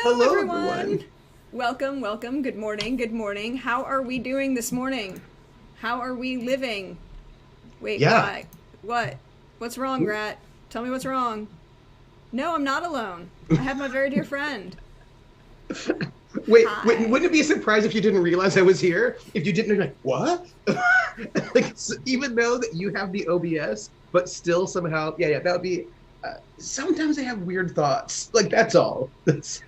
Hello, Hello, everyone. everyone. Welcome, welcome. Good morning, good morning. How are we doing this morning? How are we living? Wait, Yeah. why? What? What's wrong, Rat? Tell me what's wrong. No, I'm not alone. I have my very dear friend. Wait, Hi. wouldn't it be a surprise if you didn't realize I was here? If you didn't, you're like, what? Like, even though that you have the OBS, but still somehow, yeah, that would be. Sometimes I have weird thoughts. Like, that's all. That's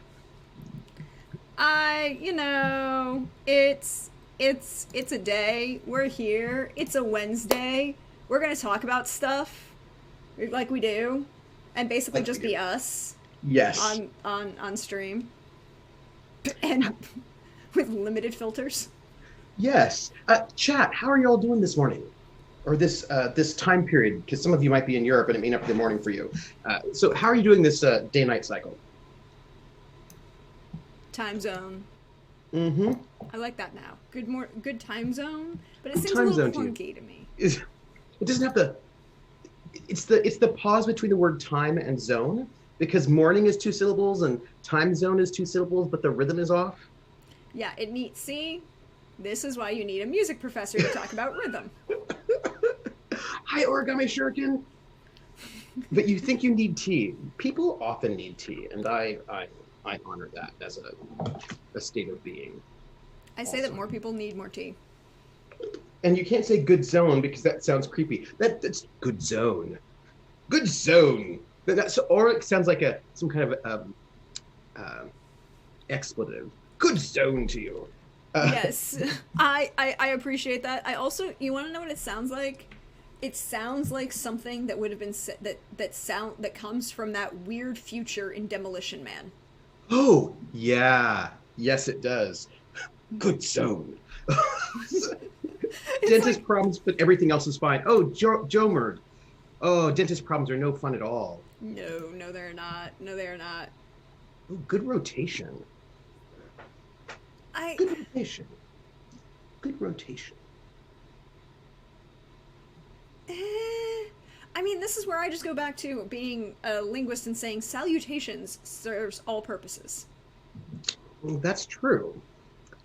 It's a day. We're here. It's a Wednesday. We're gonna talk about stuff like we do, and basically like we just do. be us Yes. on stream, and with limited filters. Yes. Chat, how are you all doing this morning? Or this time period? Because some of you might be in Europe and it may not be the morning for you. So how are you doing this day-night cycle? Time zone. Mm-hmm. I like that now. Good time zone, but it Good seems a time little zone to you. clunky to me. It doesn't have the it's the pause between the word time and zone because morning is two syllables and time zone is two syllables, but the rhythm is off. Yeah, it needs. See, this is why you need a music professor to talk about rhythm. Hi, origami shuriken. But you think you need tea. People often need tea, and I honor that as a state of being I say that also. more people need more tea. And you can't say good zone because that sounds creepy. That's good zone. Good zone. That's or it sounds like a some kind of uh, expletive. Good zone to you. Uh, Yes, I appreciate that. I also, you want to know what it sounds like? It sounds like something that would have been that comes from that weird future in Demolition Man. oh, yeah. Yes, it does. Good zone. It's Dentist like, problems, but everything else is fine. Oh, Joe Murd. Oh, dentist problems are no fun at all. no, no, they're not. No, they're not. Oh, good rotation. I Good rotation. Good rotation. I mean, this is where I just go back to being a linguist and saying salutations serves all purposes. That's true.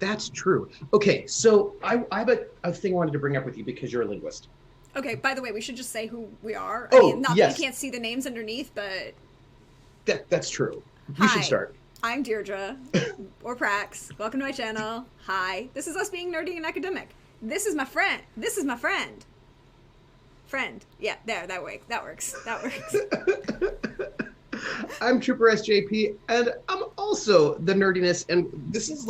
That's true. Okay, so I have a thing I wanted to bring up with you because you're a linguist. Okay, by the way, we should just say who we are. I mean, Oh, not that you yes, can't see the names underneath, but that's true. You should hi, start. I'm Deirdre, or Prax. Welcome to my channel. Hi, this is us being nerdy and academic. This is my friend. This is my friend. Friend. Yeah, there, that works. That works. That works. I'm TrooperSJP, and I'm also the nerdiness. And this is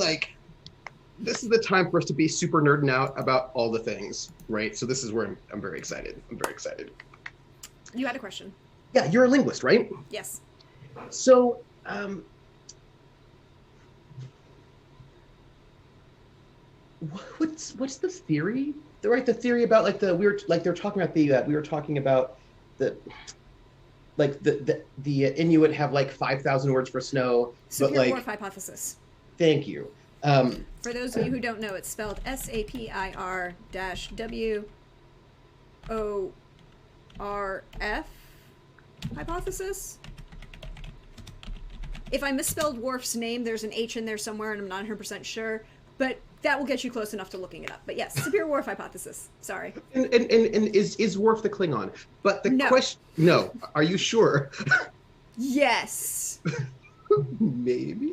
the time for us to be super nerding out about all the things, right? So this is where I'm very excited. I'm very excited. You had a question. Yeah, you're a linguist, right? Yes. So, what's the theory? Right, the theory about like the we were like they're talking about the we were talking about the like the Inuit have like 5,000 words for snow, but Sapir-Whorf like hypothesis. thank you. Um, For those of you who don't know, it's spelled SAPIR-WORF hypothesis. If I misspelled Worf's name, there's an H in there somewhere, and I'm not 100% sure. But that will get you close enough to looking it up. But yes, Sapir-Whorf hypothesis. Sorry. and is Worf the Klingon? But the No. question, no, are you sure? Yes. Maybe.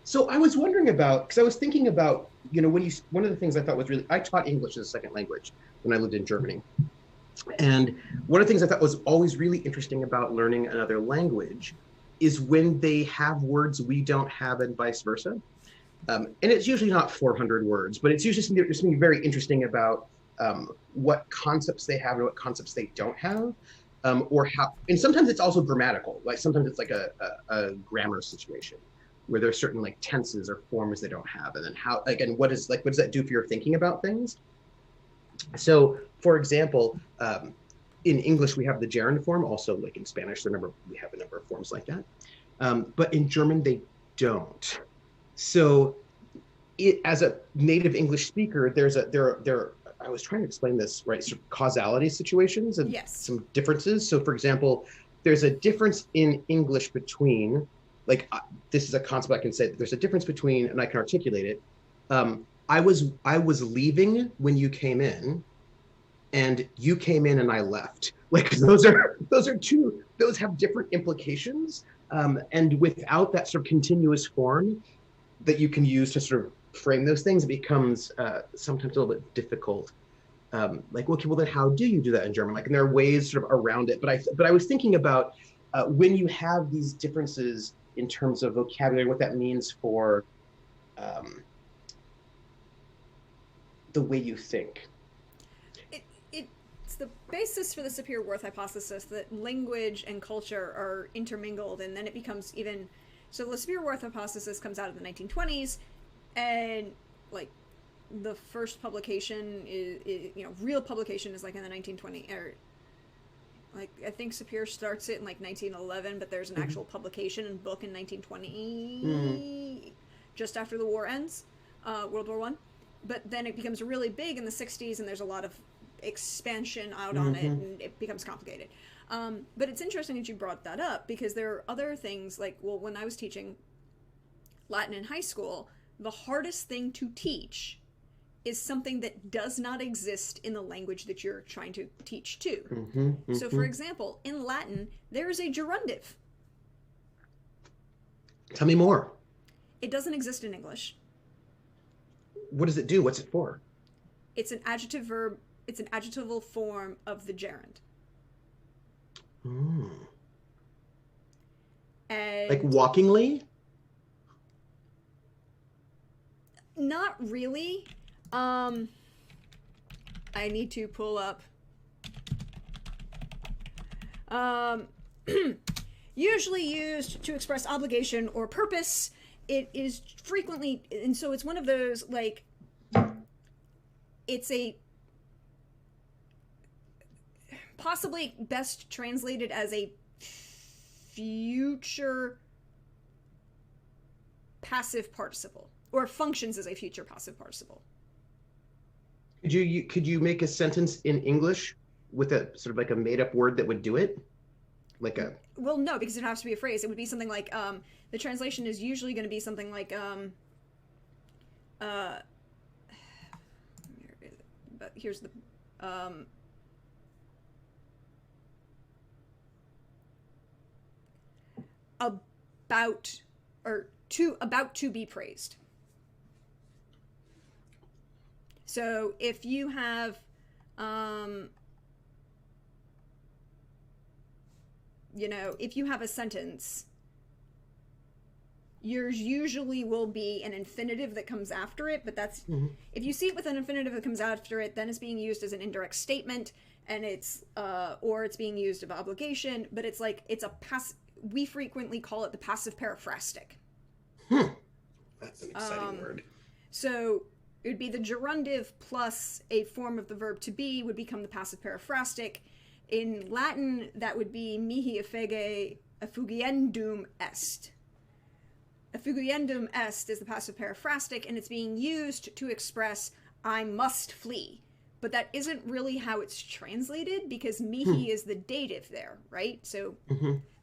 So I was wondering about because I was thinking about when you one of the things I thought was really I taught English as a second language when I lived in Germany, and one of the things I thought was always really interesting about learning another language is when they have words we don't have and vice versa. And it's usually not 400 words, but it's usually something very interesting about what concepts they have and what concepts they don't have, or how. And sometimes it's also grammatical. Like sometimes it's like a grammar situation where there's certain like tenses or forms they don't have, and then how again what does that do for your thinking about things? So, for example, in English we have the gerund form. Also, like in Spanish, we have a number of forms like that. But in German they don't. So as a native English speaker, there I was trying to explain this, right? Sort of causality situations and Yes. some differences. So for example, there's a difference in English between like this is a concept I can say that there's a difference between, and I can articulate it. I was leaving when you came in, and you came in and I left. Like those have different implications. And without that sort of continuous form that you can use to sort of frame those things, it becomes sometimes a little bit difficult. Like, okay, well then how do you do that in German? Like, and there are ways sort of around it. But I was thinking about when you have these differences in terms of vocabulary, what that means for um, the way you think. It's the basis for the Sapir-Whorf hypothesis that language and culture are intermingled, and then it becomes even. So the Sapir-Whorf hypothesis comes out of the 1920s, and like the first publication is real publication is like in the 1920s, or like I think Sapir starts it in like 1911, but there's an actual publication and book in 1920, just after the war ends, World War One. But then it becomes really big in the 60s, and there's a lot of expansion out on it, and it becomes complicated. But it's interesting that you brought that up, because there are other things like, well, when I was teaching Latin in high school, the hardest thing to teach is something that does not exist in the language that you're trying to teach to. So, for example, in Latin, there is a gerundive. Tell me more. It doesn't exist in English. What does it do? What's it for? It's an adjective verb. It's an adjectival form of the gerund. And like walkingly? Not really. I need to pull up. Usually used to express obligation or purpose. It is frequently, and so it's one of those, like, it's a possibly best translated as a future passive participle, or functions as a future passive participle. Could you make a sentence in English with a sort of like a made up word that would do it? Like a Well, no, because it has to be a phrase. It would be something like the translation is usually going to be something like but here's the about to be praised. So if you have if you have a sentence, yours usually will be an infinitive that comes after it, but that's if you see it with an infinitive that comes after it, then it's being used as an indirect statement, and it's or it's being used of obligation, but it's like it's a we frequently call it the passive periphrastic. That's an exciting word. So it would be the gerundive plus a form of the verb to be would become the passive periphrastic. In Latin, that would be mihi effege effugiendum est. Effugiendum est is the passive periphrastic, and it's being used to express I must flee. But that isn't really how it's translated, because mihi is the dative there, right? So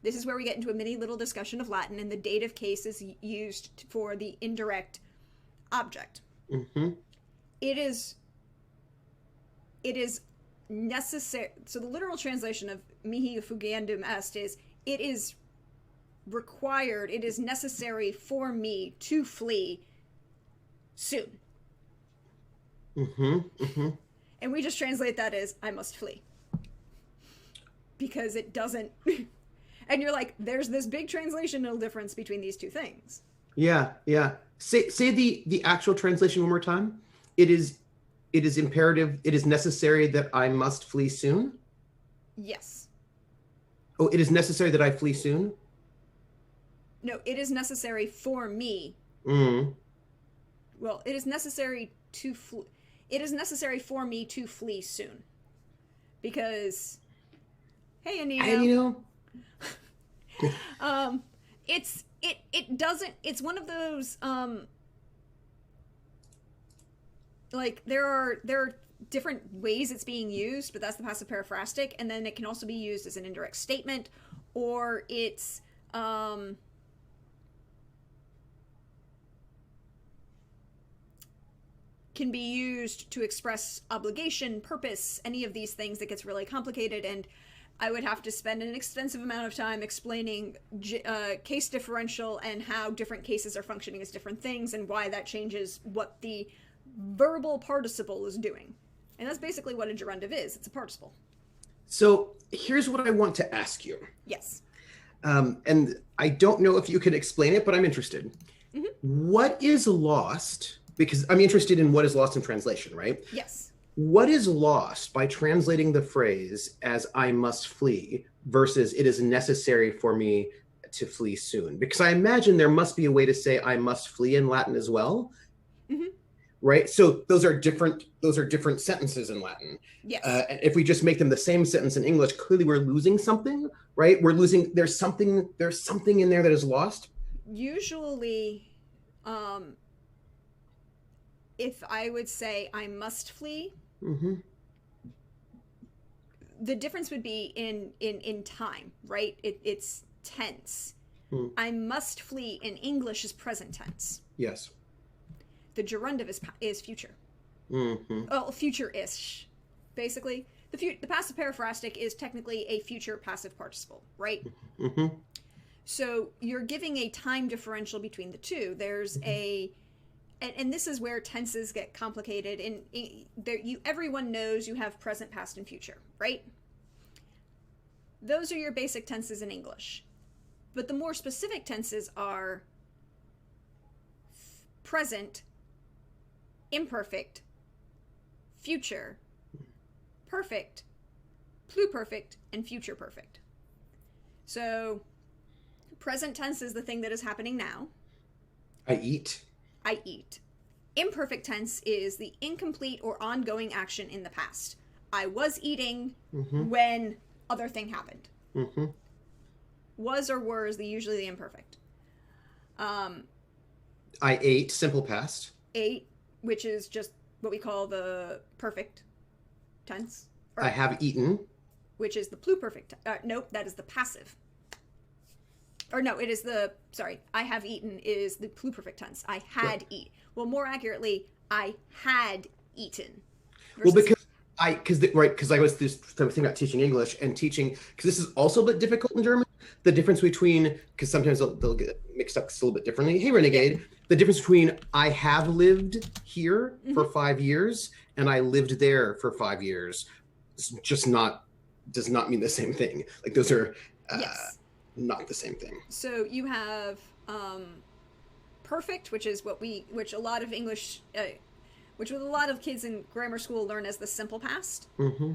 this is where we get into a mini little discussion of Latin, and the dative case is used for the indirect object. It is necessary. So the literal translation of mihi effugiendum est is it is required, it is necessary for me to flee soon. And we just translate that as I must flee, because it doesn't and you're like, there's this big translational difference between these two things. Yeah. Say the actual translation one more time. It is imperative, it is necessary that I must flee soon? Yes. Oh, it is necessary that I flee soon? No, it is necessary for me. Well, it is necessary to flee. It is necessary for me to flee soon. Because, hey, Anino. It doesn't, it's one of those, like, there are different ways it's being used, but that's the passive periphrastic, and then it can also be used as an indirect statement, or it's, can be used to express obligation, purpose, any of these things that gets really complicated. And I would have to spend an extensive amount of time explaining case differential and how different cases are functioning as different things and why that changes what the verbal participle is doing. And that's basically what a gerundive is. It's a participle. So here's what I want to ask you. Yes. And I don't know if you could explain it, but I'm interested. Mm-hmm. What is lost? Because I'm interested in what is lost in translation, right? Yes. What is lost by translating the phrase as I must flee versus it is necessary for me to flee soon? Because I imagine there must be a way to say I must flee in Latin as well. Mm-hmm. Right? So those are different sentences in Latin. Yes. If we just make them the same sentence in English, clearly we're losing something, right? There's something in there that is lost. Usually, if I would say I must flee, mm-hmm. the difference would be in time, right? It's tense. I must flee in English is present tense. Yes. The gerundive is future. Mm-hmm. Well, future-ish. Basically, the passive periphrastic is technically a future passive participle, right? Mm-hmm. So you're giving a time differential between the two. There's and this is where tenses get complicated. Everyone knows you have present, past, and future, right? Those are your basic tenses in English. But the more specific tenses are present, imperfect, future, perfect, pluperfect, and future perfect. So present tense is the thing that is happening now. I eat. Imperfect tense is the incomplete or ongoing action in the past. I was eating mm-hmm. when other thing happened. Mm-hmm. Was or were is usually the imperfect. I ate, simple past. Ate, which is just what we call the perfect tense. I have eaten. Which is the pluperfect. Nope, that is the passive. Or no, it is I have eaten is the pluperfect tense. I had eat. Well, more accurately, I had eaten. Well, because I was thinking about teaching English and teaching, because this is also a bit difficult in German. The difference between, because sometimes they'll get mixed up a little bit differently. Hey, Renegade. Yeah. The difference between I have lived here mm-hmm. for 5 years and I lived there for 5 years does not mean the same thing. Like those are yes. Not the same thing. So you have perfect, which is which a lot of English, which a lot of kids in grammar school learn as the simple past, mm-hmm.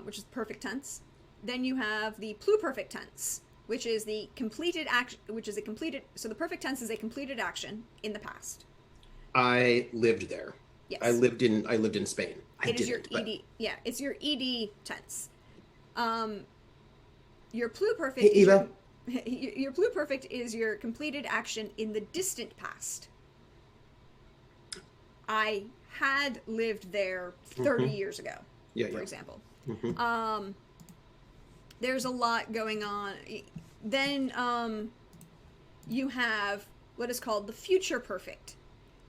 Which is perfect tense. Then you have the pluperfect tense, which is the completed action, so the perfect tense is a completed action in the past. I lived there. Yes. I lived in Spain. It is your ED. Yeah, it's your ED tense. Your pluperfect. Hey, Eva. Your pluperfect is your completed action in the distant past. I had lived there 30 mm-hmm. years ago, for example. Mm-hmm. There's a lot going on. Then you have what is called the future perfect.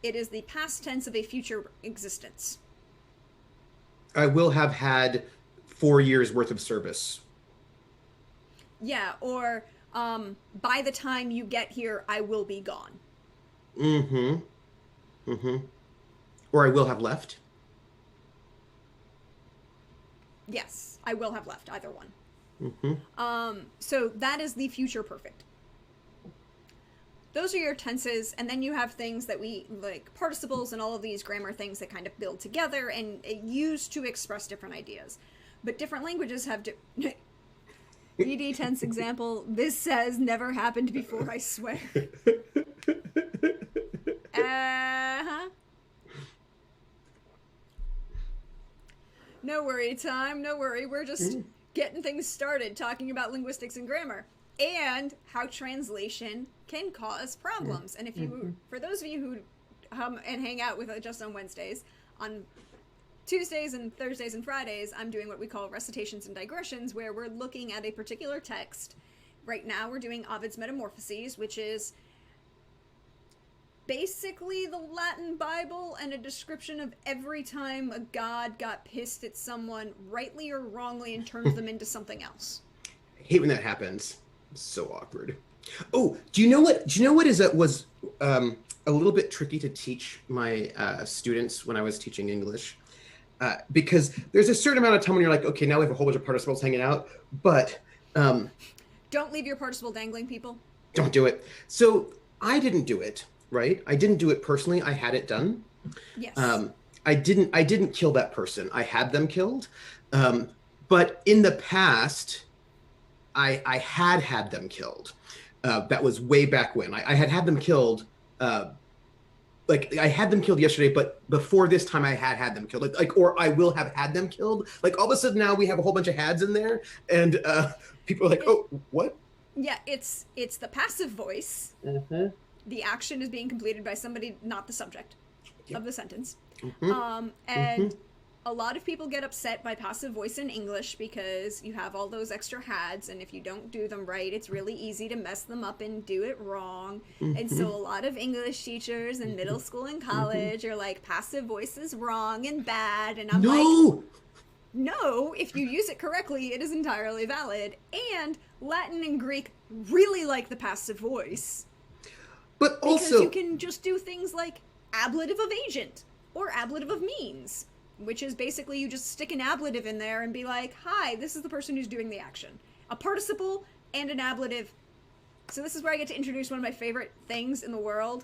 It is the past tense of a future existence. I will have had 4 years worth of service. Yeah, or by the time you get here, I will be gone. Mm-hmm. Mm-hmm. Or I will have left. Yes, I will have left, either one. Mm-hmm. So that is the future perfect. Those are your tenses, and then you have things that we, like participles and all of these grammar things that kind of build together and used to express different ideas. But different languages have... ED tense example, this says never happened before, I swear. Uh-huh. No worry, Tom, no worry. We're just getting things started, talking about linguistics and grammar and how translation can cause problems. And if you, for those of you who come and hang out with us on Wednesdays, on Tuesdays and Thursdays and Fridays, I'm doing what we call recitations and digressions, where we're looking at a particular text. Right now, we're doing Ovid's Metamorphoses, which is basically the Latin Bible and a description of every time a god got pissed at someone, rightly or wrongly, and turned them into something else. I hate when that happens. It's so awkward. Oh, do you know what? Was a little bit tricky to teach my students when I was teaching English, because there's a certain amount of time when you're like, okay, now we have a whole bunch of participles hanging out, but don't leave your participle dangling, people. Don't do it. So I didn't do it, right? I didn't do it personally. I had it done. Yes. I didn't kill that person. I had them killed. But in the past, I had them killed. That was way back when. I had them killed. Like I had them killed yesterday, but before this time I had them killed. Or I will have had them killed. Like all of a sudden now we have a whole bunch of hads in there, and people are like, "Oh, what?" Yeah, it's the passive voice. Mm-hmm. The action is being completed by somebody, not the subject of the sentence. Mm-hmm. And a lot of people get upset by passive voice in English because you have all those extra hads, and if you don't do them right, it's really easy to mess them up and do it wrong. And so a lot of English teachers in middle school and college are like, passive voice is wrong and bad, and I'm like, no, if you use it correctly, it is entirely valid. And Latin and Greek really like the passive voice. But also, because you can just do things like ablative of agent or ablative of means, which is basically you just stick an ablative in there and be like, hi, this is the person who's doing the action. A participle and an ablative. So this is where I get to introduce one of my favorite things in the world.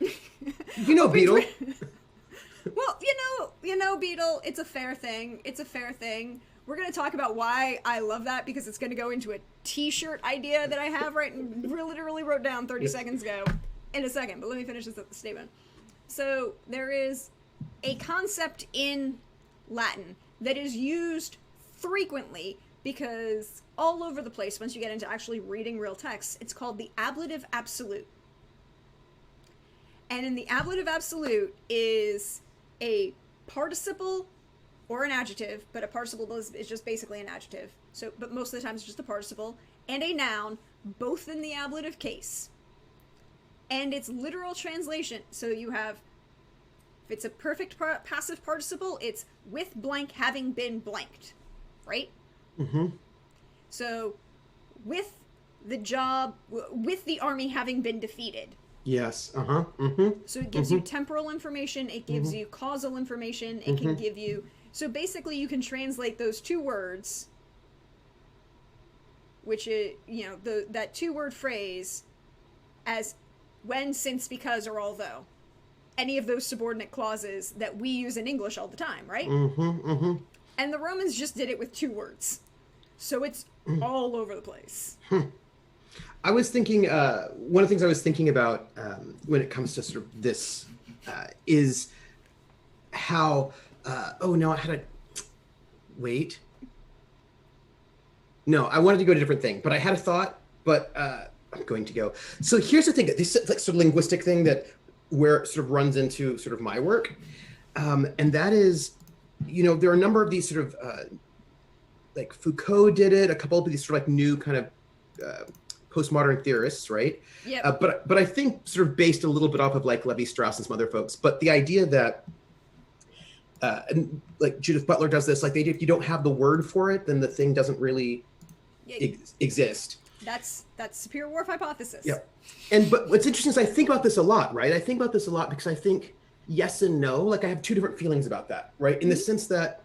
You know, Beetle. Well, you know, Beetle, it's a fair thing. It's a fair thing. We're going to talk about why I love that, because it's going to go into a t-shirt idea that I have literally wrote down 30 seconds ago in a second, but let me finish this statement. So there is a concept in Latin that is used frequently, because all over the place, once you get into actually reading real texts, it's called the ablative absolute. And in the ablative absolute is a participle or an adjective, but a participle is just basically an adjective. So, but most of the time it's just a participle, and a noun, both in the ablative case. And its literal translation, so you have, if it's a perfect passive participle, it's with blank having been blanked, right? Mm-hmm. So, with the job, with the army having been defeated. Yes. Uh-huh. Mm-hmm. So it gives you temporal information, it gives you causal information, it can give you... So basically you can translate those two words, which is, that two-word phrase, as when, since, because, or although. Any of those subordinate clauses that we use in English all the time, right? And the Romans just did it with 2 words. So it's all over the place. I was thinking, one of the things I was thinking about when it comes to sort of this is how, oh no, I had a, wait. No, I wanted to go to a different thing, but I had a thought, but I'm going to go. So here's the thing, this like sort of linguistic thing that where it sort of runs into sort of my work. And that is, there are a number of these sort of, like Foucault did it, a couple of these sort of like new kind of postmodern theorists, right? Yeah. But I think sort of based a little bit off of like Levi-Strauss and some other folks, but the idea that, and like Judith Butler does this, like if you don't have the word for it, then the thing doesn't really exist. That's superior wharf hypothesis. Yeah. But what's interesting is I think about this a lot, right? I think about this a lot because I think yes and no, like I have 2 different feelings about that, right? In the sense that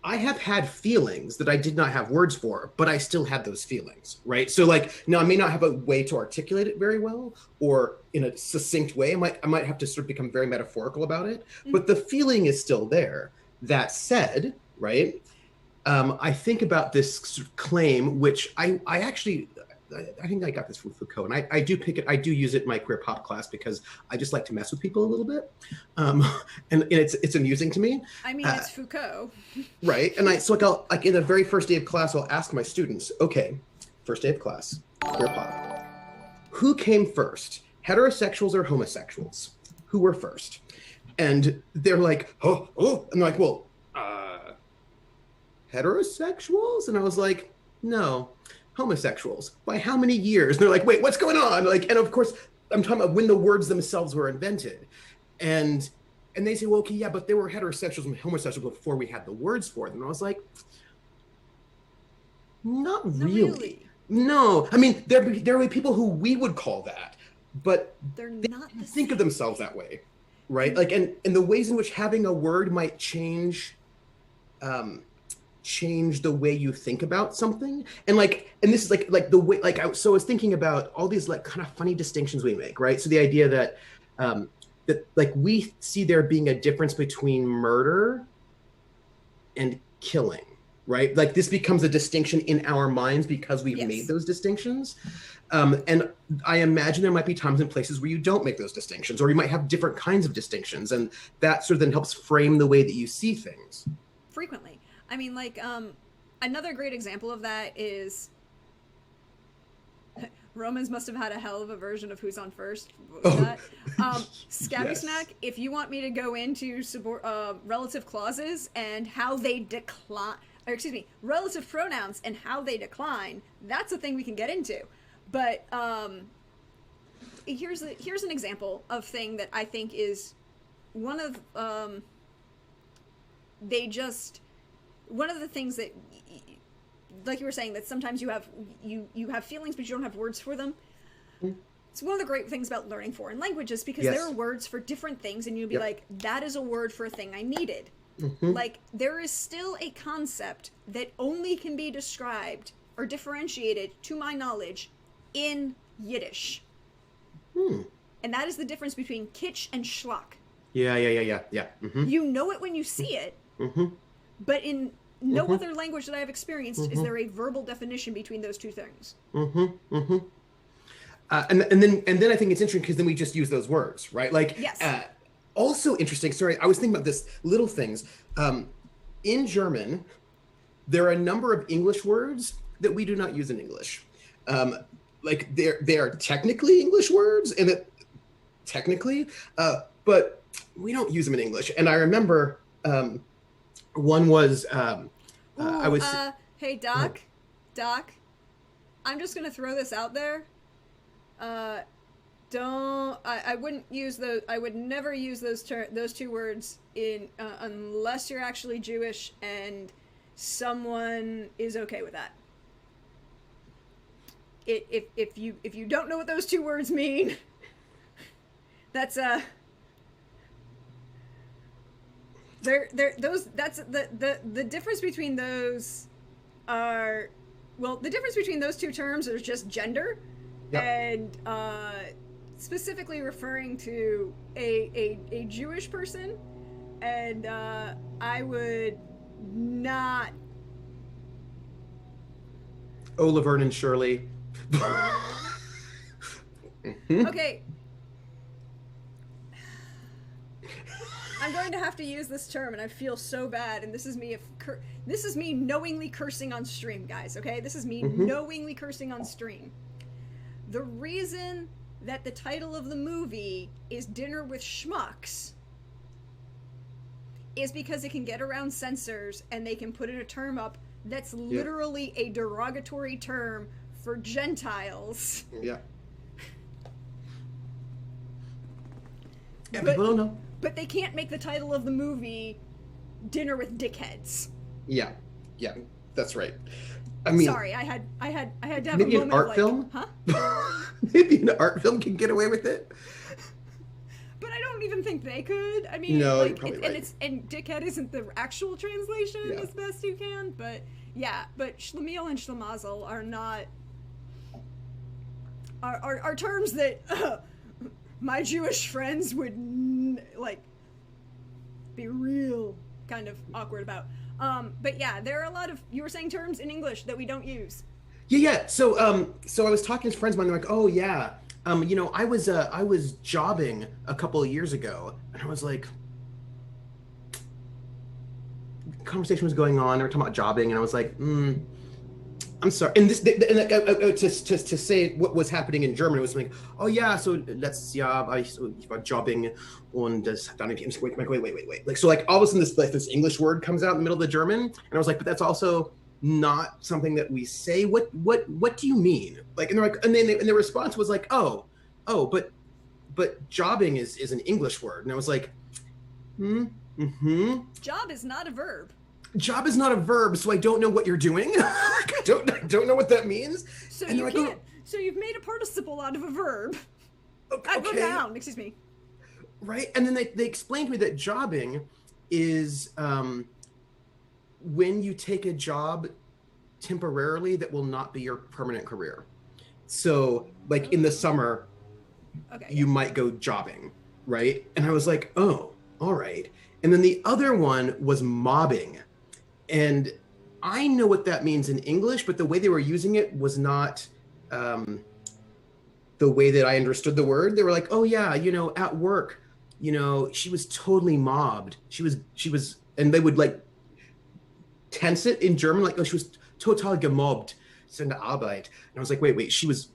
I have had feelings that I did not have words for, but I still had those feelings, right? So like, now I may not have a way to articulate it very well or in a succinct way. I might have to sort of become very metaphorical about it, but the feeling is still there. That said, right, I think about this sort of claim, which I think I got this from Foucault, and I do pick it, I do use it in my queer pop class because I just like to mess with people a little bit. And it's amusing to me. I mean, it's Foucault. Right. And so I'll, like in the very first day of class, I'll ask my students, okay, first day of class, queer pop. Who came first, heterosexuals or homosexuals? Who were first? And they're like, oh, and they're like, well, heterosexuals? And I was like, no, homosexuals. By how many years? And they're like, wait, what's going on? Like, and of course, I'm talking about when the words themselves were invented. And they say, well, okay, yeah, but there were heterosexuals and homosexuals before we had the words for them. And I was like, not really. No. I mean, there will be people who we would call that, but they're not they think of themselves that way, right? Like, and the ways in which having a word might change the way you think about something. And this is like the way, so I was thinking about all these like kind of funny distinctions we make, right? So the idea that that like we see there being a difference between murder and killing, right? Like this becomes a distinction in our minds because we've made those distinctions. And I imagine there might be times and places where you don't make those distinctions, or you might have different kinds of distinctions. And that sort of then helps frame the way that you see things. Frequently. I mean, like, another great example of that is Romans must have had a hell of a version of Who's on First. What was that? Scabby Snack, if you want me to go into relative clauses and how they decline, or excuse me, relative pronouns and how they decline, that's a thing we can get into. But here's an example of thing that I think is one of one of the things that, like you were saying, that sometimes you have feelings but you don't have words for them. It's one of the great things about learning foreign languages, because there are words for different things, and you'll be like, that is a word for a thing I needed. Like, there is still a concept that only can be described or differentiated, to my knowledge, in Yiddish. And that is the difference between kitsch and schlock. Yeah. You know it when you see it, but in no other language that I have experienced is there a verbal definition between those two things. And then I think it's interesting because then we just use those words, right? Like, also interesting. Sorry, I was thinking about this little things. In German, there are a number of English words that we do not use in English. Like they are technically English words, and but we don't use them in English. And I remember one was hey Doc, I'm just gonna throw this out there. I wouldn't use those. I would never use those two words in unless you're actually Jewish and someone is okay with that. If you don't know what those two words mean, that's the difference between those are, well, the difference between those two terms is just gender. And specifically referring to a Jewish person, and I would not. Oh, Laverne and Shirley. Okay. I'm going to have to use this term, and I feel so bad. And this is me knowingly cursing on stream, guys. Okay, this is me knowingly cursing on stream. The reason that the title of the movie is Dinner with Schmucks is because it can get around censors, and they can put in a term up that's literally a derogatory term for Gentiles. But people don't know. But they can't make the title of the movie Dinner with Dickheads. Yeah, that's right. I mean, sorry, I had to have maybe a moment an art of, like, film? Huh? Maybe an art film can get away with it. But I don't even think they could. I mean, no, like, you're probably right. And dickhead isn't the actual translation as best you can, but but schlemiel and schlemazel are not are terms that my Jewish friends would be real kind of awkward about. But there are a lot of, you were saying, terms in English that we don't use. So I was talking to friends of mine. They're like, "Oh yeah, I was jobbing a couple of years ago," and I was like, conversation was going on. They were talking about jobbing, and I was like, I'm sorry. And this, to say what was happening in German, it was like, oh yeah, so letztes Jahr ich war jobbing und das dann wait. Like, so like all of a sudden this English word comes out in the middle of the German, and I was like, but that's also not something that we say. What do you mean? Like, and they're like, and then their response was like, oh, but but jobbing is an English word. And I was like, Job is not a verb. Job is not a verb, so I don't know what you're doing. I don't know what that means. So and you like, can't. So you've made a participle out of a verb. Okay. Go down. Excuse me. Right, and then they explained to me that jobbing is when you take a job temporarily that will not be your permanent career. So, like in the summer, you might go jobbing, right? And I was like, oh, all right. And then the other one was mobbing. And I know what that means in English, but the way they were using it was not the way that I understood the word. They were like, oh yeah, at work, she was totally mobbed. She was, and they would like tense it in German, like, oh, she was total gemobbt in der Arbeit. And I was like, wait, she was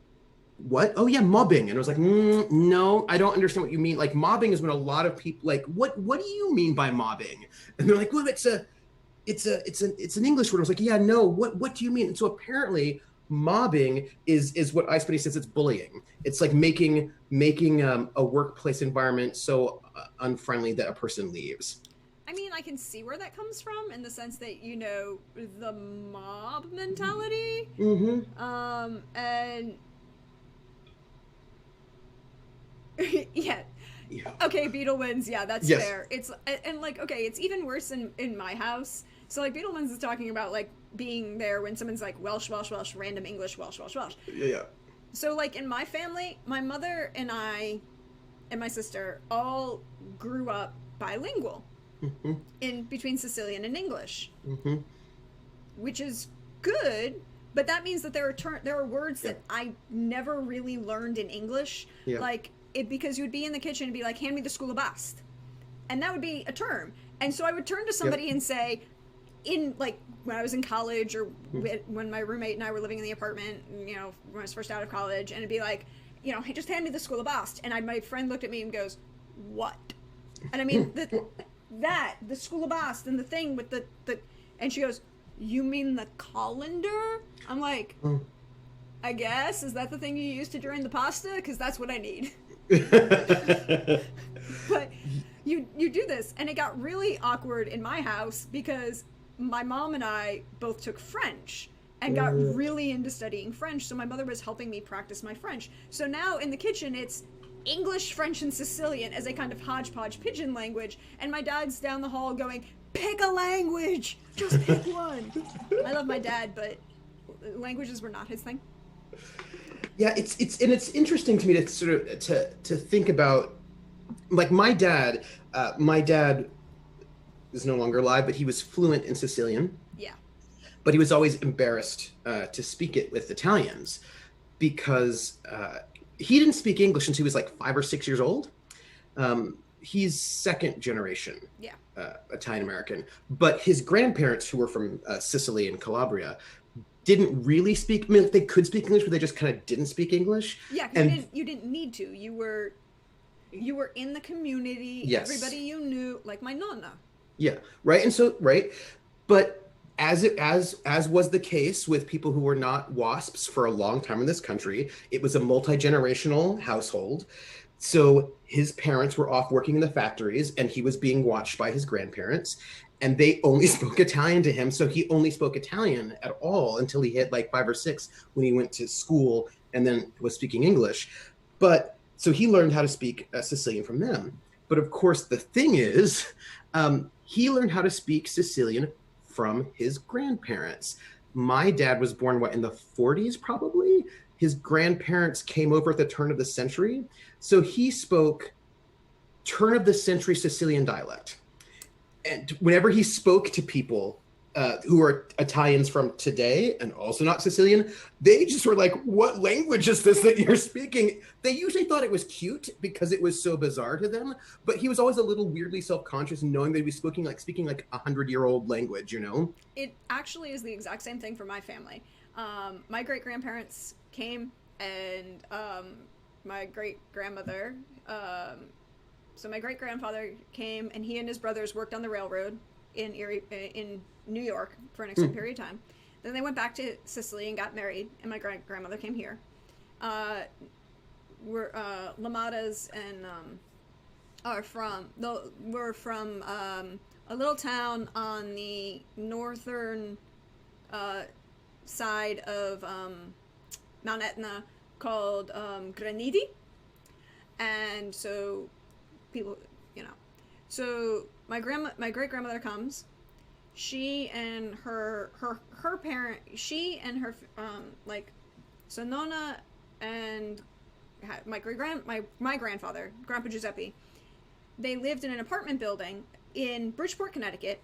what? Oh yeah, mobbing. And I was like, no, I don't understand what you mean. Like mobbing is when a lot of people like, what do you mean by mobbing? And they're like, well, it's an English word. I was like, yeah, no, what do you mean? And so apparently mobbing is what Ice Buddy says, it's bullying. It's like making a workplace environment so unfriendly that a person leaves. I mean, I can see where that comes from in the sense that, the mob mentality. And yeah. Okay, Beetle wins. Yeah, that's fair. It's and like, okay, it's even worse in my house. So like Beetleman's is talking about like being there when someone's like Welsh, random English, Welsh. Yeah. So like in my family, my mother and I and my sister all grew up bilingual in between Sicilian and English, which is good. But that means that there are words that I never really learned in English, like because you would be in the kitchen and be like, hand me the sculabast. And that would be a term. And so I would turn to somebody and say, in like when I was in college or when my roommate and I were living in the apartment, when I was first out of college, and it'd be like, hey, just hand me the sculabast. And my friend looked at me and goes, what? And I mean, the sculabast and the thing with the and she goes, you mean the colander? I'm like, I guess, is that the thing you use to drain the pasta? Because that's what I need. But you do this, and it got really awkward in my house because my mom and I both took French and got really into studying French, so my mother was helping me practice my French. So now in the kitchen it's English, French, and Sicilian as a kind of hodgepodge pidgin language, and my dad's down the hall going, pick a language, just pick one. I love my dad, but languages were not his thing. Yeah, it's interesting to me to sort of to think about, like my dad is no longer alive, but he was fluent in Sicilian. Yeah. But he was always embarrassed to speak it with Italians because he didn't speak English until he was like 5 or 6 years old. He's second generation Italian American, but his grandparents, who were from Sicily and Calabria, didn't really speak. I mean, they could speak English, but they just kind of didn't speak English. Yeah, because you didn't need to. You were in the community. Yes. Everybody you knew, like my nonna. Yeah, right. And so, right, but as was the case with people who were not WASPs for a long time in this country, it was a multi-generational household. So his parents were off working in the factories, and he was being watched by his grandparents, and they only spoke Italian to him. So he only spoke Italian at all until he hit like 5 or 6 when he went to school and then was speaking English. But so he learned how to speak Sicilian from them. But of course, the thing is, he learned how to speak Sicilian from his grandparents. My dad was born, in the 40s, probably? His grandparents came over at the turn of the century. So he spoke turn of the century Sicilian dialect. And whenever he spoke to people who are Italians from today and also not Sicilian, they just were like, what language is this that you're speaking? They usually thought it was cute because it was so bizarre to them, but he was always a little weirdly self-conscious knowing that he was speaking like 100-year-old language, It actually is the exact same thing for my family. My great-grandparents came, and my great-grandmother, so my great-grandfather came, and he and his brothers worked on the railroad in New York for an extended period of time. Then they went back to Sicily and got married, and my great-grandmother came here. we're Lamadas and we're from a little town on the northern side of Mount Etna called Granidi, and so people, so my great grandmother comes. She and her parent, she and her like, so Nona and my grandfather, Grandpa Giuseppe, they lived in an apartment building in Bridgeport, Connecticut,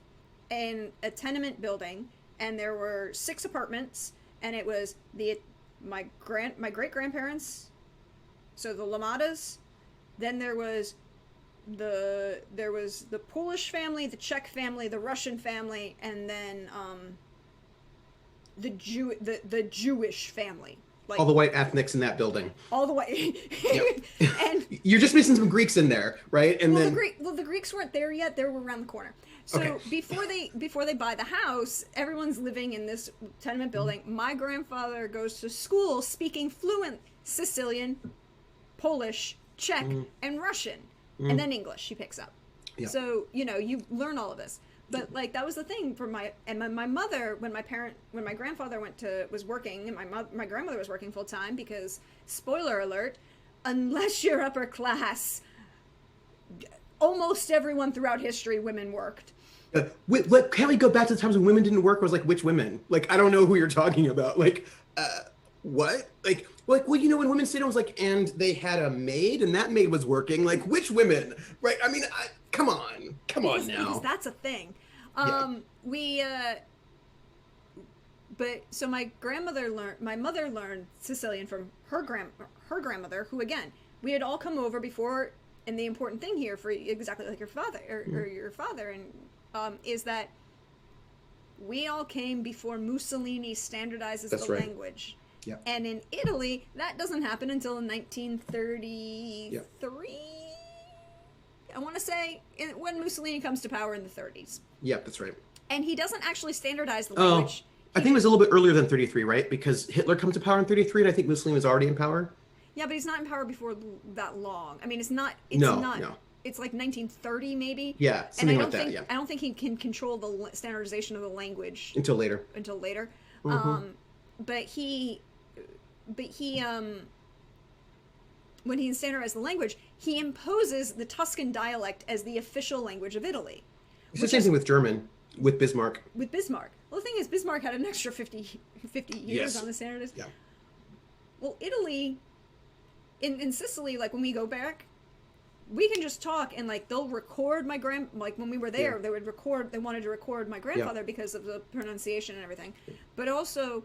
in a tenement building, and there were 6 apartments, and it was my great grandparents, so the Lamadas, then there was the Polish family, the Czech family, the Russian family, and then the Jewish family. Like, all the white ethnics in that building. All the way. Yep. And you're just missing some Greeks in there, right? And then the Greeks weren't there yet. They were around the corner. So okay. before they buy the house, everyone's living in this tenement building. My grandfather goes to school speaking fluent Sicilian, Polish, Czech, and Russian, and then English he picks up. Yeah. So you learn all of this. But like that was the thing for my mother when my grandfather was working and my grandmother was working full time, because spoiler alert, unless you're upper class, almost everyone throughout history, women worked. Can't we go back to the times when women didn't work? I was like, which women? Like, I don't know who you're talking about. Like, what? Like, well, when women stayed home, was like, and they had a maid, and that maid was working. Like, which women? Right? I mean, come on now. Because that's a thing. But so my mother learned Sicilian from her grandmother, who again, we had all come over before. And the important thing here, for exactly like your father or your father, and is that we all came before Mussolini standardizes the language. Yeah. And in Italy, that doesn't happen until 1933. I want to say when Mussolini comes to power in the 30s. Yeah, that's right. And he doesn't actually standardize the language. I think it was a little bit earlier than 33, right? Because Hitler comes to power in 33, and I think Mussolini was already in power. Yeah, but he's not in power before that long. I mean, it's not. No. It's like 1930, maybe. Yeah, something like that. Yeah. I don't think he can control the standardization of the language until later. But he, when he standardized the language, he imposes the Tuscan dialect as the official language of Italy. It's the same thing with German, with Bismarck. Well, the thing is, Bismarck had an extra 50 years on the standardization. Yeah. Well, Italy, in Sicily, like when we go back, we can just talk, and like they'll record like when we were there, they wanted to record my grandfather because of the pronunciation and everything. But also,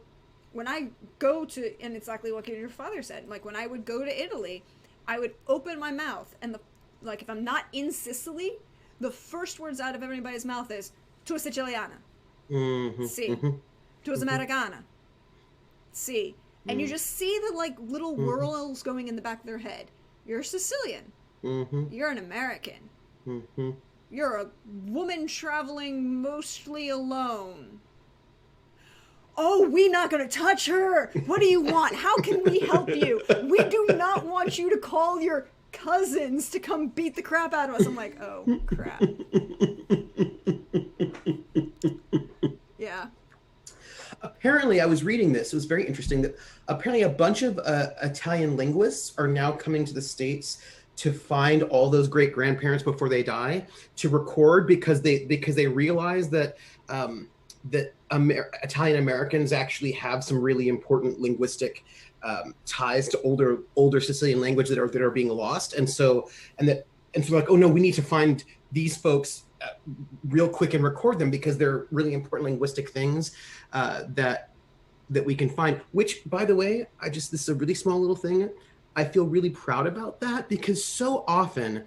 when I go to, and exactly what your father said, like when I would go to Italy, I would open my mouth, and if I'm not in Sicily, the first words out of everybody's mouth is "Tu siciliana," "Si," "Tu americana," "Si," and you just see the like little whirls going in the back of their head. You're Sicilian. You're an American. You're a woman traveling mostly alone. Oh, we're not going to touch her. What do you want? How can we help you? We do not want you to call your cousins to come beat the crap out of us. I'm like, oh, crap. Yeah. Apparently, I was reading this. It was very interesting that apparently a bunch of Italian linguists are now coming to the States to find all those great grandparents before they die, to record, because they realize that Italian Americans actually have some really important linguistic ties to older Sicilian language that are being lost, and so like, oh no, we need to find these folks real quick and record them, because they're really important linguistic things that we can find. Which, by the way, this is a really small little thing. I feel really proud about that, because so often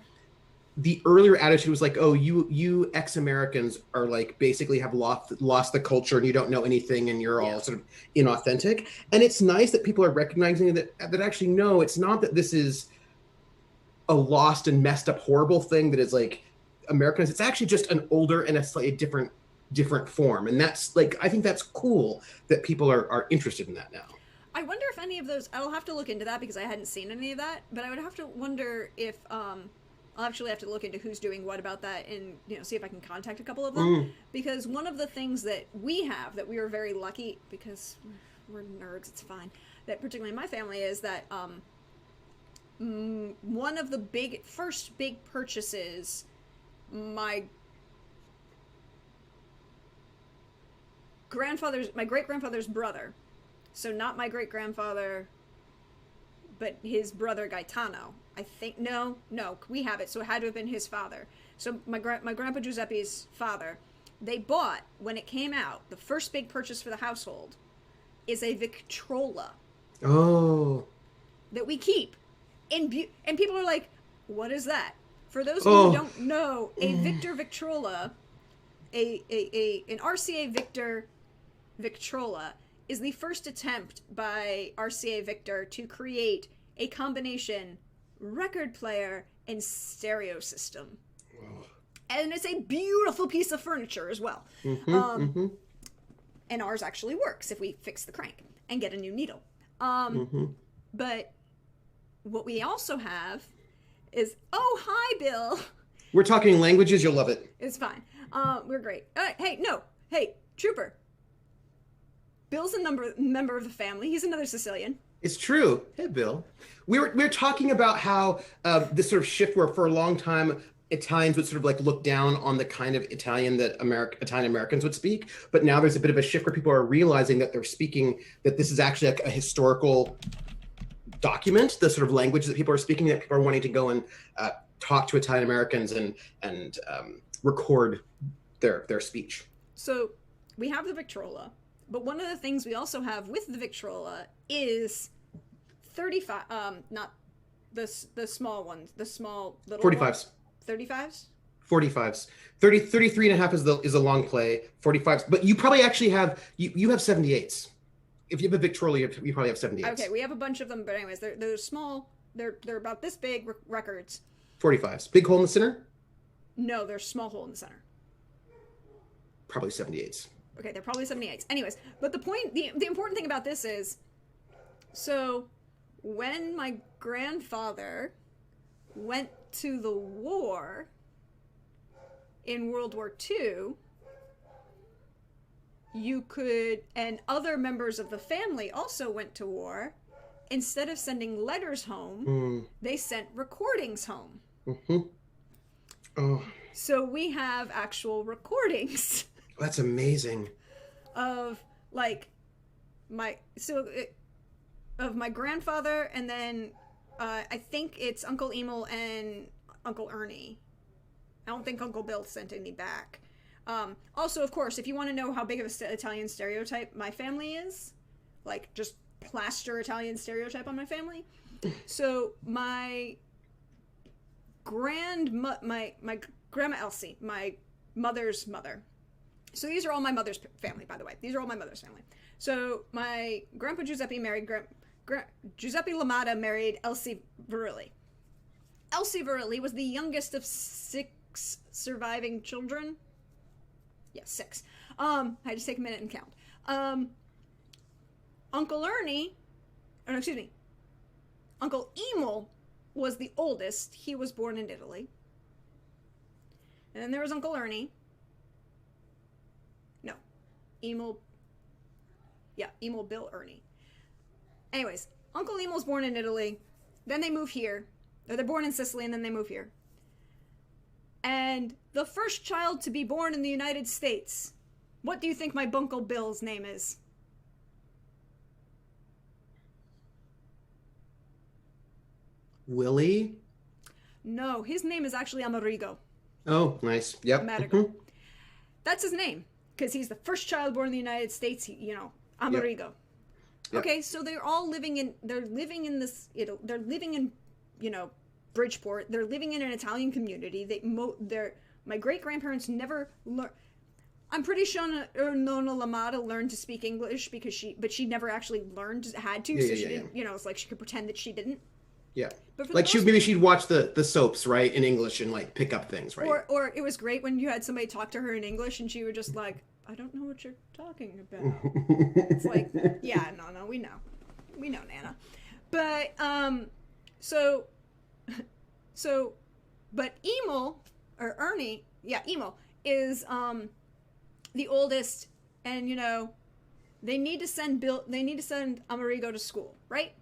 the earlier attitude was like, oh, you ex-Americans are like basically have lost the culture and you don't know anything and you're all sort of inauthentic. And it's nice that people are recognizing that actually, no, it's not that this is a lost and messed up horrible thing that is like Americans. It's actually just an older and a slightly different form. And that's like, I think that's cool that people are interested in that now. I wonder if any of those. I'll have to look into that because I hadn't seen any of that. But I would have to wonder if I'll actually have to look into who's doing what about that and see if I can contact a couple of them. Because one of the things that we have that we were very lucky because we're nerds. It's fine. That particularly in my family is that one of the first big purchases my great grandfather's brother, so not my great grandfather, but his brother Gaetano. I think no, we have it, so it had to have been his father. So my grandpa Giuseppe's father, they bought when it came out. The first big purchase for the household is a Victrola. Oh. That we keep, and people are like, "What is that?" For those of you who don't know, a Victor Victrola, an RCA Victor Victrola is the first attempt by RCA Victor to create a combination record player and stereo system. Whoa. And it's a beautiful piece of furniture as well. And ours actually works if we fix the crank and get a new needle. But what we also have is, oh, hi, Bill. We're talking languages. You'll love it. It's fine. We're great. Hey, Trooper. Bill's a member of the family. He's another Sicilian. It's true. Hey, Bill. We're talking about how this sort of shift where for a long time Italians would sort of like look down on the kind of Italian that Italian Americans would speak, but now there's a bit of a shift where people are realizing that that this is actually like a historical document, the sort of language that people are speaking, that people are wanting to go and talk to Italian Americans and record their speech. So we have the Victrola, but one of the things we also have with the Victrola is 35, not the small ones, the small little 45s. Ones. 35s? 45s. 33 and a half is a long play. 45s, but you probably actually have you have 78s. If you have a Victrola, you probably have 78s. Okay, we have a bunch of them, but anyways, they're small. They're about this big records. 45s. Big hole in the center? No, they're small hole in the center. Probably 78s. Okay, they're probably 78s. Anyways, but the important thing about this is, so when my grandfather went to the war in World War II, you could, and other members of the family also went to war. Instead of sending letters home, they sent recordings home. Oh. So we have actual recordings. That's amazing. Of like of my grandfather, and then I think it's Uncle Emil and Uncle Ernie. I don't think Uncle Bill sent any back. Also, of course, if you want to know how big of a Italian stereotype my family is, like just plaster Italian stereotype on my family. So my grandma Elsie, my mother's mother. So these are all my mother's family, by the way. These are all my mother's family. So my grandpa Giuseppe married Giuseppe Lamada married Elsie Verrilli. Elsie Verrilli was the youngest of 6 surviving children. Yeah, 6. I had to take a minute and count. Uncle Ernie, Uncle Emil was the oldest. He was born in Italy. And then there was Uncle Ernie. No, Emil Bill Ernie. Anyways, Uncle Emil's born in Italy. Then they move here. They're born in Sicily, and then they move here. And the first child to be born in the United States. What do you think my Buncle Bill's name is? Willie? No, his name is actually Amerigo. Oh, nice. Yep. Amerigo. That's his name, because he's the first child born in the United States. Amerigo. Yep. Okay, so they're living in Bridgeport. They're living in an Italian community. My great grandparents never learned. I'm pretty sure Nonna Lamada learned to speak English but she never actually had to. She didn't. It's like she could pretend that she didn't. Yeah. Like she'd watch the soaps, right, in English and like pick up things, right? Or it was great when you had somebody talk to her in English and she would just like, I don't know what you're talking about. It's like, yeah, no, we know. We know Nana. But, so, but Emil, or Ernie, yeah, Emil, is, the oldest, and, you know, they need to send Amerigo to school, right?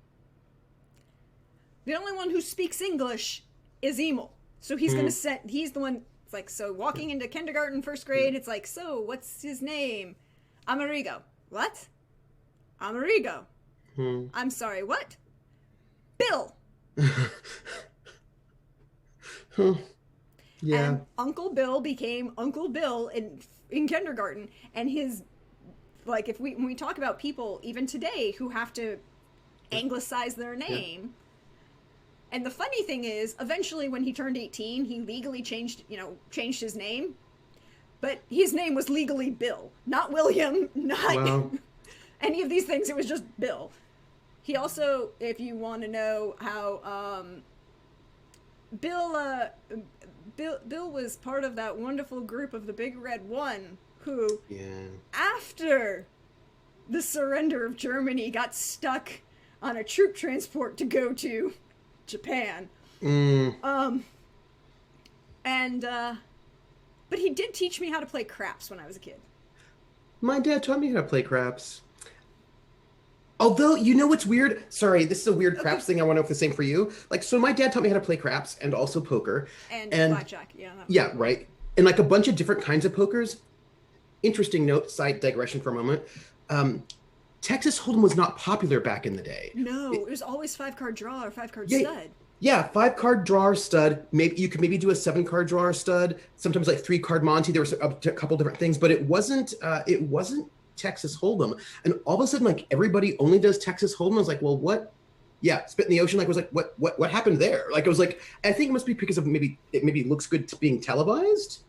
The only one who speaks English is Emil. So he's gonna he's the one, it's like, so walking into kindergarten, first grade, it's like, so what's his name? Amerigo. What? Amerigo. I'm sorry, what? Bill. Yeah. And Uncle Bill became Uncle Bill in kindergarten, and his, like, when we talk about people even today who have to anglicize their name, and the funny thing is, eventually when he turned 18, he legally changed his name, but his name was legally Bill, not William, not any of these things. It was just Bill. He also, if you want to know how Bill was part of that wonderful group of the Big Red One who, after the surrender of Germany, got stuck on a troop transport to go to Japan. But he did teach me how to play craps when I was a kid. My dad taught me how to play craps. Although, you know what's weird? Sorry, this is a weird craps thing. I want to know if the same for you. Like, so my dad taught me how to play craps and also poker. And blackjack, Yeah, right. And like a bunch of different kinds of pokers. Interesting note, side digression for a moment. Texas Hold'em was not popular back in the day. No, it was always 5-card draw or 5-card stud. Yeah, 5-card draw or stud. Maybe you could do a 7-card draw or stud. Sometimes like 3-card Monty. There was a couple different things, but it wasn't Texas Hold'em. And all of a sudden, like, everybody only does Texas Hold'em. I was like, well, what? Yeah, Spit in the Ocean. Like, was like, what happened there? Like, it was like, I think it must be because of maybe it looks good to being televised.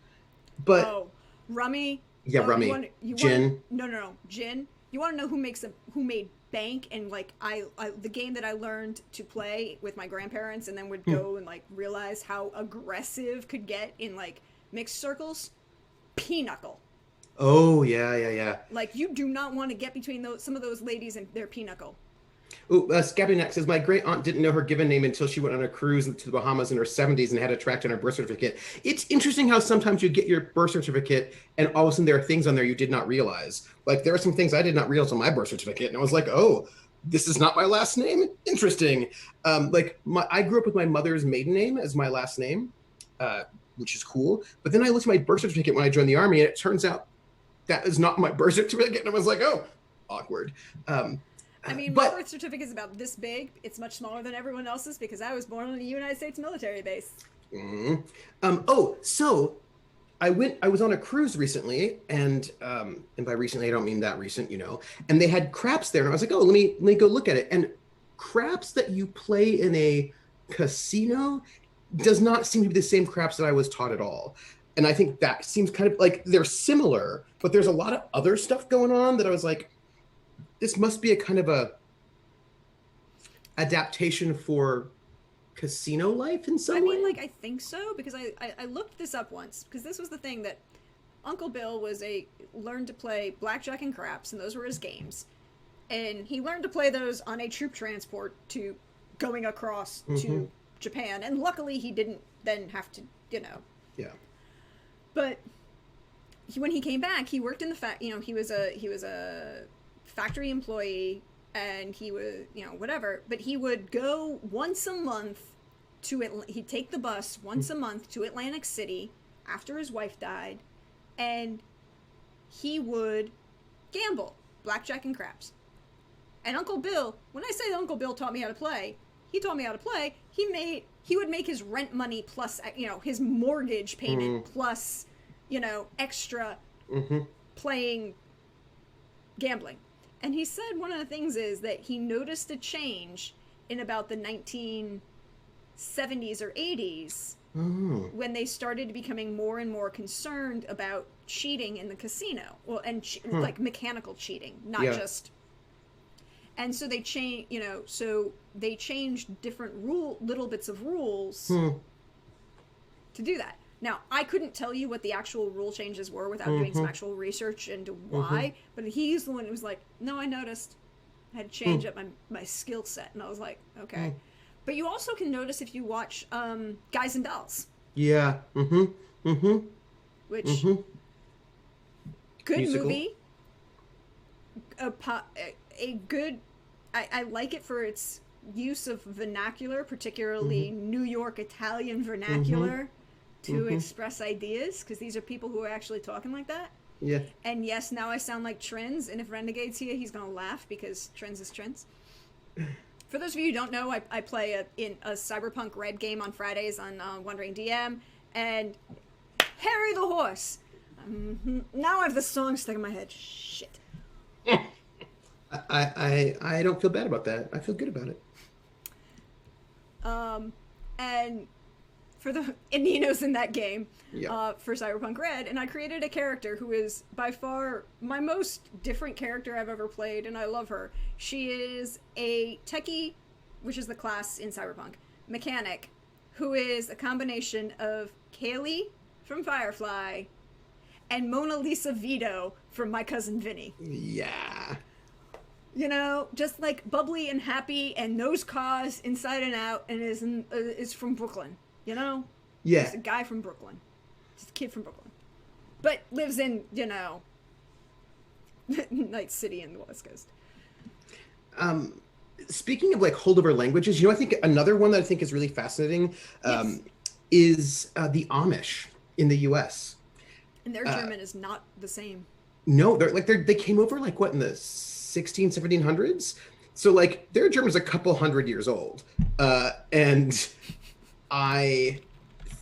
But rummy. Yeah, rummy. Gin. No, gin. You want to know who made bank, and like I the game that I learned to play with my grandparents, and then would go and like realize how aggressive could get in like mixed circles. Pinochle. Oh yeah. Like, you do not want to get between some of those ladies and their pinochle. Ooh, Scabby Neck says, my great aunt didn't know her given name until she went on a cruise to the Bahamas in her 70s and had it tracked on her birth certificate. It's interesting how sometimes you get your birth certificate and all of a sudden there are things on there you did not realize. Like, there are some things I did not realize on my birth certificate, and I was like, oh, this is not my last name? Interesting. I grew up with my mother's maiden name as my last name, which is cool. But then I looked at my birth certificate when I joined the Army, and it turns out that is not my birth certificate, and I was like, oh, awkward. My birth certificate is about this big. It's much smaller than everyone else's because I was born on a United States military base. So I was on a cruise recently, and by recently I don't mean that recent, and they had craps there, and I was like, oh, let me go look at it. And craps that you play in a casino does not seem to be the same craps that I was taught at all. And I think that seems kind of like they're similar, but there's a lot of other stuff going on that I was like, this must be a kind of a adaptation for casino life in some way. I think so, because I looked this up once, because this was the thing that Uncle Bill learned to play blackjack and craps, and those were his games. And he learned to play those on a troop transport to going across to Japan. And luckily he didn't then have to, Yeah. But when he came back, he worked in he was a factory employee, and he was, whatever, but he would go once a month he'd take the bus once a month to Atlantic City after his wife died, and he would gamble blackjack and craps. And Uncle Bill, when I say Uncle Bill taught me how to play, he taught me how to play. He would make his rent money plus, his mortgage payment plus, extra playing gambling. And he said one of the things is that he noticed a change in about the 1970s or 80s when they started becoming more and more concerned about cheating in the casino. Well, and like mechanical cheating, not just. And so they changed, they changed different little bits of rules to do that. Now, I couldn't tell you what the actual rule changes were without doing some actual research into why, but he's the one who was like, no, I noticed. I had to change up my skill set, and I was like, okay. But you also can notice if you watch Guys and Dolls. Yeah. Which good Musical. movie. A good. I like it for its use of vernacular, particularly New York Italian vernacular, to express ideas, because these are people who are actually talking like that. Yeah. And yes, now I sound like Trins, and if Renegade's here, he's gonna laugh because Trins is Trins. For those of you who don't know, I play in a Cyberpunk Red game on Fridays on Wandering DM, and Harry the Horse. Now I have the song stuck in my head. Shit. I don't feel bad about that. I feel good about it. And for the Nino's in that game, Yeah. for Cyberpunk Red, and I created a character who is by far my most different character I've ever played, and I love her. She is a techie, which is the class in Cyberpunk, mechanic, who is a combination of Kaylee from Firefly and Mona Lisa Vito from My Cousin Vinny. Yeah. You know, just like bubbly and happy and knows cause inside and out, and is from Brooklyn. You know? Yeah. Just a guy from Brooklyn. Just a kid from Brooklyn. But lives in, you know, Night City in the West Coast. Speaking of like holdover languages, I think another one that I think is really fascinating is the Amish in the U.S. And their German is not the same. No, they came over like what in the 1700s? So like their German's a couple hundred years old. And I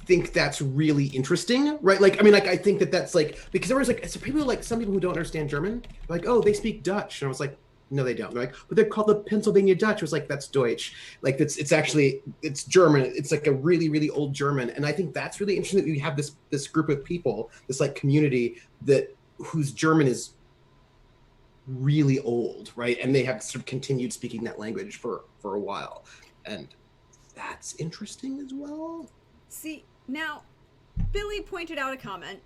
think that's really interesting, right? Like, I mean, like, I think that's like, because there was like, so people like, some people who don't understand German, like, oh, they speak Dutch. And I was like, no, they don't. They're like, but they're called the Pennsylvania Dutch. I was like, that's Deutsch. Like, it's actually, it's German. It's like a really, really old German. And I think that's really interesting that we have this group of people, this like community whose German is really old, right? And they have sort of continued speaking that language for a while. And that's interesting as well. See, now, Billy pointed out a comment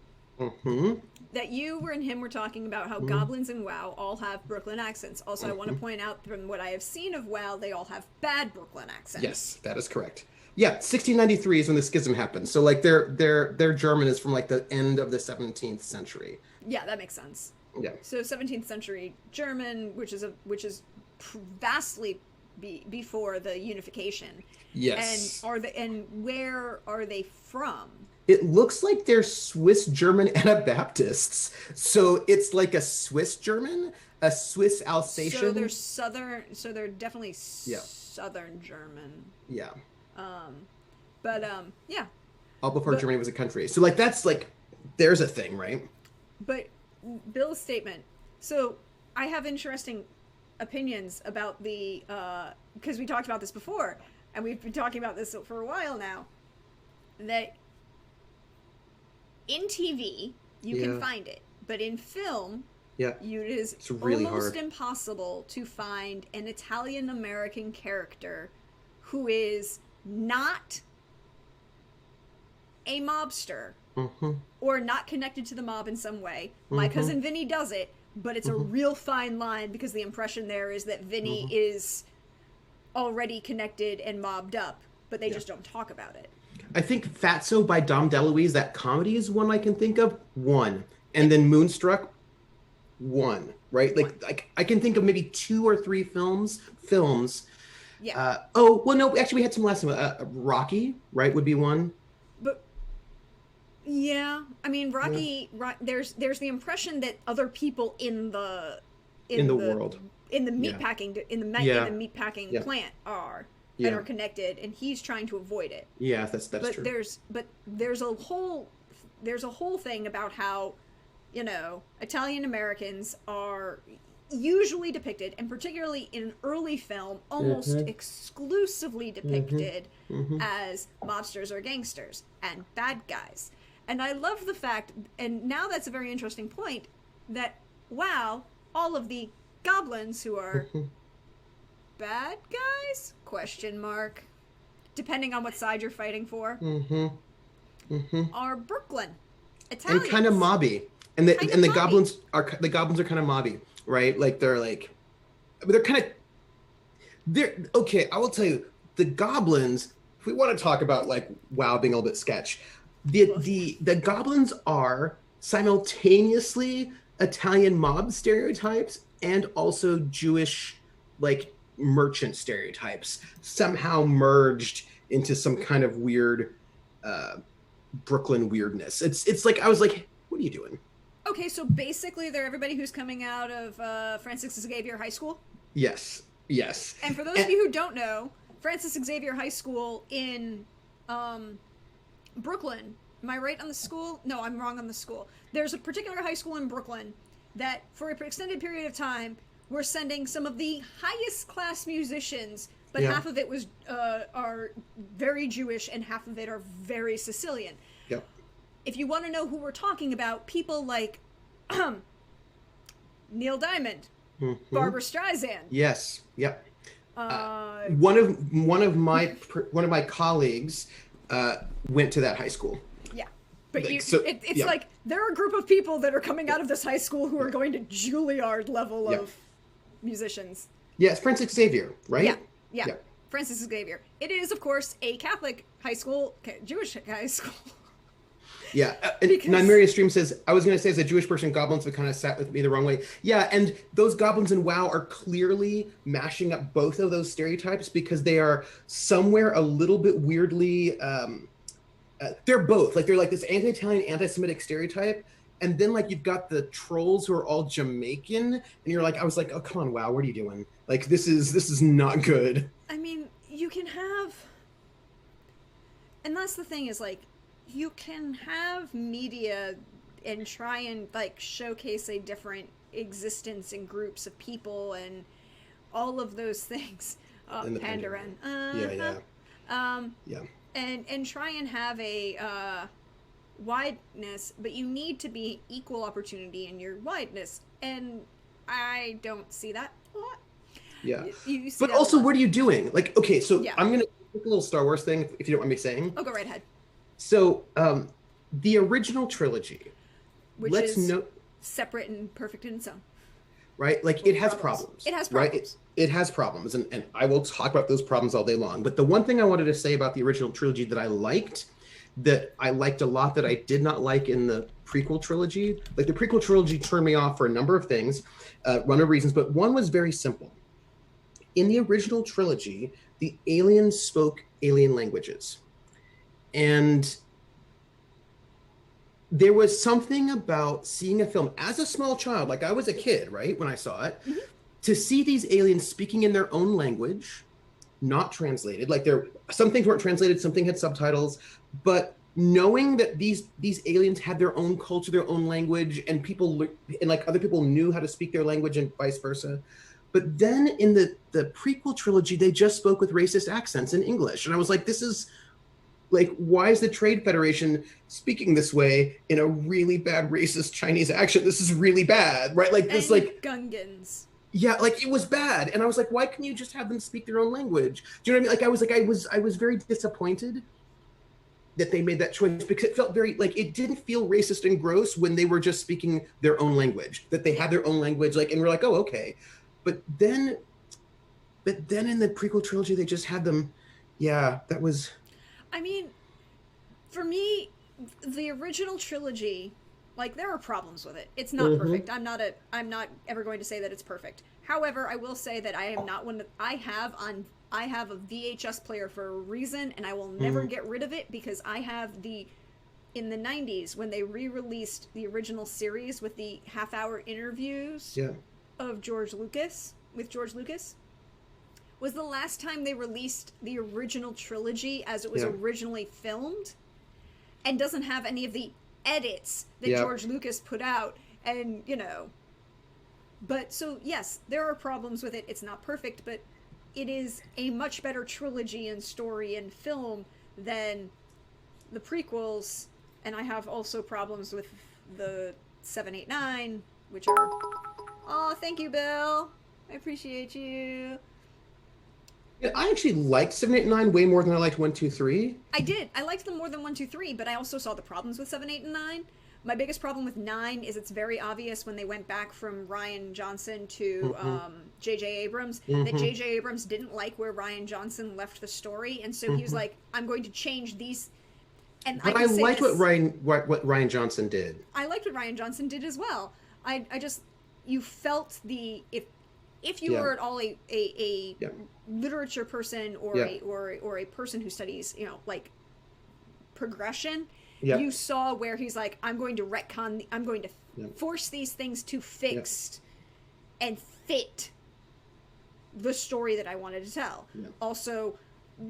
that you and him were talking about how goblins in WoW all have Brooklyn accents. Also, I want to point out from what I have seen of WoW, they all have bad Brooklyn accents. Yes, that is correct. Yeah, 1693 is when the schism happened. So like their German is from like the end of the 17th century. Yeah, that makes sense. Yeah. So 17th century German, which is vastly before the unification. Yes. And where are they from? It looks like they're Swiss German Anabaptists. So it's like a Swiss German, a Swiss Alsatian. So they're southern. So they're definitely southern German. Yeah. Yeah. All before Germany was a country. So like that's like there's a thing, right? But Bill's statement. So I have interesting opinions about the because we talked about this before, and we've been talking about this for a while now. That in TV you can find it, but in film, it is really almost impossible to find an Italian American character who is not a mobster or not connected to the mob in some way. My Cousin Vinny does it, but it's a real fine line because the impression there is that Vinny is already connected and mobbed up, but they just don't talk about it. I think Fatso by Dom DeLuise, that comedy is one I can think of, one. And then Moonstruck, one, right? Like I can think of maybe 2 or 3 films. Yeah. Actually we had some last time. Rocky, right, would be one. But yeah, I mean Rocky. There's the impression that other people in the world, in the meatpacking in the meatpacking plant are connected, and he's trying to avoid it. Yeah, that's true. There's a whole thing about how, Italian Americans are usually depicted, and particularly in early film, almost exclusively depicted as mobsters or gangsters and bad guys. And I love the fact, and now that's a very interesting point, that, wow, all of the goblins who are bad guys? ? Depending on what side you're fighting for, are Brooklyn Italians. And kind of mobby. And the goblins are kind of mobby, right? Like they're like they're kind of, they're, okay, I will tell you, the goblins, if we want to talk about like WoW being a little bit sketch, the goblins are simultaneously Italian mob stereotypes and also Jewish like merchant stereotypes somehow merged into some kind of weird Brooklyn weirdness. It's like I was like, what are you doing? Okay, so basically they're everybody who's coming out of Francis Xavier High School. Yes, yes. And for those of you who don't know, Francis Xavier High School in Brooklyn. Am I right on the school? No, I'm wrong on the school. There's a particular high school in Brooklyn that, for an extended period of time, we're sending some of the highest class musicians, but half of it was are very Jewish and half of it are very Sicilian. Yep. If you want to know who we're talking about, people like Neil Diamond, Barbara Streisand. Yes. Yep. One of my colleagues went to that high school. Yeah, but like, it's like there are a group of people that are coming out of this high school who are going to Juilliard level of musicians. Yeah, it's Francis Xavier, right? Yeah. Francis Xavier. It is, of course, a Catholic high school, Jewish high school. Yeah, and Nightmarious Stream says, I was going to say as a Jewish person, goblins would kind of sat with me the wrong way. Yeah, and those goblins in WoW are clearly mashing up both of those stereotypes because they are somewhere a little bit weirdly, they're both. Like, they're like this anti-Italian, anti-Semitic stereotype, and then like you've got the trolls who are all Jamaican, and you're like, I was like, oh, come on, WoW, what are you doing? Like, this is not good. I mean, you can have, and that's the thing is like, you can have media and try and like showcase a different existence in groups of people and all of those things. Pandaren. And try and have a wideness, but you need to be equal opportunity in your wideness, and I don't see that a lot. Yeah, but also, what are you doing? Like, okay, so I'm gonna take a little Star Wars thing, if you don't mind me saying. Oh, go right ahead. So, the original trilogy, which is separate and perfect in its own. Right? Like, it has problems. It has problems. Right? It has problems, and I will talk about those problems all day long. But the one thing I wanted to say about the original trilogy that I liked a lot, that I did not like in the prequel trilogy, like the prequel trilogy turned me off for a number of things, one of reasons, but one was very simple. In the original trilogy, the aliens spoke alien languages. And there was something about seeing a film as a small child, like I was a kid, right, when I saw it, to see these aliens speaking in their own language, not translated, like some things weren't translated, some things had subtitles, but knowing that these aliens had their own culture, their own language, and like other people knew how to speak their language and vice versa. But then in the prequel trilogy, they just spoke with racist accents in English. And I was like, this is, like, why is the Trade Federation speaking this way in a really bad racist Chinese accent? This is really bad, right? Like this, and like Gungans. Yeah, like it was bad, and I was like, why can't you just have them speak their own language? Do you know what I mean? Like I was very disappointed that they made that choice because it felt very like it didn't feel racist and gross when they were just speaking their own language. That they had their own language, like, and we're like, oh, okay. But then in the prequel trilogy, they just had them. Yeah, that was. I mean, for me, the original trilogy, like, there are problems with it. It's not perfect. I'm not ever going to say that it's perfect. However, I will say that I am not one that I have a VHS player for a reason, and I will never get rid of it because I have in the 90s when they re-released the original series with the half-hour interviews of George Lucas was the last time they released the original trilogy as it was originally filmed, and doesn't have any of the edits that George Lucas put out, and but so yes, there are problems with it. It's not perfect, but it is a much better trilogy and story and film than the prequels. And I have also problems with the 7, 8, 9, which are, oh, thank you, Bill, I appreciate you. Yeah, I actually liked 7, 8, 9 way more than I liked 1, 2, 3. I did. I liked them more than 1, 2, 3, but I also saw the problems with 7, 8, and 9. My biggest problem with 9 is it's very obvious when they went back from Rian Johnson to J.J. Abrams that J.J. Abrams didn't like where Rian Johnson left the story, and so he was like, I'm going to change these. And but I liked what Rian Johnson did. I liked what Rian Johnson did as well. I just, you felt the, if you were at all a literature person or a person who studies, you know, like progression, you saw where he's like, I'm going to retcon, I'm going to force these things to fix and fit the story that I wanted to tell. Also,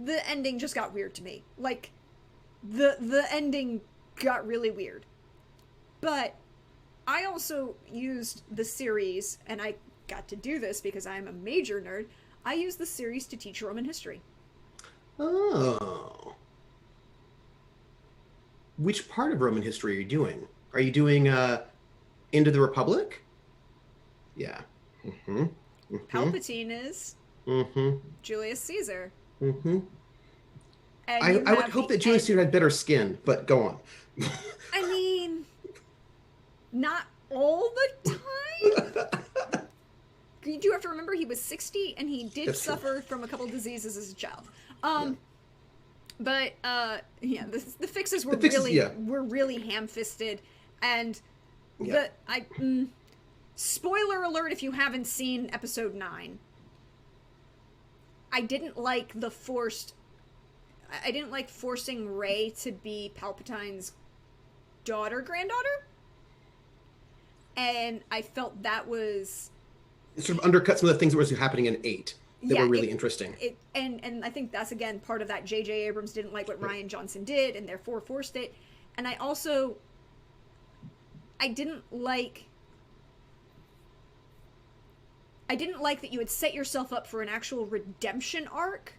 the ending just got weird to me. Like, the ending got really weird. But I also used the series, and I got to do this because I'm a major nerd, I used the series to teach Roman history. Oh. Which part of Roman history are you doing? Are you doing Into the Republic? Yeah. Palpatine is. Julius Caesar. I would hope that Julius Caesar had better skin, but go on. I mean, not all the time. You do have to remember he was 60 and he did suffer from a couple diseases as a child. But the fixes were really ham-fisted, and spoiler alert if you haven't seen episode 9. I didn't like forcing Rey to be Palpatine's granddaughter, and I felt that was it sort of undercut some of the things that were happening in 8 that were really interesting. And I think that's, again, part of that. J.J. Abrams didn't like what Rian Johnson did, and therefore forced it. And I didn't like that you had set yourself up for an actual redemption arc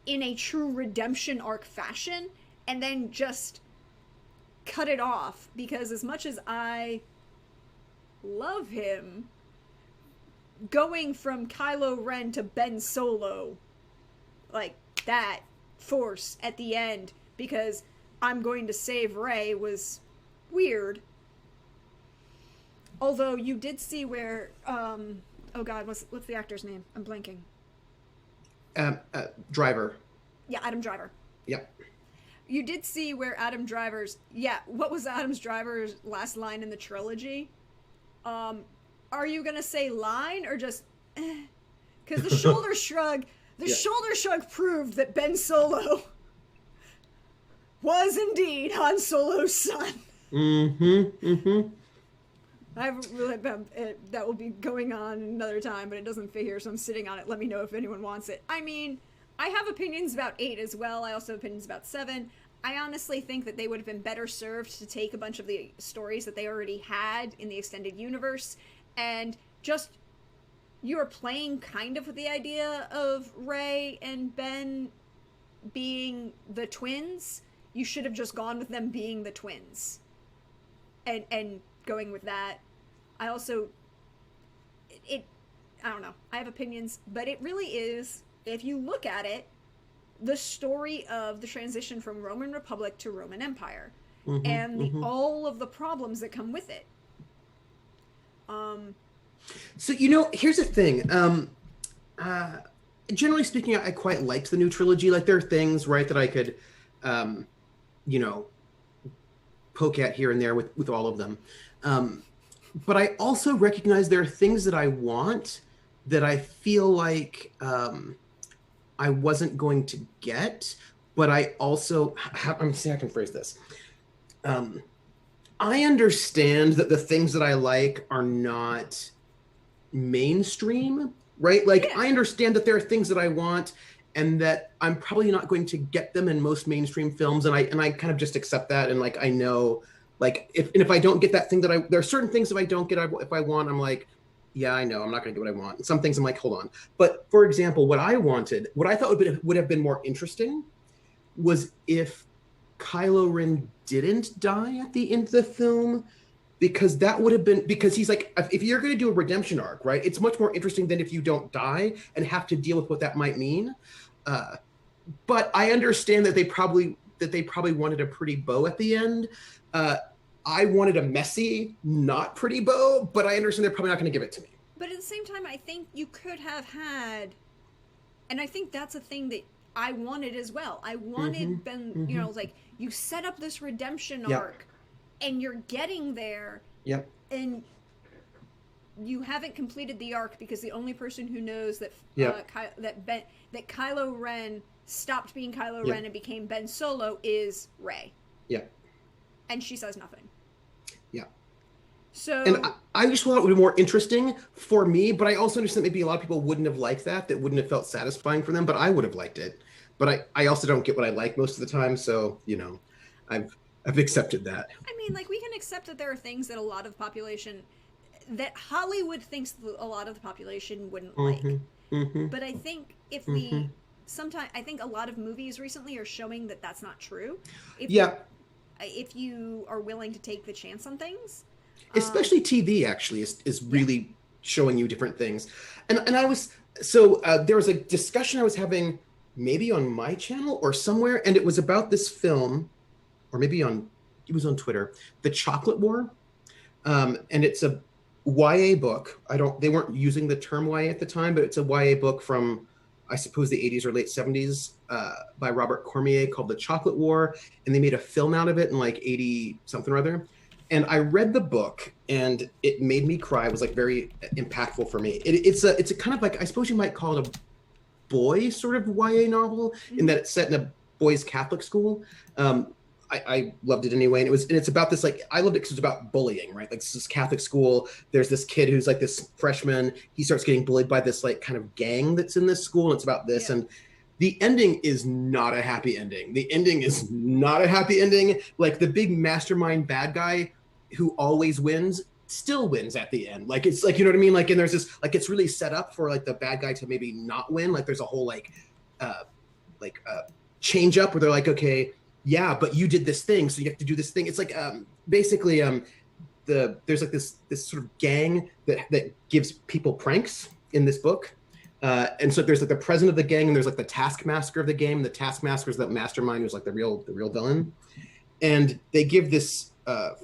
in a true redemption arc fashion, and then just cut it off, because as much as I love him, going from Kylo Ren to Ben Solo, like that force at the end, because I'm going to save Rey, was weird. Although you did see where, oh god, what's the actor's name? I'm blanking. Driver. Yeah, Adam Driver. Yep. You did see where Adam Driver's, what was Adam's Driver's last line in the trilogy? Are you gonna say line or just because the shoulder shrug proved that Ben Solo was indeed Han Solo's son. I really that will be going on another time, but it doesn't fit here, so I'm sitting on it. Let me know if anyone wants it. I mean, I have opinions about 8 as well. I also have opinions about 7. I honestly think that they would have been better served to take a bunch of the stories that they already had in the extended universe and just, you are playing kind of with the idea of Rey and Ben being the twins. You should have just gone with them being the twins. And going with that. I also, I don't know. I have opinions, but it really is, if you look at it, the story of the transition from Roman Republic to Roman Empire. And all of the problems that come with it. So, here's the thing. Generally speaking, I quite liked the new trilogy. Like, there are things, right, that I could, poke at here and there with all of them. But I also recognize there are things that I want that I feel like I wasn't going to get. But I also, let me see how I can phrase this. I understand that the things that I like are not mainstream, right? Like, I understand that there are things that I want and that I'm probably not going to get them in most mainstream films. And I kind of just accept that. And like, I know, like, if I don't get that thing there are certain things if I don't get, if I want, I'm like, yeah, I know I'm not going to get what I want. And some things I'm like, hold on. But for example, what I thought would have been more interesting was if Kylo Ren didn't die at the end of the film, because that would have been, because he's like, if you're going to do a redemption arc, right, it's much more interesting than if you don't die and have to deal with what that might mean. But I understand that they probably wanted a pretty bow at the end. I wanted a messy, not pretty bow, but I understand they're probably not going to give it to me. But at the same time, I think you could have had, and I think that's a thing that I wanted as well. I wanted Ben, you know, like you set up this redemption arc, and you're getting there, and you haven't completed the arc because the only person who knows that that Kylo Ren stopped being Kylo Ren and became Ben Solo is Rey. Yeah. And she says nothing. Yeah. So, and I just thought it would be more interesting for me, but I also understand maybe a lot of people wouldn't have liked that wouldn't have felt satisfying for them, but I would have liked it. But I also don't get what I like most of the time, so, you know, I've accepted that. I mean, like, we can accept that there are things that a lot of the population, that Hollywood thinks a lot of the population wouldn't like. But I think if we, sometimes, I think a lot of movies recently are showing that that's not true. If you are willing to take the chance on things. Especially TV actually is really showing you different things. And I was, so there was a discussion I was having maybe on my channel or somewhere, and it was about this film, or maybe it was on Twitter, The Chocolate War. And it's a YA book. They weren't using the term YA at the time, but it's a YA book from, I suppose, the 80s or late 70s by Robert Cormier called The Chocolate War. And they made a film out of it in like 80 something or other. And I read the book and it made me cry. It was like very impactful for me. It's a kind of like, I suppose you might call it a boy sort of YA novel in that it's set in a boys' Catholic school. I loved it anyway. And it's about this, like, I loved it because it's about bullying, right? Like, this Catholic school, there's this kid who's like this freshman, he starts getting bullied by this like kind of gang that's in this school. And it's about this. And the ending is not a happy ending. The ending is not a happy ending. Like, the big mastermind bad guy who always wins still wins at the end. Like, it's like, you know what I mean? Like, and there's this, like, it's really set up for like the bad guy to maybe not win. Like, there's a whole change up where they're like, okay, yeah, but you did this thing, so you have to do this thing. It's like basically there's like this sort of gang that gives people pranks in this book. And so there's like the president of the gang, and there's like the taskmaster of the game. The taskmaster is that mastermind who's like the real villain. And they give this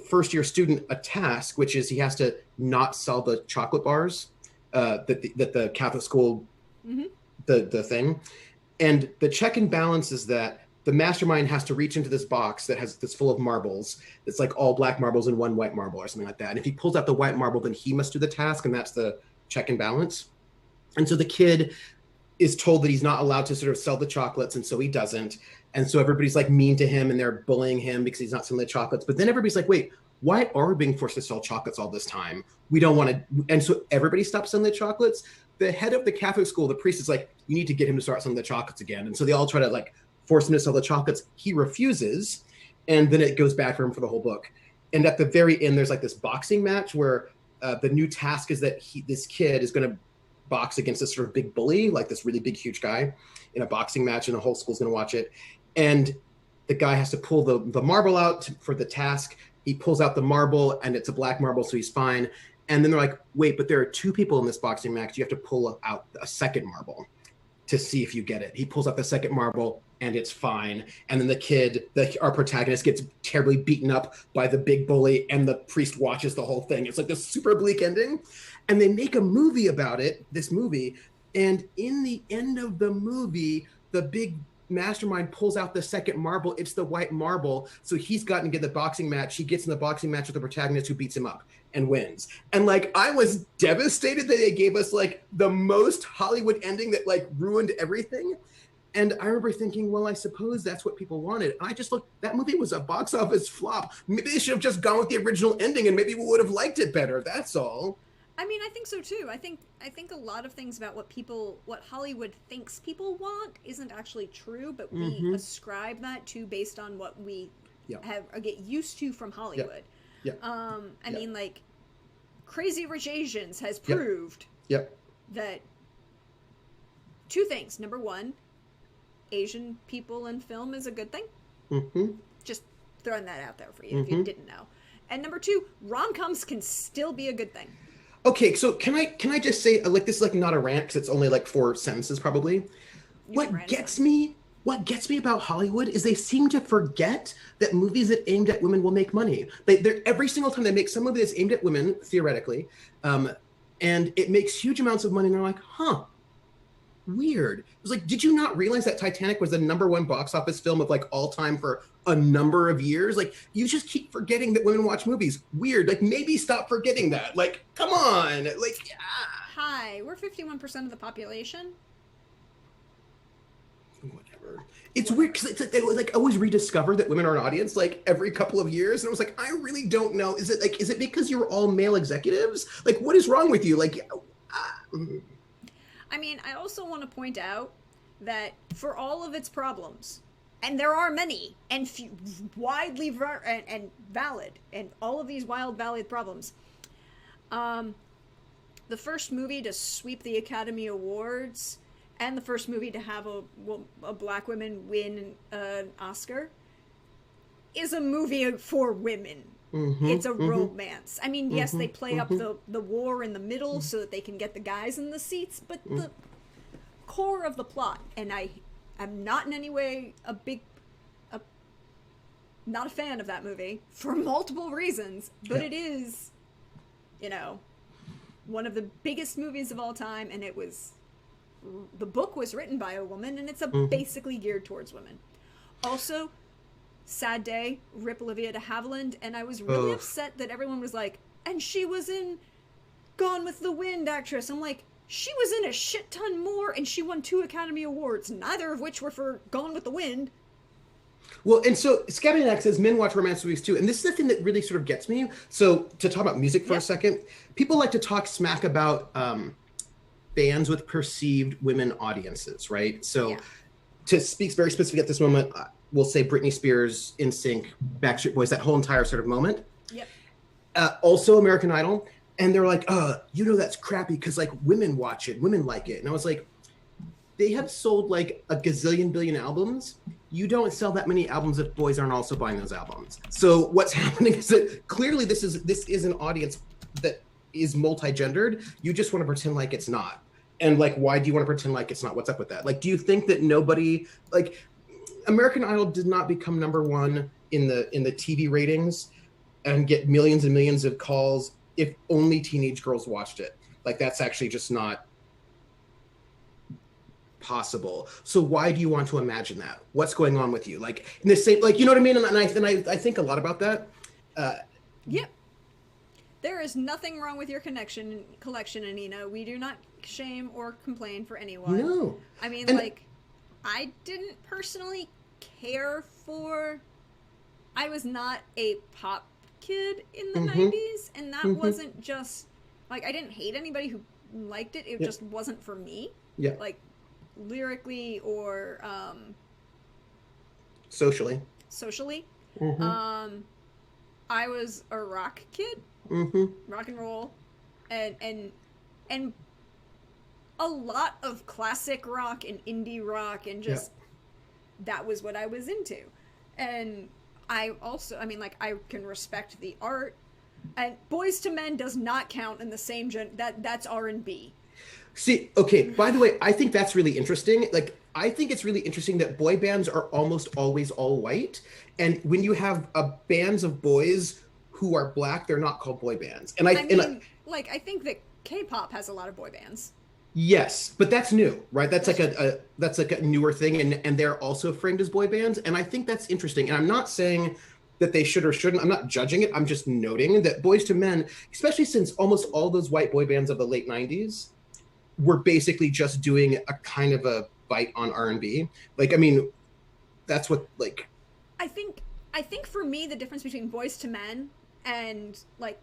first year student a task, which is he has to not sell the chocolate bars that the Catholic school, the thing. And the check and balance is that the mastermind has to reach into this box that's full of marbles. It's like all black marbles and one white marble or something like that. And if he pulls out the white marble, then he must do the task, and that's the check and balance. And so the kid is told that he's not allowed to sort of sell the chocolates, and so he doesn't. And so everybody's like mean to him, and they're bullying him because he's not selling the chocolates. But then everybody's like, wait, why are we being forced to sell chocolates all this time? We don't want to. And so everybody stops selling the chocolates. The head of the Catholic school, the priest, is like, you need to get him to start selling the chocolates again. And so they all try to like force him to sell the chocolates. He refuses, and then it goes bad for him for the whole book. And at the very end, there's like this boxing match where the new task is that this kid is going to box against this sort of big bully, like this really big, huge guy in a boxing match, and the whole school's going to watch it. And the guy has to pull the marble out for the task. He pulls out the marble, and it's a black marble, so he's fine. And then they're like, wait, but there are two people in this boxing match. You have to pull out a second marble to see if you get it. He pulls out the second marble, and it's fine. And then the kid, our protagonist, gets terribly beaten up by the big bully, and the priest watches the whole thing. It's like this super bleak ending. And they make a movie about it, this movie. And in the end of the movie, the big mastermind pulls out the second marble. It's the white marble. So he's gotten to get the boxing match. He gets in the boxing match with the protagonist who beats him up and wins. And like, I was devastated that they gave us like the most Hollywood ending that like ruined everything. And I remember thinking, well, I suppose that's what people wanted. And I just looked, that movie was a box office flop. Maybe they should have just gone with the original ending, and maybe we would have liked it better. That's all. I mean, I think so too. I think a lot of things about what Hollywood thinks people want isn't actually true, but we ascribe that to based on what we get used to from Hollywood. I mean, like, Crazy Rich Asians has proved that two things. Number one, Asian people in film is a good thing. Just throwing that out there for you if you didn't know. And number two, rom-coms can still be a good thing. Okay, so can I just say, like, this is like not a rant because it's only like 4 sentences probably. What gets me what gets me about Hollywood is they seem to forget that movies that aimed at women will make money. They're every single time they make some movie that's aimed at women, theoretically, and it makes huge amounts of money, and they're like, huh, weird. It was like, did you not realize that Titanic was the #1 box office film of like all time for a number of years? Like, you just keep forgetting that women watch movies. Weird. Like, maybe stop forgetting that. Like, come on. Like, Hi, we're 51% of the population. Whatever. It's weird because it's like they like always rediscover that women are an audience like every couple of years, and I was like, I really don't know. Is it because you're all male executives? Like, what is wrong with you? Like, I mean, I also want to point out that for all of its problems, and there are many, and widely and valid, and all of these wild, valid problems, the first movie to sweep the Academy Awards and the first movie to have a black woman win an Oscar is a movie for women. Mm-hmm, it's a romance. I mean, yes, they play up the war in the middle so that they can get the guys in the seats, but the core of the plot, and I'm not in any way not a fan of that movie for multiple reasons, but it is, one of the biggest movies of all time, and the book was written by a woman, and it's basically geared towards women. Also, sad day, rip Olivia de Havilland, and I was really upset that everyone was like, and she was in Gone with the Wind, actress. I'm like, she was in a shit ton more, and she won 2 Academy Awards, neither of which were for Gone with the Wind. Well, and so Scabinac says men watch romance movies too, and this is the thing that really sort of gets me. So to talk about music for a second, people like to talk smack about bands with perceived women audiences, right? So to speak very specific at this moment, we'll say Britney Spears, NSYNC, Backstreet Boys, that whole entire sort of moment. Yep. Also American Idol. And they're like, that's crappy because like women watch it, women like it. And I was like, they have sold like a gazillion billion albums. You don't sell that many albums if boys aren't also buying those albums. So what's happening is that clearly this is an audience that is multi-gendered. You just want to pretend like it's not. And like, why do you want to pretend like it's not? What's up with that? Like, do you think that nobody, like, American Idol did not become #1 in the TV ratings and get millions and millions of calls if only teenage girls watched it? Like, that's actually just not possible. So why do you want to imagine that? What's going on with you? Like, in the same, like, you know what I mean? And I think a lot about that. Yep. There is nothing wrong with your collection, Anina. We do not shame or complain for anyone. No. I mean, I didn't personally care for... I was not a pop kid in the 90s, and that wasn't just... Like, I didn't hate anybody who liked it. It just wasn't for me. Yeah. Like, lyrically or... Socially. I was a rock kid. Rock and roll. And a lot of classic rock and indie rock, and just that was what I was into. And I also, I mean, like, I can respect the art, and Boys to Men does not count in the same that's R&B. See, okay, by the way, I think that's really interesting. Like, I think it's really interesting that boy bands are almost always all white, and when you have bands of boys who are black, they're not called boy bands. And I think that K-pop has a lot of boy bands. Yes, but that's new, right? That's like a newer thing, and they're also framed as boy bands, and I think that's interesting. And I'm not saying that they should or shouldn't. I'm not judging it. I'm just noting that Boys to Men, especially since almost all those white boy bands of the late 90s were basically just doing a kind of a bite on R&B. Like, I mean, that's what, like... I think for me, the difference between Boys to Men and, like,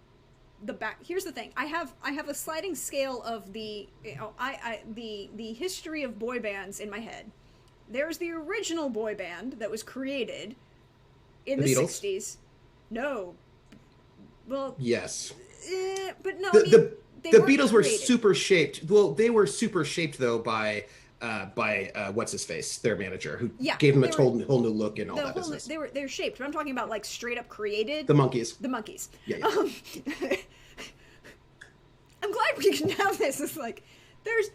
here's the thing. I have a sliding scale of the history of boy bands in my head. There's the original boy band that was created in the 60s. No. Well, yes. But no, the Beatles were super shaped. Well, they were super shaped though by what's his face, their manager, who gave them a whole new look and all that business. They're shaped, but I'm talking about like straight up created. The Monkees. Yeah. I'm glad we can have this. It's like there's,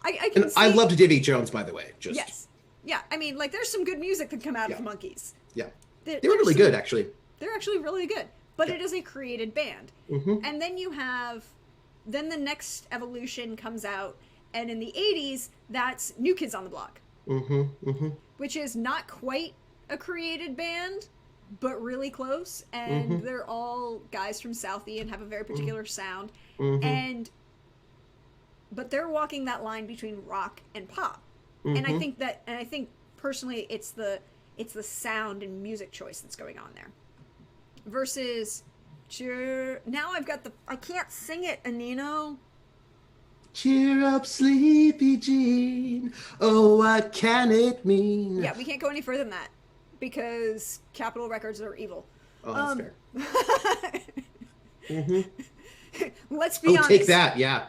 I loved Davy Jones, by the way. Yes. Yeah. I mean, like, there's some good music that come out Yeah. of Monkeys. Yeah. They were really good, actually. They're actually really good. But Yeah. it is a created band. Mm-hmm. And then you have, then the next evolution comes out, and in the 80s, that's New Kids on the Block. Mm-hmm. Mm-hmm. Which is not quite a created band, but really close. And Mm-hmm. they're all guys from Southie and have a very particular sound. Mm-hmm. But they're walking that line between rock and pop. Mm-hmm. And I think personally it's the sound and music choice that's going on there. Versus now I can't sing it, Anino. Cheer up, sleepy Jean. Oh, what can it mean? Yeah, we can't go any further than that because Capitol Records are evil. Oh, that's fair. Mm-hmm. Let's be honest. Take that, yeah.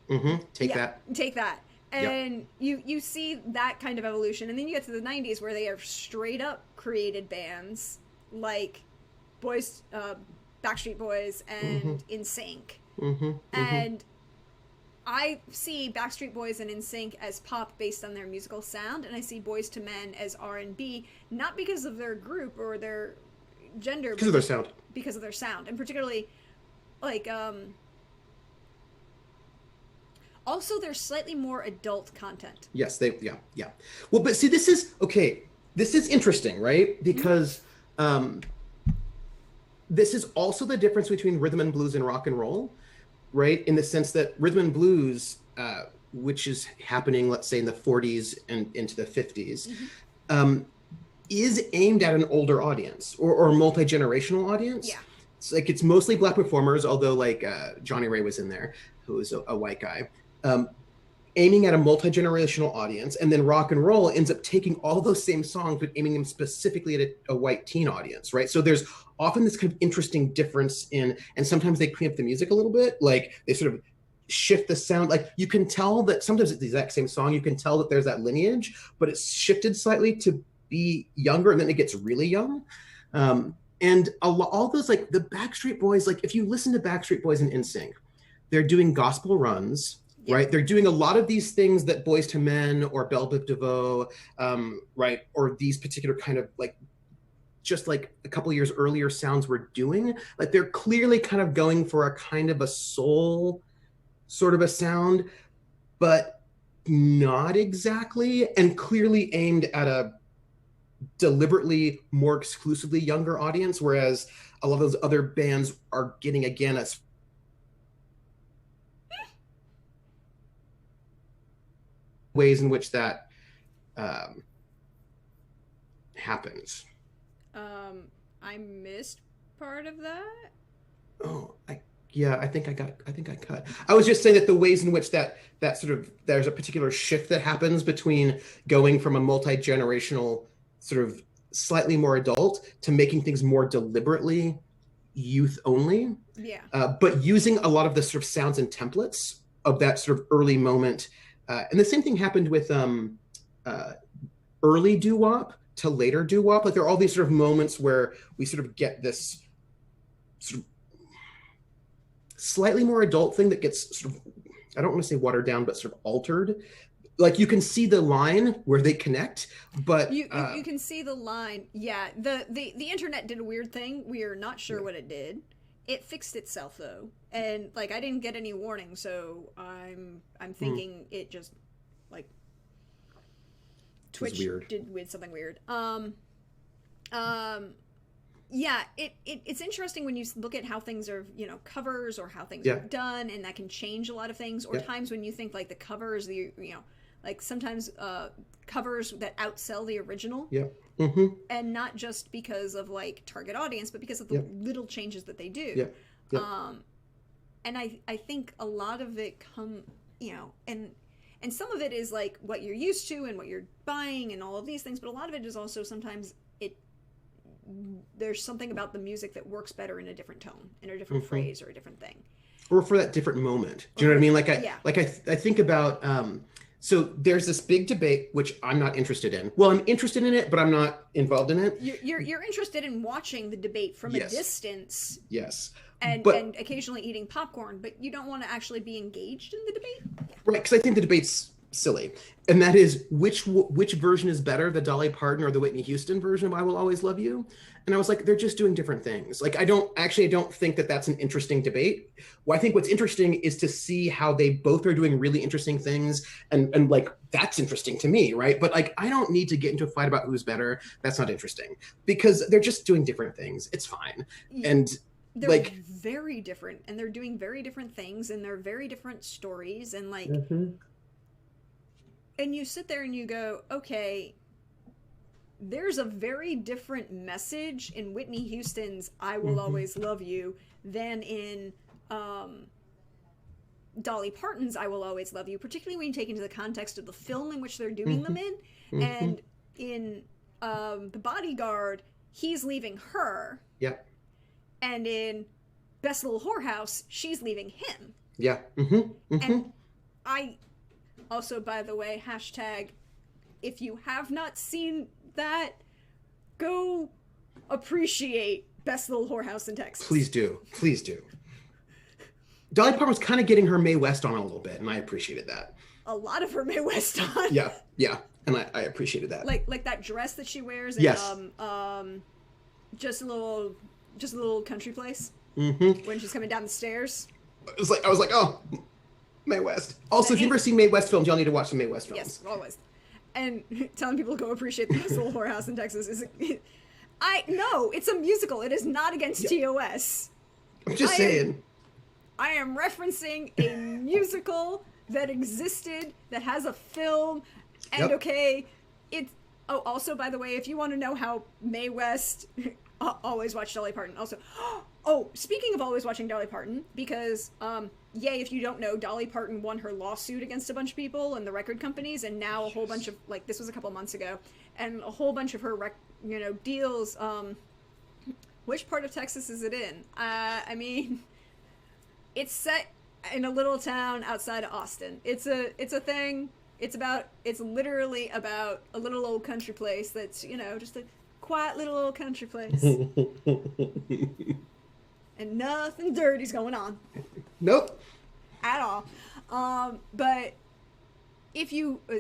Mm-hmm. Take that. And you see that kind of evolution, and then you get to the 90s where they are straight up created bands like Backstreet Boys and NSYNC. Mm-hmm. And I see Backstreet Boys and NSYNC as pop based on their musical sound, and I see Boys to Men as R&B, not because of their group or their gender, because of their sound. Because of their sound, and particularly, like, also they're slightly more adult content. Yes, yeah. Well, but see, this is interesting, right? Because this is also the difference between rhythm and blues and rock and roll, right? In the sense that rhythm and blues, which is happening, let's say, in the 40s and into the 50s, is aimed at an older audience or a multi-generational audience. Yeah. It's mostly Black performers, although like Johnny Ray was in there, who was a white guy, aiming at a multi-generational audience. And then rock and roll ends up taking all those same songs, but aiming them specifically at a white teen audience, right? So there's often this kind of interesting difference and sometimes they clean up the music a little bit, like they sort of shift the sound. Like you can tell that sometimes it's the exact same song, you can tell that there's that lineage, but it's shifted slightly to be younger and then it gets really young. And all those, like the Backstreet Boys, like if you listen to Backstreet Boys and NSYNC, they're doing gospel runs, right? They're doing a lot of these things that Boys to Men or Belle Biv DeVoe, right? Or these particular kind of like, just like a couple years earlier sounds were doing. Like they're clearly kind of going for a kind of a soul sort of a sound, but not exactly, and clearly aimed at a deliberately more exclusively younger audience, whereas a lot of those other bands are getting again as ways in which that happens. I missed part of that. Oh, I think I cut. I was just saying that the ways in which that sort of, there's a particular shift that happens between going from a multi-generational sort of slightly more adult to making things more deliberately youth only. Yeah. But using a lot of the sort of sounds and templates of that sort of early moment. And the same thing happened with early doo-wop to later doo-wop. Like there are all these sort of moments where we sort of get this sort of slightly more adult thing that gets sort of, I don't want to say watered down, but sort of altered. Like you can see the line where they connect, but you can see the line. Yeah, the internet did a weird thing. We are not sure what it did. It fixed itself though, and like I didn't get any warning, so I'm thinking it just like Twitch did with something weird. Yeah, it's interesting when you look at how things are, covers or how things are done, and that can change a lot of things. Or times when you think like the covers, like sometimes covers that outsell the original. Yeah. Mm-hmm. And not just because of like target audience, but because of the little changes that they do. Yeah. Yeah. And I think a lot of it and some of it is like what you're used to and what you're buying and all of these things, but a lot of it is also sometimes there's something about the music that works better in a different tone, in a different phrase or a different thing. Or for that different moment. Do you know what I mean? Like I think about, so there's this big debate, which I'm not interested in. Well, I'm interested in it, but I'm not involved in it. You're interested in watching the debate from a distance. Yes. And occasionally eating popcorn, but you don't want to actually be engaged in the debate. Right, because I think the debate's silly, and that is which version is better, the Dolly Parton or the Whitney Houston version of "I Will Always Love You." And I was like, they're just doing different things. Like, I don't think that that's an interesting debate. Well, I think what's interesting is to see how they both are doing really interesting things, and like that's interesting to me, right? But like, I don't need to get into a fight about who's better. That's not interesting because they're just doing different things. It's fine, and they're like very different, and they're doing very different things, and they're very different stories, and like, and you sit there and you go, okay, there's a very different message in Whitney Houston's "I Will Always Love You" than in Dolly Parton's "I Will Always Love You," particularly when you take into the context of the film in which they're doing them in. And in The Bodyguard, he's leaving her. Yeah. And in Best Little Whorehouse, she's leaving him. Yeah. And I also, by the way, hashtag, if you have not seen that, go appreciate Best Little Whorehouse in Texas. Please do. Please do. Dolly Parton was kind of getting her Mae West on a little bit, and I appreciated that. A lot of her Mae West on. Yeah, yeah. And I appreciated that. Like that dress that she wears in just a little country place. When she's coming down the stairs. I was like, oh, Mae West. Also, if you've ever seen Mae West films, y'all need to watch some Mae West films. Yes, always. And telling people to go appreciate the Best Little Whorehouse in Texas is no, it's a musical. It is not against TOS. I'm just saying. I am referencing a musical that existed, that has a film, and okay, it's... Oh, also, by the way, if you want to know how Mae West... always watch Dolly Parton. Also, oh, speaking of always watching Dolly Parton, because, yay, if you don't know, Dolly Parton won her lawsuit against a bunch of people and the record companies, and now a whole bunch of, like, this was a couple months ago, and a whole bunch of her, deals, which part of Texas is it in? I mean, it's set in a little town outside of Austin. It's a thing. It's literally about a little old country place that's, just a quiet little old country place. And nothing dirty's going on. Nope. At all. But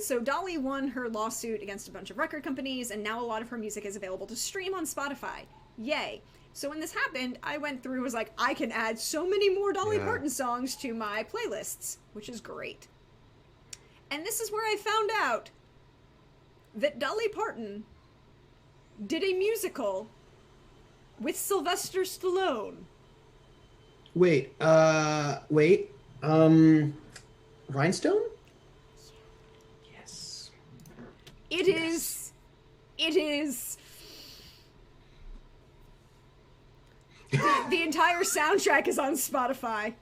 so Dolly won her lawsuit against a bunch of record companies, and now a lot of her music is available to stream on Spotify. Yay. So when this happened, I went through and was like, I can add so many more Dolly Parton songs to my playlists, which is great. And this is where I found out that Dolly Parton did a musical with Sylvester Stallone. Wait. Rhinestone? Yes. It is. The entire soundtrack is on Spotify.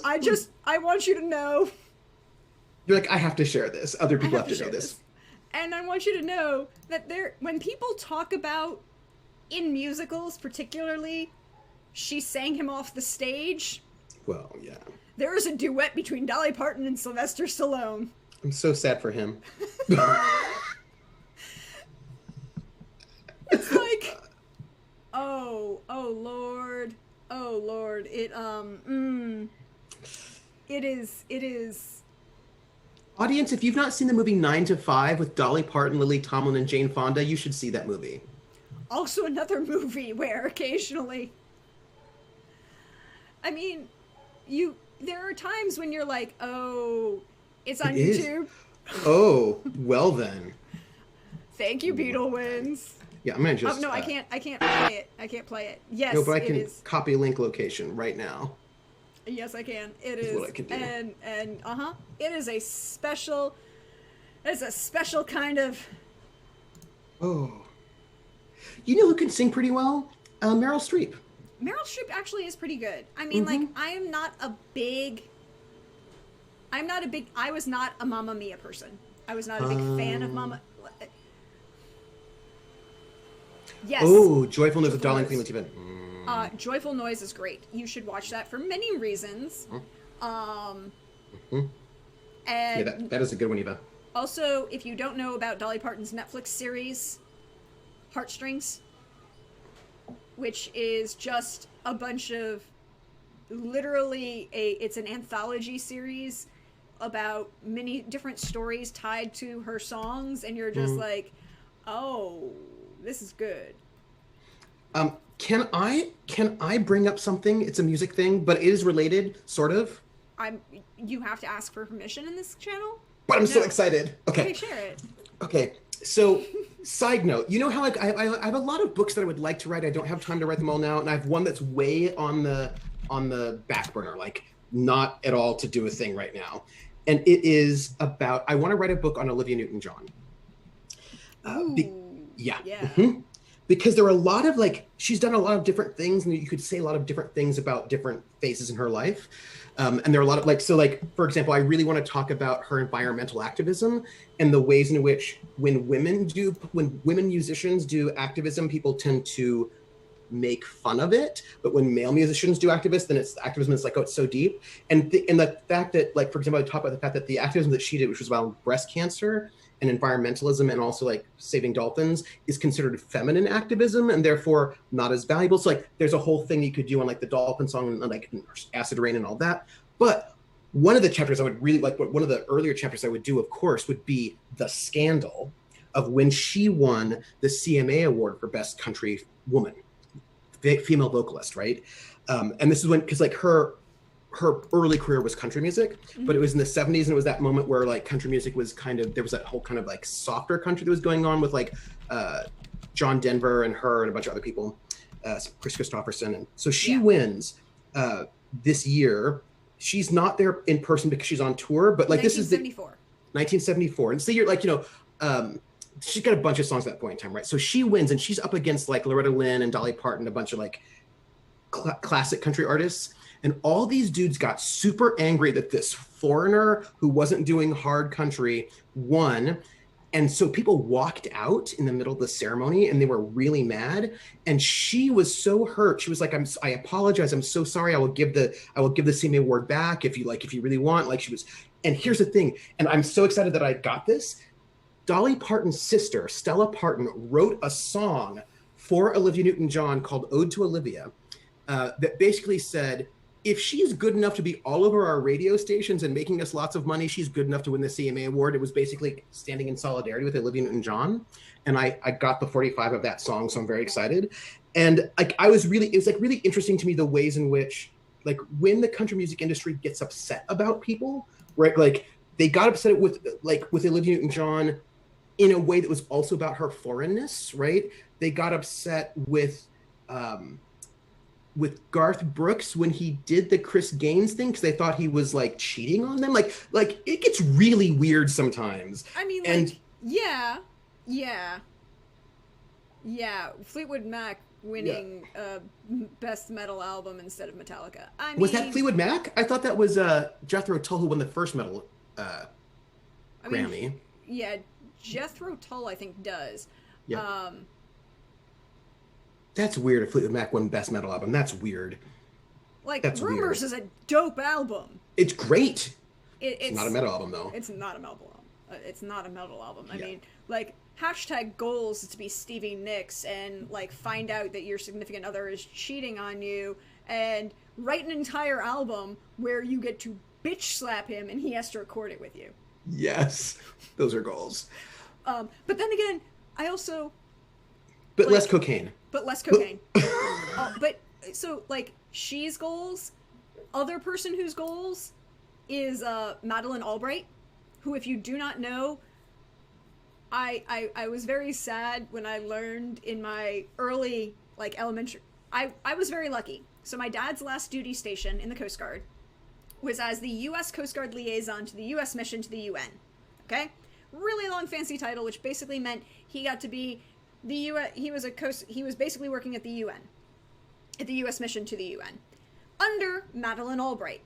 I want you to know. You're like, I have to share this. Other people have to know this. And I want you to know that when people talk about, in musicals particularly, she sang him off the stage. Well, yeah. There is a duet between Dolly Parton and Sylvester Stallone. I'm so sad for him. It's like, oh Lord. It is. Audience, if you've not seen the movie 9 to 5 with Dolly Parton, Lily Tomlin, and Jane Fonda, you should see that movie. Also another movie where occasionally, I mean, there are times when you're like, oh, it's on YouTube. Oh, well then. Thank you, Beetle Wins. Yeah, I'm gonna just... no, I can't play it. I can't play it. Yes, no, but I can copy a link location right now. Yes, I can. It is what I can do. And it is a special... It's a special kind of... Oh. You know who can sing pretty well? Meryl Streep. Meryl Streep actually is pretty good. I mean, like, I was not a Mamma Mia person. I was not a big fan of Mamma... Yes. Oh, Joyful Noise of Dolly and Queen Latifah. Joyful Noise is great. You should watch that for many reasons. And yeah, that is a good one, Eva. Also, if you don't know about Dolly Parton's Netflix series, Heartstrings, which is just a bunch of, literally, it's an anthology series about many different stories tied to her songs, and you're just like, oh, this is good. Can I bring up something? It's a music thing, but it is related, sort of. You have to ask for permission in this channel? But I'm so No. excited. Okay, share it. Okay. So, side note, you know how like I have a lot of books that I would like to write. I don't have time to write them all now, and I have one that's way on the back burner, like not at all to do a thing right now. And it is about, I want to write a book on Olivia Newton-John. Yeah. Mm-hmm. Because there are a lot of like, she's done a lot of different things, and you could say a lot of different things about different phases in her life. And there are a lot of like, so like, for example, I really want to talk about her environmental activism and the ways in which when women musicians do activism, people tend to make fun of it. But when male musicians do activism, then it's activism is like, oh, it's so deep. And the fact that, like, for example, I talk about the fact that the activism that she did, which was about breast cancer and environmentalism and also like saving dolphins, is considered feminine activism and therefore not as valuable. So like there's a whole thing you could do on like the dolphin song and like acid rain and all that. But one of the chapters I would really like, one of the earlier chapters I would do, of course, would be the scandal of when she won the CMA award for best country woman, female vocalist, right? And this is when, because like her early career was country music, but it was in the 70s, and it was that moment where like country music was kind of, there was that whole kind of like softer country that was going on with like John Denver and her and a bunch of other people, Chris Christopherson. And so she wins this year. She's not there in person because she's on tour, but like this is the 1974. And so you're like, you know, she's got a bunch of songs at that point in time, right? So she wins, and she's up against like Loretta Lynn and Dolly Parton, a bunch of like classic country artists. And all these dudes got super angry that this foreigner who wasn't doing hard country won. And so people walked out in the middle of the ceremony, and they were really mad. And she was so hurt. She was like, I apologize. I'm so sorry. I will give the CMA award back if you really want. Like she was. And here's the thing. And I'm so excited that I got this. Dolly Parton's sister, Stella Parton, wrote a song for Olivia Newton-John called Ode to Olivia that basically said, if she's good enough to be all over our radio stations and making us lots of money, she's good enough to win the CMA award. It was basically standing in solidarity with Olivia Newton-John. And I got the 45 of that song, so I'm very excited. And like it was like really interesting to me the ways in which, like, when the country music industry gets upset about people, right? Like they got upset with Olivia Newton-John in a way that was also about her foreignness, right? They got upset with Garth Brooks when he did the Chris Gaines thing because they thought he was like cheating on them. Like it gets really weird sometimes. I mean, and like, yeah. Fleetwood Mac winning best metal album instead of Metallica. I mean, was that Fleetwood Mac? I thought that was Jethro Tull who won the first metal Grammy. Yeah, Jethro Tull I think does. Yeah. That's weird if Fleetwood Mac won Best Metal Album. That's weird. Like, That's Rumors weird. is a dope album. It's great. It's not a metal album, though. It's not a metal album. It's not a metal album. I Yeah. mean, like, hashtag goals is to be Stevie Nicks and, like, find out that your significant other is cheating on you and write an entire album where you get to bitch slap him and he has to record it with you. Yes. Those are goals. But then again, I also... But like, less cocaine. But less cocaine. But so like she's goals, other person whose goals is Madeleine Albright, who, if you do not know, I was very sad when I learned in my early like elementary. I was very lucky. So my dad's last duty station in the Coast Guard was as the U.S. Coast Guard liaison to the U.S. mission to the UN. Okay, really long fancy title, which basically meant he got to be the UN. He was basically working at the UN, at the U.S. mission to the UN, under Madeleine Albright,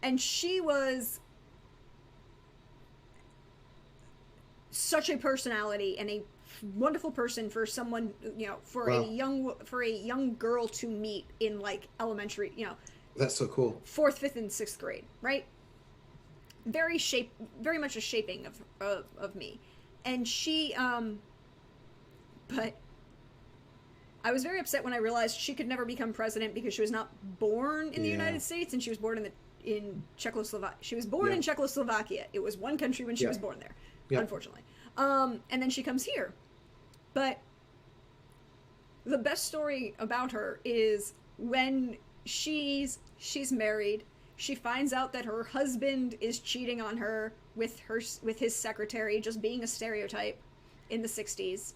and she was such a personality and a wonderful person for someone, you know, for a young girl to meet in like elementary, you know. That's so cool. 4th, 5th, and 6th grade, right? Very much a shaping of me, and she but I was very upset when I realized she could never become president because she was not born in the United States, and she was born Czechoslovakia. She was born in Czechoslovakia. It was one country when she was born there, unfortunately. And then she comes here. But the best story about her is when she's married, she finds out that her husband is cheating on her with his secretary, just being a stereotype in the 60s.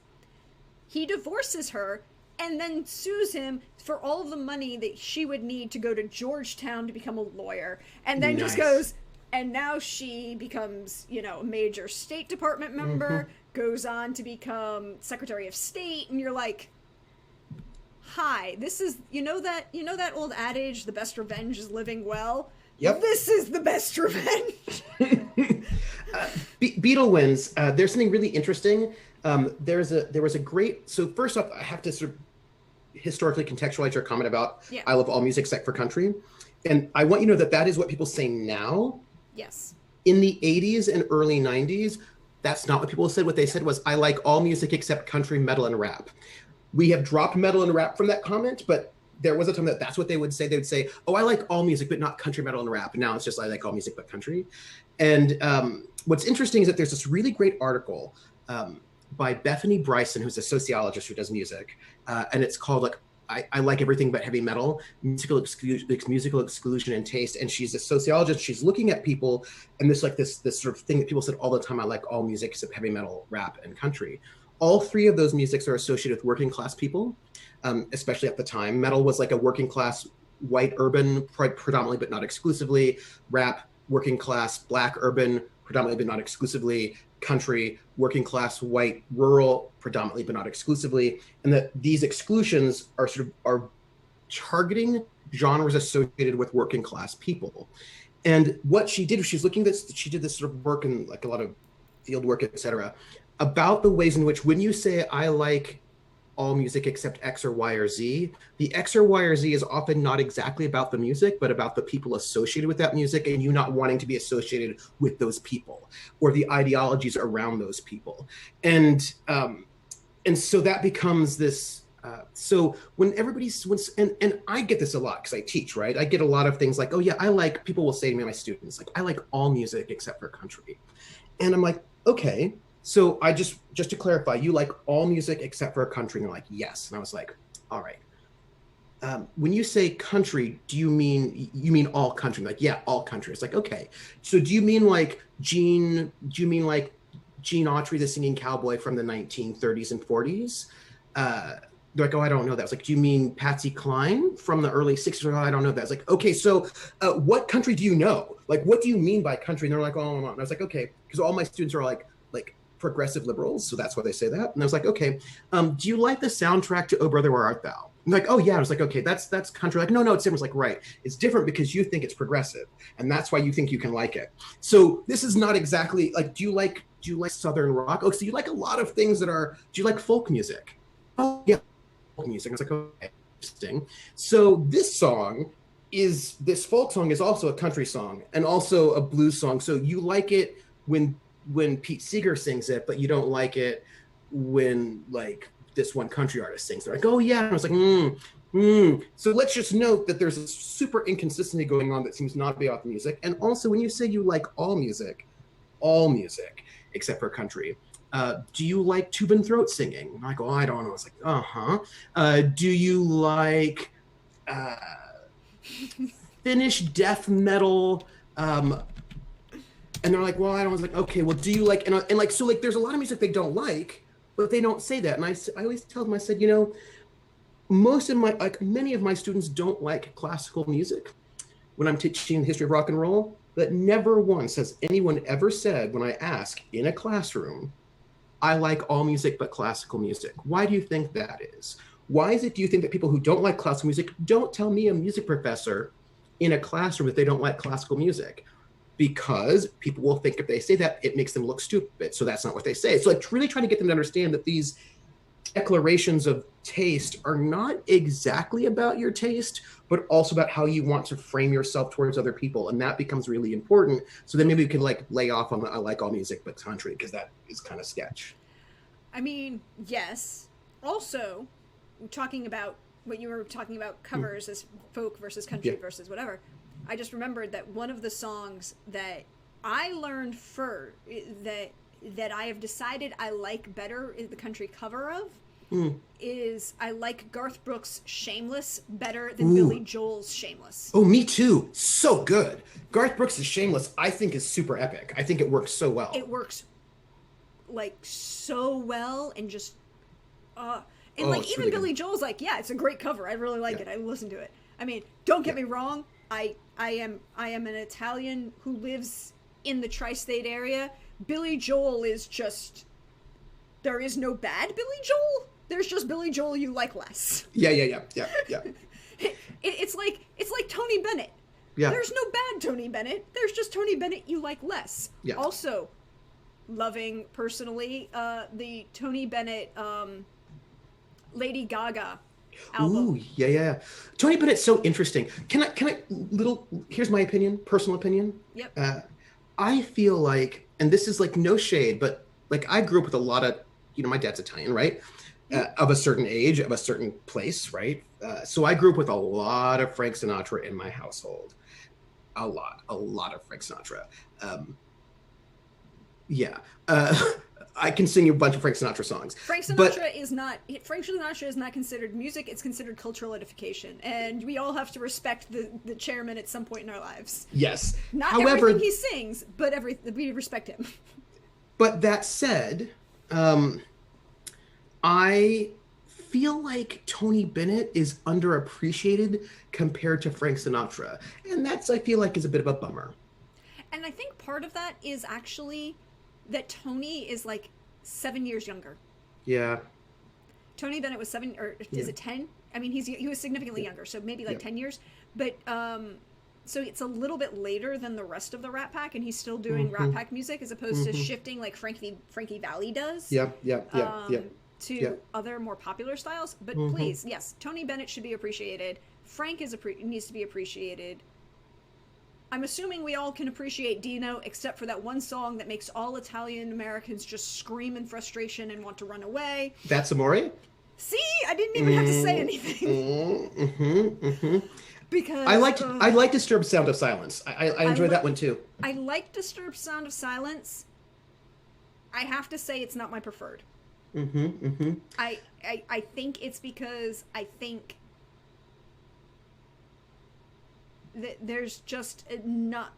He divorces her and then sues him for all of the money that she would need to go to Georgetown to become a lawyer. And then just goes, and now she becomes, you know, a major State Department member, goes on to become Secretary of State, and you're like, hi, this is, you know that old adage, the best revenge is living well? Yep. This is the best revenge. Beetle wins. There's something really interesting. There was a great, so first off, I have to sort of historically contextualize your comment about I love all music except for country. And I want you to know that that is what people say now. Yes. In the 80s and early 90s, that's not what people said. What they said was, I like all music except country, metal, and rap. We have dropped metal and rap from that comment, but there was a time that that's what they would say. They would say, oh, I like all music, but not country, metal, and rap. And now it's just, I like all music, but country. And what's interesting is that there's this really great article by Bethany Bryson, who's a sociologist who does music. And it's called, like, I like everything but heavy metal, musical exclusion and taste. And she's a sociologist. She's looking at people and this sort of thing that people said all the time, I like all music except heavy metal, rap, and country. All three of those musics are associated with working class people, especially at the time. Metal was like a working class, white, urban, predominantly but not exclusively. Rap, working class, black, urban, predominantly but not exclusively. Country, working class, white, rural, predominantly but not exclusively. And that these exclusions are targeting genres associated with working class people. And what she did was she did this sort of work in like a lot of field work, et cetera, about the ways in which when you say, I like all music except X or Y or Z, the X or Y or Z is often not exactly about the music, but about the people associated with that music and you not wanting to be associated with those people or the ideologies around those people. And so that becomes this, so when and I get this a lot because I teach, right? I get a lot of things like, oh yeah, people will say to me, my students, like, I like all music except for country. And I'm like, okay. So I just to clarify, you like all music except for country? And they're like, yes. And I was like, all right. When you say country, do you mean all country? Like, yeah, all country. It's like, okay. So do you mean like Gene Autry, the singing cowboy from the 1930s and 40s? They're like, oh, I don't know that. I was like, do you mean Patsy Cline from the early 60s? Oh, I don't know that. I was like, okay, so what country do you know? Like, what do you mean by country? And they're like, oh, and I was like, okay, because all my students are like progressive liberals, so that's why they say that. And I was like, okay, do you like the soundtrack to Oh Brother, Where Art Thou? And like, oh yeah. I was like, okay, that's country. Like, no, it's different. I was like, right, it's different because you think it's progressive, and that's why you think you can like it. So this is not exactly like, do you like Southern rock? Oh, so you like a lot of things that are. Do you like folk music? Oh yeah, folk music. I was like, okay, interesting. So this folk song is also a country song and also a blues song. So you like it when Pete Seeger sings it, but you don't like it when like this one country artist sings. They're like, oh yeah. And I was like, So let's just note that there's a super inconsistency going on that seems not to be about the music. And also when you say you like all music except for country, do you like tube and throat singing? I'm like, oh, I don't know. I was like, do you like Finnish death metal? And they're like, well, I don't. I was like, okay, well, do you like, and like, so like, there's a lot of music they don't like, but they don't say that. And I always tell them, I said, you know, many of my students don't like classical music when I'm teaching the history of rock and roll, but never once has anyone ever said when I ask in a classroom, I like all music but classical music. Why do you think that is? Why is it, do you think that people who don't like classical music don't tell me, a music professor, in a classroom that they don't like classical music? Because people will think if they say that, it makes them look stupid. So that's not what they say. So like really trying to get them to understand that these declarations of taste are not exactly about your taste, but also about how you want to frame yourself towards other people. And that becomes really important. So then maybe we can like lay off on the I like all music, but country, because that is kind of sketch. I mean, yes. Also, talking about what you were talking about covers as folk versus country versus whatever. I just remembered that one of the songs that I learned that I have decided I like better is the country cover of is I like Garth Brooks' Shameless better than Billy Joel's Shameless. Oh, me too. So good. Garth Brooks' Shameless, I think, is super epic. I think it works so well. It works like so well, and just and like even really Billy Joel's like, yeah, it's a great cover. I really like it. I listen to it. I mean, don't get me wrong. I am an Italian who lives in the tri-state area. Billy Joel is just, there is no bad Billy Joel. There's just Billy Joel you like less. Yeah. It's like Tony Bennett. Yeah. There's no bad Tony Bennett. There's just Tony Bennett you like less. Yeah. Also, loving personally the Tony Bennett Lady Gaga album. Ooh, yeah. Tony Bennett's so interesting. Can I here's my opinion, personal opinion. Yep. I feel like, and this is like no shade, but like I grew up with a lot of, my dad's Italian, right? Of a certain age, of a certain place, right? So I grew up with a lot of Frank Sinatra in my household. A lot of Frank Sinatra. I can sing you a bunch of Frank Sinatra songs. Frank Sinatra is not considered music. It's considered cultural edification, and we all have to respect the chairman at some point in our lives. Yes. Not everything he sings, but we respect him. But that said, I feel like Tony Bennett is underappreciated compared to Frank Sinatra, and that's, I feel like, is a bit of a bummer. And I think part of that is actually that Tony is like 7 years younger. Yeah. Tony Bennett was 7, or is it 10? I mean, he was significantly younger, so maybe like 10 years. But so it's a little bit later than the rest of the Rat Pack, and he's still doing Rat Pack music as opposed to shifting like Frankie Valli does. To other more popular styles. But please, yes, Tony Bennett should be appreciated. Frank needs to be appreciated. I'm assuming we all can appreciate Dino, except for that one song that makes all Italian Americans just scream in frustration and want to run away. That's Amore? See? I didn't even have to say anything. Because I like Disturbed Sound of Silence. I enjoy that one too. I like Disturbed Sound of Silence. I have to say it's not my preferred. I think it's because I think there's just not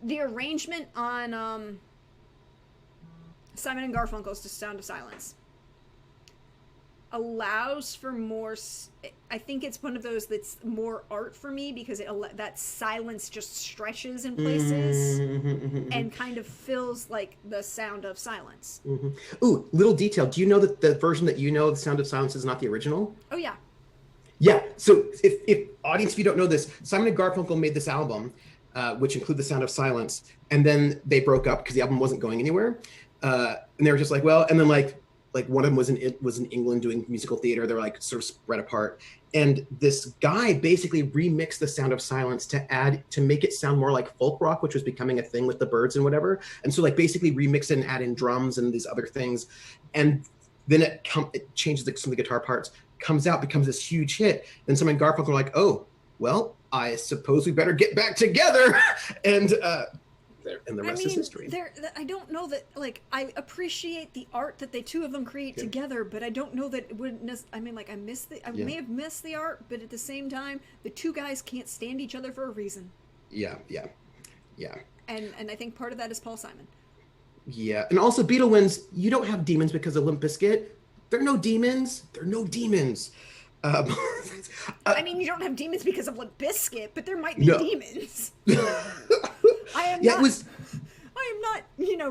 the arrangement on Simon and Garfunkel's Sound of Silence allows for more. I think it's one of those that's more art for me because that silence just stretches in places and kind of feels like the Sound of Silence. Ooh, little detail. Do you know that the version that the Sound of Silence is not the original? Oh yeah. Yeah, so if audience, if you don't know this, Simon and Garfunkel made this album, which included The Sound of Silence, and then they broke up because the album wasn't going anywhere, and they were just like, well, and then like one of them was in England doing musical theater. They're like sort of spread apart, and this guy basically remixed The Sound of Silence to make it sound more like folk rock, which was becoming a thing with the Byrds and whatever, and so like basically remix it and add in drums and these other things, and then it changes some of the guitar parts. Comes out, becomes this huge hit. Then Simon and Garfunkel are like, oh, well, I suppose we better get back together. And the rest is history. I don't know that, like, I appreciate the art that the two of them create together, but I don't know that it wouldn't, I mean, like, I may have missed the art, but at the same time, the two guys can't stand each other for a reason. Yeah. And I think part of that is Paul Simon. Yeah, and also Beatlewins, you don't have demons because of Limp Bizkit. They're no demons. I mean, you don't have demons because of Limp Bizkit, but there might be demons. I am not,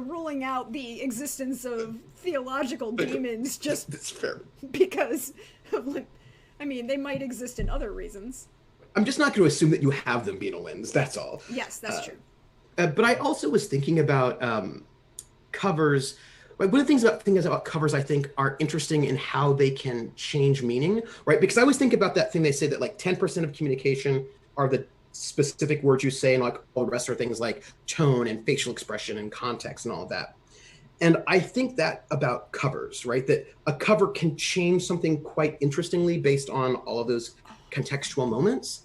ruling out the existence of theological demons just that's fair. Because of they might exist in other reasons. I'm just not going to assume that you have them, Beatlewins. That's all. Yes, that's true. But I also was thinking about covers. Like one of the things about covers, I think, are interesting in how they can change meaning, right? Because I always think about that thing they say that like 10% of communication are the specific words you say, and like all the rest are things like tone and facial expression and context and all of that. And I think that about covers, right? That a cover can change something quite interestingly based on all of those contextual moments.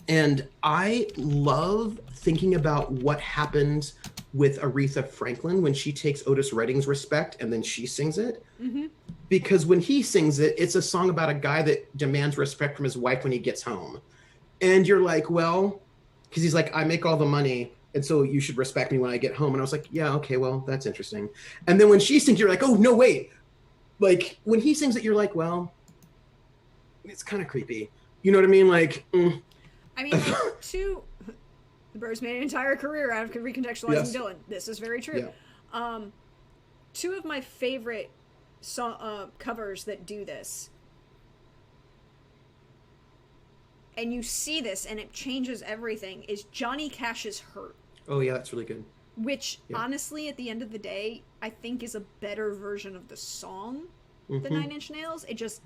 And I love thinking about what happened with Aretha Franklin when she takes Otis Redding's Respect and then she sings it. Mm-hmm. Because when he sings it, it's a song about a guy that demands respect from his wife when he gets home. And you're like, well, because he's like, I make all the money, and so you should respect me when I get home. And I was like, yeah, okay, well, that's interesting. And then when she sings, you're like, oh, no, wait. Like, when he sings it, you're like, well, it's kind of creepy. You know what I mean? Like, I mean, like, the Birds made an entire career out of recontextualizing Dylan. This is very true. Yeah. Two of my favorite covers that do this, and you see this and it changes everything, is Johnny Cash's Hurt. Oh, yeah, that's really good. Which, honestly, at the end of the day, I think is a better version of the song than Nine Inch Nails. It just...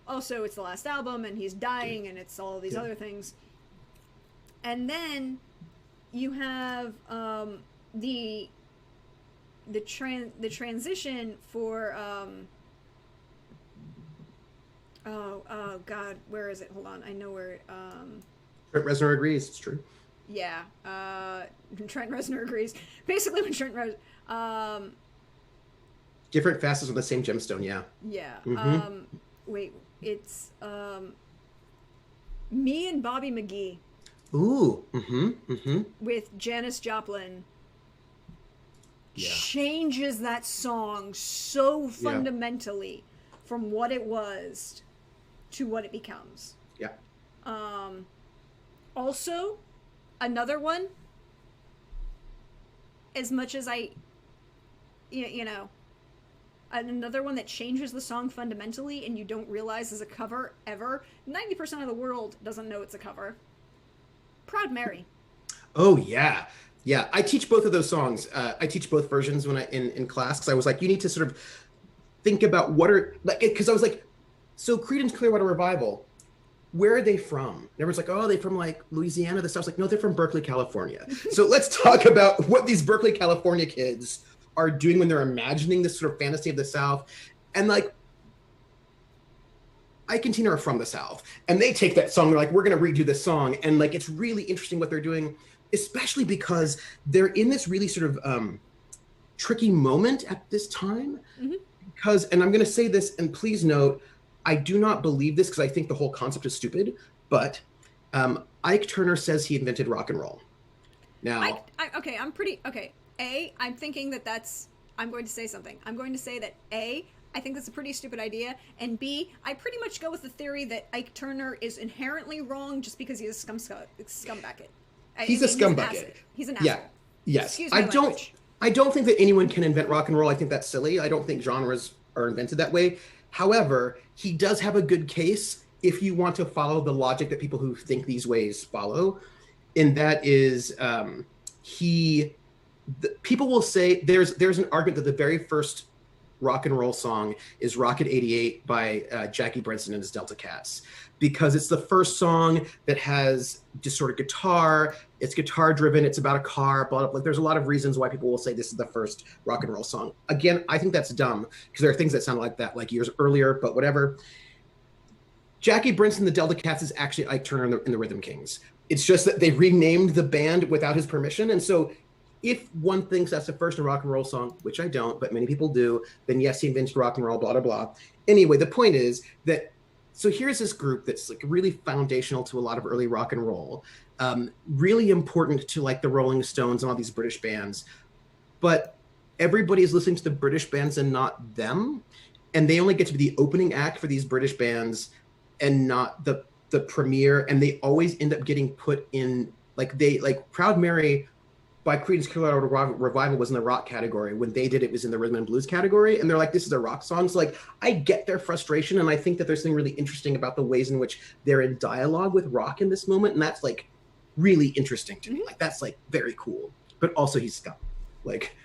Also, it's the last album, and he's dying, and it's all these other things. And then you have the transition for oh god, where is it? Hold on, I know where. Trent Reznor agrees. It's true. Yeah, Trent Reznor agrees. Basically, when Trent Reznor, different facets of the same gemstone. Yeah. Yeah. Wait, it's Me and Bobby McGee. Ooh. With Janis Joplin. Yeah. Changes that song so fundamentally from what it was to what it becomes. Yeah. Also, another one, as much as another one that changes the song fundamentally and you don't realize is a cover ever. 90% of the world doesn't know it's a cover. Proud Mary. Oh, yeah. Yeah, I teach both of those songs. I teach both versions when in class, because I was like, you need to sort of think about what are, like, because I was like, so Creedence Clearwater Revival, where are they from? And everyone's like, oh, they're from like Louisiana. This stuff's like, no, they're from Berkeley, California. So let's talk about what these Berkeley, California kids are doing when they're imagining this sort of fantasy of the South. And like, Ike and Tina are from the South, and they take that song, they're like, we're going to redo this song. And like, it's really interesting what they're doing, especially because they're in this really sort of tricky moment at this time. Because, and I'm going to say this, and please note, I do not believe this because I think the whole concept is stupid, but Ike Turner says he invented rock and roll. Now, I'm thinking that I'm going to say something. I'm going to say that A, I think that's a pretty stupid idea, and B, I pretty much go with the theory that Ike Turner is inherently wrong just because he's a scumbucket. He's a scumbucket. He's an asshole. Yeah. Yes. Excuse my language. I don't think that anyone can invent rock and roll. I think that's silly. I don't think genres are invented that way. However, he does have a good case if you want to follow the logic that people who think these ways follow. And that is, people will say there's an argument that the very first rock and roll song is Rocket 88 by Jackie Brenston and his Delta Cats, because it's the first song that has just sort of guitar. It's guitar driven. It's about a car, blah, blah, blah. There's a lot of reasons why people will say this is the first rock and roll song. Again, I think that's dumb because there are things that sound like that like years earlier, but whatever. Jackie Brenston, the Delta Cats, is actually Ike Turner in the Rhythm Kings. It's just that they renamed the band without his permission. And so if one thinks that's the first rock and roll song, which I don't, but many people do, then yes, he invented rock and roll, blah, blah, blah. Anyway, the point is that, so here's this group that's like really foundational to a lot of early rock and roll, really important to like the Rolling Stones and all these British bands, but everybody is listening to the British bands and not them. And they only get to be the opening act for these British bands and not the premiere. And they always end up getting put in, like Proud Mary by Creedence Clearwater Revival was in the rock category. When they did it was in the rhythm and blues category. And they're like, this is a rock song. So like, I get their frustration. And I think that there's something really interesting about the ways in which they're in dialogue with rock in this moment. And that's like really interesting to me. Like, that's like very cool. But also he's scum. Like,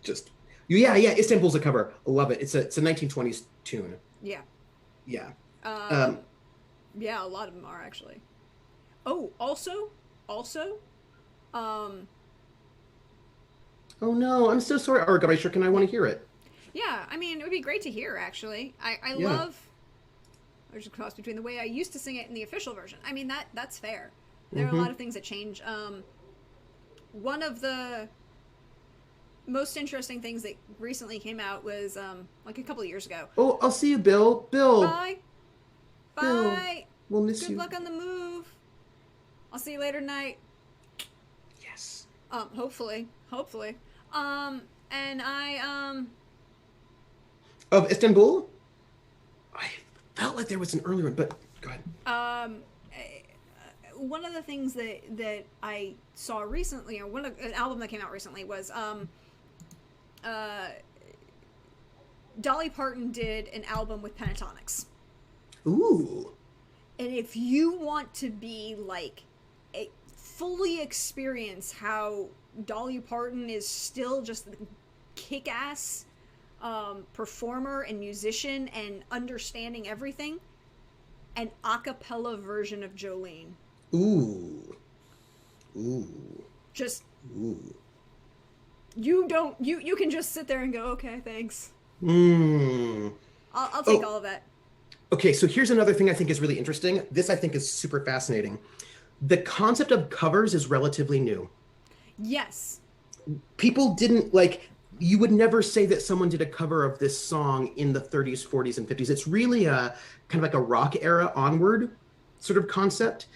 just, yeah, Istanbul's a cover. I love it. It's a 1920s tune. Yeah. Yeah. Yeah, a lot of them are actually. Oh, also, oh no, I'm so sorry, Argabaisher. Can I want to hear it? Yeah, I mean, it would be great to hear, actually. I love There's a cross between the way I used to sing it and the official version. I mean, that's fair. There are a lot of things that change. One of the most interesting things that recently came out was like a couple of years ago. Oh, I'll see you, Bill. Bill. Bye. Bill. Bye. We'll miss Good you. luck on the move. I'll see you later tonight. Yes. Hopefully. And I Of Istanbul? I felt like there was an earlier one, but go ahead. One of the things that I saw recently, or an album that came out recently, was Dolly Parton did an album with Pentatonics. Ooh. And if you want to be like fully experience how Dolly Parton is still just a kick-ass performer and musician and understanding everything, an a cappella version of Jolene. Ooh. Just Ooh. you can just sit there and go, okay, thanks. I'll take all of that. Okay, so here's another thing I think is really interesting. This I think is super fascinating. The concept of covers is relatively new. Yes. People didn't you would never say that someone did a cover of this song in the 30s, 40s, and 50s. It's really a kind of like a rock era onward sort of concept.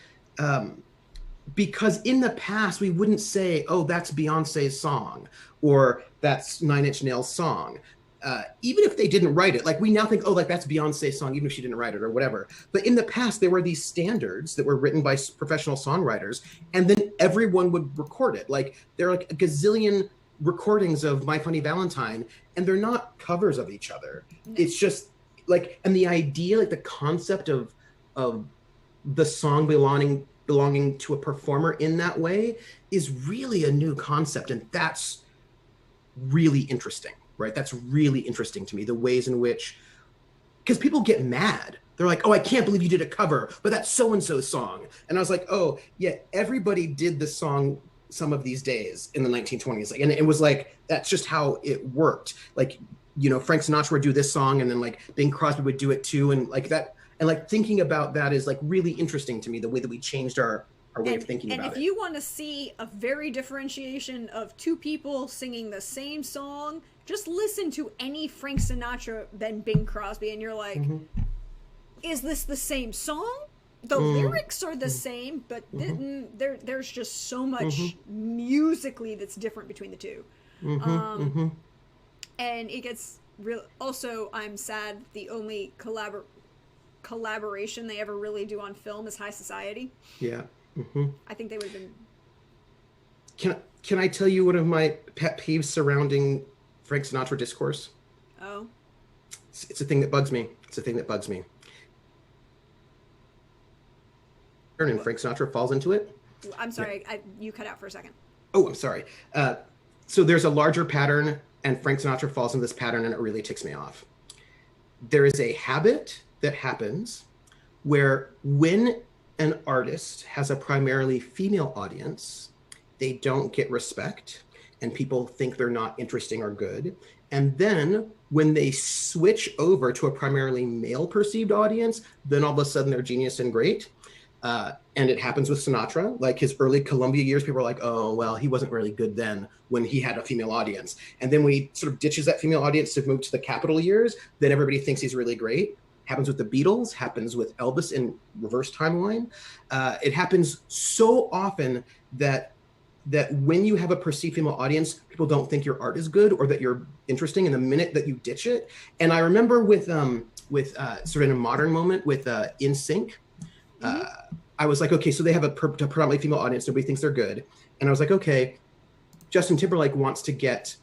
Because in the past, we wouldn't say, oh, that's Beyonce's song, or that's Nine Inch Nails' song. Even if they didn't write it, we now think, oh, that's Beyonce's song, even if she didn't write it or whatever. But in the past, there were these standards that were written by professional songwriters, and then everyone would record it. There are a gazillion recordings of My Funny Valentine, and they're not covers of each other. No. It's just and the idea, the concept of the song belonging to a performer in that way is really a new concept, and that's really interesting. Right? That's really interesting to me, the ways in which, because people get mad. They're like, oh, I can't believe you did a cover, but that's so-and-so's song. And I was like, oh, yeah, everybody did the song some of these days in the 1920s. And it was that's just how it worked. Frank Sinatra would do this song, and then Bing Crosby would do it too. And that, and thinking about that is really interesting to me, the way that we changed our way of thinking about it. And if you want to see a very differentiation of two people singing the same song, just listen to any Frank Sinatra than Bing Crosby, and you're like, is this the same song? The lyrics are the same, but there's just so much musically that's different between the two. And it gets real. Also, I'm sad the only collaboration they ever really do on film is High Society. Yeah. I think they would have been. Can I tell you one of my pet peeves surrounding Frank Sinatra discourse? Oh. It's a thing that bugs me. And Frank Sinatra falls into it. I'm sorry, yeah. You cut out for a second. Oh, I'm sorry. So there's a larger pattern, and Frank Sinatra falls into this pattern, and it really ticks me off. There is a habit that happens where when an artist has a primarily female audience, they don't get respect, and people think they're not interesting or good. And then when they switch over to a primarily male perceived audience, then all of a sudden they're genius and great. And it happens with Sinatra, his early Columbia years, people are like, oh, well, he wasn't really good then when he had a female audience. And then when he sort of ditches that female audience to move to the Capitol years, then everybody thinks he's really great. Happens with the Beatles, happens with Elvis in reverse timeline. It happens so often that when you have a perceived female audience, people don't think your art is good or that you're interesting in the minute that you ditch it. And I remember with sort of in a modern moment with NSYNC, I was like, okay, so they have a predominantly female audience. Nobody thinks they're good. And I was like, okay, Justin Timberlake wants to get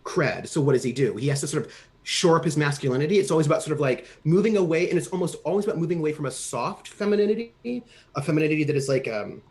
cred. So what does he do? He has to sort of shore up his masculinity. It's always about sort of moving away. And it's almost always about moving away from a soft femininity, a femininity that is a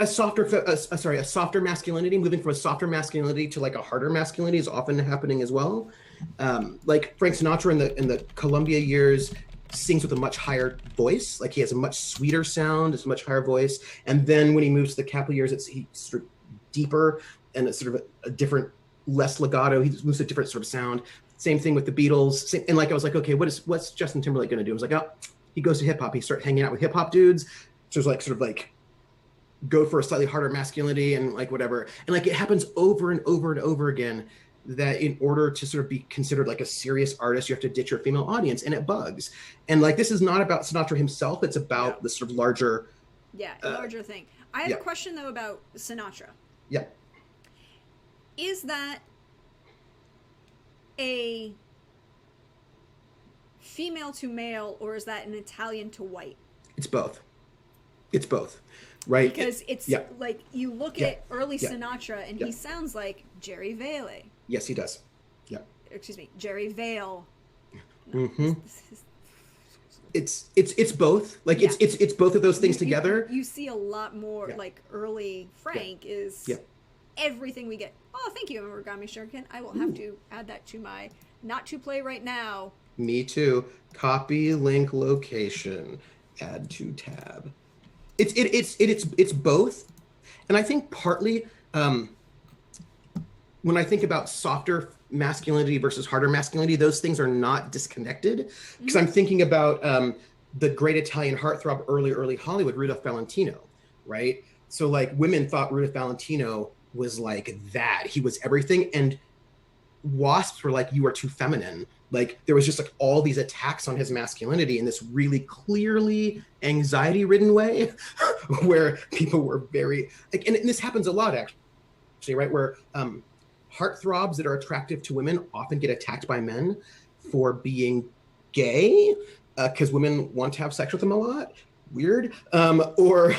softer masculinity, moving from a softer masculinity to a harder masculinity is often happening as well. Frank Sinatra in the Columbia years sings with a much higher voice. He has a much sweeter sound, it's a much higher voice. And then when he moves to the Capitol years, he's sort of deeper and it's sort of a different, less legato. He moves to a different sort of sound. Same thing with the Beatles. And like, I was like, okay, what's Justin Timberlake going to do? I was like, oh, he goes to hip hop. He starts hanging out with hip hop dudes. So it's like, sort of like, go for a slightly harder masculinity and like whatever. And like, it happens over and over and over again that in order to sort of be considered like a serious artist, you have to ditch your female audience, and it bugs. And like, this is not about Sinatra himself. It's about the sort of larger. Larger thing. I have a question though about Sinatra. Yeah. Is that a female to male, or is that an Italian to white? It's both. It's both. Right. Because it's like, you look at early Sinatra and he sounds like Jerry Vale. Yes, he does. Yeah. Excuse me, Jerry Vale. It's both. Like it's both of those things together. You see a lot more like early Frank is everything we get. Oh, thank you, Origami Shuriken. I will have to add that to my not to play right now. Me too. Copy link location. Add to tab. It's both, and I think partly when I think about softer masculinity versus harder masculinity, those things are not disconnected. Because I'm thinking about the great Italian heartthrob, early Hollywood, Rudolph Valentino, right? So like, women thought Rudolph Valentino was like that. He was everything, and WASPs were like, you are too feminine. Like, there was just like all these attacks on his masculinity in this really clearly anxiety-ridden way, where people were very like, and this happens a lot actually, right? Where heartthrobs that are attractive to women often get attacked by men for being gay, because women want to have sex with them a lot. Weird, or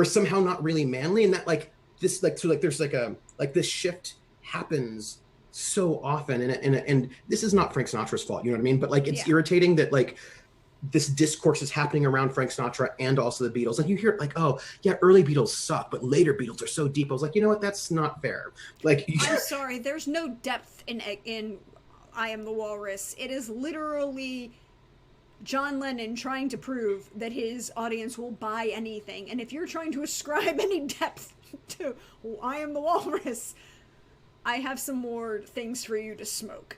somehow not really manly, and that like this like, so like there's like a like this shift happens so often, and this is not Frank Sinatra's fault, you know what I mean? But like, it's irritating that like this discourse is happening around Frank Sinatra and also the Beatles. Like, you hear like, oh yeah, early Beatles suck, but later Beatles are so deep. I was like, you know what? That's not fair. Like, I'm sorry, there's no depth in I Am the Walrus. It is literally John Lennon trying to prove that his audience will buy anything. And if you're trying to ascribe any depth to I Am the Walrus, I have some more things for you to smoke.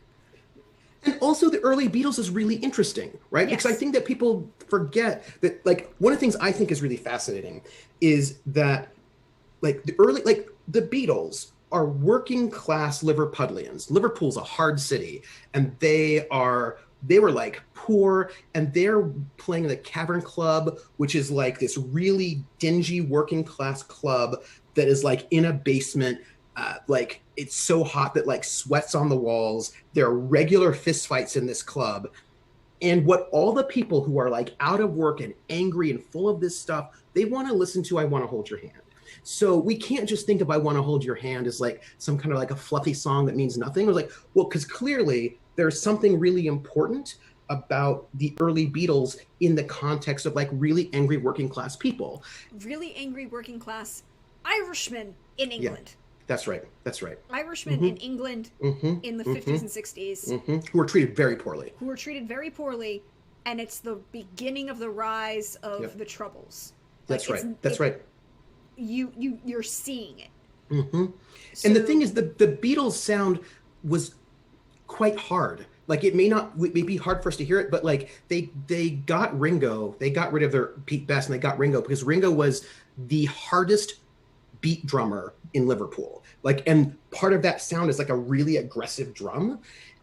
And also, the early Beatles is really interesting, right? Yes. Because I think that people forget that, like, one of the things I think is really fascinating is that, like, the Beatles are working class Liverpudlians. Liverpool's a hard city, and they were like poor, and they're playing the Cavern Club, which is like this really dingy working class club that is like in a basement. Like, it's so hot that like sweat's on the walls. There are regular fistfights in this club. And what all the people who are like out of work and angry and full of this stuff, they want to listen to I Want to Hold Your Hand. So we can't just think of I Want to Hold Your Hand as like some kind of like a fluffy song that means nothing. It was like, well, because clearly there's something really important about the early Beatles in the context of like really angry working class people. Really angry working class Irishmen in England. Yeah. That's right. That's right. Irishmen in England in the 50s and 60s. Who were treated very poorly. And it's the beginning of the rise of the Troubles. That's right. That's right. You're seeing it. So, and the thing is, the Beatles sound was quite hard. Like, it may be hard for us to hear it, but like they got Ringo, they got rid of their Pete Best, and they got Ringo because Ringo was the hardest beat drummer in Liverpool. Like, and part of that sound is like a really aggressive drum.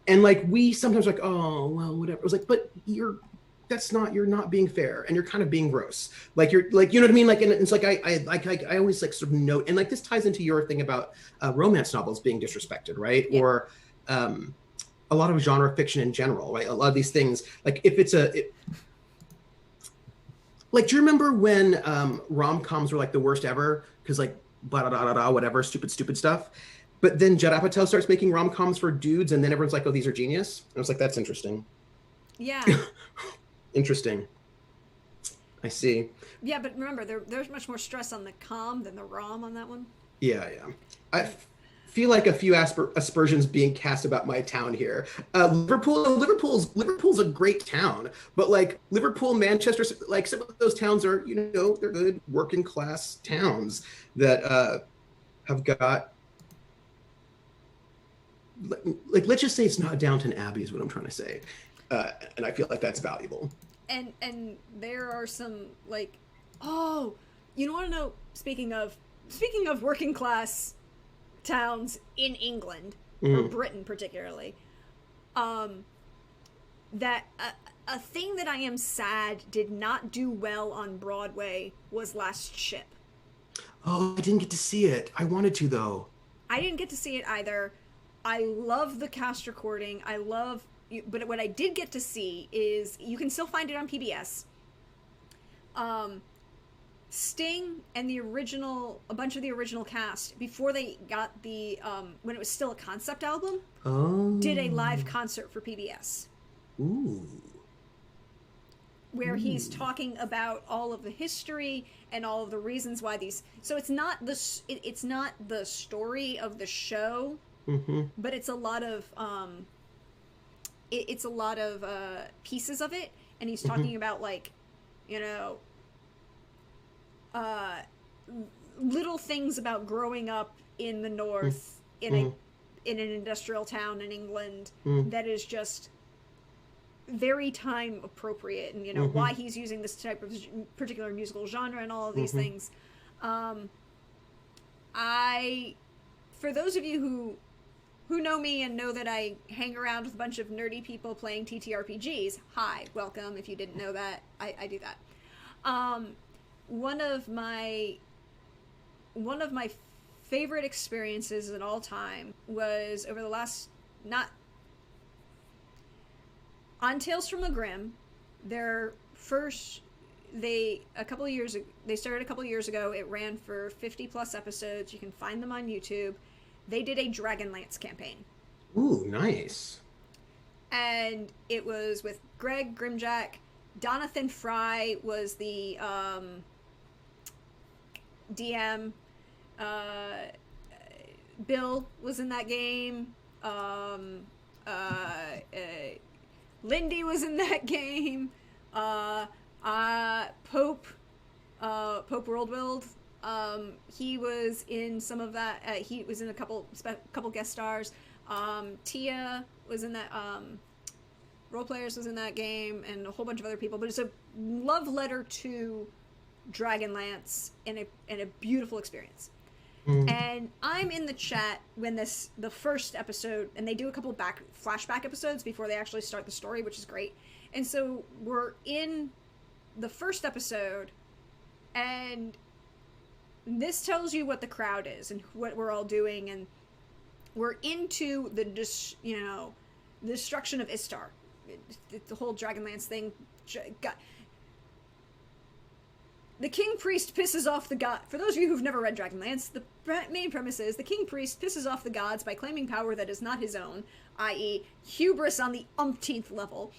And like, we sometimes like, oh, well, whatever. It was like, but you're not being fair, and you're kind of being gross. Like, you're like, you know what I mean? Like, and it's like, I always like sort of note, and like, this ties into your thing about romance novels being disrespected, right? Yeah. Or a lot of genre fiction in general, right? A lot of these things, like if it's like, do you remember when rom-coms were like the worst ever? Because like, blah, blah, blah, blah, whatever, stupid stuff. But then Judd Apatow starts making rom-coms for dudes, and then everyone's like, oh, these are genius. And I was like, that's interesting. Yeah. Interesting. I see. Yeah, but remember, there's much more stress on the com than the rom on that one. Yeah. I feel like a few aspersions being cast about my town here. Liverpool's a great town, but like Liverpool, Manchester, like some of those towns are, you know, they're good working class towns that have got like, let's just say it's not Downton Abbey is what I'm trying to say. And I feel like that's valuable. And there are some, like, oh, you want to know, speaking of working class towns in England, or Britain particularly, that a thing that I am sad did not do well on Broadway was Last Ship. Oh, I didn't get to see it. I wanted to, though. I didn't get to see it either. I love the cast recording. But what I did get to see is, you can still find it on PBS. Sting and a bunch of the original cast, before they got the, when it was still a concept album, did a live concert for PBS. Ooh. Where he's talking about all of the history and all of the reasons why these. So it's not the story of the show, but it's a lot of it's a lot of pieces of it, and he's talking about, like, little things about growing up in the North in an industrial town in England that is just very time appropriate, and why he's using this type of particular musical genre and all of these things. For those of you who know me and know that I hang around with a bunch of nerdy people playing TTRPGs, hi, welcome. If you didn't know that, I do that. One of my favorite experiences in all time was over the last, not on Tales from the Grim. They started a couple years ago. It ran for 50 plus episodes. You can find them on YouTube. They did a Dragonlance campaign. Ooh, nice. And it was with Greg Grimjack. Jonathan Fry was the DM. Bill was in that game. Lindy was in that game. Pope Worldwild. He was in some of that. He was in a couple guest stars. Tia was in that. Role Players was in that game, and a whole bunch of other people. But it's a love letter to Dragonlance and a beautiful experience. And I'm in the chat when the first episode, and they do a couple flashback episodes before they actually start the story, which is great. And so we're in the first episode, and this tells you what the crowd is and what we're all doing, and we're into the destruction of Istar, the whole Dragonlance thing. The King Priest pisses off the god. For those of you who've never read Dragonlance, the main premise is the King Priest pisses off the gods by claiming power that is not his own, i.e. hubris on the umpteenth level.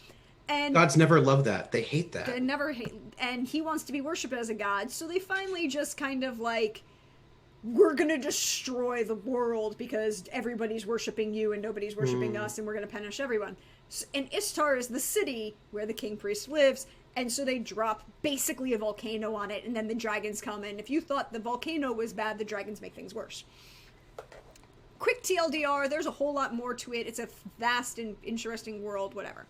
And gods never love that. They hate that. They never hate, and he wants to be worshipped as a god, so they finally just kind of like, we're gonna destroy the world because everybody's worshipping you and nobody's worshipping us, and we're gonna punish everyone. And Istar is the city where the King Priest lives. And so they drop basically a volcano on it, and then the dragons come in. If you thought the volcano was bad, the dragons make things worse. Quick TLDR, there's a whole lot more to it. It's a vast and interesting world, whatever.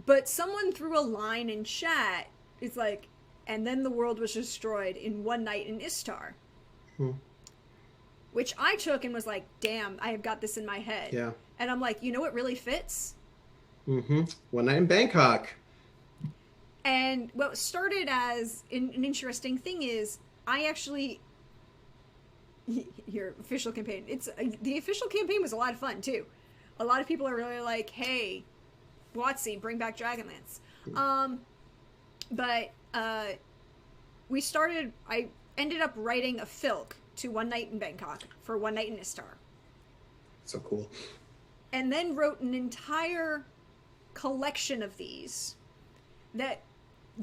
But someone threw a line in chat. It's like, and then the world was destroyed in one night in Istar. Which I took and was like, damn, I have got this in my head. Yeah. And I'm like, you know what really fits? One night in Bangkok. And what started as an interesting thing is, I actually, your official campaign, the official campaign was a lot of fun too. A lot of people are really like, hey, WotC, bring back Dragonlance. I ended up writing a filk to One Night in Bangkok for One Night in Istar. So cool. And then wrote an entire collection of these that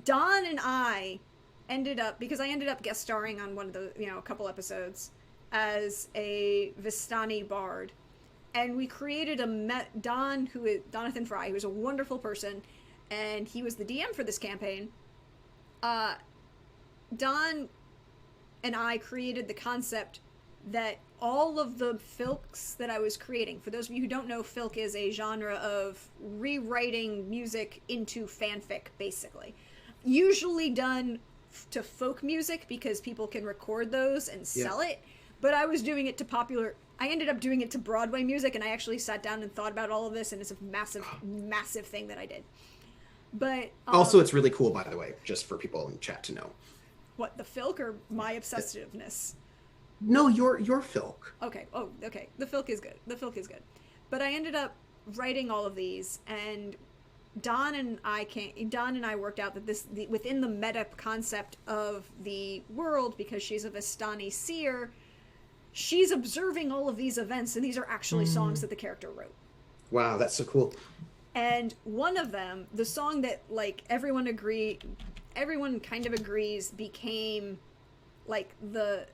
Don and I ended up, because I ended up guest starring on one of the, a couple episodes as a Vistani bard. And we created Jonathan Fry, who was a wonderful person, and he was the DM for this campaign. Don and I created the concept that all of the filks that I was creating, for those of you who don't know, filk is a genre of rewriting music into fanfic, basically. Usually done to folk music because people can record those and sell it, but I was doing it to I ended up doing it to Broadway music, and I actually sat down and thought about all of this, and it's a massive, massive thing that I did. But also, it's really cool, by the way, just for people in chat to know. What, the filk or my obsessiveness? No, your filk. Okay. Oh, okay. The filk is good. The filk is good. But I ended up writing all of these, and Don and I worked out that within the meta concept of the world, because she's a Vistani seer, she's observing all of these events, and these are actually songs that the character wrote. Wow, that's so cool. And one of them, the song that like everyone kind of agrees became like a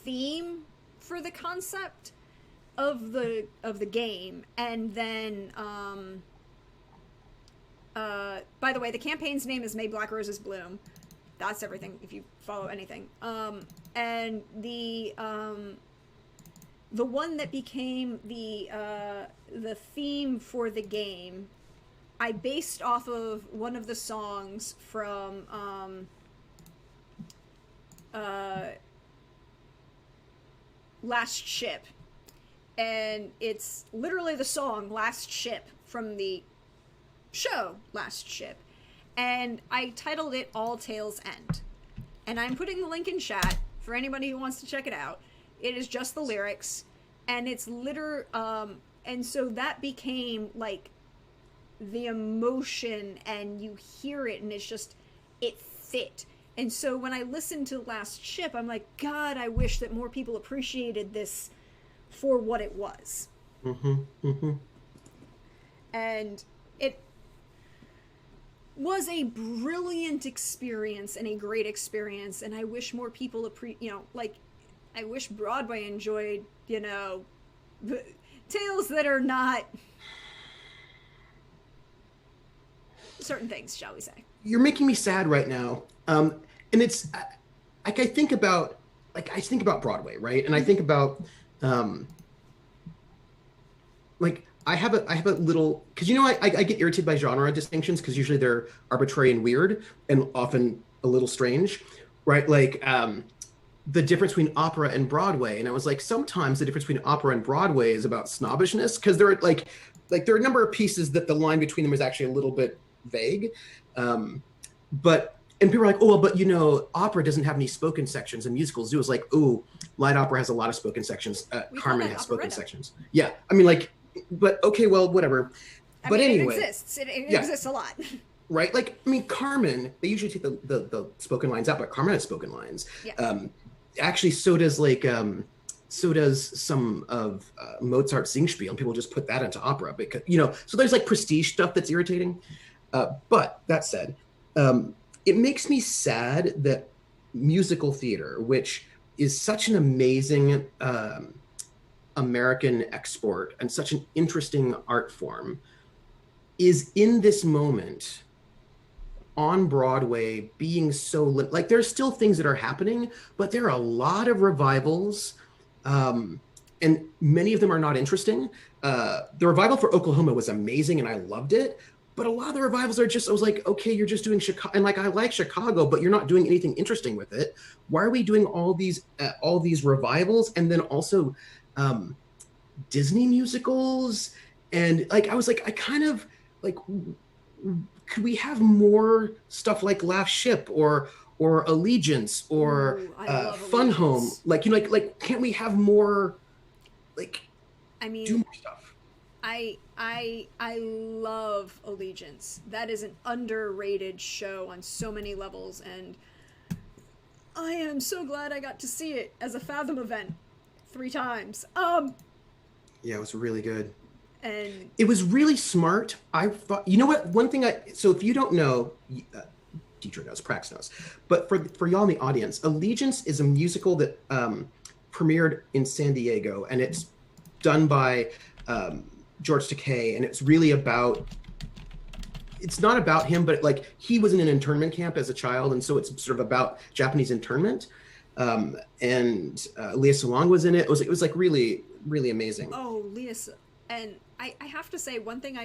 theme for the concept of the game. And then by the way, the campaign's name is May Black Roses Bloom. That's everything if you follow anything. And the one that became the theme for the game, I based off of one of the songs from Last Ship, and it's literally the song Last Ship from the show Last Ship, and I titled it All Tales End, and I'm putting the link in chat for anybody who wants to check it out. It is just the lyrics, and it's and so that became like the emotion, and you hear it, and it's just, it fit. And so when I listened to Last Ship, I'm like, God, I wish that more people appreciated this for what it was. And it was a brilliant experience and a great experience, and I wish more people I wish Broadway enjoyed, tales that are not certain things, shall we say. You're making me sad right now. And it's like I think about Broadway, right? And I think about like I have a little, because I get irritated by genre distinctions because usually they're arbitrary and weird and often a little strange, right? Like the difference between opera and Broadway, and I was like, sometimes the difference between opera and Broadway is about snobbishness, because there are like there are a number of pieces that the line between them is actually a little bit vague, and people are like, oh, but opera doesn't have any spoken sections, and musicals do. It's like, oh, light opera has a lot of spoken sections. Carmen has spoken sections. Yeah, I mean, like, but okay, well, whatever. But anyway, it exists. It exists a lot. Right? Like, I mean, Carmen, they usually take the spoken lines out, but Carmen has spoken lines. Yeah. Actually, so does some of Mozart's Singspiel, and people just put that into opera because, so there's like prestige stuff that's irritating. But that said, it makes me sad that musical theater, which is such an amazing American export and such an interesting art form, is in this moment on Broadway being so like there's still things that are happening, but there are a lot of revivals, and many of them are not interesting. The revival for Oklahoma was amazing and I loved it, but a lot of the revivals are just, I was like, okay, you're just doing Chicago, and like I like Chicago, but you're not doing anything interesting with it. Why are we doing all these revivals, and then also Disney musicals? And like I was like, I kind of like, could we have more stuff like Last Ship or Allegiance or Fun Home? Like, like can't we have more, like, I mean, do more stuff? I love Allegiance. That is an underrated show on so many levels, and I am so glad I got to see it as a Fathom event 3 times. Yeah, it was really good. And it was really smart. I thought, what? One thing so if you don't know, Deidre knows, Prax knows, but for y'all in the audience, Allegiance is a musical that premiered in San Diego, and it's done by George Takei, and it's really about, it's not about him, but like he was in an internment camp as a child, and so it's sort of about Japanese internment. And Leah Salon was in it. It was like really, really amazing. Oh, and I have to say one thing.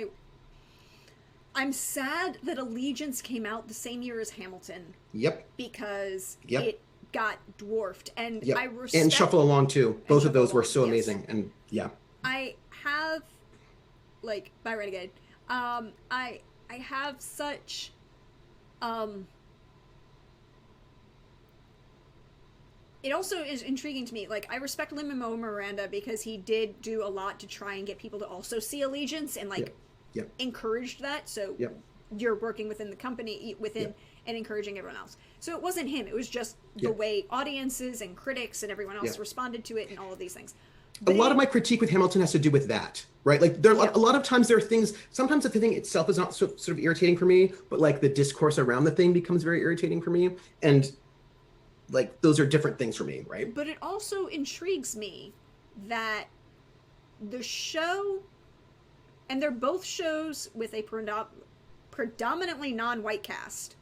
I'm sad that Allegiance came out the same year as Hamilton. Yep. Because Yep. it got dwarfed, and Yep. I respect. And Shuffle Along too. Both of those were Along, so yes. amazing. And yeah. I have, like, by Renegade, I have such, it also is intriguing to me. Like, I respect Lin-Manuel Miranda because he did do a lot to try and get people to also see Allegiance and, like, encouraged that. So you're working within the company, and encouraging everyone else. So it wasn't him. It was just the way audiences and critics and everyone else responded to it and all of these things. But a lot of my critique with Hamilton has to do with that, right? Like there are a lot of times there are things, sometimes the thing itself is not sort of irritating for me, but like the discourse around the thing becomes very irritating for me. And like those are different things for me, right? But it also intrigues me that the show, and they're both shows with a predominantly non-white cast.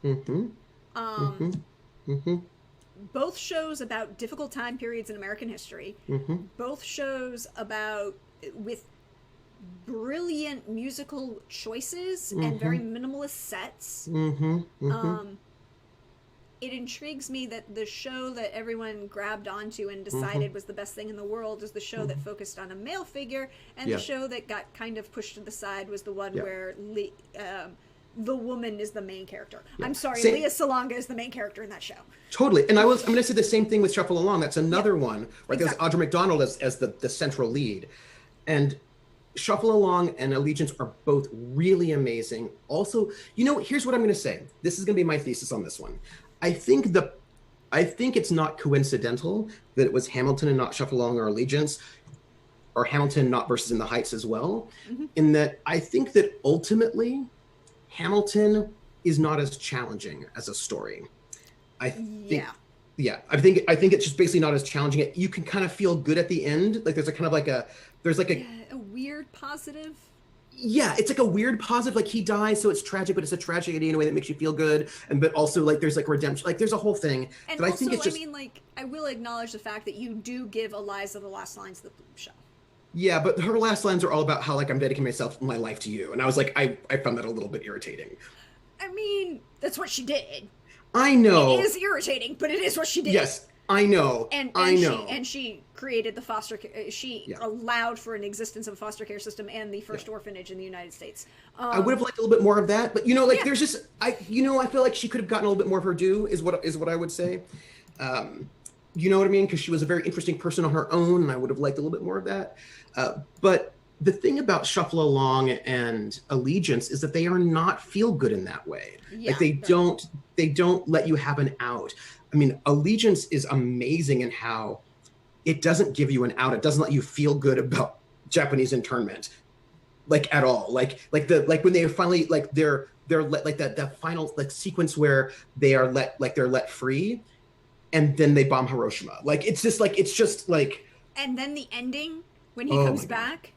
Both shows about difficult time periods in American history. Both shows with brilliant musical choices and very minimalist sets. It intrigues me that the show that everyone grabbed onto and decided was the best thing in the world is the show that focused on a male figure, and the show that got kind of pushed to the side was the one where the woman is the main character. I'm sorry, Leah Salonga is the main character in that show. Totally. And I'm going to say the same thing with Shuffle Along. That's another one, right? There's Audra McDonald as the central lead. And Shuffle Along and Allegiance are both really amazing. Also, here's what I'm going to say. This is going to be my thesis on this one. I think it's not coincidental that it was Hamilton and not Shuffle Along or Allegiance, or Hamilton not Versus in the Heights as well, in that I think that ultimately Hamilton is not as challenging as a story. I think it's just basically not as challenging. You can kind of feel good at the end. Like there's a weird positive. Yeah, it's like a weird positive, like he dies, so it's tragic, but it's a tragedy in a way that makes you feel good. But also like there's like redemption, like there's a whole thing. And but also, I think it's just, I will acknowledge the fact that you do give Eliza the last lines of the show. Yeah, but her last lines are all about how like I'm dedicating myself, my life to you. And I was like, I found that a little bit irritating. I mean, that's what she did. I know. It is irritating, but it is what she did. Yes, I know. And I know. She created the foster care. She allowed for an existence of a foster care system and the first orphanage in the United States. I would have liked a little bit more of that, but there's just I feel like she could have gotten a little bit more of her due. Is what I would say. You know what I mean? Because she was a very interesting person on her own, and I would have liked a little bit more of that. But the thing about Shuffle Along and Allegiance is that they are not feel good in that way. Yeah, like they don't let you have an out. I mean, Allegiance is amazing in how it doesn't give you an out. It doesn't let you feel good about Japanese internment, like at all. Like when they finally they're like the final sequence where they're let free, and then they bomb Hiroshima. It's just like. And then the ending when he comes back.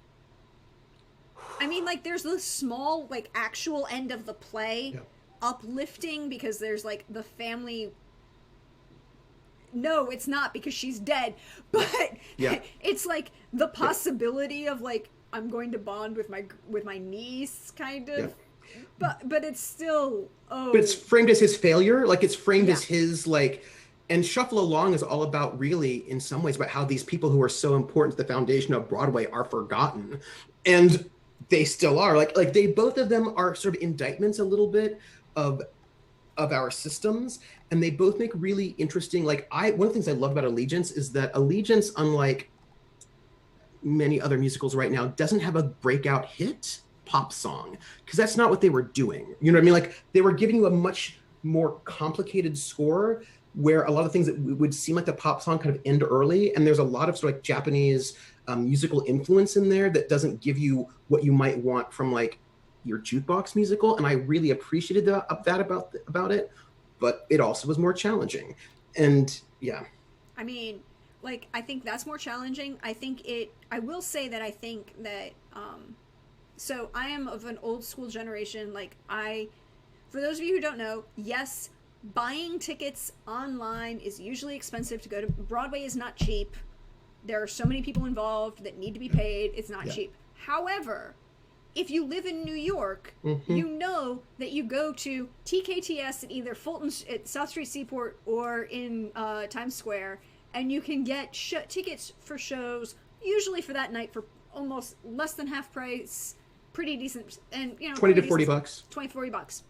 I mean, there's the small actual end of the play, uplifting because there's the family. No, it's not because she's dead, but it's the possibility of I'm going to bond with my niece, kind of. Yeah. But it's still But it's framed as his failure, it's framed as his And Shuffle Along is all about, really, in some ways, about how these people who are so important to the foundation of Broadway are forgotten, and they still are. They both of them are sort of indictments a little bit of our systems, and they both make really interesting. One of the things I love about Allegiance is that Allegiance, unlike many other musicals right now, doesn't have a breakout hit pop song, because that's not what they were doing. You know what I mean? They were giving you a much more complicated score, where a lot of things that would seem like a pop song kind of end early, and there's a lot of sort of Japanese musical influence in there that doesn't give you what you might want from your jukebox musical, and I really appreciated that about it, but it also was more challenging, and yeah. I mean, I think that's more challenging. I will say that I think that, so I am of an old school generation. For those of you who don't know, yes, buying tickets online is usually expensive to go to. Broadway is not cheap. There are so many people involved that need to be paid. It's not cheap. However, if you live in New York, you know that you go to TKTS at either Fulton, at South Street Seaport, or in Times Square, and you can get tickets for shows, usually for that night, for almost less than half price, pretty decent, and 20 to 40 bucks. 20 to 40 bucks.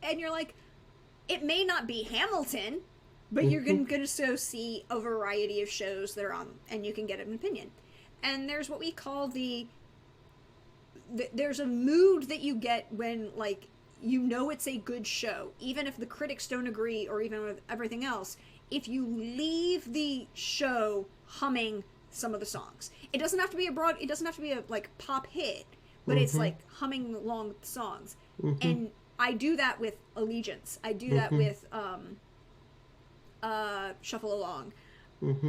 And you're like, it may not be Hamilton, but you're going to go see a variety of shows that are on, and you can get an opinion. And there's what we call there's a mood that you get when, like, it's a good show, even if the critics don't agree, or even with everything else. If you leave the show humming some of the songs, it doesn't have to be a like pop hit, but it's like humming along with the songs. And I do that with Allegiance. I do that with Shuffle Along.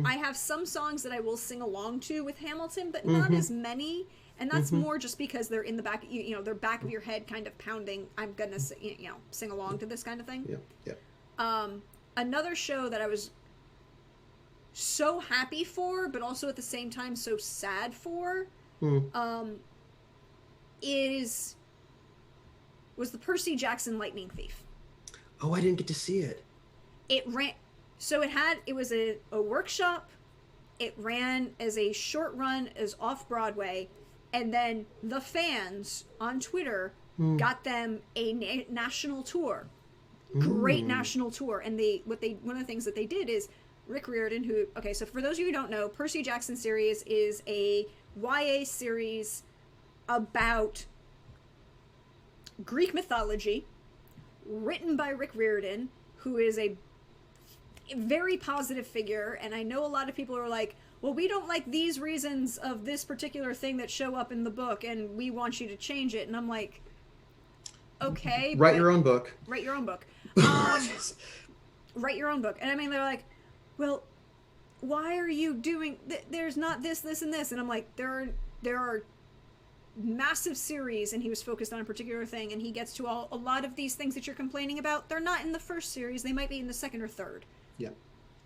I have some songs that I will sing along to with Hamilton, but not as many. And that's more just because they're in the back, they're back of your head kind of pounding, I'm gonna sing along to this kind of thing. Another show that I was so happy for, but also at the same time so sad for, was the Percy Jackson Lightning Thief. Oh, I didn't get to see it. It was a workshop. It ran as a short run as off-Broadway, and then the fans on Twitter got them a national tour. Great national tour. And one of the things that they did is Rick Riordan, so for those of you who don't know, Percy Jackson series is a YA series about Greek mythology, written by Rick Riordan, who is a very positive figure. And I know a lot of people are like, well, we don't like these reasons of this particular thing that show up in the book, and we want you to change it. And I'm like, okay, write your own book. Write your own book. Write your own book. And I mean, they're like, well, why are you doing there's not this, and this. And I'm like, there are massive series, and he was focused on a particular thing, and he gets to a lot of these things that you're complaining about. They're not in the first series. They might be in the second or third. Yeah.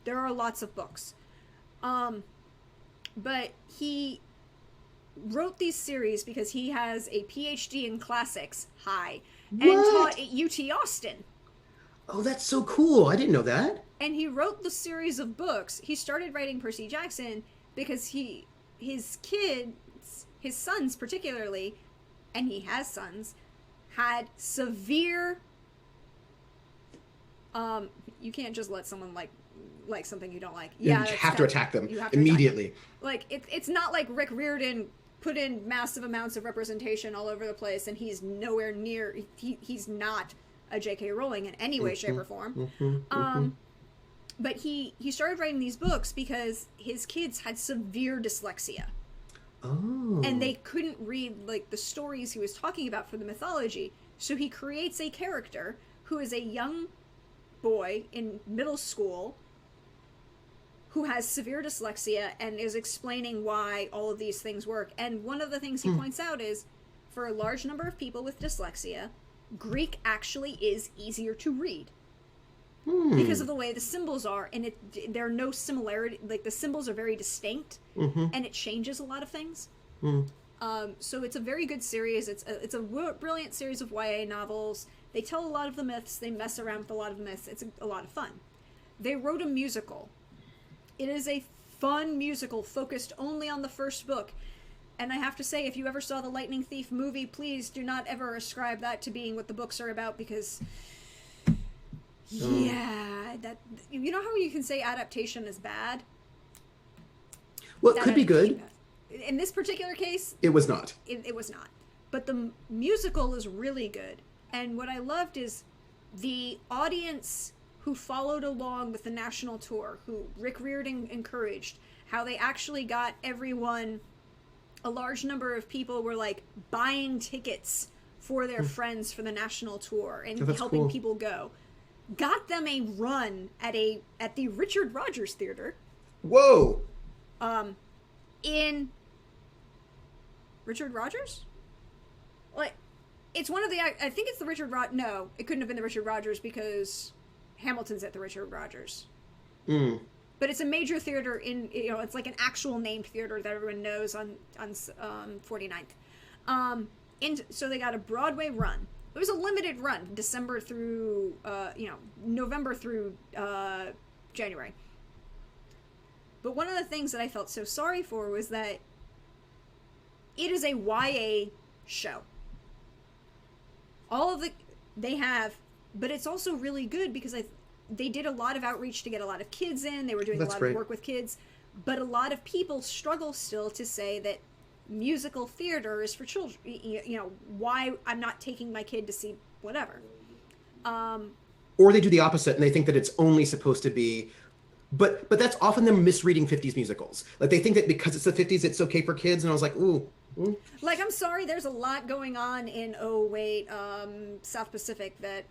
There are lots of books. But he wrote these series because he has a PhD in classics, and taught at UT Austin. Oh, that's so cool. I didn't know that. And he wrote the series of books. He started writing Percy Jackson because his sons particularly, and he has sons, had severe, you can't just let someone like something you don't like. Yeah, you have to attack them immediately. Like, it's not like Rick Riordan put in massive amounts of representation all over the place, and he's nowhere near, he's not a J.K. Rowling in any way, shape, or form. But he started writing these books because his kids had severe dyslexia. Oh. And they couldn't read, like, the stories he was talking about for the mythology. So he creates a character who is a young boy in middle school who has severe dyslexia and is explaining why all of these things work. And one of the things he points out is, for a large number of people with dyslexia, Greek actually is easier to read. Because of the way the symbols are, and there are no similarity, like the symbols are very distinct, and it changes a lot of things. So it's a very good series. It's a brilliant series of YA novels. They tell a lot of the myths. They mess around with a lot of the myths. It's a lot of fun. They wrote a musical. It is a fun musical focused only on the first book. And I have to say, if you ever saw the Lightning Thief movie, please do not ever ascribe that to being what the books are about, because that, you know how you can say adaptation is bad? Well, it could be good. In this particular case, it was not. It was not. But the musical is really good. And what I loved is the audience who followed along with the national tour, who Rick Riordan encouraged, how they actually got everyone, a large number of people were like buying tickets for their friends for the national tour and helping people go. Got them a run at the Richard Rodgers Theater. Whoa. In Richard Rodgers? Like, It's one of the, I think it's the Richard no, it couldn't have been the Richard Rodgers because Hamilton's at the Richard Rodgers. Mm. But it's a major theater in, you know, it's like an actual named theater that everyone knows on 49th. And so they got a Broadway run. It was a limited run, December through, November through January. But one of the things that I felt so sorry for was that it is a YA show. They have, but it's also really good because they did a lot of outreach to get a lot of kids in. They were doing a lot of work with kids. But a lot of people struggle still to say that musical theater is for children. You know, why I'm not taking my kid to see whatever. Or they do the opposite and they think that it's only supposed to be, but that's often them misreading 50s musicals. Like they think that because it's the 50s, it's okay for kids. And I was like, ooh. Like, I'm sorry, there's a lot going on in, South Pacific that,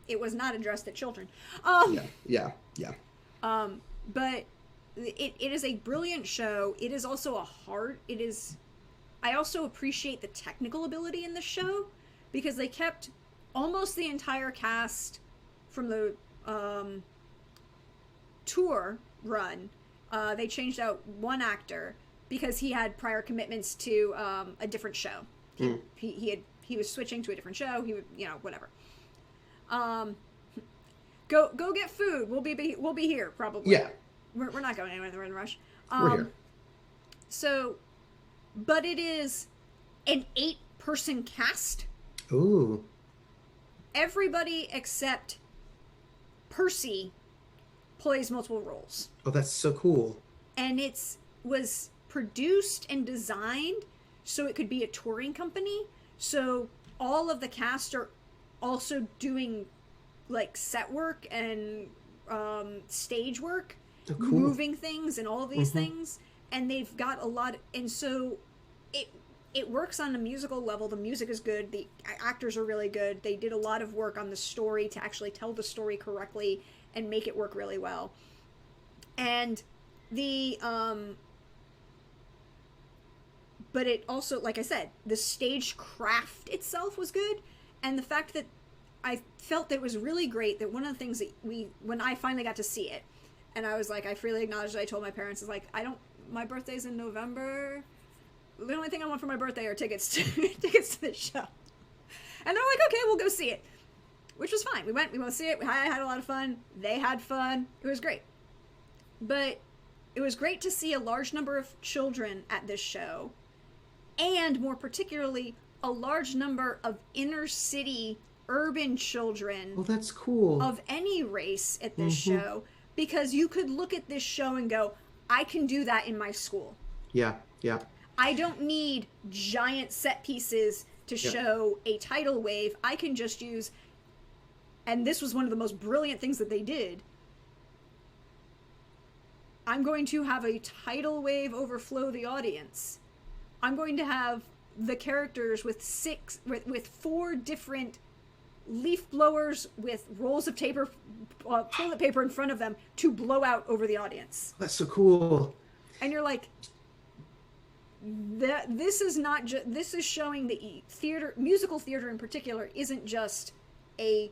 it was not addressed at children. Yeah. But it is a brilliant show. It is also I also appreciate the technical ability in the show because they kept almost the entire cast from the tour run. They changed out one actor because he had prior commitments to a different show. He was switching to a different show. He would, whatever. Go get food. We'll be here probably. Yeah. We're not going anywhere. We're in a rush. We're here. So, but it is an 8-person cast. Ooh. Everybody except Percy plays multiple roles. Oh, that's so cool. And was produced and designed so it could be a touring company. So all of the cast are also doing like set work and stage work, moving things and all of these things. And they've got a lot, and so it works on a musical level. The music is good. The actors are really good. They did a lot of work on the story to actually tell the story correctly and make it work really well. And but it also, like I said, the stage craft itself was good. And the fact that I felt that it was really great that one of the things that when I finally got to see it, and I was like, I freely acknowledged that I told my parents, is like, my birthday's in November. The only thing I want for my birthday are tickets to the show. And they're like, okay, we'll go see it. Which was fine. We went to see it. I had a lot of fun. They had fun. It was great. But it was great to see a large number of children at this show. And more particularly, a large number of inner city urban children. Oh, that's cool. Of any race at this show. Because you could look at this show and go, I can do that in my school. Yeah. I don't need giant set pieces to show a tidal wave. I can just use, and this was one of the most brilliant things that they did. I'm going to have a tidal wave overflow the audience. I'm going to have the characters with 4 different leaf blowers with rolls of toilet paper in front of them to blow out over the audience. That's so cool. And you're like, this is not just, this is showing that musical theater in particular isn't just a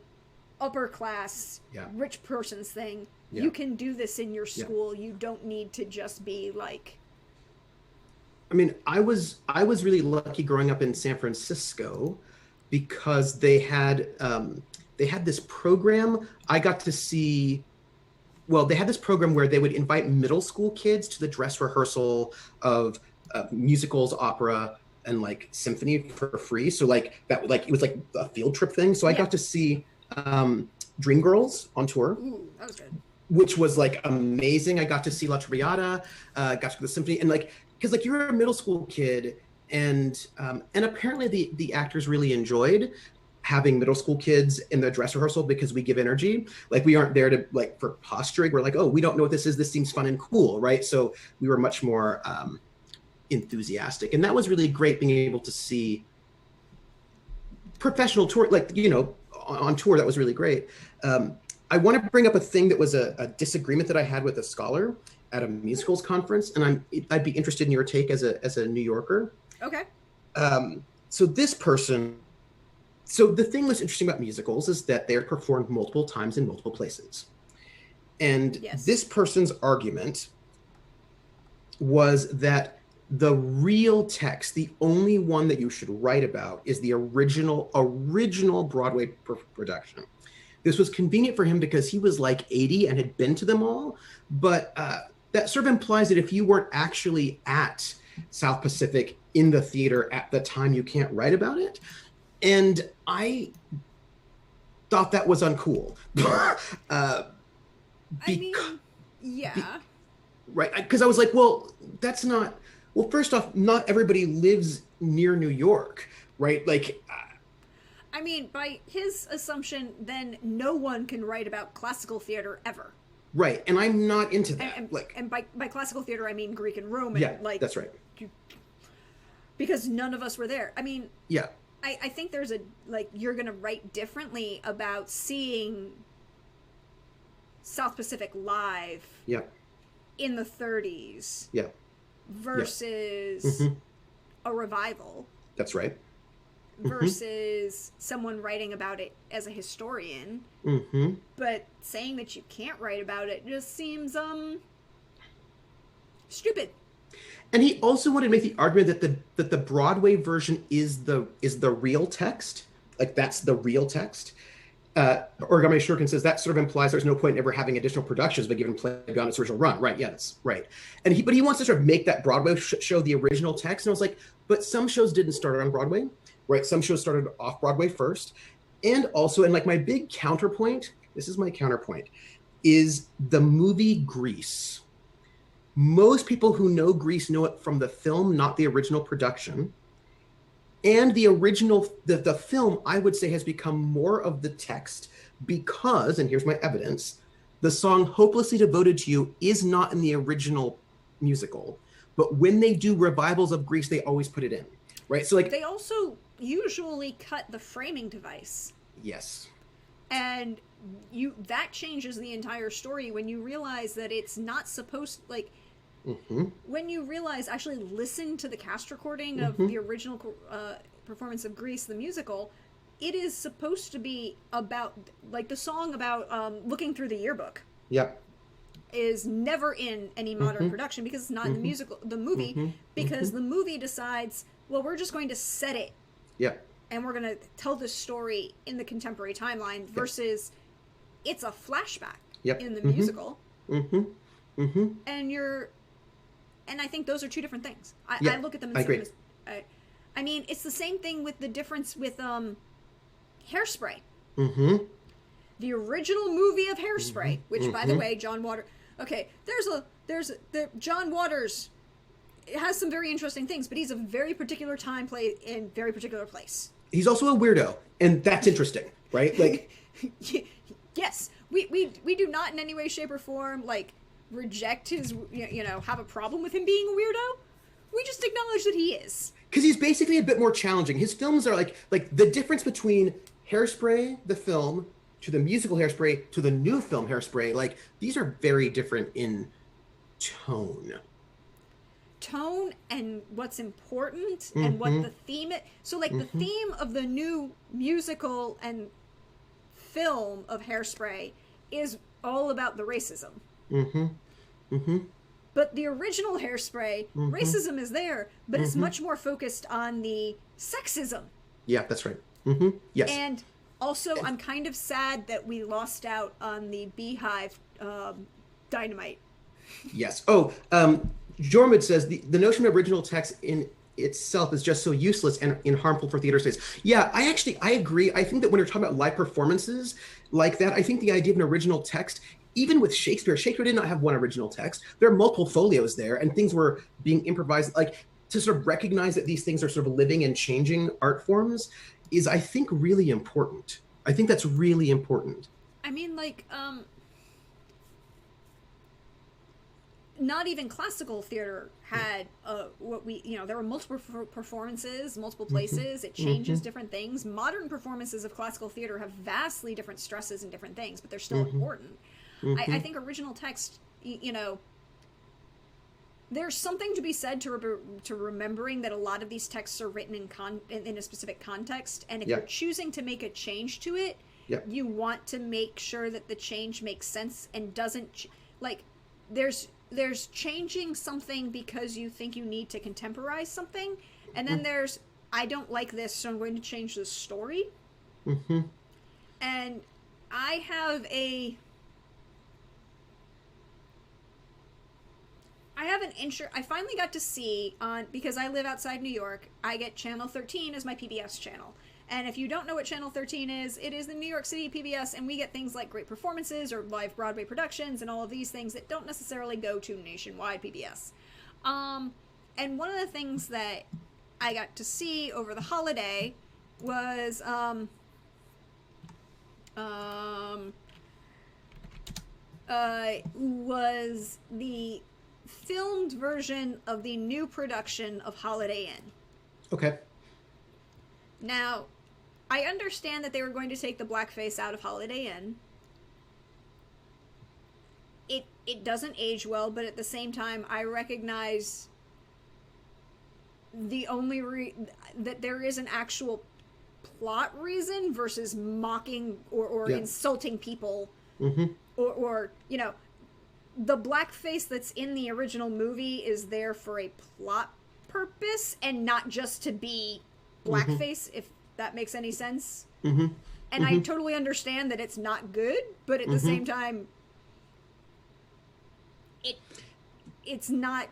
upper class rich person's thing. You can do this in your school. You don't need to just be like, I mean, I was really lucky growing up in San Francisco because they had this program. I got to see, they had this program where they would invite middle school kids to the dress rehearsal of musicals, opera, and like symphony for free. So like that, like it was like a field trip thing. So I got to see Dreamgirls on tour. Ooh, that was good. Which was like amazing. I got to see La Traviata, got to the symphony, and like, because like you're a middle school kid, and apparently the actors really enjoyed having middle school kids in the dress rehearsal because we give energy. Like we aren't there to like for posturing. We're like, oh, we don't know what this is. This seems fun and cool, right? So we were much more enthusiastic, and that was really great being able to see professional tour, like on tour. That was really great. I want to bring up a thing that was a disagreement that I had with a scholar at a musicals conference, and I'd be interested in your take as a New Yorker. Okay. So this person So the thing that's interesting about musicals is that they're performed multiple times in multiple places. And Yes. this person's argument was that the real text, the only one that you should write about, is the original Broadway production. This was convenient for him because he was like 80 and had been to them all, but that sort of implies that if you weren't actually at South Pacific in the theater at the time, you can't write about it. And I thought that was uncool. Right, because I was like, well, that's not, well, first off, not everybody lives near New York, right? Like, I mean, by his assumption, then no one can write about classical theater ever. Right, and I'm not into that. And by classical theater, I mean Greek and Roman. Yeah, like, that's right. Because none of us were there. I mean, yeah. I think there's a, like, you're going to write differently about seeing South Pacific live. Yeah. In the 30s. Yeah. Versus a revival. That's right. Versus someone writing about it as a historian. But saying that you can't write about it just seems stupid. And he also wanted to make the argument that the Broadway version is the real text. Like, that's the real text. Origami Shuriken says that sort of implies there's no point in ever having additional productions but given play beyond its original run. Right, yeah, that's right. And but he wants to sort of make that Broadway show the original text. And I was like, but some shows didn't start on Broadway, right? Some shows started off Broadway first. And also, and like my big counterpoint, this is my counterpoint, is the movie Grease. Most people who know Grease know it from the film, not the original production. And the original, the film, I would say, has become more of the text because, and here's my evidence, the song Hopelessly Devoted to You is not in the original musical. But when they do revivals of Grease, they always put it in, right? So, like, they also usually cut the framing device. Yes. And that changes the entire story when you realize that it's not supposed, like, when you realize, actually listen to the cast recording of the original performance of Grease, the musical, it is supposed to be about, like, the song about looking through the yearbook. Yep. Is never in any modern production because it's not in the movie, because the movie decides, well, we're just going to set it. Yep. And we're going to tell this story in the contemporary timeline versus it's a flashback in the musical. And I think those are two different things. I look at them and see them. I mean, it's the same thing with the difference with Hairspray. The original movie of Hairspray, which, by the way, John Waters. Okay, John Waters. It has some very interesting things, but he's a very particular time, play in very particular place. He's also a weirdo, and that's interesting, right? Like, yes, we do not in any way, shape, or form reject his, have a problem with him being a weirdo. We just acknowledge that he is. Because he's basically a bit more challenging. His films are like the difference between Hairspray, the film, to the musical Hairspray, to the new film Hairspray, like, these are very different in tone. Tone and what's important and what the theme is. So, like, the theme of the new musical and film of Hairspray is all about the racism. But the original Hairspray, racism is there, but it's much more focused on the sexism. Yeah, that's right. Yes. And also, I'm kind of sad that we lost out on the Beehive Dynamite. Yes. Oh, Jormid says the notion of original text in itself is just so useless and harmful for theater space. Yeah, I agree. I think that when you're talking about live performances like that, I think the idea of an original text, even with Shakespeare did not have one original text. There are multiple folios there, and things were being improvised. Like, to sort of recognize that these things are sort of living and changing art forms is, I think, really important. I think that's really important. I mean, like, not even classical theater had there were multiple performances, multiple places. It changes different things. Modern performances of classical theater have vastly different stresses and different things, but they're still important. I think original text, there's something to be said to remembering that a lot of these texts are written in a specific context, and if you're choosing to make a change to it, you want to make sure that the change makes sense and doesn't like there's changing something because you think you need to contemporize something, and then there's I don't like this, so I'm going to change the story. And I have an I finally got to see because I live outside New York, I get Channel 13 as my PBS channel. And if you don't know what Channel 13 is, it is the New York City PBS, and we get things like great performances or live Broadway productions and all of these things that don't necessarily go to nationwide PBS. And one of the things that I got to see over the holiday was the filmed version of the new production of Holiday Inn. Okay. Now, I understand that they were going to take the blackface out of Holiday Inn. It doesn't age well, but at the same time, I recognize the only that there is an actual plot reason versus mocking or insulting people, or you know, the blackface that's in the original movie is there for a plot purpose and not just to be blackface, if that makes any sense. And I totally understand that it's not good, but at the same time, it's not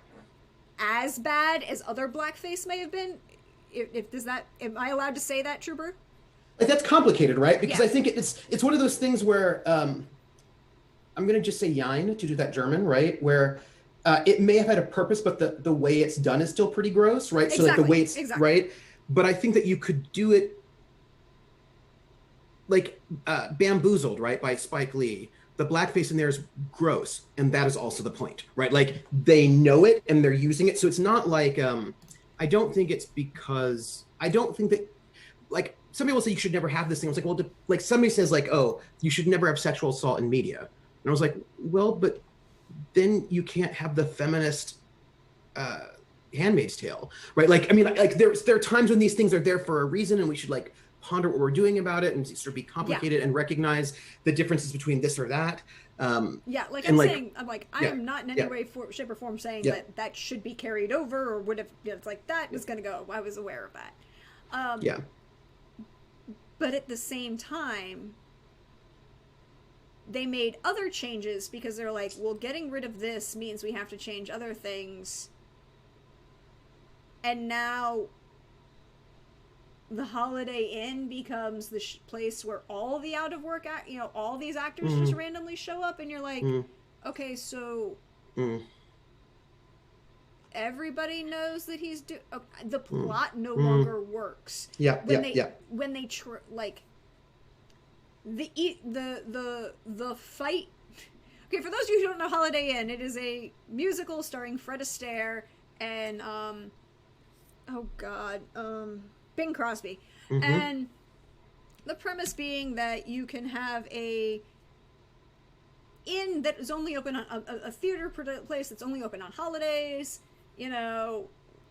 as bad as other blackface may have been. Am I allowed to say that, Trooper? Like, that's complicated, right? Because I think it's one of those things where I'm going to just say "jein" to do that German, right? Where it may have had a purpose, but the way it's done is still pretty gross, right? Exactly. So like the way it's right. But I think that you could do it like Bamboozled, right, by Spike Lee. The blackface in there is gross, and that is also the point, right? Like, they know it and they're using it, so it's not like I don't think it's because I don't think that, like, some people say you should never have this thing. I was like, well, like somebody says like, oh, you should never have sexual assault in media, and I was like, well, but then you can't have the feminist Handmaid's Tale, right? Like, I mean, like there are times when these things are there for a reason, and we should like ponder what we're doing about it and sort of be complicated and recognize the differences between this or that. Like I'm saying, I am not in any way, shape, or form saying that should be carried over or would have. It's like that is going to go. I was aware of that. But at the same time, they made other changes because they're like, well, getting rid of this means we have to change other things. And now the Holiday Inn becomes the place where all the out of work, all these actors just randomly show up, and you're like, okay, so everybody knows that he's the plot no longer works. When they like the fight. Okay, for those of you who don't know Holiday Inn, it is a musical starring Fred Astaire and Bing Crosby. And the premise being that you can have a inn that is only open on a theater place that's only open on holidays,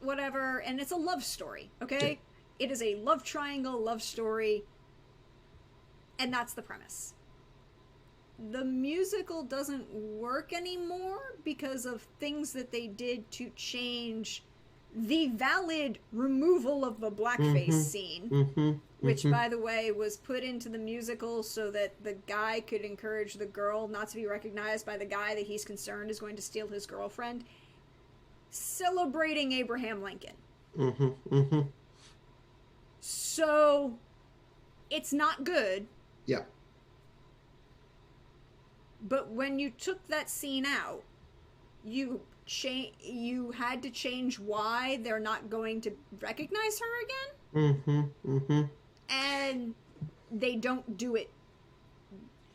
whatever, and it's a love story, okay? It is a love triangle love story, and that's the premise. The musical doesn't work anymore because of things that they did to change the valid removal of the blackface scene, which, by the way, was put into the musical so that the guy could encourage the girl not to be recognized by the guy that he's concerned is going to steal his girlfriend, celebrating Abraham Lincoln. So, it's not good. But when you took that scene out, you had to change why they're not going to recognize her again. And they don't do it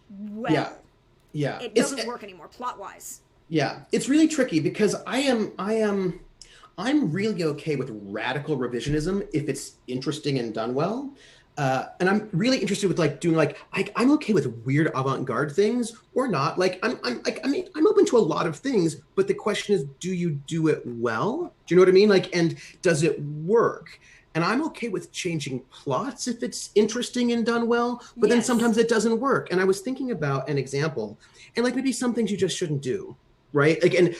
well. It doesn't work anymore plot wise. It's really tricky because I'm really okay with radical revisionism if it's interesting and done well. And I'm really interested with like doing I'm okay with weird avant-garde things or not. Like I'm open to a lot of things, but the question is, do you do it well? Do you know what I mean? Like, and does it work? And I'm okay with changing plots if it's interesting and done well, but then sometimes it doesn't work. And I was thinking about an example, and like maybe some things you just shouldn't do, right? Like, and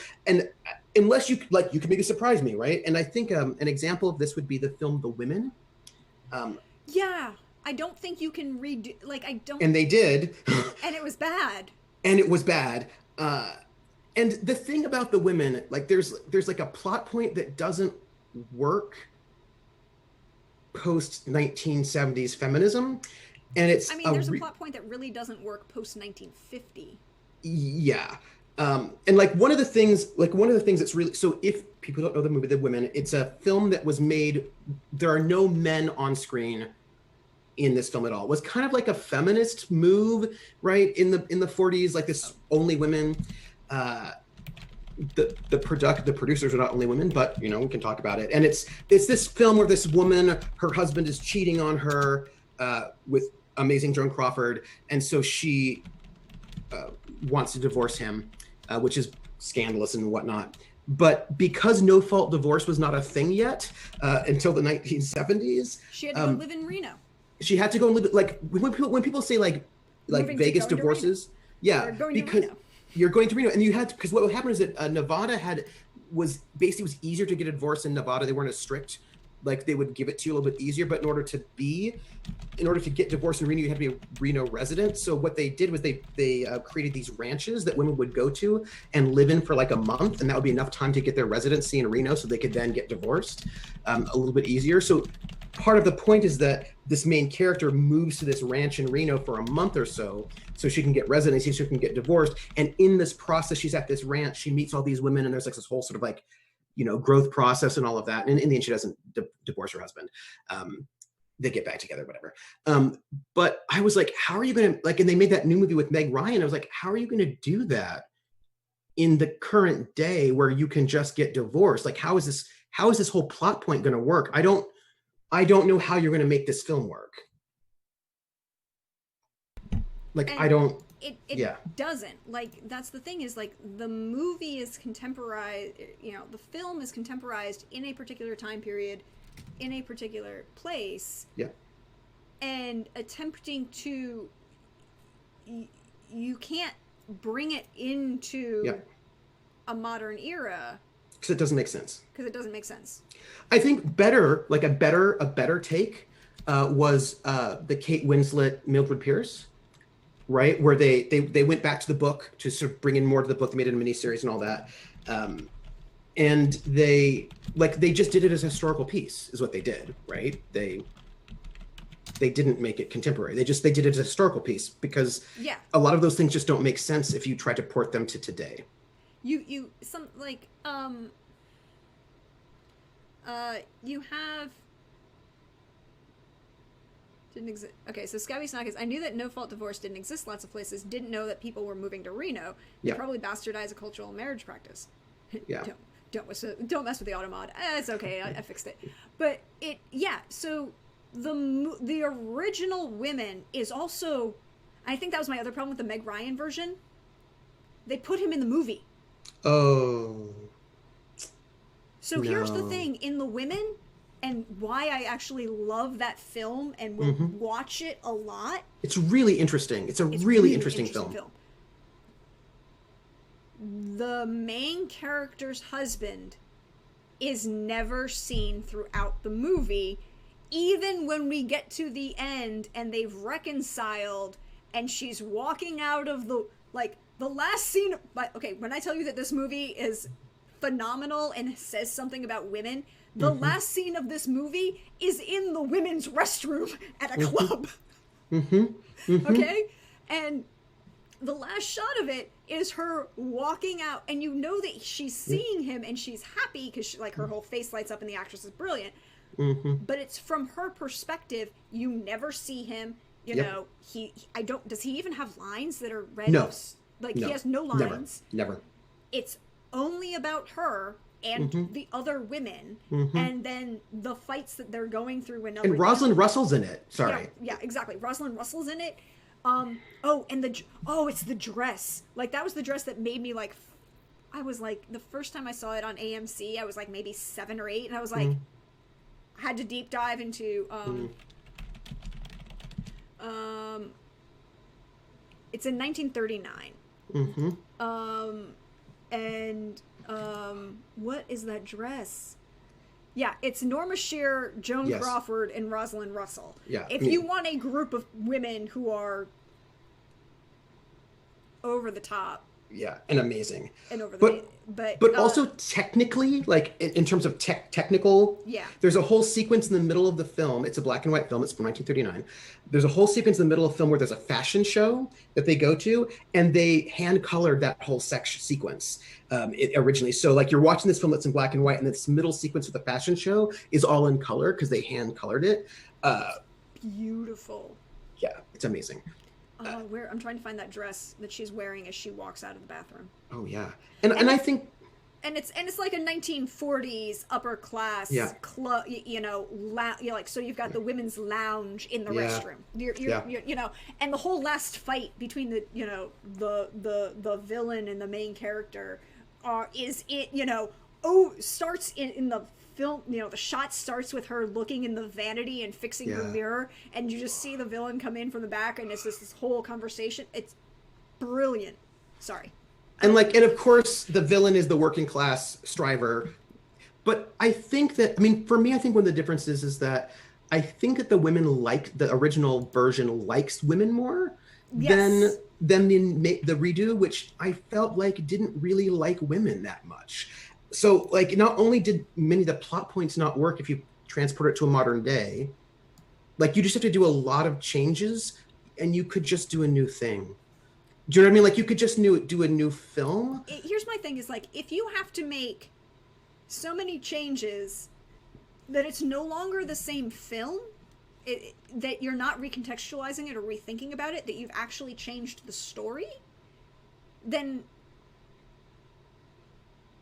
unless you like, you can maybe surprise me, right? And I think an example of this would be the film The Women. Yeah, I don't think you can redo, like, I don't. And they did. And it was bad. And it was bad. And the thing about The Women, like there's like a plot point that doesn't work post 1970s feminism. And it's, I mean, there's a plot point that really doesn't work post 1950. Yeah. And like one of the things that's really, so if people don't know the movie The Women, it's a film that was made, there are no men on screen in this film at all. It was kind of like a feminist move, right? In the 40s, like this only women, the producers are not only women, but you know, we can talk about it. And it's this film where this woman, her husband is cheating on her with amazing Joan Crawford, and so she wants to divorce him, which is scandalous and whatnot. But because no fault divorce was not a thing yet until the 1970s, she had to go live in Reno. She had to go and live, like when people say like Vegas divorces, yeah, because you're going to Reno, and you had to, because what would happen is that Nevada was easier to get a divorce in Nevada. They weren't as strict. Like they would give it to you a little bit easier, but in order to get divorced in Reno, you had to be a Reno resident. So what they did was they created these ranches that women would go to and live in for like a month, and that would be enough time to get their residency in Reno, so they could then get divorced a little bit easier. So part of the point is that this main character moves to this ranch in Reno for a month or so she can get residency, so she can get divorced. And in this process, she's at this ranch, she meets all these women, and there's like this whole sort of like, you know, growth process and all of that. And in the end, she doesn't divorce her husband. They get back together, whatever. But I was like, how are you going to, like, and they made that new movie with Meg Ryan. I was like, how are you going to do that in the current day where you can just get divorced? Like, how is this whole plot point going to work? I don't know how you're going to make this film work. Like, and I don't. It doesn't. Like, that's the thing, is like the movie is contemporized, you know, the film is contemporized in a particular time period, in a particular place. Yeah. And attempting to, you can't bring it into a modern era. Because it doesn't make sense. I think a better take was the Kate Winslet, Mildred Pierce. Right, where they went back to the book to sort of bring in more to the book. They made it a miniseries and all that, and they just did it as a historical piece, is what they did. Right? They didn't make it contemporary. They did it as a historical piece, because a lot of those things just don't make sense if you try to port them to today. You have. Didn't exist. Okay, so Scabby Snack is, I knew that no fault divorce didn't exist lots of places, didn't know that people were moving to Reno. They probably bastardized a cultural marriage practice. Yeah. Don't mess with the automod. It's okay, I fixed it. But so the original Women is also, I think that was my other problem with the Meg Ryan version. They put him in the movie. Oh. So here's the thing, in the Women, and why I actually love that film and will watch it a lot. It's really interesting. It's a really interesting film. The main character's husband is never seen throughout the movie, even when we get to the end and they've reconciled and she's walking out of the last scene. But okay, when I tell you that this movie is phenomenal and says something about women, the last scene of this movie is in the women's restroom at a club. Okay? And the last shot of it is her walking out, and you know that she's seeing him and she's happy because her whole face lights up and the actress is brilliant. But it's from her perspective. You never see him. You know, does he even have lines that are read? No. He has no lines. Never. It's only about her and the other women, and then the fights that they're going through when and Rosalind Russell's in it. Sorry. Yeah, exactly. Rosalind Russell's in it. It's the dress. Like, that was the dress that made me like. I was like, the first time I saw it on AMC, I was like maybe 7 or 8, and I was like, I had to deep dive into. It's in 1939. What is that dress? Yeah, it's Norma Shear, Joan Crawford, and Rosalind Russell. Yeah. If you want a group of women who are over the top. Yeah, and amazing. And over the but also technically, like in terms of technical, there's a whole sequence in the middle of the film. It's a black and white film. It's from 1939. There's a whole sequence in the middle of the film where there's a fashion show that they go to, and they hand colored that whole sequence originally. So like you're watching this film that's in black and white, and this middle sequence of the fashion show is all in color because they hand colored it. Beautiful. Yeah, it's amazing. I'm trying to find that dress that she's wearing as she walks out of the bathroom. Oh yeah, and I think, and it's like a 1940s upper class club, like, so you've got the women's lounge in the restroom. You're and the whole last fight between the villain and the main character starts in the film. The shot starts with her looking in the vanity and fixing her mirror, and you just see the villain come in from the back, and it's this whole conversation. It's brilliant. Sorry. And of course the villain is the working class striver. But I think that, for me, I think one of the differences is that I think that the women the original version likes women more than the redo, which I felt like didn't really like women that much. So, like, not only did many of the plot points not work if you transport it to a modern day, like, you just have to do a lot of changes, and you could just do a new thing. Do you know what I mean? Like, you could just do a new film. Here's my thing is, like, if you have to make so many changes that it's no longer the same film, that you're not recontextualizing it or rethinking about it, that you've actually changed the story, then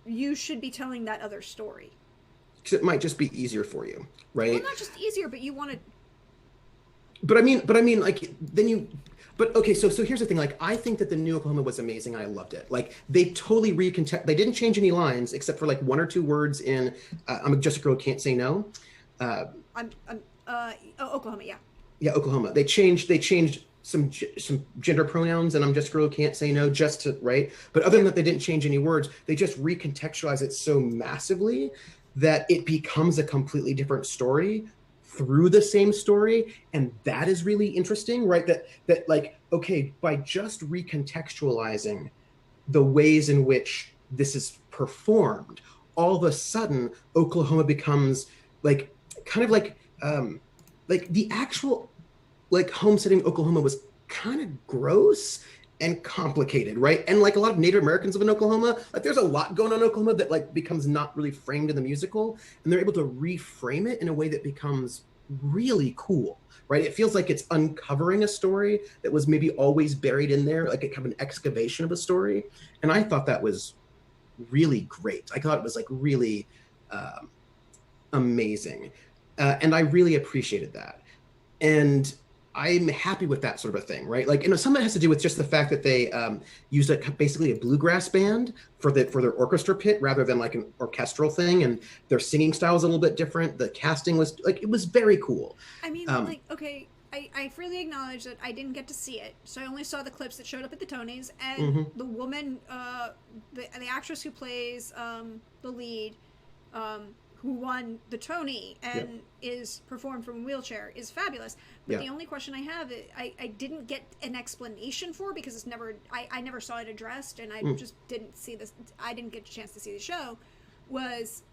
you should be telling that other story. Because it might just be easier for you, right? Well, not just easier, but you want to. But I mean, like, then you. But okay, so here's the thing. Like, I think that the new Oklahoma was amazing. I loved it. Like, they totally They didn't change any lines except for like 1 or 2 words in "I'm just a girl who can't say no." Oklahoma, yeah. Yeah, Oklahoma. They changed some gender pronouns, and "I'm just a girl who can't say no," just to, right? But other than that, they didn't change any words. They just recontextualize it so massively that it becomes a completely different story through the same story. And that is really interesting, right? That like, okay, by just recontextualizing the ways in which this is performed, all of a sudden Oklahoma becomes like kind of like the actual like homesteading Oklahoma was kind of gross and complicated, right? And like a lot of Native Americans live in Oklahoma, like there's a lot going on in Oklahoma that like becomes not really framed in the musical, and they're able to reframe it in a way that becomes really cool, right? It feels like it's uncovering a story that was maybe always buried in there, like a kind of an excavation of a story. And I thought that was really great. I thought it was like really amazing. And I really appreciated that. And I'm happy with that sort of a thing, right? Like, some of it has to do with just the fact that they used basically a bluegrass band for their orchestra pit rather than like an orchestral thing, and their singing style is a little bit different. The casting was like, it was very cool. I mean, like, okay, I freely acknowledge that I didn't get to see it, so I only saw the clips that showed up at the Tonys, and the woman, the actress who plays the lead, who won the Tony and is performed from a wheelchair, is fabulous. But the only question I have, I didn't get an explanation for, because it's never, I never saw it addressed, and I just didn't see this, I didn't get a chance to see the show, was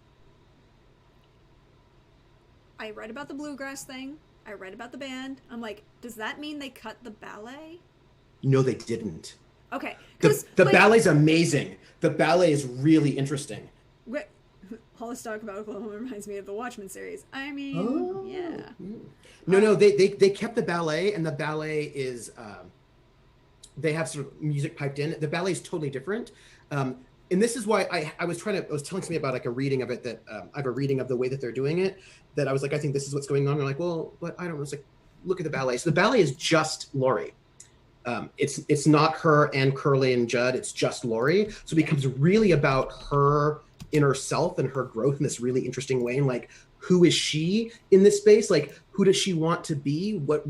I read about the bluegrass thing, I read about the band, I'm like, does that mean they cut the ballet? No, they didn't. Okay. The ballet's amazing. The ballet is really interesting. All this talk about Oklahoma reminds me of the Watchmen series. I mean, yeah. No, they kept the ballet, and the ballet is, they have sort of music piped in. The ballet is totally different. and this is why I was telling somebody about like a reading of it that I have a reading of the way that they're doing it, that I was like, I think this is what's going on. And they're like, well, but I don't know. It's like, look at the ballet. So the ballet is just Laurie. It's not her and Curly and Judd. It's just Laurie. So it becomes really about her inner self and her growth in this really interesting way. And like, who is she in this space? Like, who does she want to be? What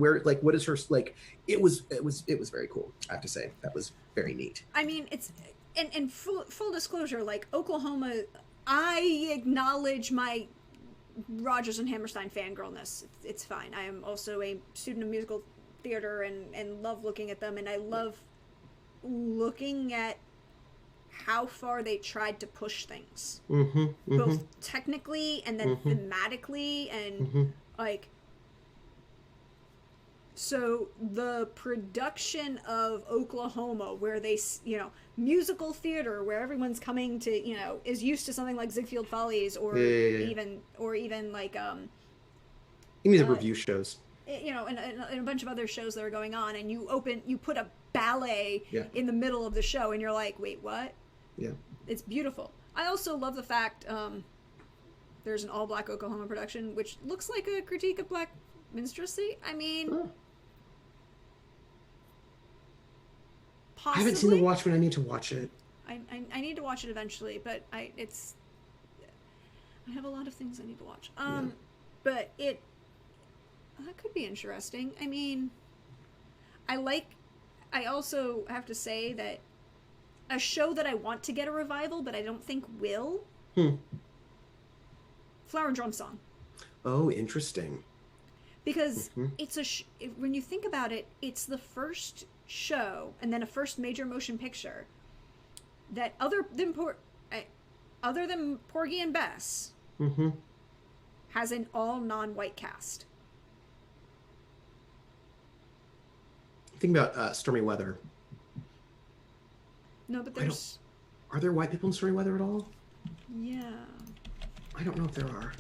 is her, like, it was very cool. I have to say that was very neat. I mean, it's, and full disclosure, like Oklahoma, I acknowledge my Rodgers and Hammerstein fangirlness. It's fine. I am also a student of musical theater and love looking at them, and I love looking at how far they tried to push things, both technically and then thematically, and like, so the production of Oklahoma, where they, you know, musical theater where everyone's coming to, you know, is used to something like Ziegfeld Follies, or even like you mean the review shows, you know, and a bunch of other shows that are going on, and you put a ballet in the middle of the show, and you're like, wait, what? Yeah, it's beautiful. I also love the fact there's an all-black Oklahoma production, which looks like a critique of black minstrelsy. I mean, possibly. I haven't seen The Watchmen. I need to watch it. I need to watch it eventually, but I have a lot of things I need to watch. But that could be interesting. I mean, I also have to say that a show that I want to get a revival, but I don't think will. Flower Drum Song. Oh, interesting. Because it's when you think about it, it's the first show and then a first major motion picture that other than Porgy and Bess has an all non-white cast. Think about Stormy Weather. No, but there's... Are there white people in Stormy Weather at all? Yeah. I don't know if there are.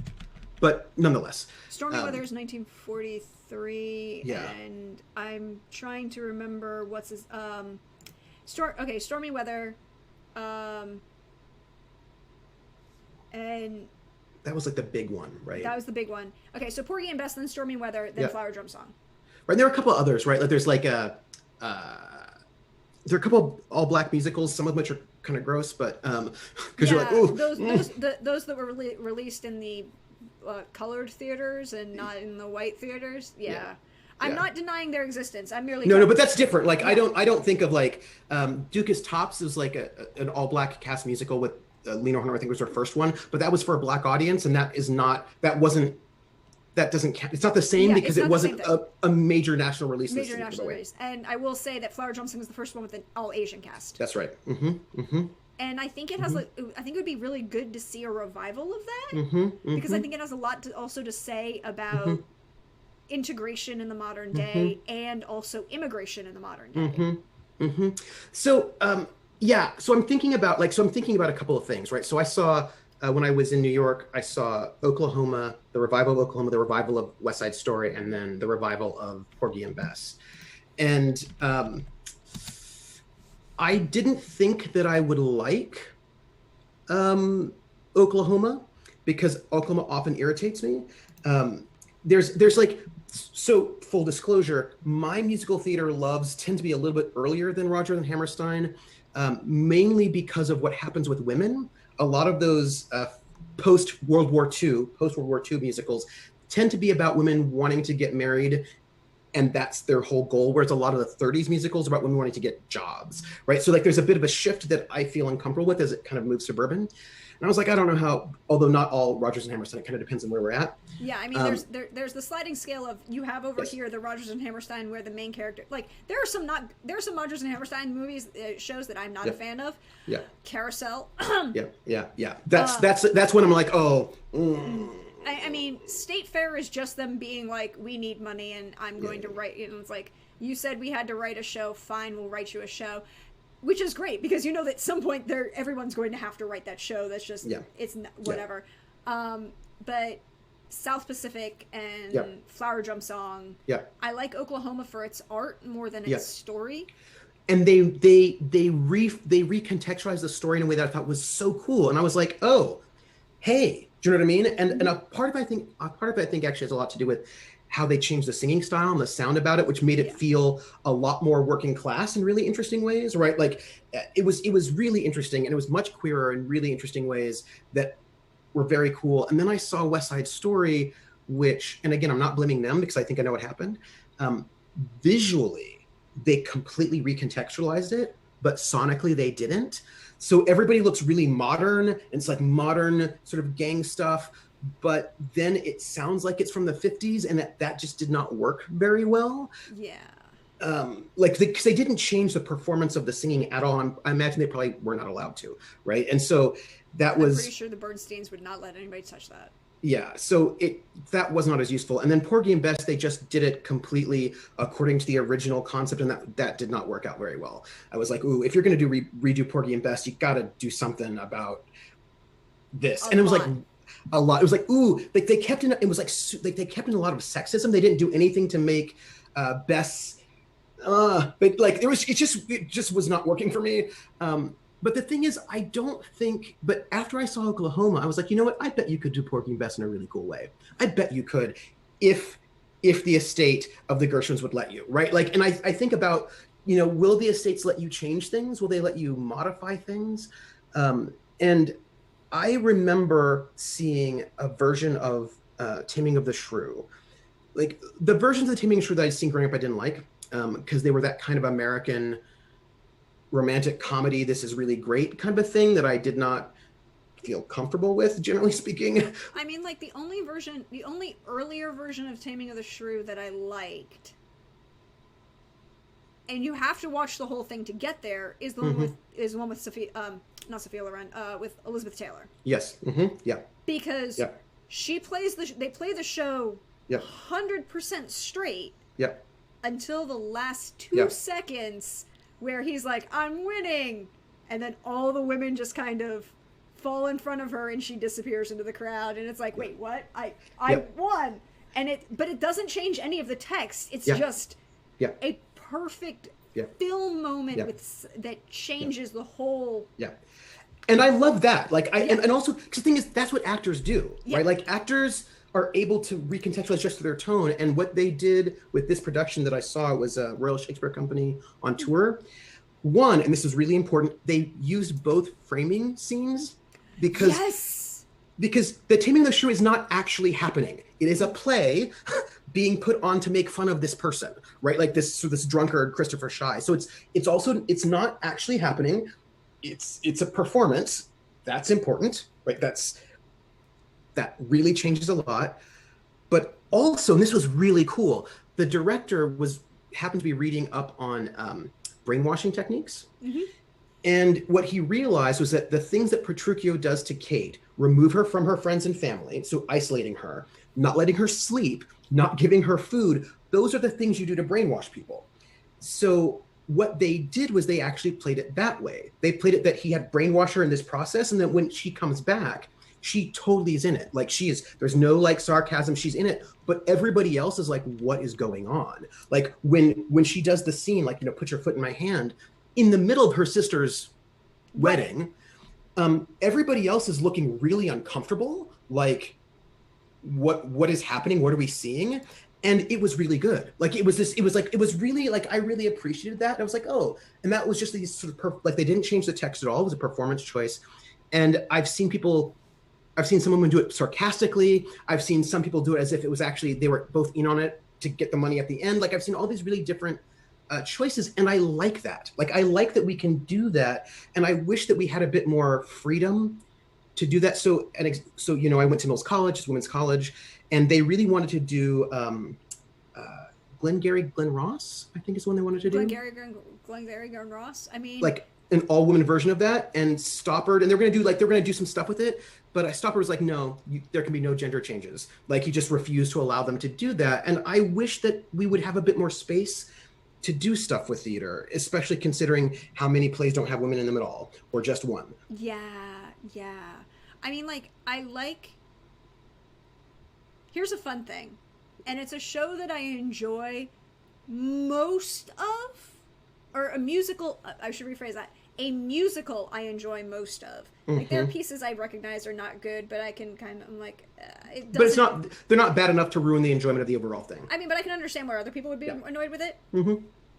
But nonetheless. Stormy Weather is 1943, and I'm trying to remember what's his... Stormy Weather, and... That was like the big one, right? That was the big one. Okay, so Porgy and Bess, then Stormy Weather, then Flower Drum Song. Right, and there are a couple of others, right? Like there's like there are a couple of all-black musicals, some of which are kind of gross, but because you're like, oh, those that were released in the colored theaters and not in the white theaters. I'm not denying their existence. I'm merely no, but that's different. Like I don't think of like Dukas Tops is like an all-black cast musical with Lena Horner. I think was her first one, but that was for a black audience, and that doesn't count. It's not the same because it wasn't a major national release. Major national release. And I will say that Flower Drum Song was the first one with an all Asian cast. That's right. And I think it has I think it would be really good to see a revival of that because I think it has a lot to say about integration in the modern day and also immigration in the modern day. So so I'm thinking about a couple of things, right? So I saw when I was in New York, I saw Oklahoma, the revival of Oklahoma, the revival of West Side Story, and then the revival of Porgy and Bess. And I didn't think that I would like Oklahoma because Oklahoma often irritates me. There's like, so full disclosure, my musical theater loves tend to be a little bit earlier than Rodgers and Hammerstein, mainly because of what happens with women. A lot of those post-World War II musicals tend to be about women wanting to get married, and that's their whole goal, whereas a lot of the 30s musicals are about women wanting to get jobs, right? So like there's a bit of a shift that I feel uncomfortable with as it kind of moves suburban. And I was like, I don't know how, although not all Rodgers and Hammerstein, it kind of depends on where we're at. Yeah, I mean, there's the sliding scale of you have over here the Rodgers and Hammerstein where the main character, like there are some Rodgers and Hammerstein movies shows that I'm not a fan of. Yeah. Carousel. Yeah. That's when I'm like, oh. I mean, State Fair is just them being like, we need money and I'm going to write. You know, it's like you said we had to write a show. Fine, we'll write you a show. Which is great because you know that at some point everyone's going to have to write that show. That's just it's whatever. But South Pacific and Flower Drum Song. Yeah. I like Oklahoma for its art more than its story. and they recontextualized the story in a way that I thought was so cool. And I was like, oh, hey, do you know what I mean? And a part of it I think actually has a lot to do with how they changed the singing style and the sound about it, which made it feel a lot more working class in really interesting ways, right? Like it was really interesting, and it was much queerer in really interesting ways that were very cool. And then I saw West Side Story, which, and again, I'm not blaming them because I think I know what happened. Um, Visually, they completely recontextualized it, but sonically they didn't. So everybody looks really modern, and it's like modern sort of gang stuff, but then it sounds like it's from the 50s, and that just did not work very well. Yeah. Like because they didn't change the performance of the singing at all. I imagine they probably were not allowed to, right? And so that I'm pretty was, sure the Bernsteins would not let anybody touch that. yeah, so that was not as useful. And then Porgy and Bess, they just did it completely according to the original concept, and that did not work out very well. I was like, ooh, if you're going to redo Porgy and Bess, you got to do something about this. And it was like a lot. It was like, ooh, like they kept in. It was like they kept in a lot of sexism. They didn't do anything to make Bess. But like it just was not working for me. But the thing is, I don't think, but after I saw Oklahoma, I was like, you know what? I bet you could do Porgy and Bess in a really cool way. I bet you could if the estate of the Gershwins would let you, right? Like, and I think about, will the estates let you change things? Will they let you modify things? And I remember seeing a version of Taming of the Shrew. Like the versions of the Taming of the Shrew that I'd seen growing up, I didn't like because they were that kind of American romantic comedy, this is really great kind of a thing that I did not feel comfortable with, generally speaking. I mean, like the only earlier version of Taming of the Shrew that I liked, and you have to watch the whole thing to get there, is the one with Sophia, not Sophia Loren, with Elizabeth Taylor. Yes. Yeah. Because she plays they play the show 100% straight. Yeah. Until the last 2 seconds, where he's like, I'm winning, and then all the women just kind of fall in front of her and she disappears into the crowd, and it's like, wait, what? I won. And but it doesn't change any of the text. It's just a perfect film moment that changes the whole. Yeah. And I love that. Like and also, because the thing is, that's what actors do, right? Like actors are able to recontextualize just their tone. And what they did with this production that I saw was a Royal Shakespeare Company on tour. One, and this is really important, they used both framing scenes because the Taming of the Shrew is not actually happening. It is a play being put on to make fun of this person, right? Like this drunkard Christopher Shy. So it's not actually happening. It's a performance. That's important, right? That really changes a lot. But also, and this was really cool, the director happened to be reading up on brainwashing techniques. And what he realized was that the things that Petruchio does to Kate, remove her from her friends and family, so isolating her, not letting her sleep, not giving her food, those are the things you do to brainwash people. So what they did was they actually played it that way. They played it that he had brainwashed her in this process, and that when she comes back, she totally is in it. Like there's no like sarcasm, she's in it, but everybody else is like, what is going on? Like when she does the scene, like, put your foot in my hand, in the middle of her sister's wedding, everybody else is looking really uncomfortable. Like, what is happening? What are we seeing? And it was really good. Like it was really like, I really appreciated that. And I was like, oh, and that was just these sort of like, they didn't change the text at all. It was a performance choice. And I've seen some women do it sarcastically. I've seen some people do it as if it was actually, they were both in on it to get the money at the end. Like I've seen all these really different choices. And I like that. Like, I like that we can do that. And I wish that we had a bit more freedom to do that. So I went to Mills College, it's women's college, and they really wanted to do Glenn Ross, I think is one they wanted to do. Glenn Ross. I mean, like an all-women version of that, and Stoppard, and they're going to do some stuff with it, but Stoppard was like, no, there can be no gender changes. Like, he just refused to allow them to do that. And I wish that we would have a bit more space to do stuff with theater, especially considering how many plays don't have women in them at all, or just one. Yeah. I mean, here's a fun thing, and it's a show that I enjoy most of, or a musical, I should rephrase that, a musical I enjoy most of. Like, there are pieces I recognize are not good, but I can kind of, I'm like, it doesn't... But it's not, they're not bad enough to ruin the enjoyment of the overall thing. I mean, but I can understand where other people would be annoyed with it.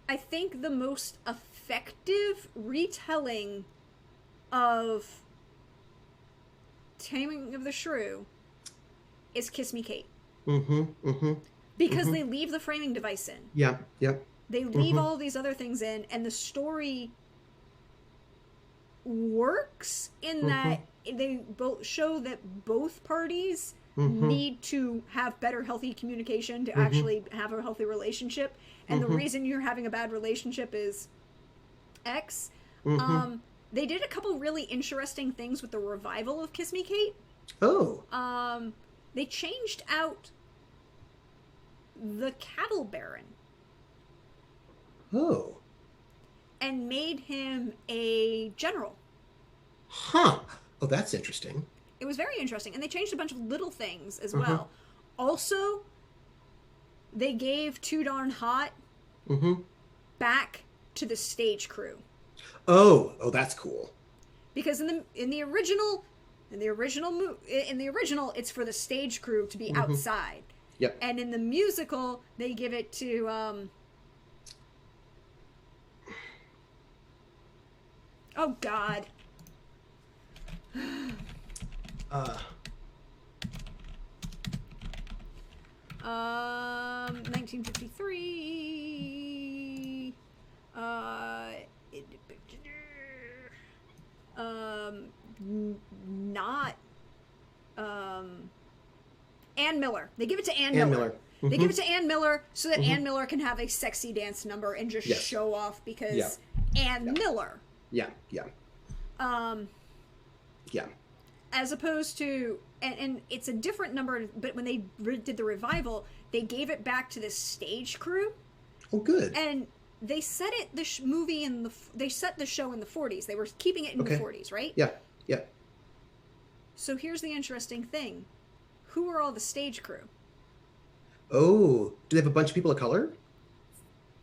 I think the most effective retelling of Taming of the Shrew is Kiss Me Kate. Because they leave the framing device in. Yeah, yeah. They leave all these other things in, and the story works in that they both show that both parties need to have better healthy communication to actually have a healthy relationship, and the reason you're having a bad relationship is X. They did a couple really interesting things with the revival of Kiss Me Kate. They changed out the cattle baron and made him a general. Oh, that's interesting. It was very interesting, and they changed a bunch of little things as well. Also, they gave Too Darn Hot back to the stage crew. Oh, that's cool. Because in the original, it's for the stage crew to be outside. Yep. And in the musical, they give it to oh God. 1953. Not Ann Miller. They give it to Ann Miller. They give it to Ann Miller so that Ann Miller can have a sexy dance number and just show off because Ann Miller. Yeah. As opposed to, and it's a different number, but when they did the revival, they gave it back to the stage crew. Oh, good. And they set it, the movie in they set the show in the 40s. They were keeping it in the 40s, right? Yeah. So here's the interesting thing. Who are all the stage crew? Oh, do they have a bunch of people of color?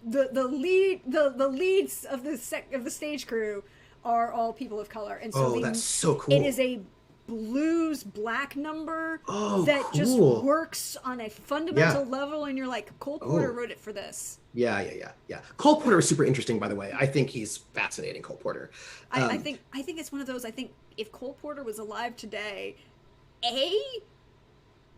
The leads of the stage crew are all people of color, and so that's so cool. It is a blues black number that cool. just works on a fundamental level, and you're like, Cole Porter wrote it for this. Yeah. Cole Porter is super interesting, by the way. I think he's fascinating, Cole Porter. I think it's one of those. I think if Cole Porter was alive today,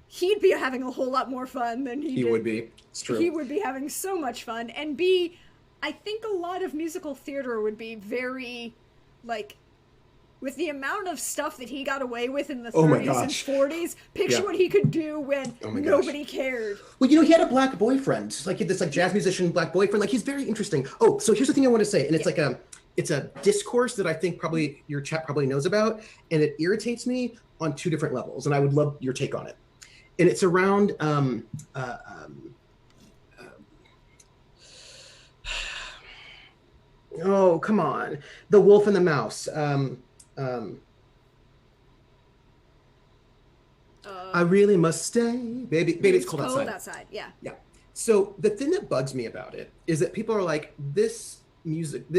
he'd be having a whole lot more fun than he did. Would be. It's true. He would be having so much fun, and B, I think a lot of musical theater would be very, like, with the amount of stuff that he got away with in the 30s and 40s, picture what he could do when nobody cared. Well, he had a black boyfriend, like this jazz musician black boyfriend. Like, he's very interesting. Oh, so here's the thing I want to say, and it's like it's a discourse that I think probably your chat probably knows about, and it irritates me on two different levels, and I would love your take on it. And it's around oh, come on, The Wolf and the Mouse. I really must stay, baby. It's cold outside. Yeah. So the thing that bugs me about it is that people are like, this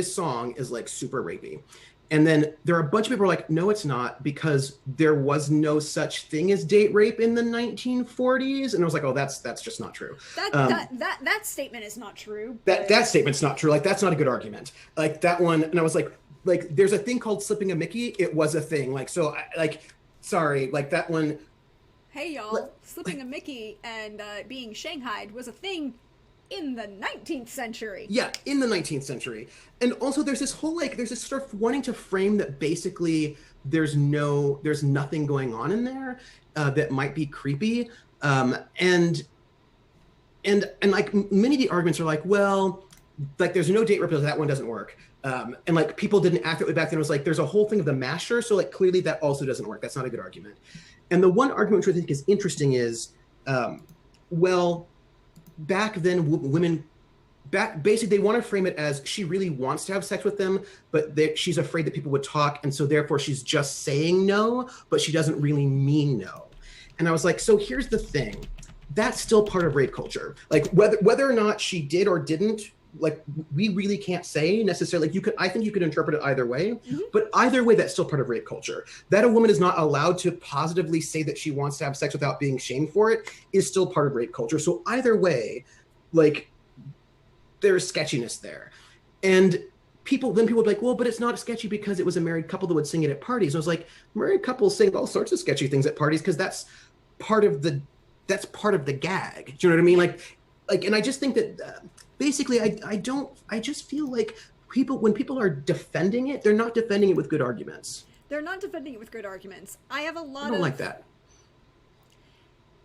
song is like super rapey. And then there are a bunch of people who are like, no, it's not, because there was no such thing as date rape in the 1940s. And I was like, oh, that's just not true. That statement is not true. That statement's not true. Like, that's not a good argument. Like, that one, and I was like, there's a thing called slipping a Mickey. It was a thing. Like, so, sorry, like that one. Hey, y'all, slipping a Mickey and being shanghaied was a thing in the 19th century. Yeah, in the 19th century. And also there's this whole, there's this sort of wanting to frame that basically there's nothing going on in there that might be creepy. And like many of the arguments are like, well, like there's no date rape, so that one doesn't work. And like people didn't act that way back then. It was like, there's a whole thing of the masher. So like clearly that also doesn't work. That's not a good argument. And the one argument which I think is interesting is, well, back then women, basically they want to frame it as she really wants to have sex with them, but she's afraid that people would talk. And so therefore she's just saying no, but she doesn't really mean no. And I was like, so here's the thing. That's still part of rape culture. Like whether or not she did or didn't like we really can't say necessarily. Like I think you could interpret it either way, but either way, that's still part of rape culture. That a woman is not allowed to positively say that she wants to have sex without being shamed for it is still part of rape culture. So either way, like there's sketchiness there, and people would be like, well, but it's not sketchy because it was a married couple that would sing it at parties. And I was like, married couples sing all sorts of sketchy things at parties because that's part of the gag. Do you know what I mean? Like, and I just think that basically, I just feel like when people are defending it, they're not defending it with good arguments. They're not defending it with good arguments. I have a lot I don't like that.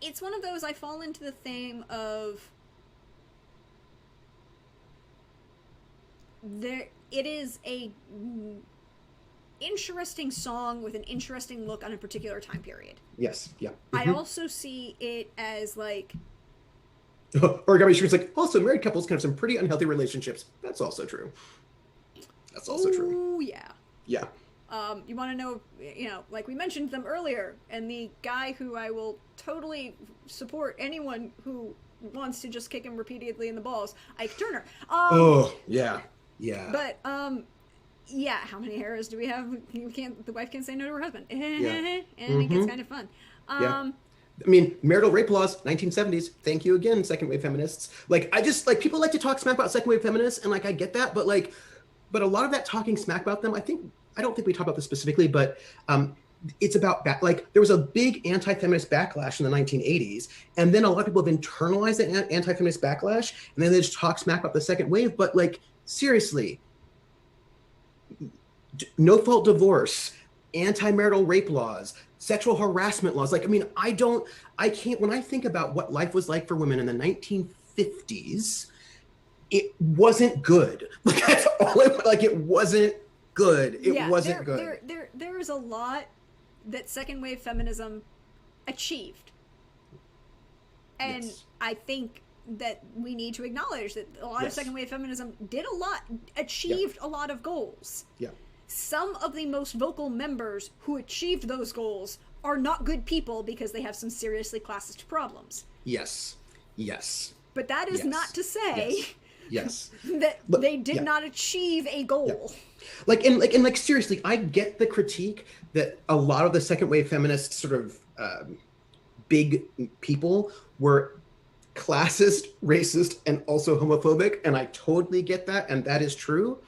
It's one of those, I fall into the theme of it is a interesting song with an interesting look on a particular time period. Yes, yeah. I also see it as like Origami Shrink's like, also married couples can have some pretty unhealthy relationships. That's also true. That's also true. Oh, yeah. Yeah. You want to know, like we mentioned them earlier, and the guy who I will totally support anyone who wants to just kick him repeatedly in the balls, Ike Turner. Oh, yeah. Yeah. But, yeah, how many eras do we have? The wife can't say no to her husband. Yeah. And it gets kind of fun. Yeah. I mean, marital rape laws, 1970s. Thank you again, second wave feminists. Like, I just, like, people like to talk smack about second wave feminists, and, like, I get that, but, like, but a lot of that talking smack about them, I don't think we talk about this specifically, but it's about, like, there was a big anti-feminist backlash in the 1980s, and then a lot of people have internalized that anti-feminist backlash, and then they just talk smack about the second wave, but, like, seriously, no-fault divorce, anti-marital rape laws, sexual harassment laws. Like, I mean, I can't, when I think about what life was like for women in the 1950s, it wasn't good. Like, that's all it wasn't good. It wasn't good. There is a lot that second wave feminism achieved. And yes. I think that we need to acknowledge that a lot of second wave feminism achieved a lot of goals. Yeah. Some of the most vocal members who achieved those goals are not good people because they have some seriously classist problems. Yes. Yes. But that is not to say yes. that they did not achieve a goal. Yeah. Like seriously, I get the critique that a lot of the second wave feminist sort of big people were classist, racist, and also homophobic, and I totally get that, and that is true.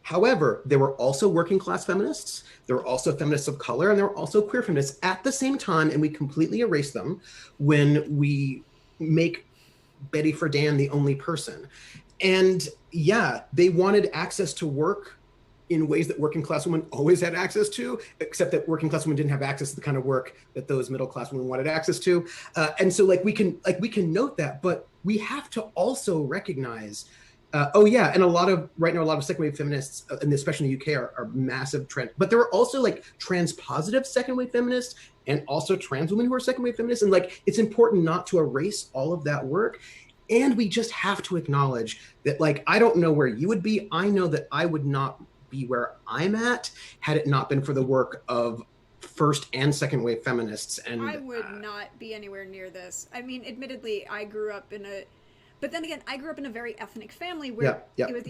However, there were also working class feminists, there were also feminists of color, and there were also queer feminists at the same time, and we completely erase them when we make Betty Friedan the only person. And yeah, they wanted access to work in ways that working class women always had access to, except that working class women didn't have access to the kind of work that those middle class women wanted access to. And so we can note that, but we have to also recognize, and right now a lot of second wave feminists, and especially in the UK, are massive trend. But there are also like trans positive second wave feminists and also trans women who are second wave feminists. And like, it's important not to erase all of that work. And we just have to acknowledge that, like, I don't know where you would be. I know that I would not be where I'm at had it not been for the work of first and second wave feminists. And I would not be anywhere near this. I mean, admittedly, but then again, I grew up in a very ethnic family where it was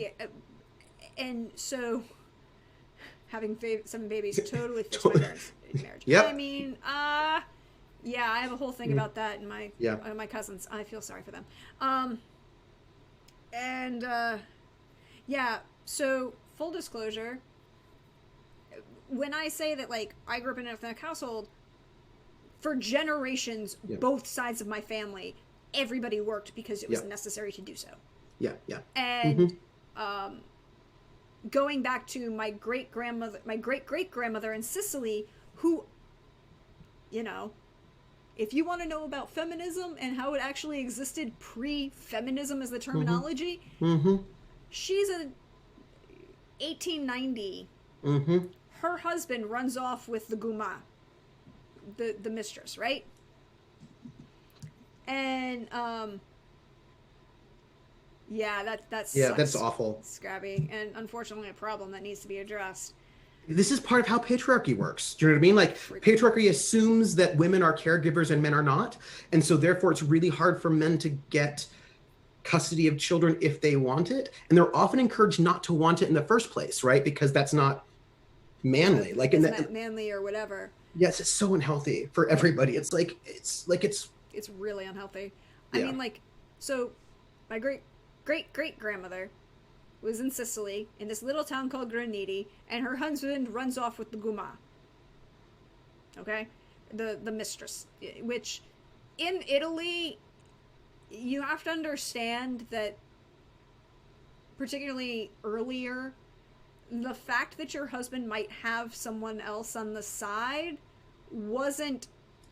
and so having 7 babies totally fits my parents' marriage. Yep. I mean, I have a whole thing about that in my cousins. I feel sorry for them. So full disclosure, when I say that, like, I grew up in an ethnic household, for generations, both sides of my family, everybody worked because it was necessary to do so. Yeah, yeah. And going back to my great great grandmother in Sicily, who, if you want to know about feminism and how it actually existed pre-feminism as the terminology, she's a 1890. Her husband runs off with the guma, the mistress, right? And that's awful, scabby, and unfortunately a problem that needs to be addressed. This is part of how patriarchy works. Do you know what I mean? Like, patriarchy assumes that women are caregivers and men are not, and so therefore it's really hard for men to get custody of children if they want it, and they're often encouraged not to want it in the first place, right? Because that's not manly, like in that manly or whatever. Yes, it's so unhealthy for everybody. It's really unhealthy. Yeah. I mean, like, so my great grandmother was in Sicily in this little town called Graniti, and her husband runs off with the guma. Okay, the mistress, which in Italy, you have to understand that, particularly earlier, the fact that your husband might have someone else on the side wasn't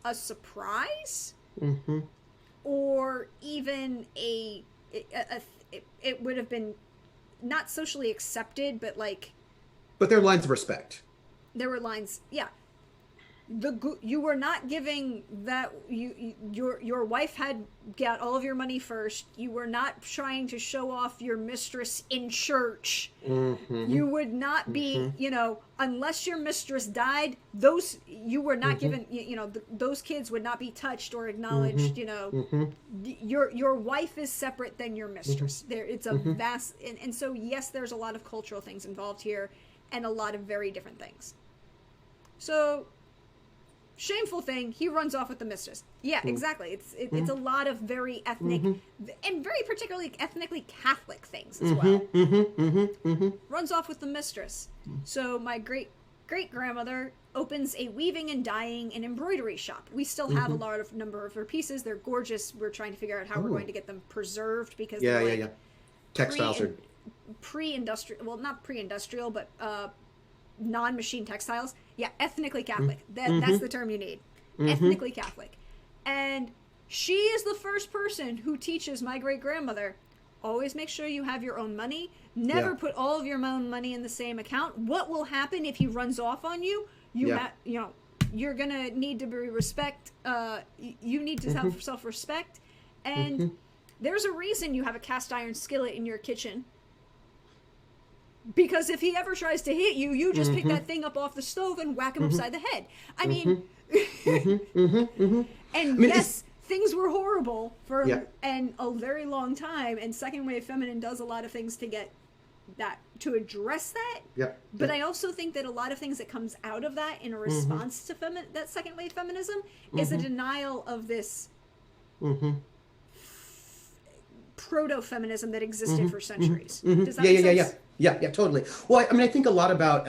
a surprise, mm-hmm. or even it would have been not socially accepted, but like. But there are lines of respect. There were lines, yeah. You were not giving that. Your wife had got all of your money first. You were not trying to show off your mistress in church. Mm-hmm. You would not be, unless your mistress died. You were not given. Those kids would not be touched or acknowledged. Mm-hmm. Your wife is separate than your mistress. Mm-hmm. There, it's a vast, and so yes, there's a lot of cultural things involved here, and a lot of very different things. So. Shameful thing, he runs off with the mistress. Yeah, exactly. It's a lot of very ethnic and very particularly ethnically Catholic things as well. Runs off with the mistress. So my great grandmother opens a weaving and dyeing and embroidery shop. We still have a number of her pieces. They're gorgeous. We're trying to figure out how we're going to get them preserved because they're textiles are pre-industrial. Well, not pre-industrial, but non-machine textiles. Yeah, ethnically Catholic. That's the term you need. Ethnically Catholic. And she is the first person who teaches my great-grandmother, always make sure you have your own money. Never put all of your own money in the same account. What will happen if he runs off on you? You're going to need to be you need to have self-respect. And there's a reason you have a cast iron skillet in your kitchen. Because if he ever tries to hit you, you just pick that thing up off the stove and whack him upside the head. I mean, yes, things were horrible for and a very long time. And second wave feminine does a lot of things to get that, to address that. But I also think that a lot of things that comes out of that in a response to that second wave feminism is a denial of this proto-feminism that existed for centuries. Does that make sense? Yeah, totally. Well, I mean, I think a lot about,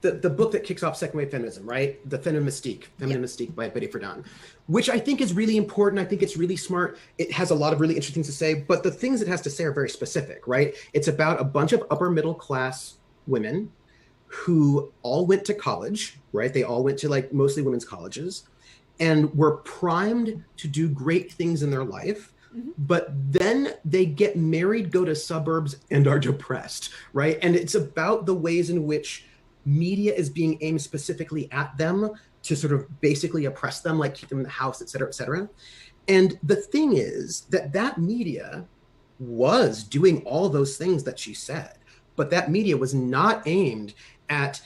the book that kicks off second wave feminism, right? The Feminine Mystique by Betty Friedan, which I think is really important. I think it's really smart. It has a lot of really interesting things to say, but the things it has to say are very specific, right? It's about a bunch of upper middle class women who all went to college, right? They all went to like mostly women's colleges and were primed to do great things in their life. But then they get married, go to suburbs, and are depressed, right? And it's about the ways in which media is being aimed specifically at them to sort of basically oppress them, like keep them in the house, et cetera, et cetera. And the thing is that media was doing all those things that she said, but that media was not aimed at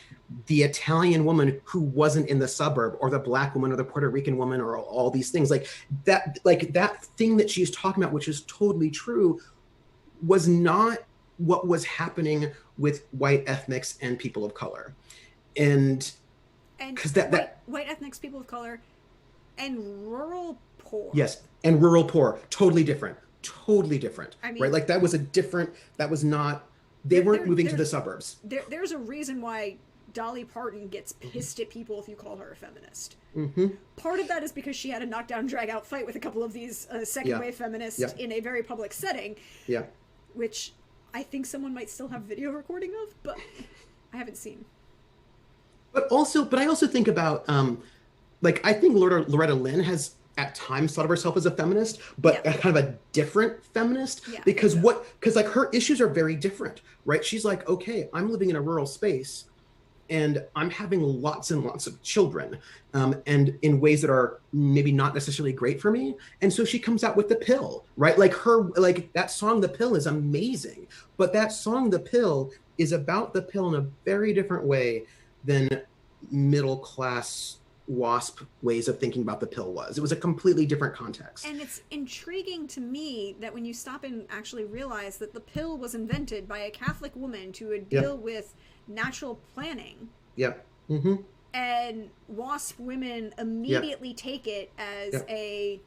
the Italian woman who wasn't in the suburb, or the Black woman, or the Puerto Rican woman, or all these things like that thing that she's talking about, which is totally true, was not what was happening with white ethnics and people of color. And because white ethnics, people of color, and rural poor. Yes, and rural poor, totally different. I mean, right? Like that was not, they weren't moving to the suburbs. There's a reason why Dolly Parton gets pissed at people if you call her a feminist. Part of that is because she had a knockdown, drag-out fight with a couple of these second-wave feminists in a very public setting. Which I think someone might still have video recording of, but I haven't seen. But I also think about, I think Loretta Lynn has at times thought of herself as a feminist, but kind of a different feminist, because her issues are very different, right? She's like, okay, I'm living in a rural space, and I'm having lots and lots of children, and in ways that are maybe not necessarily great for me. And so she comes out with The Pill, right? That song, The Pill, is amazing. But that song, The Pill, is about the pill in a very different way than middle class WASP ways of thinking about the pill was. It was a completely different context. And it's intriguing to me that when you stop and actually realize that the pill was invented by a Catholic woman to deal with natural planning. Yep. Mm-hmm. And WASP women immediately take it as a,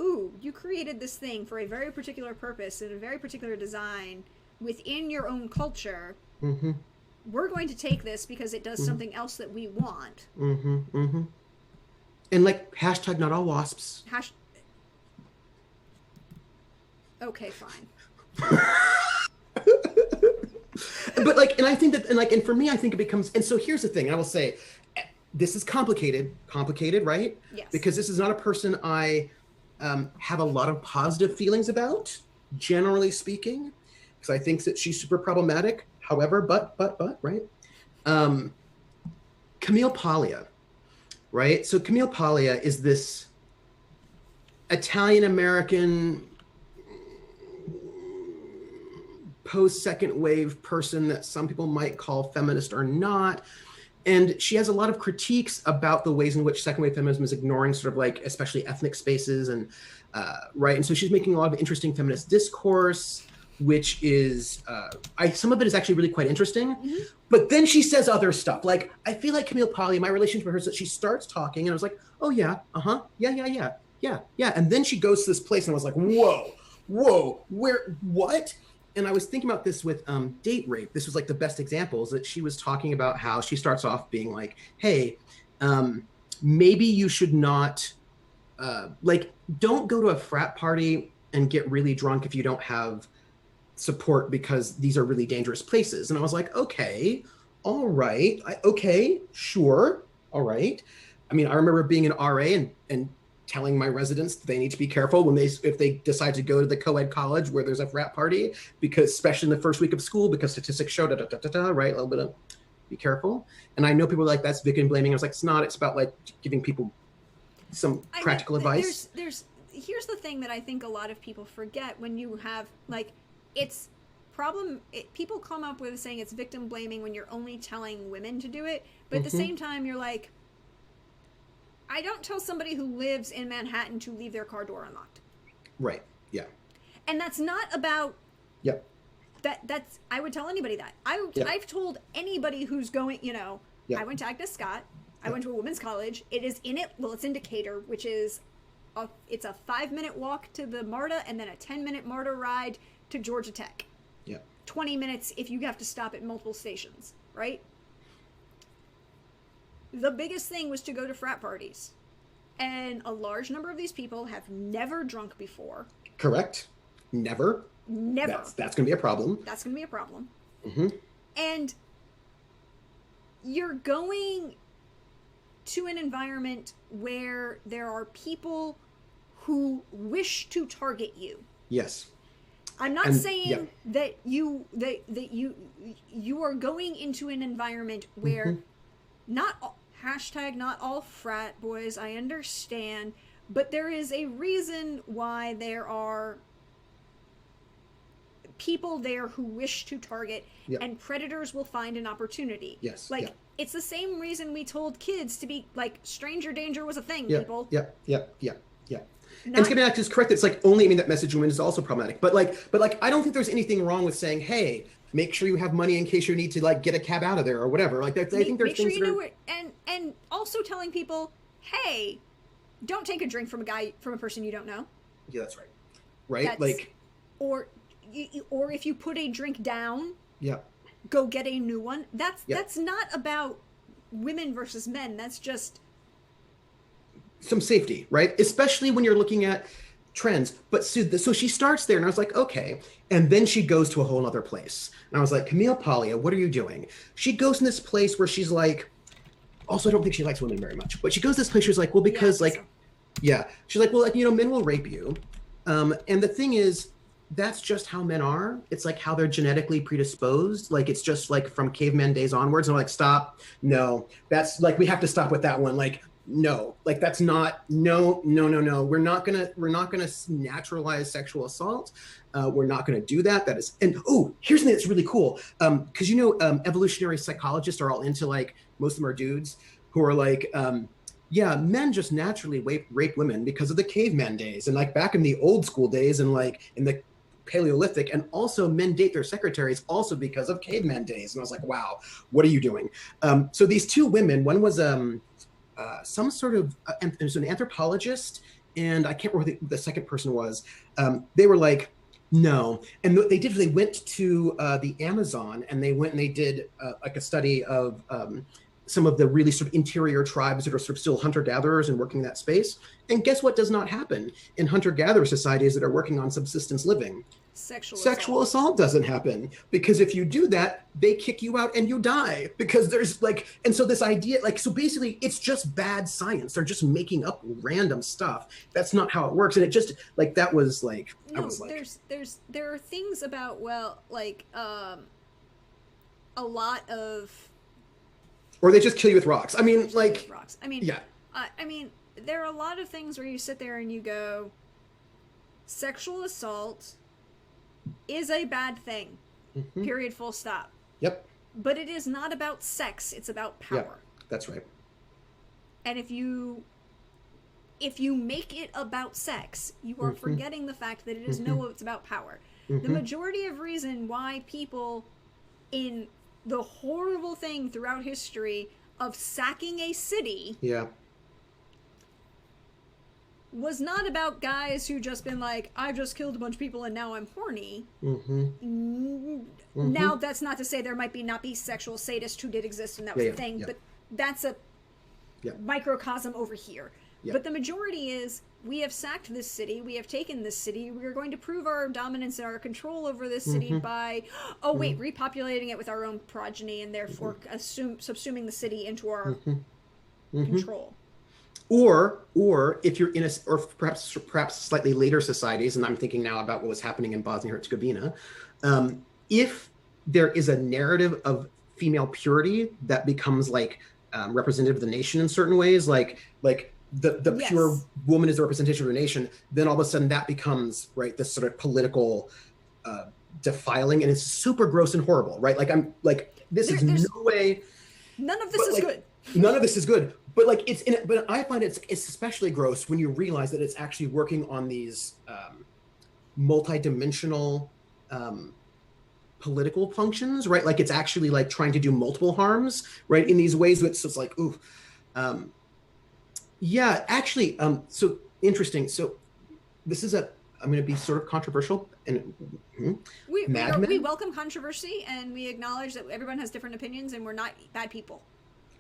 ooh, you created this thing for a very particular purpose and a very particular design within your own culture. Mm-hmm. We're going to take this because it does something else that we want. Mm-hmm. Mm-hmm. And like hashtag not all wasps. Okay, fine. But like, and I think that, and like, and for me, I think it becomes, and so here's the thing, I will say, this is complicated, right? Yes. Because this is not a person I have a lot of positive feelings about, generally speaking, because I think that she's super problematic. However, but, right? Camille Paglia, right? So Camille Paglia is this Italian-American post-second wave person that some people might call feminist or not. And she has a lot of critiques about the ways in which second wave feminism is ignoring sort of like, especially ethnic spaces and, right? And so she's making a lot of interesting feminist discourse, which is, some of it is actually really quite interesting, but then she says other stuff. Like, I feel like Camille Paglia, my relationship with her is that she starts talking and I was like, oh yeah, yeah. And then she goes to this place and I was like, whoa, what? And I was thinking about this with date rape. This was like the best examples that she was talking about how she starts off being like, hey, maybe you should not, don't go to a frat party and get really drunk if you don't have support because these are really dangerous places. And I was like, okay, all right. Okay, sure. All right. I mean, I remember being an RA and telling my residents that they need to be careful when if they decide to go to the co-ed college where there's a frat party, because especially in the first week of school, because statistics show right? A little bit of be careful. And I know people are like, that's victim blaming. I was like, it's not, it's about like giving people some practical advice. Here's the thing that I think a lot of people forget when you have like, people come up with saying it's victim blaming when you're only telling women to do it. But at the same time, you're like, I don't tell somebody who lives in Manhattan to leave their car door unlocked. Right. Yeah. And that's not about. Yep. That's I would tell anybody that. I've told anybody who's going. I went to Agnes Scott. I went to a women's college. It is in it. Well, it's in Decatur, which is it's a 5-minute walk to the MARTA and then a 10-minute MARTA ride to Georgia Tech. Yeah. 20 minutes if you have to stop at multiple stations, right? The biggest thing was to go to frat parties. And a large number of these people have never drunk before. Correct. Never. That's going to be a problem. That's going to be a problem. Mm-hmm. And you're going to an environment where there are people who wish to target you. Yes. I'm not saying that you are going into an environment where not all frat boys, I understand, but there is a reason why there are people there who wish to target, and predators will find an opportunity. Yes. It's the same reason we told kids to be like, stranger danger was a thing, people. Yeah. And it's gonna just correct. It's like only, I mean, that message women is also problematic, but I don't think there's anything wrong with saying, hey, make sure you have money in case you need to like get a cab out of there or whatever. Like, I think there's things that are... and also telling people, hey, don't take a drink from a person you don't know. Yeah, that's right. Right. Or if you put a drink down, go get a new one. That's not about women versus men. That's just some safety, right? Especially when you're looking at trends. But so she starts there and I was like, okay. And then she goes to a whole other place. And I was like, Camille Paglia, what are you doing? She goes in this place where she's like, also, I don't think she likes women very much, but she goes to this place, she's like, well, because she's like, well, like, men will rape you. And the thing is, that's just how men are. It's like how they're genetically predisposed. Like, it's just like from caveman days onwards. And I'm like, stop. No, that's like, we have to stop with that one. Like, no, like that's not, no. We're not gonna naturalize sexual assault. We're not gonna do that. That is, and here's something that's really cool. Because evolutionary psychologists are all into, like, most of them are dudes. who are like, yeah, men just naturally rape women because of the caveman days, and like back in the old school days, and like in the Paleolithic, and also men date their secretaries also because of caveman days. And I was like, wow, what are you doing? So these two women, one was some sort of there's an anthropologist, and I can't remember who the second person was. They were like, no, and they went to the Amazon, and they went and they did like a study of some of the really sort of interior tribes that are sort of still hunter-gatherers and working in that space. And guess what does not happen in hunter-gatherer societies that are working on subsistence living? Sexual assault doesn't happen, because if you do that, they kick you out and you die, because there's like, and so this idea, like, so basically it's just bad science. They're just making up random stuff. That's not how it works. And it just like, that was like, no, I was like, there are things about, well, like a lot of, or they just kill you with rocks. I mean, like, rocks. I mean, yeah. I mean, there are a lot of things where you sit there and you go, sexual assault is a bad thing. Mm-hmm. Period. Full stop. Yep. But it is not about sex. It's about power. Yeah, that's right. And if you make it about sex, you are mm-hmm. forgetting the fact that it is mm-hmm. it's about power. Mm-hmm. The majority of reason why people in the horrible thing throughout history of sacking a city was not about guys who just been like, I've just killed a bunch of people and now I'm horny. Mm-hmm. Mm-hmm. Now, that's not to say there might not be sexual sadists who did exist and that was a thing, but that's a microcosm over here. Yeah. But the majority is, we have sacked this city, we have taken this city, we are going to prove our dominance and our control over this city mm-hmm. by, repopulating it with our own progeny and therefore mm-hmm. Subsuming the city into our mm-hmm. control. Or if you're in or perhaps slightly later societies, and I'm thinking now about what was happening in Bosnia-Herzegovina, if there is a narrative of female purity that becomes like representative of the nation in certain ways, like the pure woman is the representation of the nation, then all of a sudden that becomes this sort of political defiling, and it's super gross and horrible, right? Like this is no way. None of this is good. None of this is good. But but I find it's especially gross when you realize that it's actually working on these multi-dimensional political functions, right? Like it's actually like trying to do multiple harms, right? In these ways, it's just like, ooh. Actually, so interesting. So this is I'm going to be sort of controversial. And we welcome controversy, and we acknowledge that everyone has different opinions and we're not bad people.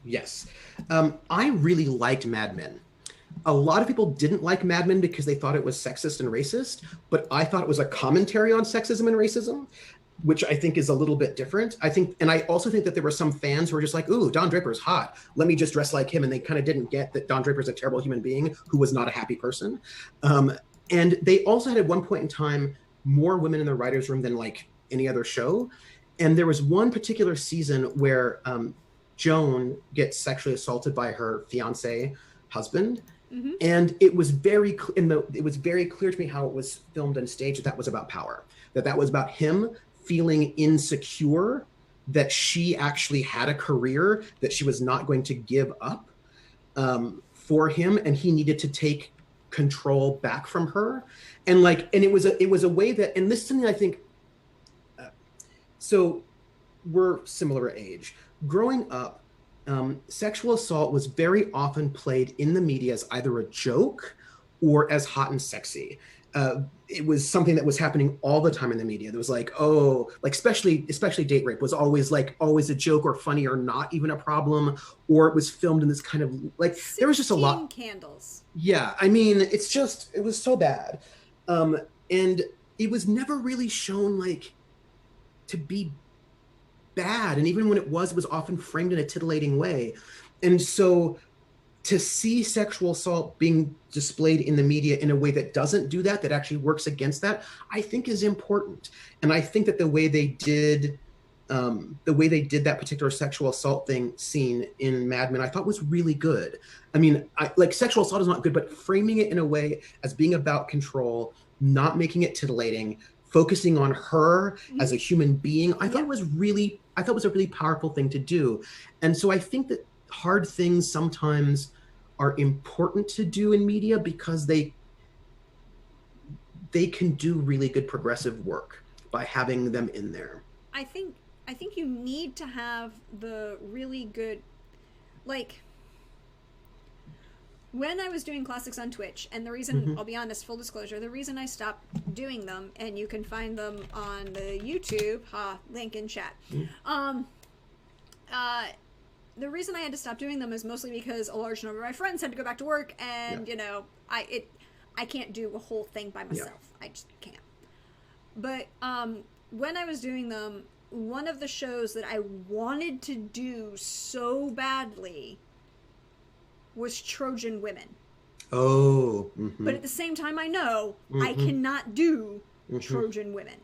Yes. I really liked Mad Men. A lot of people didn't like Mad Men because they thought it was sexist and racist, but I thought it was a commentary on sexism and racism, which I think is a little bit different. And I also think that there were some fans who were just like, ooh, Don Draper's hot. Let me just dress like him. And they kind of didn't get that Don Draper's a terrible human being who was not a happy person. And they also had at one point in time more women in the writer's room than like any other show. And there was one particular season where Joan gets sexually assaulted by her fiance husband. Mm-hmm. And it was very clear to me how it was filmed and staged that was about power, that was about him feeling insecure that she actually had a career that she was not going to give up for him, and he needed to take control back from her. And it was a way that, and this is something I think, so we're similar age. Growing up, sexual assault was very often played in the media as either a joke or as hot and sexy. It was something that was happening all the time in the media. There was especially date rape was always a joke or funny or not even a problem, or it was filmed in this kind of there was just a lot. Candles. Yeah, I mean, it was so bad, and it was never really shown to be bad, and even when it was often framed in a titillating way. And so to see sexual assault being displayed in the media in a way that doesn't do that actually works against that, I think is important. And I think that the way they did that particular sexual assault scene in Mad Men, I thought was really good. I mean, sexual assault is not good, but framing it in a way as being about control, not making it titillating, focusing on her as a human being, I thought was a really powerful thing to do. And so I think that hard things sometimes are important to do in media because they can do really good progressive work by having them in there. I think you need to have the really good, like, when I was doing classics on Twitch, and the reason, I'll be honest, full disclosure, the reason I stopped doing them, and you can find them on the YouTube, link in chat. The reason I had to stop doing them is mostly because a large number of my friends had to go back to work, and you know, I can't do a whole thing by myself. I just can't. But when I was doing them, one of the shows that I wanted to do so badly was Trojan Women. Oh. But at the same time, I know I cannot do Trojan Women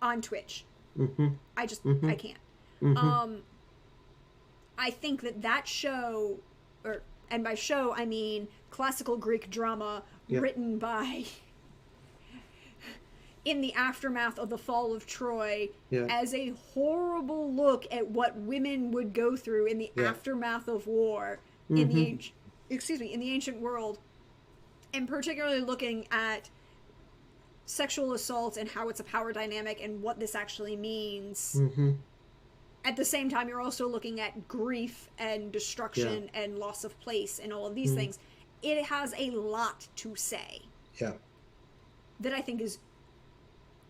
on Twitch. I just, I can't. I think that show, and by show, I mean classical Greek drama written by, in the aftermath of the fall of Troy, as a horrible look at what women would go through in the aftermath of war in the in the ancient world, and particularly looking at sexual assault and how it's a power dynamic and what this actually means. At the same time, you're also looking at grief and destruction and loss of place and all of these things. It has a lot to say. That I think is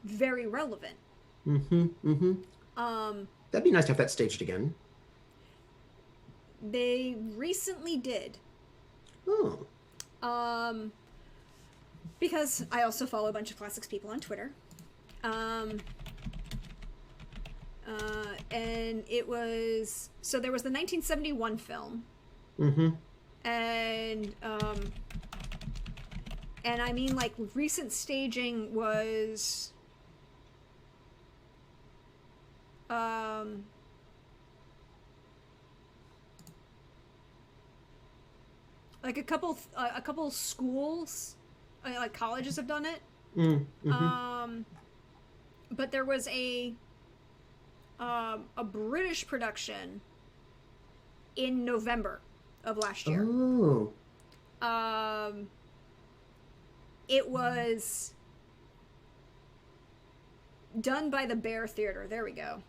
very relevant. That'd be nice to have that staged again. They recently did. Oh. Because I also follow a bunch of classics people on Twitter. And it was, so there was the 1971 film. And I mean, like, recent staging was like a couple schools, like colleges have done it. But there was a British production in November of last year. It was done by the Bear Theater. There we go.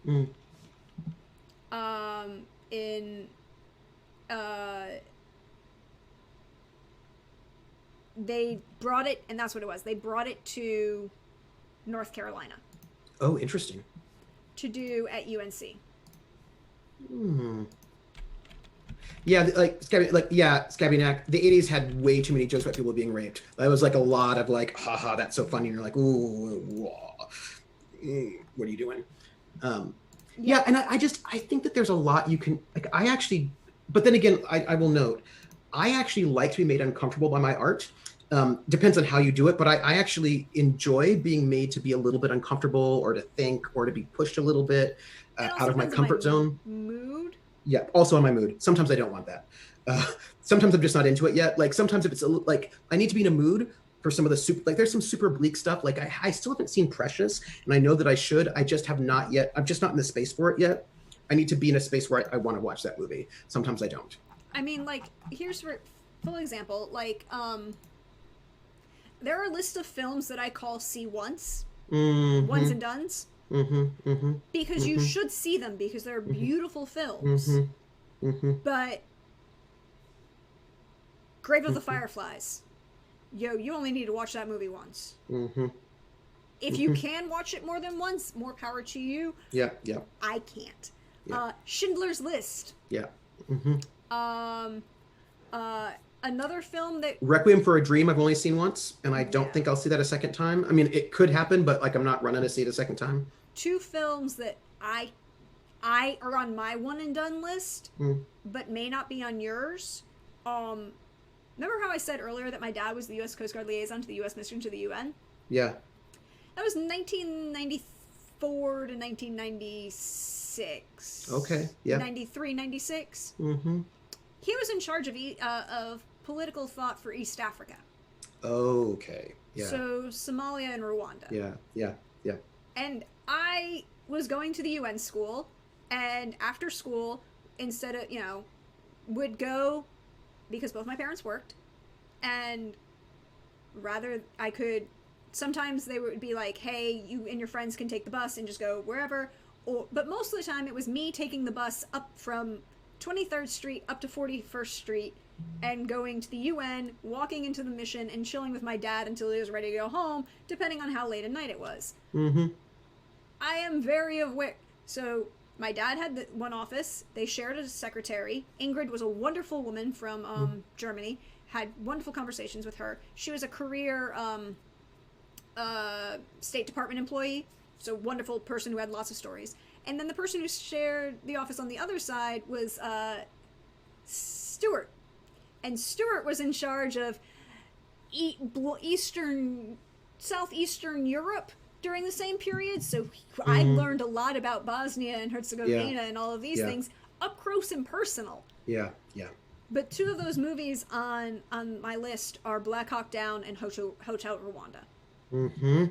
They brought it, and that's what it was. They brought it to North Carolina. Oh, interesting. To do at UNC. Yeah, like Scabby Knack. The 80s had way too many jokes about people being raped. That was like a lot of like, haha, that's so funny. And you're like, ooh, what are you doing? Yeah, and I think that there's a lot you can, like, but then again, I will note, I actually like to be made uncomfortable by my art. Depends on how you do it, but I actually enjoy being made to be a little bit uncomfortable, or to think, or to be pushed a little bit out of my comfort zone. Mood? Yeah, also on my mood. Sometimes I don't want that. Sometimes I'm just not into it yet. Like, sometimes if it's like, I need to be in a mood for some of the like, there's some super bleak stuff. Like, I still haven't seen Precious, and I know that I should. I just have not yet. I'm just not in the space for it yet. I need to be in a space where I want to watch that movie. Sometimes I don't. I mean, like, here's for full example, like, there are a list of films that I call see once, ones and dones, because you should see them because they're beautiful films. But Grave of the Fireflies, you only need to watch that movie once. If you can watch it more than once, more power to you. Yeah. I can't. Schindler's List. Another film that... Requiem for a Dream I've only seen once, and I don't think I'll see that a second time. I mean, it could happen, but like, I'm not running to see it a second time. Two films that I are on my one and done list, but may not be on yours. Remember how I said earlier that my dad was the U.S. Coast Guard liaison to the U.S. mission to the UN? Yeah. That was 1994 to 1996. Okay, yeah. 93, 96. He was in charge of political thought for East Africa. Okay, yeah. So Somalia and Rwanda. Yeah. And I was going to the UN school, and after school, instead of, would go because both my parents worked, and rather I could, sometimes they would be like, hey, you and your friends can take the bus and just go wherever, but most of the time it was me taking the bus up from 23rd Street up to 41st Street and going to the UN, walking into the Mission, and chilling with my dad until he was ready to go home, depending on how late at night it was. Mm-hmm. I am very aware. So my dad had one office. They shared a secretary. Ingrid was a wonderful woman from Germany. Had wonderful conversations with her. She was a career State Department employee. So wonderful person who had lots of stories. And then the person who shared the office on the other side was Stuart. And Stuart was in charge of Southeastern Europe during the same period. So I learned a lot about Bosnia and Herzegovina and all of these things up close and personal. Yeah, yeah. But two of those movies on my list are Black Hawk Down and Hotel Rwanda. Mm-hmm.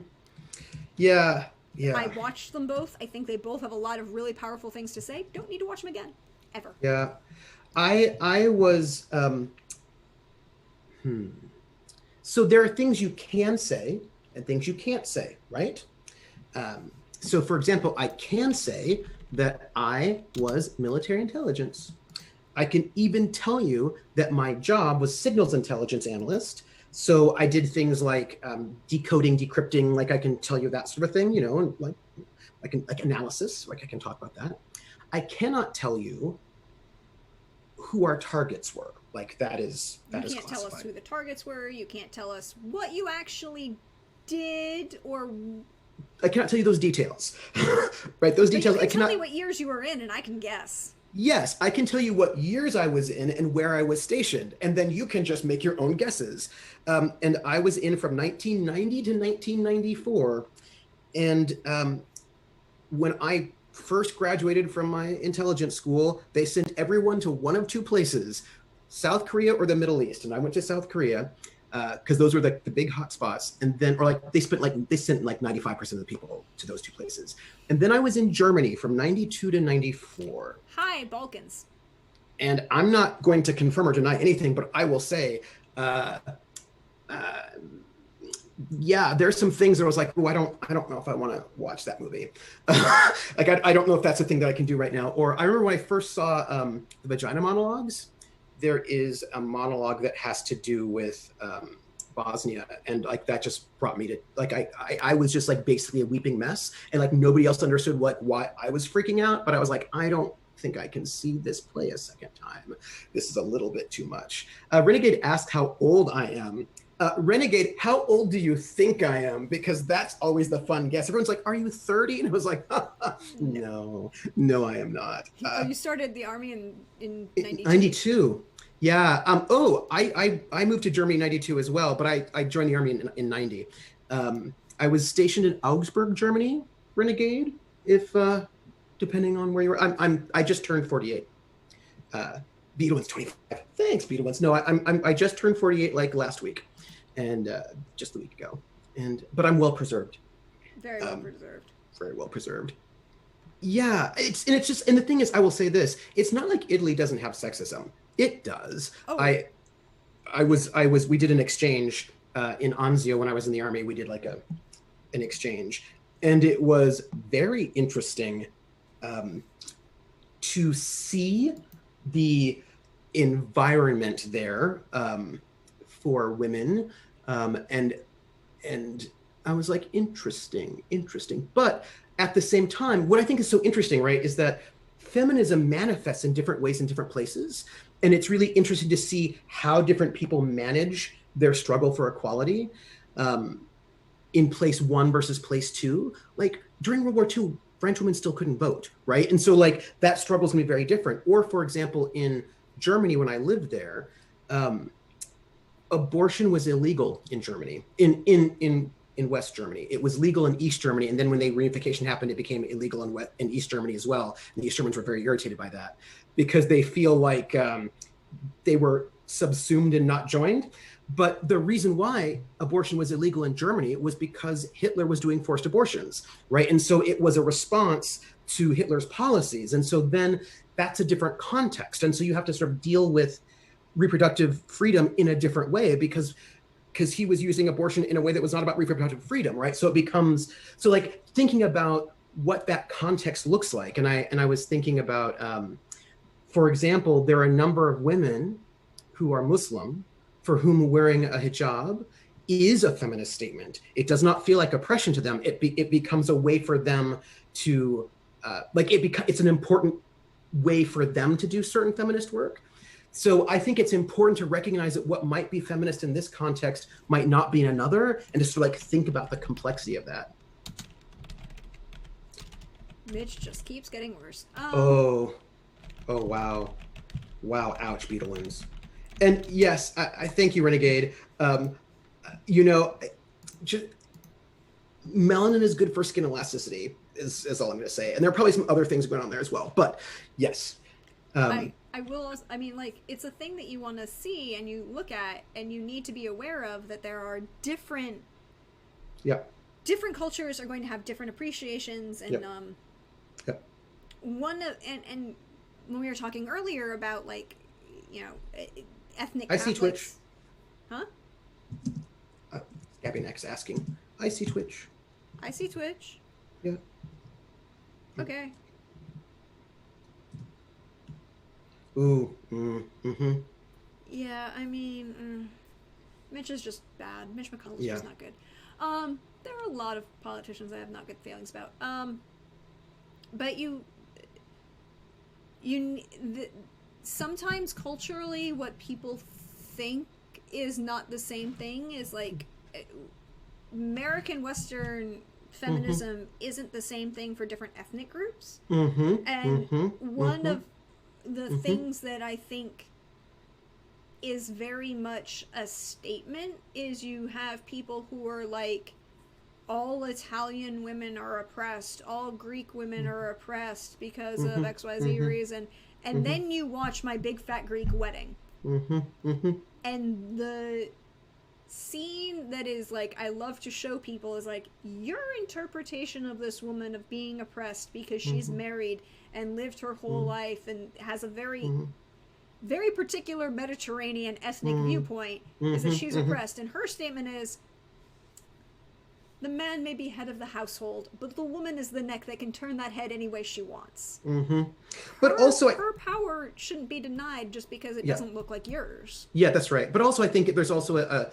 Yeah. Yeah. I watched them both. I think they both have a lot of really powerful things to say. Don't need to watch them again, ever. Yeah. I was, So there are things you can say and things you can't say, right? So for example, I can say that I was military intelligence. I can even tell you that my job was signals intelligence analyst. So I did things like decoding, decrypting, like I can tell you that sort of thing, and like analysis, like I can talk about that. I cannot tell you who our targets were. Like that is classified. You can't tell us who the targets were. You can't tell us what you actually did, or I cannot tell you those details. Right? Those details. You can I cannot tell me what years you were in, and I can guess. Yes, I can tell you what years I was in and where I was stationed, and then you can just make your own guesses. And I was in from 1990 to 1994. And when I first graduated from my intelligence school, they sent everyone to one of two places, South Korea or the Middle East. And I went to South Korea because those were the big hot spots. And then, they sent 95% of the people to those two places. And then I was in Germany from 92 to 94. Hi, Balkans. And I'm not going to confirm or deny anything, but I will say, yeah, there's some things that I was like, oh, I don't know if I want to watch that movie. I don't know if that's a thing that I can do right now. Or I remember when I first saw the Vagina monologues, there is a monologue that has to do with Bosnia, and that just brought me to I was just basically a weeping mess, and nobody else understood why I was freaking out, but I was like, I don't think I can see this play a second time. This is a little bit too much. Renegade asked how old I am. Renegade, how old do you think I am? Because that's always the fun guess. Everyone's like, are you 30? And I was like, no, I am not. You started the army in 92? 92. Yeah. I moved to Germany in 92 as well, but I joined the army in 90. I was stationed in Augsburg, Germany, Renegade, if depending on where you were. I just turned 48. Beetleman's 25. Thanks, Beetleman's. No, I just turned 48 last week, and just the week ago. But I'm well preserved. Very well preserved. Very well preserved. Yeah, it's just, and the thing is, I will say this: it's not like Italy doesn't have sexism. It does. Oh. We did an exchange in Anzio when I was in the army. We did an exchange, and it was very interesting to see the environment there for women, and I was like, interesting. But at the same time, what I think is so interesting, right, is that feminism manifests in different ways in different places. And it's really interesting to see how different people manage their struggle for equality in place one versus place two. During World War II, French women still couldn't vote, right? And so that struggle's gonna be very different. Or for example, in Germany, when I lived there, abortion was illegal in Germany, in West Germany. It was legal in East Germany. And then when the reunification happened, it became illegal in East Germany as well. And the East Germans were very irritated by that because they feel like they were subsumed and not joined. But the reason why abortion was illegal in Germany was because Hitler was doing forced abortions, right? And so it was a response to Hitler's policies. And so then that's a different context. And so you have to sort of deal with reproductive freedom in a different way because he was using abortion in a way that was not about reproductive freedom, right? So it becomes, so like thinking about what that context looks like. And I was thinking about, for example, there are a number of women who are Muslim for whom wearing a hijab is a feminist statement. It does not feel like oppression to them. It becomes a way for them to, it's an important way for them to do certain feminist work. So I think it's important to recognize that what might be feminist in this context might not be in another, and just to like think about the complexity of that. Mitch just keeps getting worse. Oh, wow. Wow, ouch, Beetleins. And yes, I thank you, Renegade. You know, just, melanin is good for skin elasticity, is all I'm going to say. And there are probably some other things going on there as well. But yes. I will also, I mean, like, it's a thing that you want to see and you look at, and you need to be aware of that there are different cultures are going to have different appreciations. And one of, and when we were talking earlier about, like, you know, ethnic Catholics. I see Twitch. Huh? Gabby Next asking. I see Twitch. I see Twitch. Yeah. Okay. Ooh. Mm-hmm. Yeah, I mean, Mitch is just bad. Mitch McConnell's just not good. There are a lot of politicians I have not good feelings about. But sometimes culturally what people think is not the same thing is like American Western feminism isn't the same thing for different ethnic groups. And one of the things that I think is very much a statement is you have people who are like, all Italian women are oppressed, all Greek women are oppressed because of XYZ reason, and then you watch My Big Fat Greek Wedding. And the scene that is like, I love to show people is like, your interpretation of this woman of being oppressed because she's married and lived her whole life and has a very very particular Mediterranean ethnic viewpoint is that she's oppressed, and her statement is, the man may be head of the household, but the woman is the neck that can turn that head any way she wants. But also, her power shouldn't be denied just because it doesn't look like yours. Yeah, that's right. But also, I think there's also a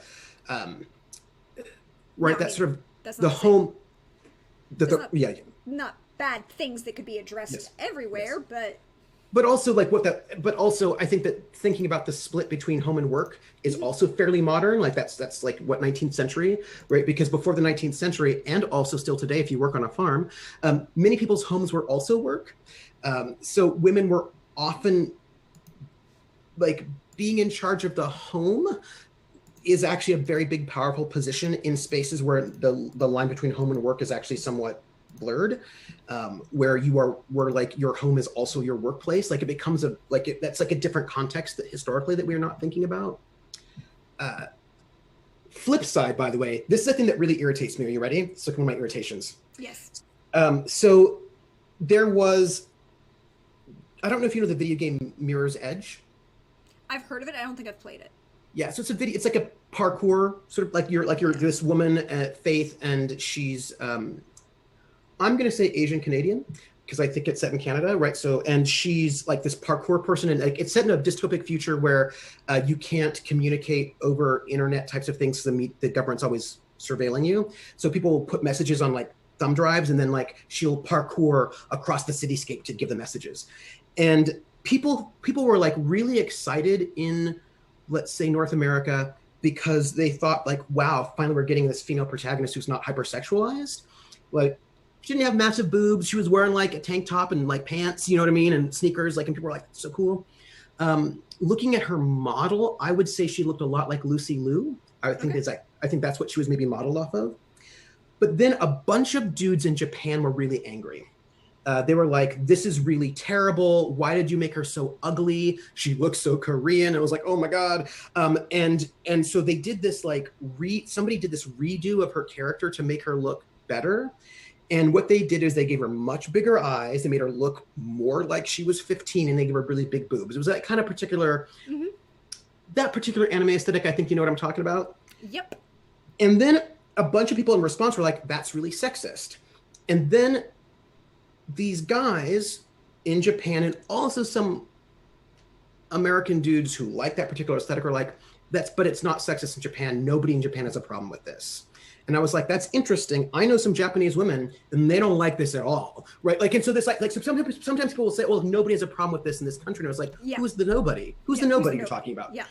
that sort of that's the home. Not bad things that could be addressed everywhere, But also, like but also, I think that thinking about the split between home and work is also fairly modern. Like that's like what 19th century, right? Because before the 19th century, and also still today, if you work on a farm, many people's homes were also work. So women were often like being in charge of the home is actually a very big, powerful position in spaces where the line between home and work is actually somewhat blurred, where like your home is also your workplace. Like it becomes that's like a different context that historically that we're not thinking about. Flip side, by the way, this is a thing that really irritates me. Are you ready? It's like one of my irritations. Yes. So there was, I don't know if you know the video game Mirror's Edge. I've heard of it. I don't think I've played it. Yeah, so it's a video. It's like a parkour sort of like you're this woman, Faith, and she's I'm going to say Asian Canadian because I think it's set in Canada, right? So, and she's like this parkour person, and like it's set in a dystopic future where you can't communicate over internet types of things. So the government's always surveilling you. So people will put messages on like thumb drives, and then like she'll parkour across the cityscape to give the messages. And people were like really excited in, let's say, North America because they thought like, wow, finally we're getting this female protagonist who's not hypersexualized. Like, she didn't have massive boobs. She was wearing like a tank top and like pants, you know what I mean? And sneakers, like, and people were like, so cool. Looking at her model, I would say she looked a lot like Lucy Liu. I think that's what she was maybe modeled off of. But then a bunch of dudes in Japan were really angry. They were like, this is really terrible. Why did you make her so ugly? She looks so Korean. And I was like, oh my God. And so they did this like, somebody did this redo of her character to make her look better. And what they did is they gave her much bigger eyes. They made her look more like she was 15, and they gave her really big boobs. It was that kind of particular, that particular anime aesthetic. I think you know what I'm talking about. Yep. And then a bunch of people in response were like, that's really sexist. And then these guys in Japan, and also some American dudes who like that particular aesthetic, are like, but it's not sexist in Japan. Nobody in Japan has a problem with this. And I was like, that's interesting. I know some Japanese women, and they don't like this at all, right? Like, and so this, so sometimes people will say, well, nobody has a problem with this in this country. And I was like, who's the nobody? Who's the nobody you're talking about? Yeah.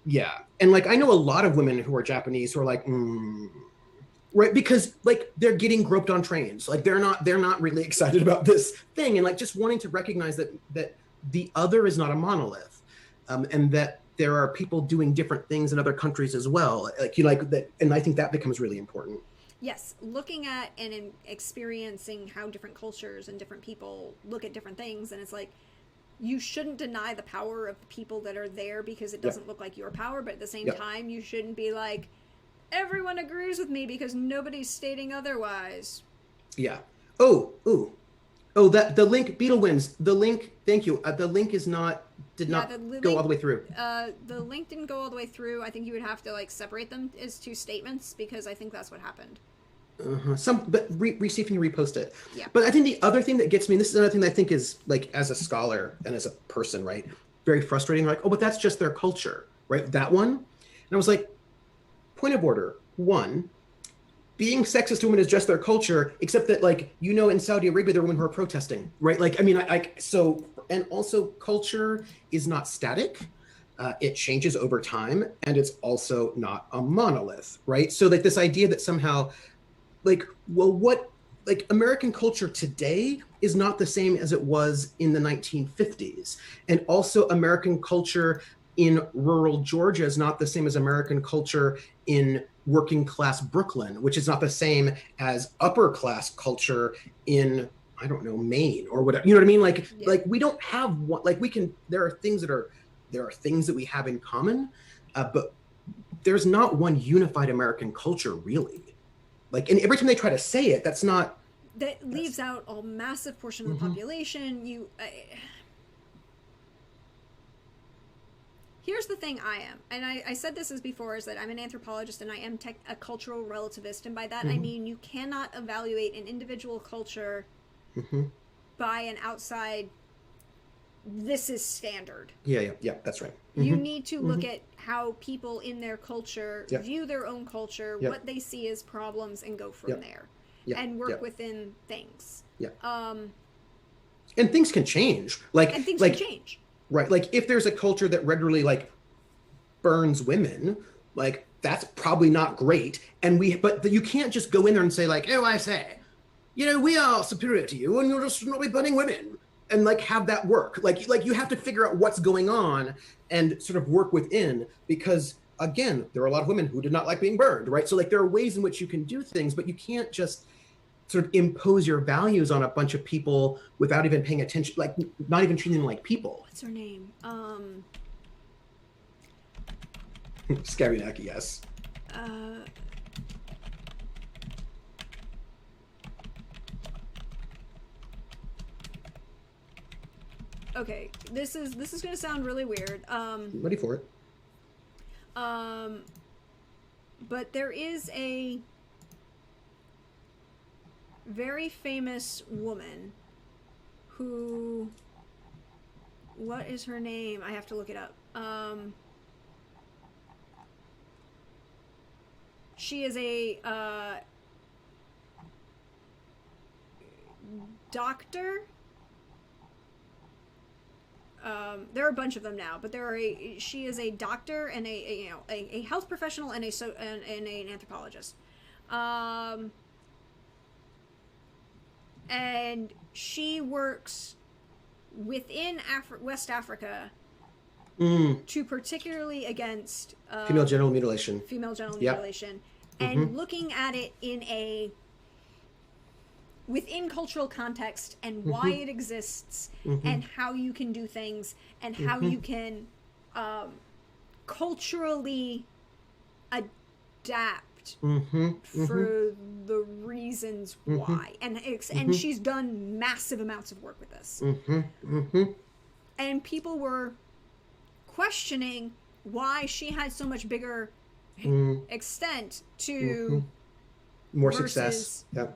Yeah. And like, I know a lot of women who are Japanese who are like, right? Because like they're getting groped on trains. Like they're not really excited about this thing. And like just wanting to recognize that the other is not a monolith, and that there are people doing different things in other countries as well. Like, you like that. And I think that becomes really important. Yes. Looking at and experiencing how different cultures and different people look at different things. And it's like, you shouldn't deny the power of the people that are there because it doesn't look like your power. But at the same time, you shouldn't be like, everyone agrees with me because nobody's stating otherwise. Yeah. Oh, that the link, Beetle wins. The link, thank you. The link is not, did not go all the way through. The link didn't go all the way through. I think you would have to like separate them as two statements because I think that's what happened. But see if you can repost it. Yeah. But I think the other thing that gets me, and this is another thing that I think is like, as a scholar and as a person, right, very frustrating. Like, oh, but that's just their culture, right? That one. And I was like, point of order. One, being sexist to women is just their culture, except that, like, you know, in Saudi Arabia, there are women who are protesting, right? Like, I mean, so, and also culture is not static. It changes over time, and it's also not a monolith, right? So like this idea that somehow, like, well, what, like American culture today is not the same as it was in the 1950s. And also American culture in rural Georgia is not the same as American culture in working class Brooklyn, which is not the same as upper class culture in, I don't know, Maine or whatever. You know what I mean? Like, like we don't have one, like we can, there are things that we have in common, but there's not one unified American culture really. Like, and every time they try to say it, that leaves out a massive portion of the population. Here's the thing I am, and I said this as before, is that I'm an anthropologist and I am a cultural relativist, and by that I mean you cannot evaluate an individual culture by an outside, this is standard. Yeah, that's right. You need to look at how people in their culture view their own culture, what they see as problems, and go from there. And work within things. And things can change. Can change. Right. Like if there's a culture that regularly like burns women, like that's probably not great. But you can't just go in there and say like, oh, I say, you know, we are superior to you and you'll just not be burning women, and like have that work. Like you have to figure out what's going on and sort of work within, because again, there are a lot of women who did not like being burned, right? So like there are ways in which you can do things, but you can't just sort of impose your values on a bunch of people without even paying attention, like not even treating them like people. What's her name? Scabinaki, yes. Okay, this is gonna sound really weird. Ready for it. But there is a very famous woman who, what is her name? I have to look it up. She is a doctor. There are a bunch of them now, but she is a doctor and a health professional and an anthropologist. And she works within West Africa to particularly against female genital mutilation. And looking at it in within cultural context and why it exists and how you can do things and how you can culturally adapt stopped Mm-hmm. for the reasons why. And she's done massive amounts of work with this. And people were questioning why she had so much bigger extent to more versus success. Yeah.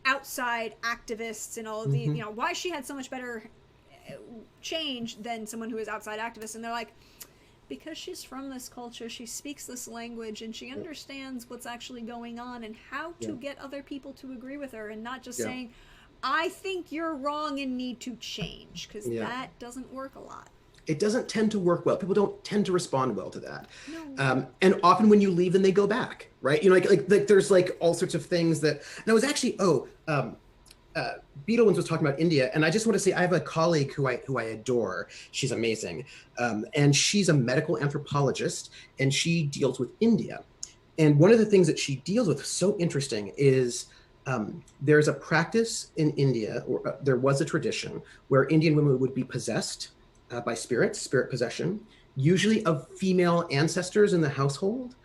outside activists and all of these, you know, why she had so much better change than someone who is outside activists. And they're like, because she's from this culture, she speaks this language, and she understands what's actually going on and how to get other people to agree with her, and not just saying, I think you're wrong and need to change, because that doesn't work a lot. It doesn't tend to work well. People don't tend to respond well to that. No. And often when you leave, then they go back, right? You know, like there's like all sorts of things that, and I was actually, Beetlewins was talking about India, and I just want to say I have a colleague who I adore. She's amazing, and she's a medical anthropologist, and she deals with India. And one of the things that she deals with, so interesting, is there's a practice in India, or there was a tradition where Indian women would be possessed by spirits, spirit possession, usually of female ancestors in the household.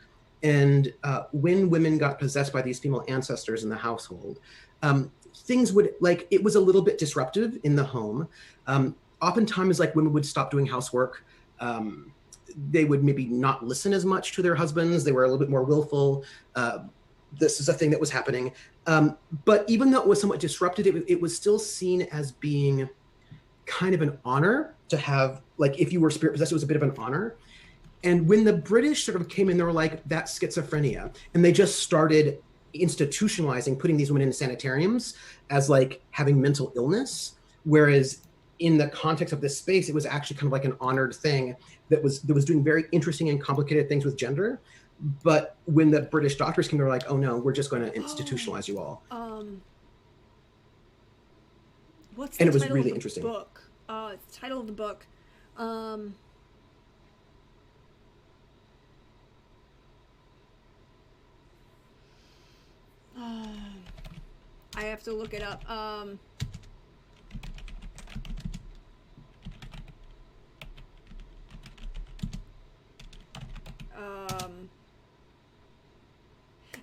And when women got possessed by these female ancestors in the household, things would, like, it was a little bit disruptive in the home. Oftentimes, like, women would stop doing housework. They would maybe not listen as much to their husbands. They were a little bit more willful. This is a thing that was happening. But even though it was somewhat disrupted, it was still seen as being kind of an honor to have, like, if you were spirit possessed, it was a bit of an honor. And when the British sort of came in, they were like, that's schizophrenia. And they just started institutionalizing, putting these women in sanitariums as like having mental illness. Whereas in the context of this space, it was actually kind of like an honored thing that was doing very interesting and complicated things with gender. But when the British doctors came, they were like, oh no, we're just going to institutionalize you all. What's the and it was title really of the interesting. book? The title of the book. I have to look it up.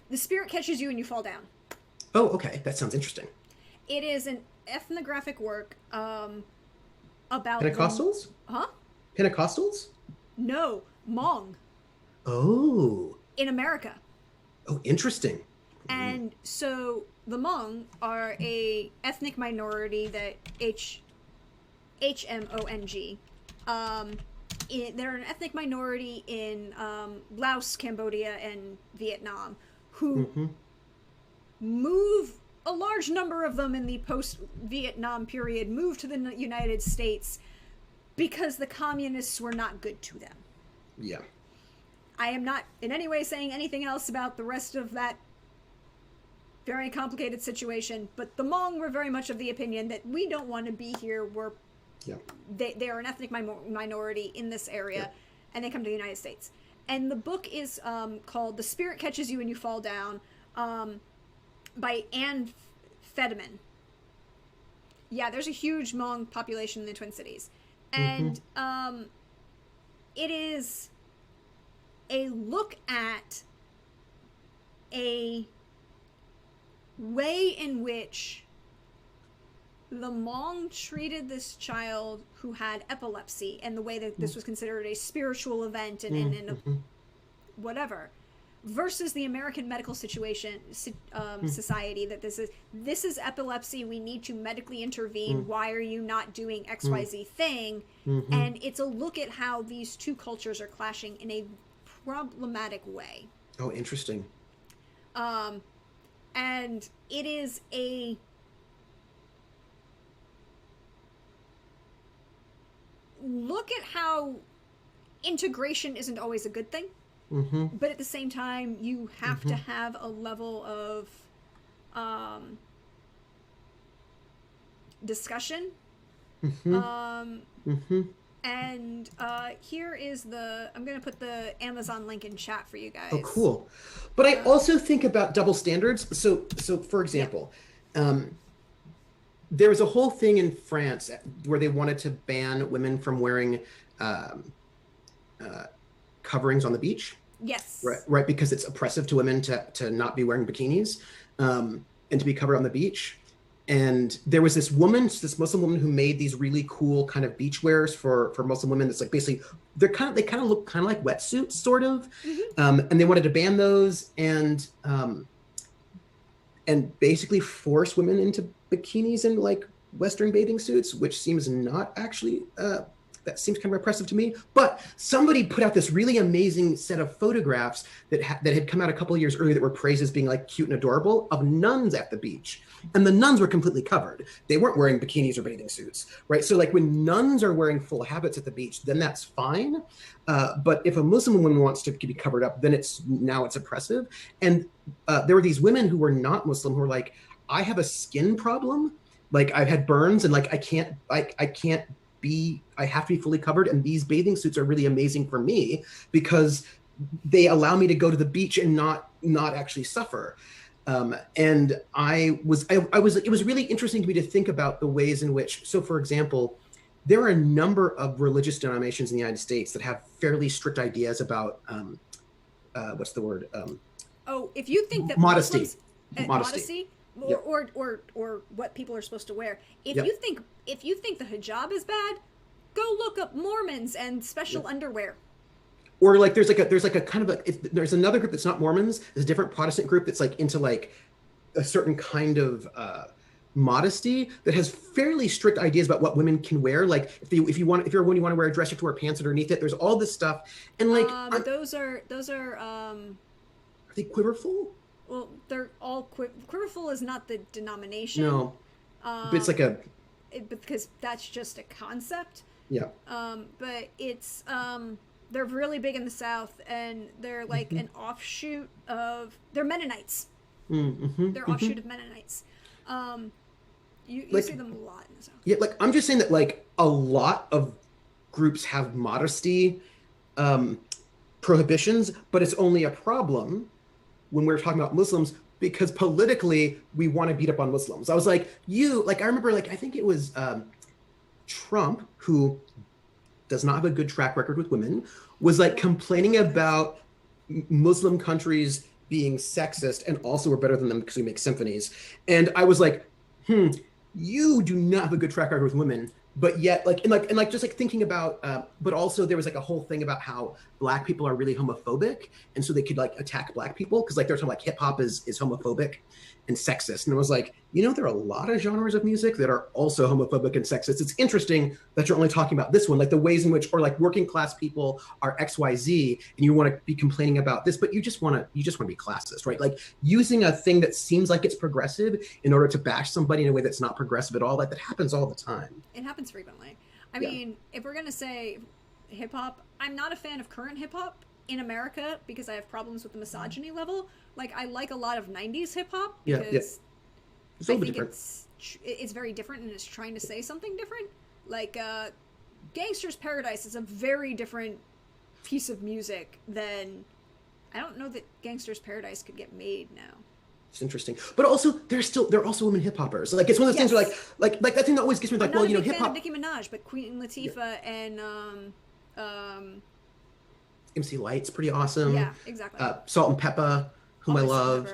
The Spirit Catches You and You Fall Down. Oh, okay. That sounds interesting. It is an ethnographic work about Pentecostals? Pentecostals? No, Hmong. Oh. In America. Oh, interesting. And so the Hmong are a ethnic minority that HMONG. They're an ethnic minority in Laos, Cambodia, and Vietnam who move, a large number of them in the post-Vietnam period, moved to the United States because the communists were not good to them. Yeah. I am not in any way saying anything else about the rest of that very complicated situation, but the Hmong were very much of the opinion that we don't want to be here. They are an ethnic minority in this area, and they come to the United States. And the book is called The Spirit Catches You and You Fall Down, by Anne Fediman. Yeah, there's a huge Hmong population in the Twin Cities. And it is a look at a way in which the Hmong treated this child who had epilepsy, and the way that this was considered a spiritual event and whatever, versus the American medical society, that this is epilepsy, we need to medically intervene, why are you not doing XYZ thing? And it's a look at how these two cultures are clashing in a problematic way. Oh, interesting. And it is a look at how integration isn't always a good thing, but at the same time you have to have a level of discussion. And here is I'm going to put the Amazon link in chat for you guys. Oh, cool. But I also think about double standards. So for example, there was a whole thing in France where they wanted to ban women from wearing coverings on the beach. Yes. right, because it's oppressive to women to not be wearing bikinis, and to be covered on the beach. And there was this woman, this Muslim woman, who made these really cool kind of beach wears for Muslim women. That's like basically they kind of look kind of like wetsuits, sort of, and they wanted to ban those and basically force women into bikinis and like Western bathing suits, which seems not actually that seems kind of oppressive to me. But somebody put out this really amazing set of photographs that had come out a couple of years earlier that were praised as being like cute and adorable, of nuns at the beach. And the nuns were completely covered. They weren't wearing bikinis or bathing suits, right? So like when nuns are wearing full habits at the beach, then that's fine. But if a Muslim woman wants to be covered up, then it's oppressive. And there were these women who were not Muslim who were like, I have a skin problem. Like I've had burns and like I have to be fully covered, and these bathing suits are really amazing for me because they allow me to go to the beach and not actually suffer. And it was really interesting to me to think about the ways in which, so for example, there are a number of religious denominations in the United States that have fairly strict ideas about what's the word? If you think that modesty, modesty, Yep. or what people are supposed to wear. If Yep. you think the hijab is bad, go look up Mormons and special underwear. Or like there's a kind of there's another group that's not Mormons. There's a different Protestant group that's like into like a certain kind of modesty that has fairly strict ideas about what women can wear. Like if you're a woman, you want to wear a dress, you have to wear pants underneath it. There's all this stuff, and like those are are they quiverful? Well, they're all quiverful is not the denomination. No, but it's like because that's just a concept. Yeah. But it's they're really big in the South, and they're like an offshoot of they're Mennonites. They're offshoot of Mennonites. You like, see them a lot in the South. Yeah, like I'm just saying that like a lot of groups have modesty prohibitions, but it's only a problem when we're talking about Muslims because politically we want to beat up on Muslims. I was like, I remember like I think it was Trump, who does not have a good track record with women, was like complaining about Muslim countries being sexist and also we're better than them because we make symphonies. And I was like, you do not have a good track record with women. But yet, just thinking about, but also there was like a whole thing about how Black people are really homophobic, and so they could like attack Black people because like they're talking like hip hop is homophobic and sexist. And I was like, there are a lot of genres of music that are also homophobic and sexist. It's interesting that you're only talking about this one, like the ways in which, or like working class people are XYZ, and you want to be complaining about this, but you just want to be classist, right? Like using a thing that seems like it's progressive in order to bash somebody in a way that's not progressive at all. Like that happens all the time. It happens frequently. I mean, if we're gonna say hip hop, I'm not a fan of current hip hop in America because I have problems with the misogyny level. Like I like a lot of '90s hip hop because I think it's very different and it's trying to say something different. Like Gangster's Paradise is a very different piece of music than I don't know that Gangster's Paradise could get made now. It's interesting, but also they're also women hip hoppers. Like it's one of those things where like that thing that always gets me like, I'm not a big hip fan hop. of Nicki Minaj, but Queen Latifah and MC Light's pretty awesome. Yeah, exactly. Salt and Peppa, whom I love.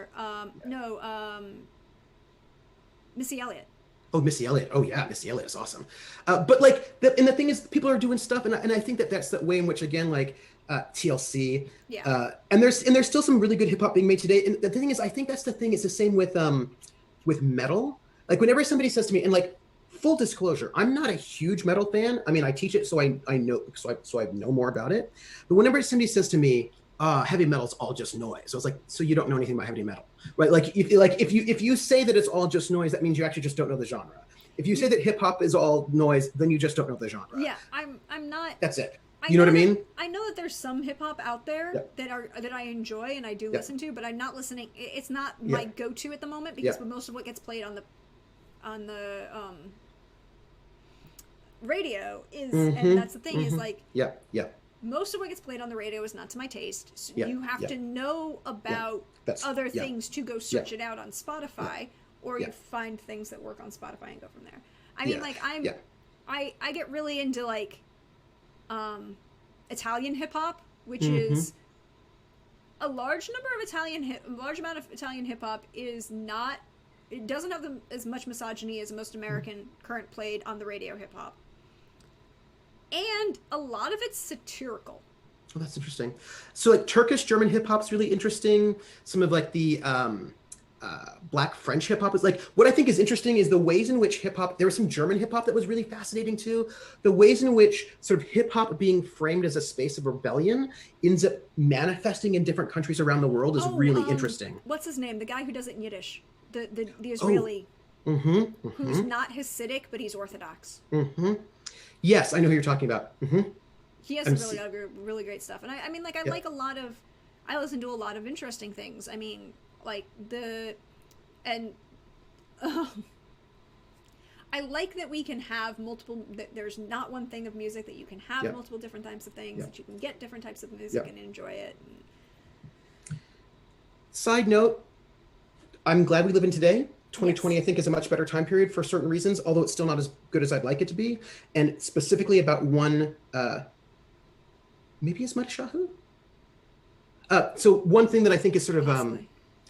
Missy Elliott. Oh, Missy Elliott. Oh yeah, Missy Elliott is awesome. But like, and the thing is, people are doing stuff, and I think that's the way in which again like. TLC, and there's still some really good hip hop being made today. And the thing is, I think that's the thing. It's the same with metal. Like whenever somebody says to me, and like full disclosure, I'm not a huge metal fan. I mean, I teach it, so I know, so I know more about it. But whenever somebody says to me, heavy metal's all just noise, I was like, so you don't know anything about heavy metal, right? Like if you say that it's all just noise, that means you actually just don't know the genre. If you say that hip hop is all noise, then you just don't know the genre. Yeah, I'm not. That's it. You know what I mean? I know that there's some hip hop out there that I enjoy and I do listen to, but I'm not listening. It's not my go-to at the moment because most of what gets played on the radio is, and that's the thing is like most of what gets played on the radio is not to my taste. So you have to know about other things to go search it out on Spotify, or you find things that work on Spotify and go from there. I mean, like I get really into like Italian hip hop, which is a large amount of Italian hip hop is not. It doesn't have as much misogyny as most American current played on the radio hip hop, and a lot of it's satirical. Oh, that's interesting. So like Turkish German hip hop's really interesting. Some of like the Black French hip hop is like, what I think is interesting is the ways in which hip hop, there was some German hip hop that was really fascinating too. The ways in which sort of hip hop being framed as a space of rebellion ends up manifesting in different countries around the world is really interesting. What's his name? The guy who does it in Yiddish. The Israeli. Who's not Hasidic, but he's Orthodox. Yes, I know who you're talking about. He has some really great stuff. And I mean, like, I like a lot of, I listen to a lot of interesting things. I mean, like I like that we can have multiple, that there's not one thing of music, that you can have multiple different types of things, that you can get different types of music and enjoy it. Side note, I'm glad we live in today. 2020, I think, is a much better time period for certain reasons, although it's still not as good as I'd like it to be. And specifically about one, maybe Ismail Shahu? So one thing that I think is sort of,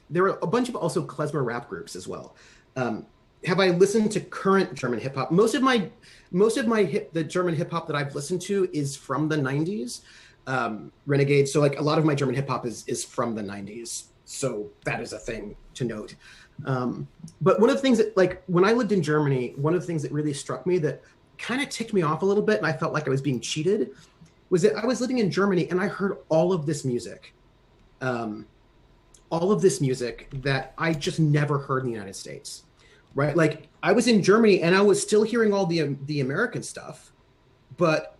there are a bunch of also klezmer rap groups as well. Have I listened to current German hip hop? Most of the German hip hop that I've listened to is from the 90s. Renegade. So like a lot of my German hip hop is from the 90s. So that is a thing to note. But one of the things that, like, when I lived in Germany, one of the things that really struck me that kind of ticked me off a little bit, and I felt like I was being cheated, was that I was living in Germany and I heard all of this music that I just never heard in the United States, right? Like, I was in Germany and I was still hearing all the American stuff, but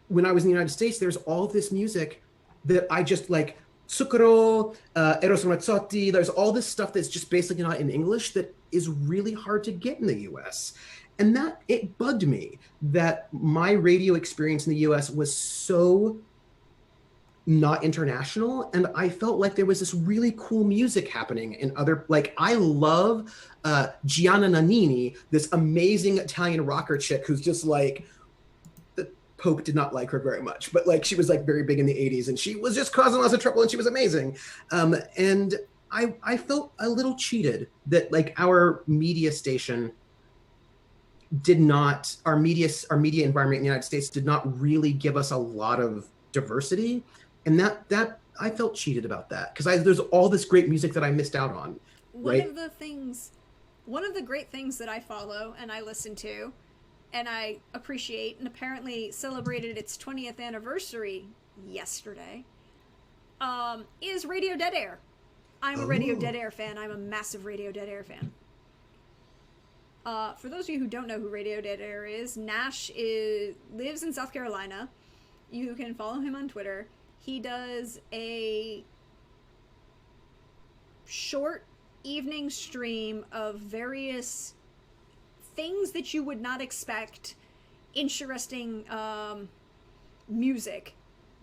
when I was in the United States, there's all this music that I just like, Zucchero, Eros Ramazzotti, there's all this stuff that's just basically not in English that is really hard to get in the US. And that, it bugged me that my radio experience in the US was so not international. And I felt like there was this really cool music happening in other, like, I love Gianna Nannini, this amazing Italian rocker chick who's just like, Pope did not like her very much, but like she was like very big in the 80s and she was just causing lots of trouble and she was amazing. And I felt a little cheated that like our media station did not, our media environment in the United States did not really give us a lot of diversity. And that I felt cheated about that because there's all this great music that I missed out on. One of the great things that I follow and I listen to and I appreciate, and apparently celebrated its 20th anniversary yesterday, is Radio Dead Air. I'm a Radio Dead Air fan. I'm a massive Radio Dead Air fan. For those of you who don't know who Radio Dead Air is, Nash lives in South Carolina. You can follow him on Twitter. He does a short evening stream of various things that you would not expect, interesting music,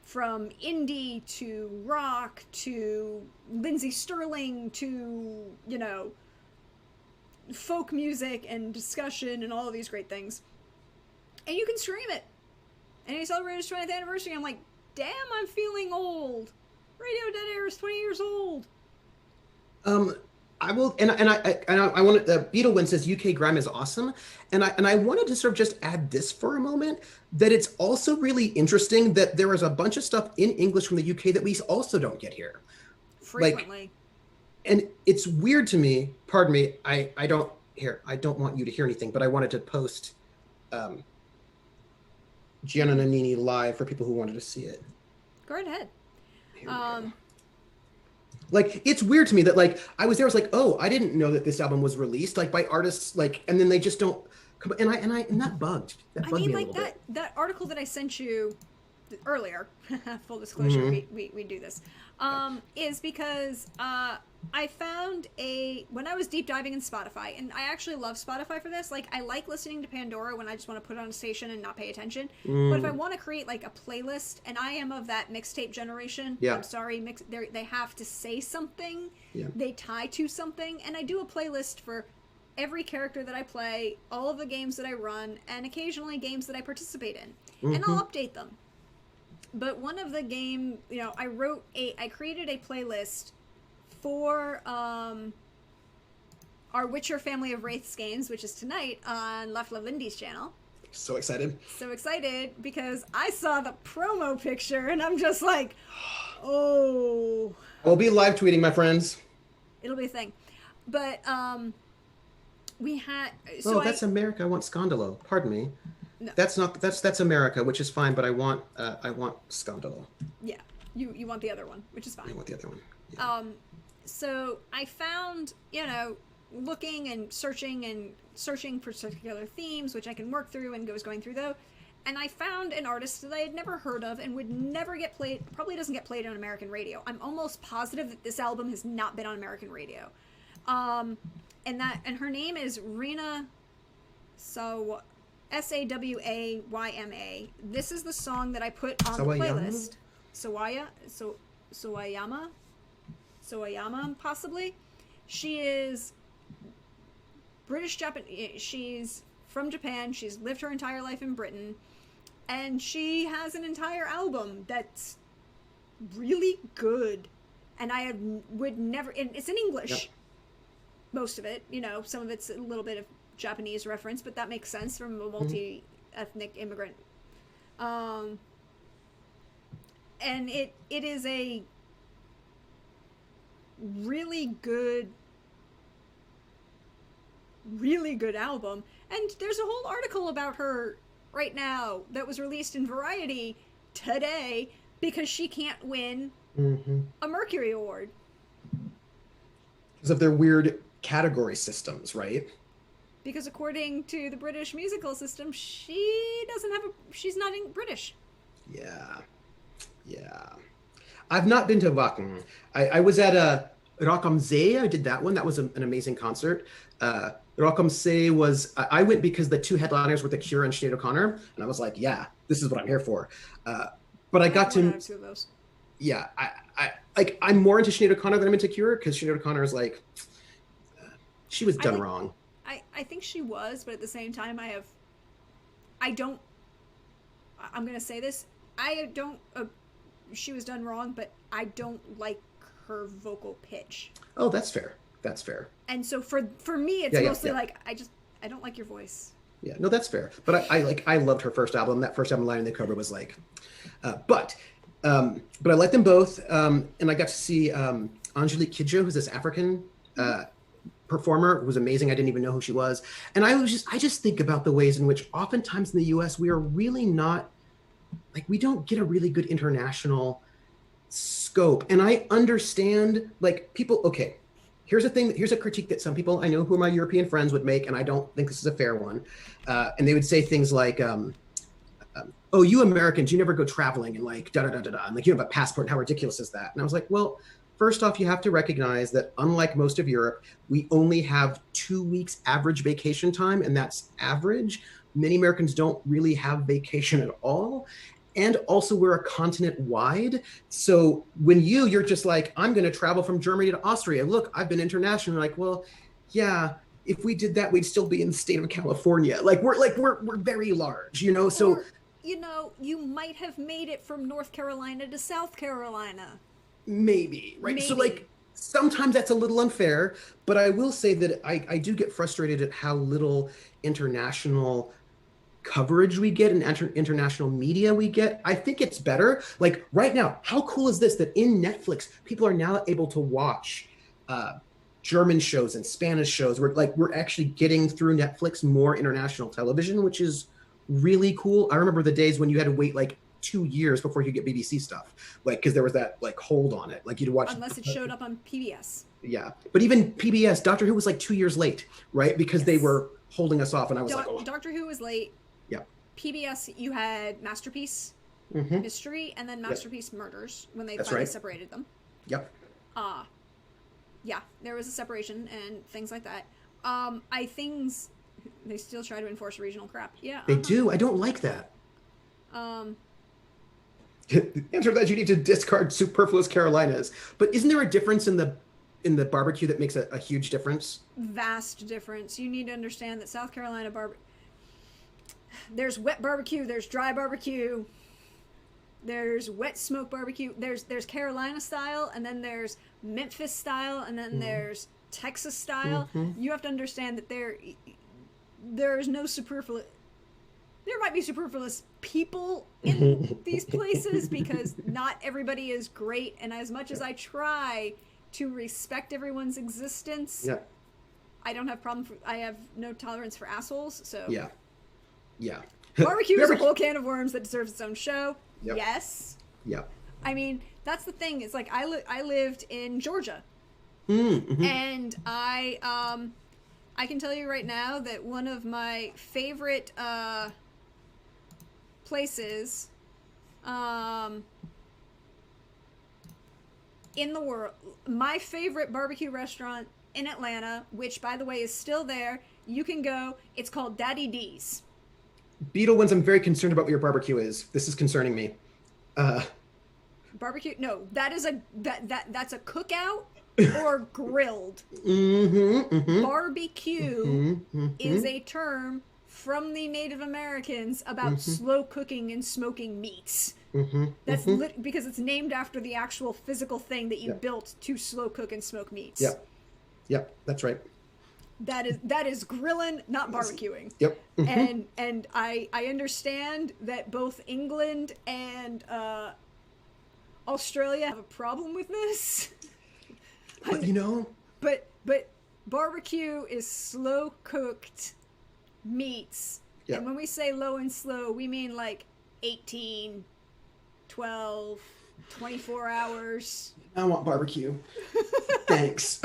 from indie to rock to Lindsey Sterling to, you know, folk music and discussion and all of these great things. And you can stream it. And he celebrated his 20th anniversary. I'm like, damn, I'm feeling old. Radio Dead Air is 20 years old. I will, and I wanted, Beetlewind says UK grime is awesome, and I wanted to sort of just add this for a moment, that it's also really interesting that there is a bunch of stuff in English from the UK that we also don't get here. Frequently. Like, and it's weird to me, pardon me, I don't want you to hear anything, but I wanted to post Gianna Nannini live for people who wanted to see it. Go right ahead. Like, it's weird to me that, like, I was there, I was like, oh, I didn't know that this album was released, like, by artists, like, and then they just don't come, and that bugged. That bugged me a little bit. That article that I sent you earlier, full disclosure, we do this, is because I found when I was deep diving in Spotify, and I actually love Spotify for this, like, I like listening to Pandora when I just want to put it on a station and not pay attention, but if I want to create, like, a playlist, and I am of that mixtape generation, I'm sorry, they have to say something, they tie to something, and I do a playlist for every character that I play, all of the games that I run, and occasionally games that I participate in, and I'll update them. But one of the game, I created a playlist for our Witcher Family of Wraiths games, which is tonight on Left Love Indies channel. So excited. So excited because I saw the promo picture and I'm just like, oh. I'll be live tweeting, my friends. It'll be a thing. But we had. So that's America. I want Scandalo. Pardon me. No. That's America, which is fine, but I want Scandalo. Yeah, you want the other one, which is fine. I want the other one. Yeah. So I found, looking and searching for particular themes, which I can work through and was going through though, and I found an artist that I had never heard of and would never get played, probably doesn't get played on American radio. I'm almost positive that this album has not been on American radio. And her name is Rina Sawayama. This is the song that I put on the playlist. Sawayama, possibly. She is British Japanese. She's from Japan. She's lived her entire life in Britain, and she has an entire album that's really good. And would never. And it's in English. Yep. Most of it, some of it's a little bit of Japanese reference, but that makes sense from a multi-ethnic immigrant. And it is a really good album. And there's a whole article about her right now that was released in Variety today because she can't win a Mercury Award. Because of their weird category systems, right? Because according to the British musical system, she's not British. Yeah. I've not been to Wacken. I was at a Rock am See. I did that one. That was an amazing concert. Rock am See was, I went because the two headliners were The Cure and Sinead O'Connor, and I was like, yeah, this is what I'm here for. But I got to, two of those. Yeah, I'm more into Sinead O'Connor than I'm into Cure because Sinead O'Connor is like, she was done wrong. I think she was, but at the same time, I'm going to say this. She was done wrong, but I don't like her vocal pitch. Oh, that's fair. And so for me, it's mostly like, I don't like your voice. Yeah, no, that's fair. But I loved her first album. That first album, Lion in the Cobra, was like, but I like them both. And I got to see Angelique Kidjo, who's this African performer, who was amazing. I didn't even know who she was. And I just think about the ways in which oftentimes in the US, we are really not, like, we don't get a really good international scope. And I understand, like, people, okay, here's a critique that some people I know who are my European friends would make, and I don't think this is a fair one. And they would say things like, oh, you Americans, you never go traveling and like da-da-da-da-da. And like, you have a passport, and how ridiculous is that? And I was like, well, first off, you have to recognize that unlike most of Europe, we only have 2 weeks average vacation time, and that's average. Many Americans don't really have vacation at all. And also we're a continent wide. So when you're just like, I'm going to travel from Germany to Austria. Look, I've been international. Like, well, yeah, if we did that, we'd still be in the state of California. We're very large, so. Or, you might have made it from North Carolina to South Carolina. Maybe, right? Maybe. So like, sometimes that's a little unfair, but I will say that I do get frustrated at how little international coverage we get and international media we get. I think it's better. Like right now, how cool is this that in Netflix, people are now able to watch German shows and Spanish shows. We're actually getting through Netflix more international television, which is really cool. I remember the days when you had to wait like 2 years before you could get BBC stuff, like because there was that like hold on it, like you'd watch unless it showed up on PBS. Yeah, but even PBS, Doctor Who was like 2 years late, right? Because they were holding us off, and I was like, oh. Doctor Who was late. Yeah. PBS, you had Masterpiece Mystery and then Masterpiece Murders when they finally separated them. Yep. Yeah, there was a separation and things like that. They still try to enforce regional crap. Yeah. They do. I don't like that. The answer to that, you need to discard superfluous Carolinas. But isn't there a difference in the barbecue that makes a huge difference? Vast difference. You need to understand that South Carolina there's wet barbecue, there's dry barbecue. There's wet smoke barbecue. There's Carolina style, and then there's Memphis style, and then there's Texas style. You have to understand that there's no superfluous. There might be superfluous people in these places because not everybody is great, and as much as I try to respect everyone's existence, I don't have I have no tolerance for assholes. So barbecue is a whole can of worms that deserves its own show. Yes. I mean, that's the thing. It's like I lived in Georgia, and I can tell you right now that one of my favorite places in the world, my favorite barbecue restaurant in Atlanta, which by the way is still there, you can go, it's called Daddy D's. Beetle, I'm very concerned about what your barbecue is. This is concerning me. Barbecue? No, that's a cookout or grilled. Barbecue is a term from the Native Americans about slow cooking and smoking meats. That's because it's named after the actual physical thing that you built to slow cook and smoke meats. Yep, that's right. That is grilling, not barbecuing. And I understand that both England and Australia have a problem with this. But you know, but barbecue is slow cooked meats. And when we say low and slow, we mean like 18, 12, 24 hours. I want barbecue. Thanks.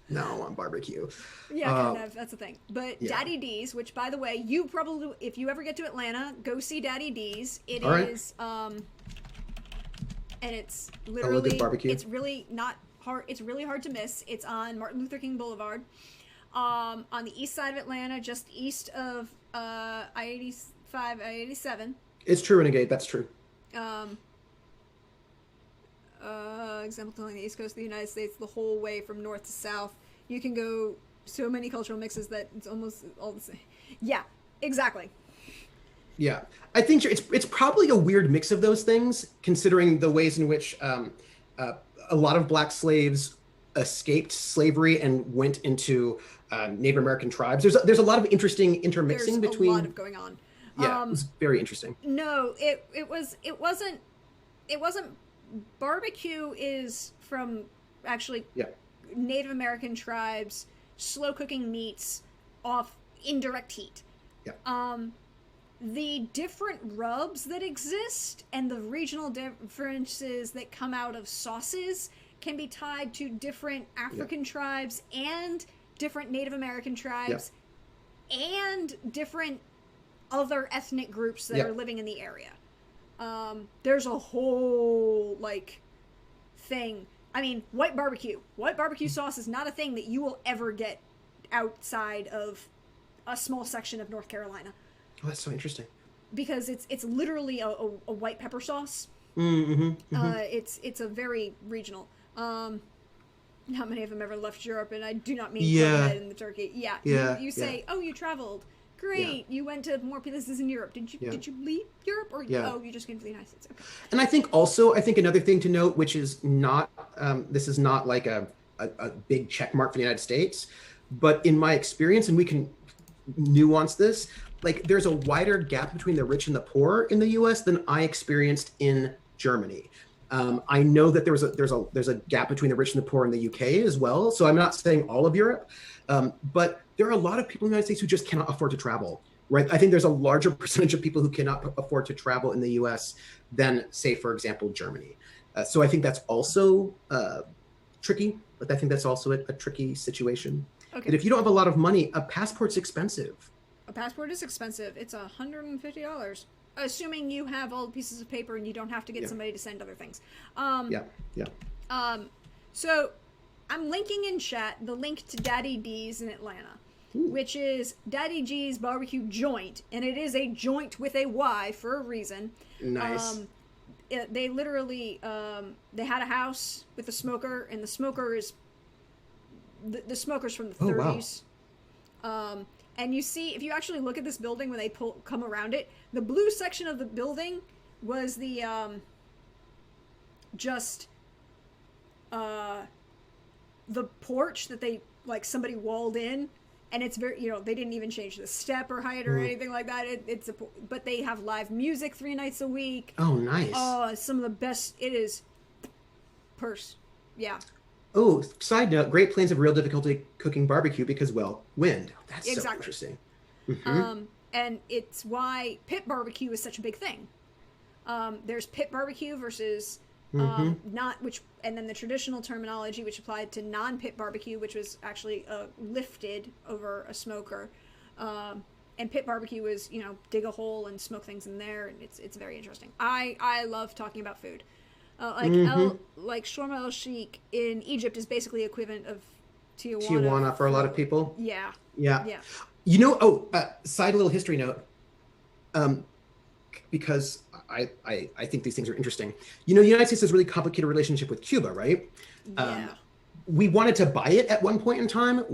No, I want barbecue. Yeah, kind of. That's the thing. But Daddy D's, which by the way, you probably, if you ever get to Atlanta, go see Daddy D's. It is, and it's literally, it's really not hard. It's really hard to miss. It's on Martin Luther King Boulevard, on the east side of Atlanta, just east of I-85, I-87. It's true, Renegade. That's true. Example telling the east coast of the United States the whole way from north to south. You can go so many cultural mixes that it's almost all the same. Yeah, exactly. Yeah, I think it's probably a weird mix of those things, considering the ways in which a lot of black slaves escaped slavery and went into Native American tribes. There's a lot of interesting intermixing between. There's a lot of going on. Yeah, it was very interesting. No, it wasn't. Barbecue is from actually Native American tribes slow cooking meats off indirect heat. The different rubs that exist and the regional differences that come out of sauces can be tied to different African tribes and different Native American tribes and different other ethnic groups that are living in the area. There's a whole, like, thing. I mean, white barbecue. White barbecue sauce is not a thing that you will ever get outside of a small section of North Carolina. Oh, that's so interesting. Because it's literally a white pepper sauce. It's a very regional. Not many of them ever left Europe, and I do not mean Cokehead and the turkey. You say, oh, you traveled. Great, you went to more places in Europe. Did you leave Europe, or you just came to the United States? Okay. And I think another thing to note, which is not this is not like a big check mark for the United States, but in my experience, and we can nuance this, like there's a wider gap between the rich and the poor in the U.S. than I experienced in Germany. I know that there's a gap between the rich and the poor in the UK as well. So I'm not saying all of Europe, but there are a lot of people in the United States who just cannot afford to travel, right? I think there's a larger percentage of people who cannot afford to travel in the US than, say, for example, Germany. So I think that's also tricky, but I think that's also a tricky situation. Okay. And if you don't have a lot of money, a passport's expensive. A passport is expensive. It's $150. Assuming you have all the pieces of paper and you don't have to get somebody to send other things. So I'm linking in chat the link to Daddy D's in Atlanta, which is Daddy G's barbecue joint, and it is a joint with a Y for a reason. Nice. They literally they had a house with a smoker, and the smoker is the smoker's from the 30s. Wow. And you see, if you actually look at this building when they come around it, the blue section of the building was the just the porch that they like somebody walled in, and it's very, they didn't even change the step or height or anything like that. But they have live music 3 nights a week. Oh, nice. Some of the best. It is yeah. Oh, side note, Great Plains have real difficulty cooking barbecue because, well, wind. That's so interesting. Mm-hmm. And it's why pit barbecue is such a big thing. There's pit barbecue versus and then the traditional terminology which applied to non-pit barbecue, which was actually lifted over a smoker. And pit barbecue is, dig a hole and smoke things in there, and it's very interesting. I love talking about food. Like Sharm el Sheikh in Egypt is basically equivalent of Tijuana for a lot of people. Yeah. Side little history note, because I think these things are interesting. The United States has a really complicated relationship with Cuba, right? Yeah. We wanted to buy it at one point in time.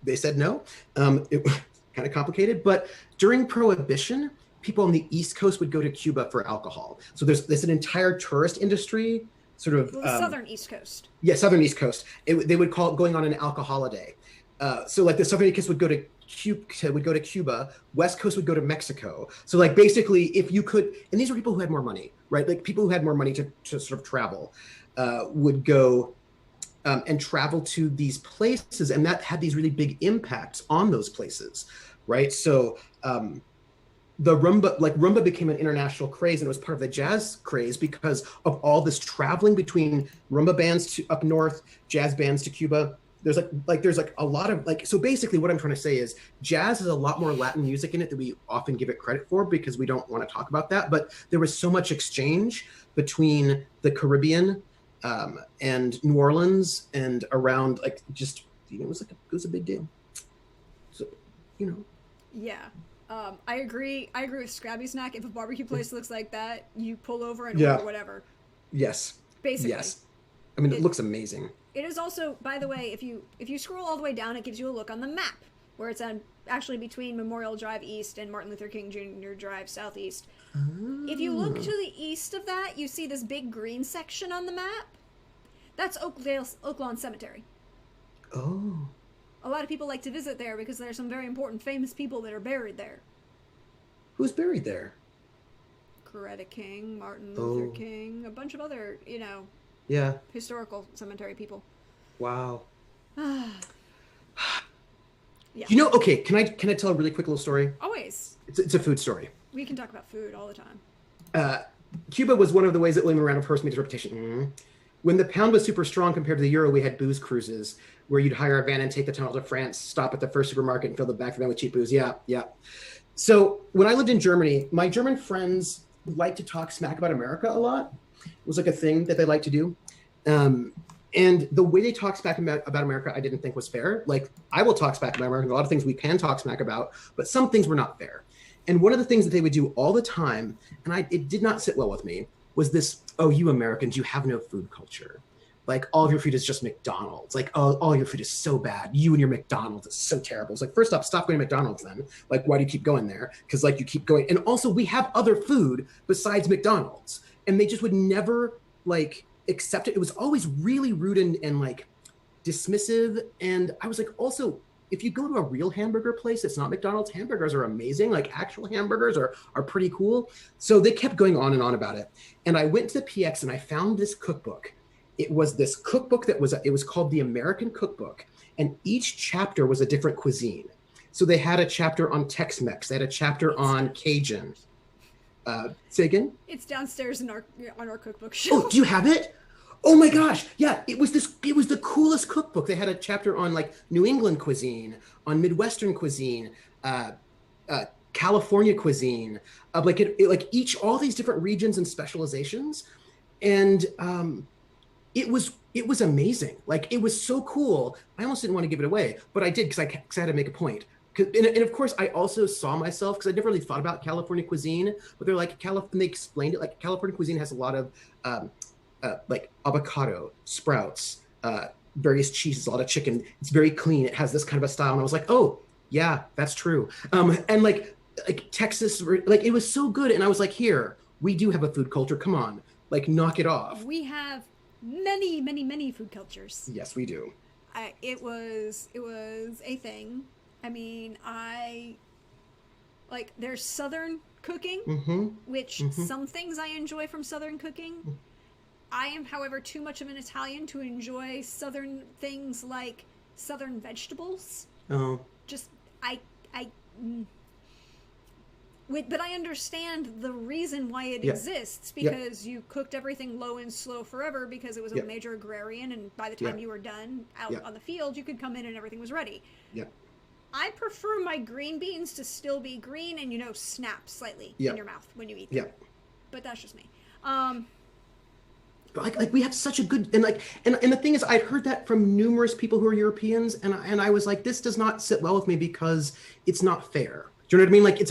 They said no. It was kind of complicated, but during Prohibition, people on the East Coast would go to Cuba for alcohol. So there's an entire tourist industry, sort of. Well, southern East Coast. Yeah, southern East Coast. They would call it going on an alcoholiday. So like the southern East Coast would go to Cuba, West Coast would go to Mexico. So like basically, if you could, and these were people who had more money, right? Like people who had more money to sort of travel, would go and travel to these places, and that had these really big impacts on those places, right? So. The rumba became an international craze, and it was part of the jazz craze because of all this traveling between rumba bands to up north, jazz bands to Cuba. There's a lot of so basically what I'm trying to say is jazz has a lot more Latin music in it than we often give it credit for because we don't want to talk about that. But there was so much exchange between the Caribbean and New Orleans and around it was a big deal. So, Yeah. I agree with Scrabby Snack. If a barbecue place looks like that, you pull over and order whatever. Yes. Basically. Yes. I mean, it looks amazing. It is also, by the way, if you scroll all the way down, it gives you a look on the map where it's actually between Memorial Drive East and Martin Luther King Jr. Drive Southeast. Oh. If you look to the east of that, you see this big green section on the map. That's Oak Lawn Cemetery. Oh. A lot of people like to visit there because there are some very important famous people that are buried there. Who's buried there? Coretta King, Martin Luther King, a bunch of other, historical cemetery people. Wow. Yeah. Okay, can I tell a really quick little story? Always. It's a food story. We can talk about food all the time. Cuba was one of the ways that William Randolph Hearst made his reputation. Mm-hmm. When the pound was super strong compared to the euro, we had booze cruises where you'd hire a van and take the tunnel to France, stop at the first supermarket and fill the back of the van with cheap booze. Yeah. So when I lived in Germany, my German friends liked to talk smack about America a lot. It was like a thing that they liked to do. And the way they talk smack about America, I didn't think was fair. Like, I will talk smack about America. A lot of things we can talk smack about, but some things were not fair. And one of the things that they would do all the time, and it did not sit well with me, was this, oh, you Americans, you have no food culture. Like, all of your food is just McDonald's. Like, oh, all your food is so bad. You and your McDonald's is so terrible. It's like, first off, stop going to McDonald's then. Like, why do you keep going there? Because, you keep going. And also, we have other food besides McDonald's. And they just would never, accept it. It was always really rude and dismissive. And I was like, also, if you go to a real hamburger place, it's not McDonald's, hamburgers are amazing. Actual hamburgers are pretty cool. So they kept going on and on about it. And I went to the PX and I found this cookbook. It was this cookbook it was called the American Cookbook. And each chapter was a different cuisine. So they had a chapter on Tex-Mex. They had a chapter on Cajun. Say again? It's downstairs on our cookbook shelf. Oh, do you have it? Oh my gosh. Yeah, it was the coolest cookbook. They had a chapter on New England cuisine, on Midwestern cuisine, California cuisine, all these different regions and specializations. And it was amazing. It was so cool. I almost didn't want to give it away, but I did because I had to make a point. And of course, I also saw myself, because I never really thought about California cuisine, but they're and they explained it, California cuisine has a lot of avocado, sprouts, various cheeses, a lot of chicken. It's very clean. It has this kind of a style. And I was like, oh, yeah, that's true. And Texas, it was so good. And I was like, here, We do have a food culture. Come on, like knock it off. We have many, many, many food cultures. Yes, we do. It was a thing. I mean, like there's Southern cooking, which some things I enjoy from Southern cooking. I am, however, too much of an Italian to enjoy Southern things like Southern vegetables. Oh. Just but I understand the reason why it exists, because you cooked everything low and slow forever because it was a major agrarian, and by the time you were done out on the field, you could come in and everything was ready. Yeah. I prefer my green beans to still be green and, snap slightly in your mouth when you eat them. Yeah. But that's just me. But like we have such a good, and the thing is, I'd heard that from numerous people who are Europeans, and I was like, this does not sit well with me because it's not fair. Do you know what I mean? Like it's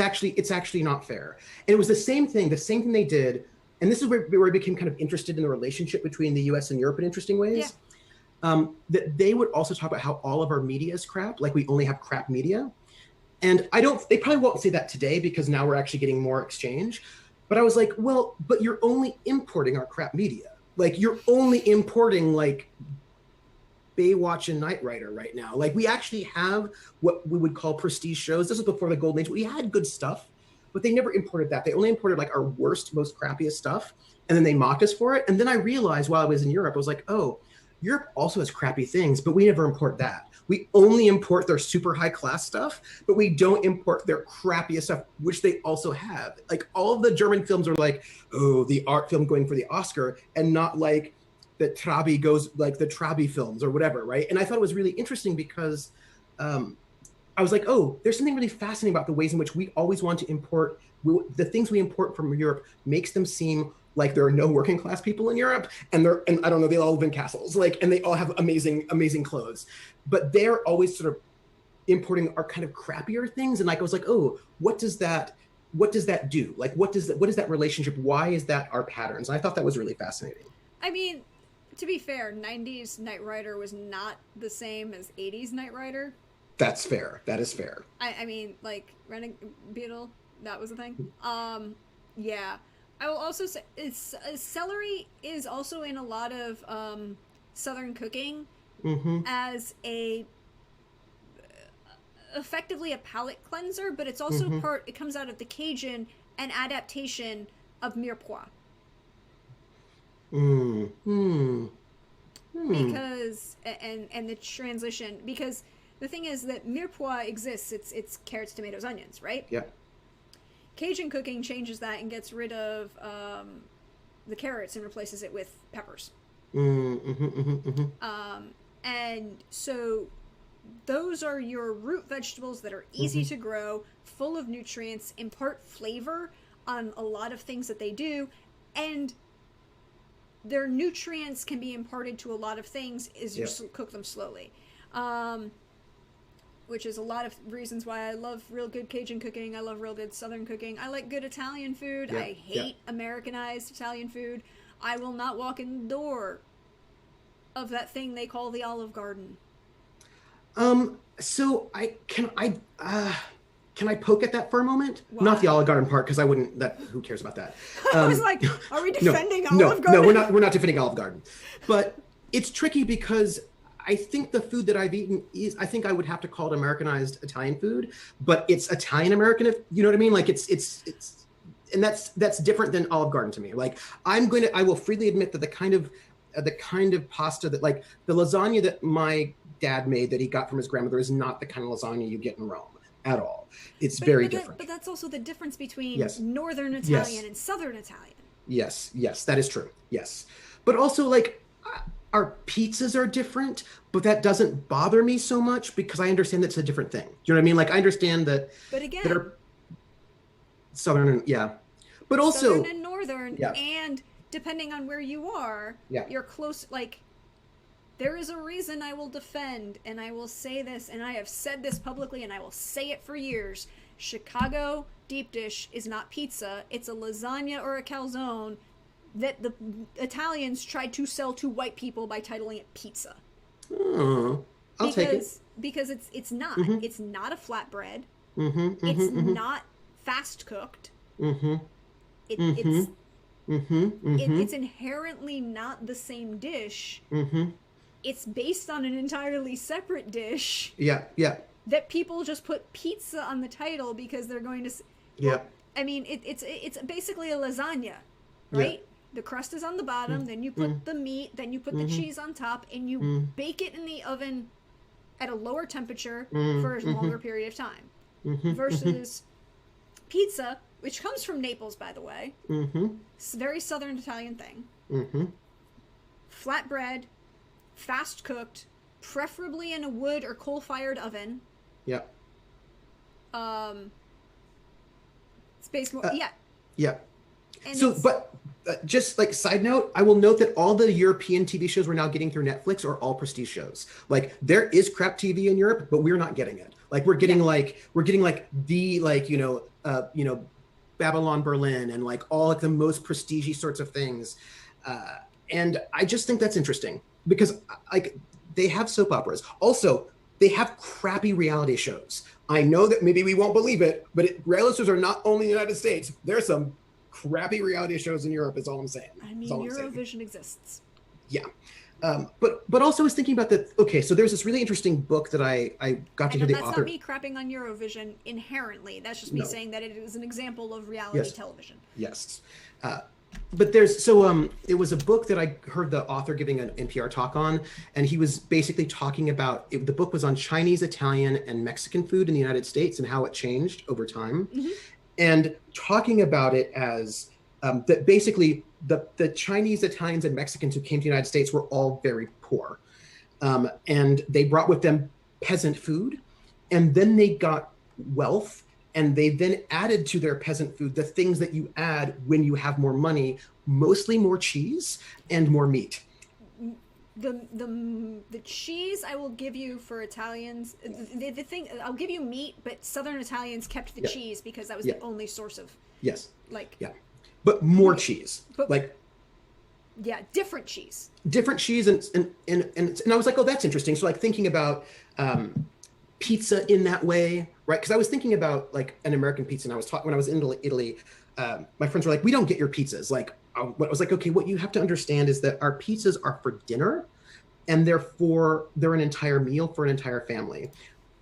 actually not fair. And it was the same thing they did, and this is where I became kind of interested in the relationship between the US and Europe in interesting ways. Yeah. That they would also talk about how all of our media is crap, like we only have crap media. And they probably won't say that today because now we're actually getting more exchange. But I was like, well, but you're only importing our crap media. Like you're only importing like Baywatch and Knight Rider right now. Like we actually have what we would call prestige shows. This was before the golden age. We had good stuff, but they never imported that. They only imported like our worst, most crappiest stuff. And then they mocked us for it. And then I realized while I was in Europe, I was like, oh, Europe also has crappy things, but we never import that. We only import their super high class stuff, but we don't import their crappiest stuff, which they also have. Like all of the German films are like, oh, the art film going for the Oscar, and not like the Trabi goes like the Trabi films or whatever, right? And I thought it was really interesting because I was like, oh, there's something really fascinating about the ways in which we always want to import. The things we import from Europe makes them seem like there are no working class people in Europe, and I don't know, they all live in castles, like, and they all have amazing clothes, but they're always sort of importing our kind of crappier things. And like I was like, oh, what does that do? Like, what is that relationship? Why is that our patterns? And I thought that was really fascinating. I mean, to be fair, 90s Knight Rider was not the same as 80s Knight Rider. That's fair. That is fair. I mean, like Renegade Beetle, that was a thing. Yeah. I will also say celery is also in a lot of Southern cooking as effectively a palate cleanser, but it's also it comes out of the Cajun and adaptation of mirepoix. Because and the translation, because the thing is that mirepoix exists, it's carrots, tomatoes, onions, right? Yeah. Cajun cooking changes that and gets rid of the carrots and replaces it with peppers. And so those are your root vegetables that are easy to grow, full of nutrients, impart flavor on a lot of things that they do, and their nutrients can be imparted to a lot of things as you cook them slowly. Which is a lot of reasons why I love real good Cajun cooking. I love real good Southern cooking. I like good Italian food. I hate Americanized Italian food. I will not walk in the door of that thing they call the Olive Garden. So can I poke at that for a moment? Why? Not the Olive Garden part, because I wouldn't. Who cares about that? I was like, are we defending Olive Garden? No, we're not defending Olive Garden. But it's tricky because I think the food that I've eaten I think I would have to call it Americanized Italian food, but it's Italian American, if you know what I mean? Like it's and that's different than Olive Garden to me. Like I will freely admit that the kind of pasta that, like the lasagna that my dad made that he got from his grandmother, is not the kind of lasagna you get in Rome at all. It's very different. But that's also the difference between Northern Italian and Southern Italian. Yes, that is true. Yes. But also like our pizzas are different, but that doesn't bother me so much because I understand that's a different thing. Do you know what I mean? Like I understand that. But again, that are Southern, but also Southern and Northern, and depending on where you are, you're close. Like there is a reason I will defend, and I will say this, and I have said this publicly, and I will say it for years. Chicago deep dish is not pizza; it's a lasagna or a calzone that the Italians tried to sell to white people by titling it pizza. Oh, I'll take it. Because it's not. It's not a flatbread. It's not fast cooked. It's Mm-hmm. Mm-hmm. it's inherently not the same dish. Mm-hmm. It's based on an entirely separate dish Yeah. Yeah. that people just put pizza on the title because they're going to. Yeah. Well, I mean, it's basically a lasagna, Yeah. right? The crust is on the bottom, then you Mm-hmm. put the meat, then you put the Mm-hmm. cheese on top, and you bake it in the oven at a lower temperature for a Mm-hmm. longer period of time. Mm-hmm. Versus pizza, which comes from Naples, by the way. Mm-hmm. It's a very southern Italian thing. Mm-hmm. Flatbread, fast cooked, preferably in a wood or coal fired oven. Yeah. It's based more, yeah. Yeah. And So, but just like side note, I will note that all the European TV shows we're now getting through Netflix are all prestige shows. Like there is crap TV in Europe, but we're not getting it. Like we're getting the Babylon Berlin and like all like the most prestige sorts of things. And I just think that's interesting because like they have soap operas. Also, they have crappy reality shows. I know that maybe we won't believe it, but reality shows are not only in the United States. There's some crappy reality shows in Europe is all I'm saying. I mean, Eurovision exists. Yeah. But also I was thinking about that. Okay, so there's this really interesting book that I got to hear the author. That's not me crapping on Eurovision inherently. That's just me saying that it is an example of reality television. Yes. But there's it was a book that I heard the author giving an NPR talk on, and he was basically talking about the book was on Chinese, Italian, and Mexican food in the United States and how it changed over time, and talking about it as that basically the Chinese, Italians, and Mexicans who came to the United States were all very poor, and they brought with them peasant food, and then they got wealth. And they then added to their peasant food the things that you add when you have more money, mostly more cheese and more meat. The cheese I will give you for Italians. The thing I'll give you meat, but Southern Italians kept the cheese because that was the only source of but more cheese, different cheese. Different cheese and I was like, oh, that's interesting. So like thinking about pizza in that way, right? Because I was thinking about like an American pizza, and I was talking when I was in Italy. My friends were like, "We don't get your pizzas." Like, I was like, "Okay, what you have to understand is that our pizzas are for dinner, and they're an entire meal for an entire family.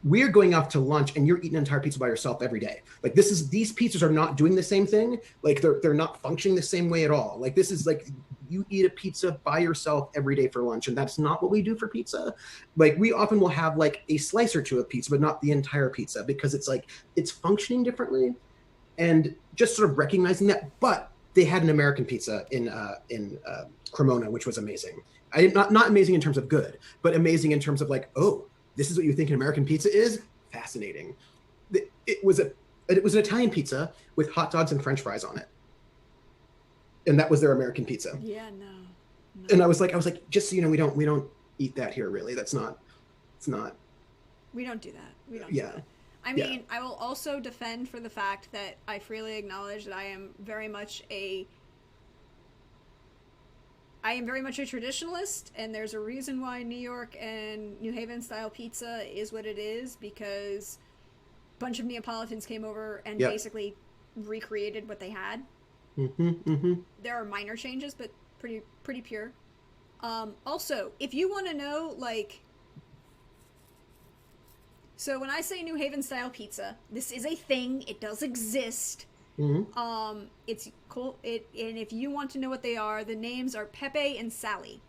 We're going off to lunch, and you're eating an entire pizza by yourself every day. Like these pizzas are not doing the same thing. Like they're not functioning the same way at all. Like this is like." You eat a pizza by yourself every day for lunch, and that's not what we do for pizza. Like we often will have like a slice or two of pizza, but not the entire pizza because it's functioning differently, and just sort of recognizing that. But they had an American pizza in Cremona, which was amazing. Not amazing in terms of good, but amazing in terms of like, oh, this is what you think an American pizza is? Fascinating. It was an Italian pizza with hot dogs and French fries on it. And that was their American pizza. Yeah, no. And I was like, just so you know, we don't eat that here. Really, it's not. We don't do that. We don't. Yeah. Do that. I mean, I will also defend for the fact that I freely acknowledge that I am very much a traditionalist, and there's a reason why New York and New Haven style pizza is what it is, because a bunch of Neapolitans came over and basically recreated what they had. There are minor changes, but pretty pure. Also, if you want to know, like, so when I say New Haven style pizza, this is a thing. It does exist. It's cool. And if you want to know what they are, the names are Pepe and Sally.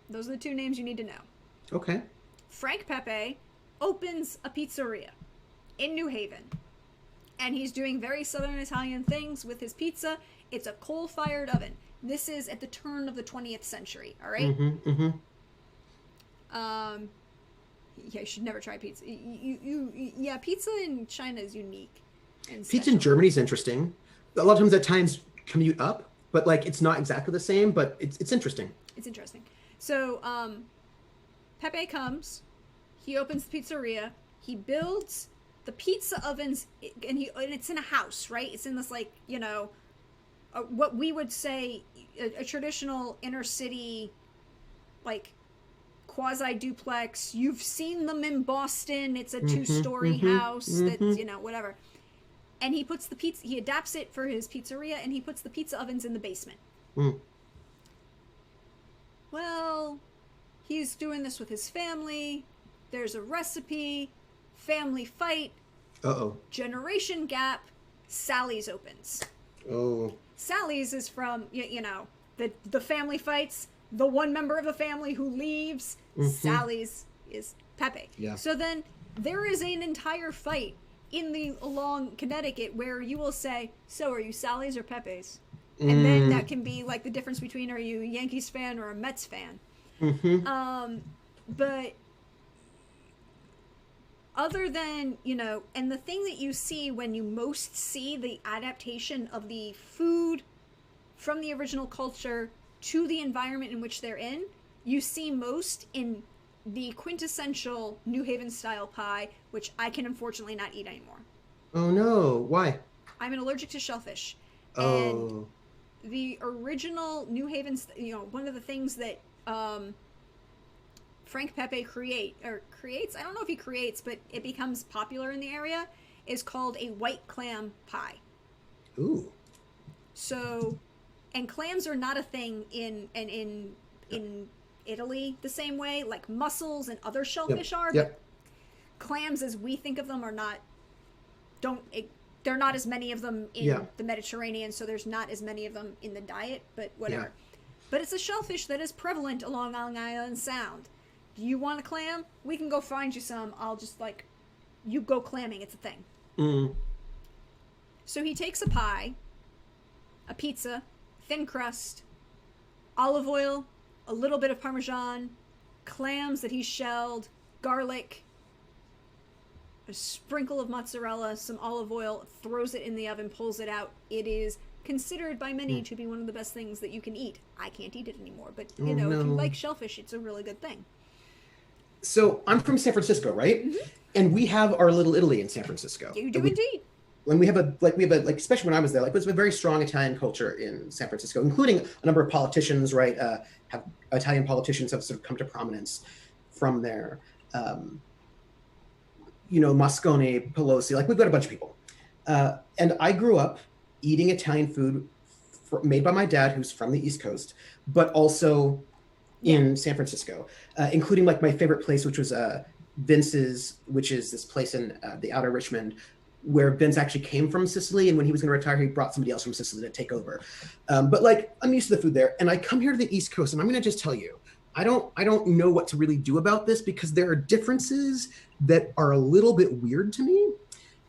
Those are the two names you need to know. Okay. Frank Pepe opens a pizzeria in New Haven, and he's doing very Southern Italian things with his pizza. It's a coal-fired oven. This is at the turn of the 20th century, all right? You should never try pizza. Pizza in China is unique. Pizza in Germany is interesting. A lot of times commute up, but like it's not exactly the same, but it's interesting. It's interesting. So Pepe comes, he opens the pizzeria, he builds the pizza ovens, and it's in a house, right? It's in this like, what we would say a traditional inner city, like quasi duplex. You've seen them in Boston. It's a two-story house that's, whatever. and he puts the pizza, he adapts it for his pizzeria, and he puts the pizza ovens in the basement. Well, he's doing this with his family. There's a recipe, family fight, generation gap. Sally's opens. Sally's is from, you know, the family fights, the one member of the family who leaves. Sally's is Pepe. So then there is an entire fight along Connecticut where you will say, so are you Sally's or Pepe's? And then that can be like the difference between, are you a Yankees fan or a Mets fan? But other than, you know, and the thing that you see when you most see the adaptation of the food from the original culture to the environment in which they're in, you see most in the quintessential New Haven style pie, which I can unfortunately not eat anymore. Oh no, why? I'm allergic to shellfish. And the original New Haven, you know, one of the things that Frank Pepe creates, I don't know if he creates, but it becomes popular in the area, is called a white clam pie. Ooh. So, and clams are not a thing in Italy the same way, like mussels and other shellfish are, but clams as we think of them are not, there are not as many of them in the Mediterranean, so there's not as many of them in the diet, but whatever. But it's a shellfish that is prevalent along Long Island Sound. Do you want a clam? We can go find you some. I'll just, like, you go clamming. It's a thing. So he takes a pie, a pizza, thin crust, olive oil, a little bit of Parmesan, clams that he's shelled, garlic, a sprinkle of mozzarella, some olive oil, throws it in the oven, pulls it out. It is considered by many to be one of the best things that you can eat. I can't eat it anymore, but, you know, if you like shellfish, it's a really good thing. So I'm from San Francisco, right? And we have our Little Italy in San Francisco. You do indeed. When we have especially when I was there, like, it was a very strong Italian culture in San Francisco, including a number of politicians, right? Have Italian politicians have sort of come to prominence from there. You know, Moscone, Pelosi, like, we've got a bunch of people. And I grew up eating Italian food made by my dad, who's from the East Coast, but also in San Francisco, including, like, my favorite place, which was Vince's, which is this place in the outer Richmond, where Vince actually came from Sicily, and when he was going to retire, he brought somebody else from Sicily to take over. But, like, I'm used to the food there, and I come here to the East Coast, and I'm going to just tell you, I don't know what to really do about this, because there are differences that are a little bit weird to me.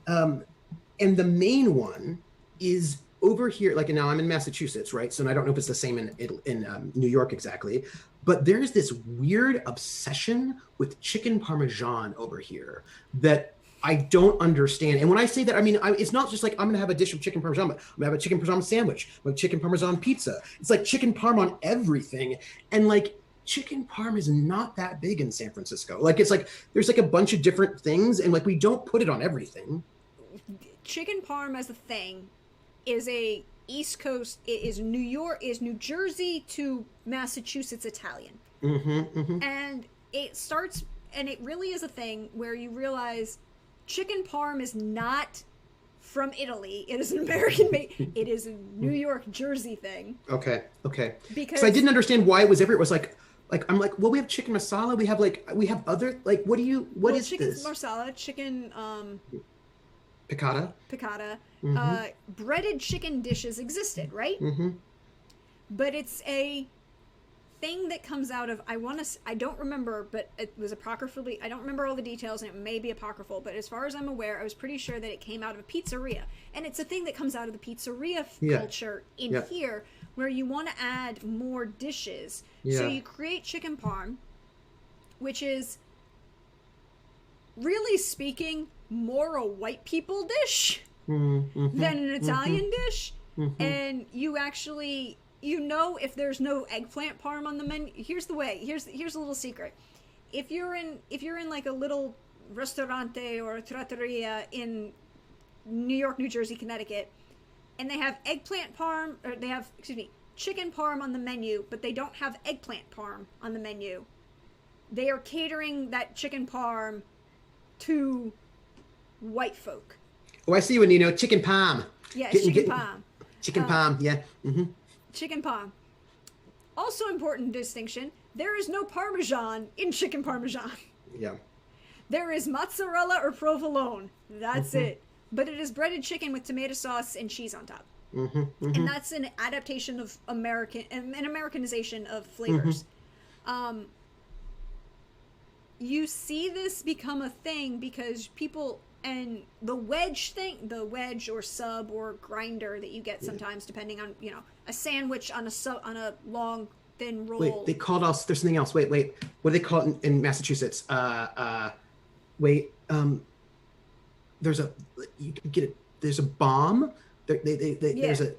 And the main one is over here, like, and now I'm in Massachusetts, right? So I don't know if it's the same in New York exactly, but there's this weird obsession with chicken Parmesan over here that I don't understand. And when I say that, I mean, it's not just like, I'm going to have a dish of chicken Parmesan, but I'm going to have a chicken Parmesan sandwich, I'm chicken Parmesan pizza. It's like chicken Parm on everything. And, like, chicken Parm is not that big in San Francisco. Like, it's like, there's like a bunch of different things, and, like, we don't put it on everything. Chicken Parm as a thing is a East Coast, it is New York, is New Jersey to Massachusetts Italian. And it starts, and it really is a thing where you realize chicken Parm is not from Italy. It is an American made. It is a New York, Jersey thing. Okay. Because I didn't understand why it was everywhere. It was like I'm like, well, we have chicken masala. We have other, like, what is chicken this? Chicken masala, chicken Piccata. Breaded chicken dishes existed, right? But it's a thing that comes out of, I don't remember, but it was apocryphally, I don't remember all the details, and it may be apocryphal, but as far as I'm aware, I was pretty sure that it came out of a pizzeria. And it's a thing that comes out of the pizzeria culture in here, where you want to add more dishes. So you create chicken Parm, which is, really speaking, more a white people dish than an Italian dish. And you actually, you know, if there's no eggplant Parm on the menu, here's the way, here's a little secret. If you're in like a little ristorante or a trattoria in New York, New Jersey, Connecticut, and they have eggplant Parm, or they have, chicken Parm on the menu, but they don't have eggplant Parm on the menu, they are catering that chicken Parm to white folk. Oh, I see you, Nino. Chicken palm. Yeah, Getting, chicken getting, palm. chicken palm. Yeah. Mm-hmm. Chicken palm. Also important distinction, there is no Parmesan in chicken Parmesan. Yeah. There is mozzarella or provolone. That's it. But it is breaded chicken with tomato sauce and cheese on top. And that's an adaptation of an Americanization of flavors. You see this become a thing because people, and the wedge or sub or grinder that you get sometimes, depending on, a sandwich on a long thin roll. Wait, they called us. There's something else. Wait. What do they call it in Massachusetts? Wait. There's a, you can get it. There's a bomb. There's a,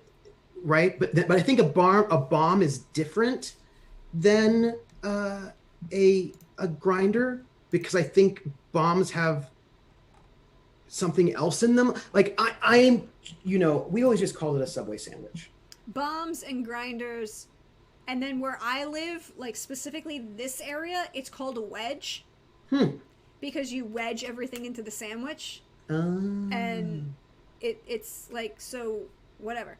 right. But I think a bomb is different than a grinder, because I think bombs have something else in them. Like I'm, we always just called it a Subway sandwich. Bombs and grinders. And then where I live, like specifically this area, it's called a wedge. Because you wedge everything into the sandwich. And it's like, so whatever.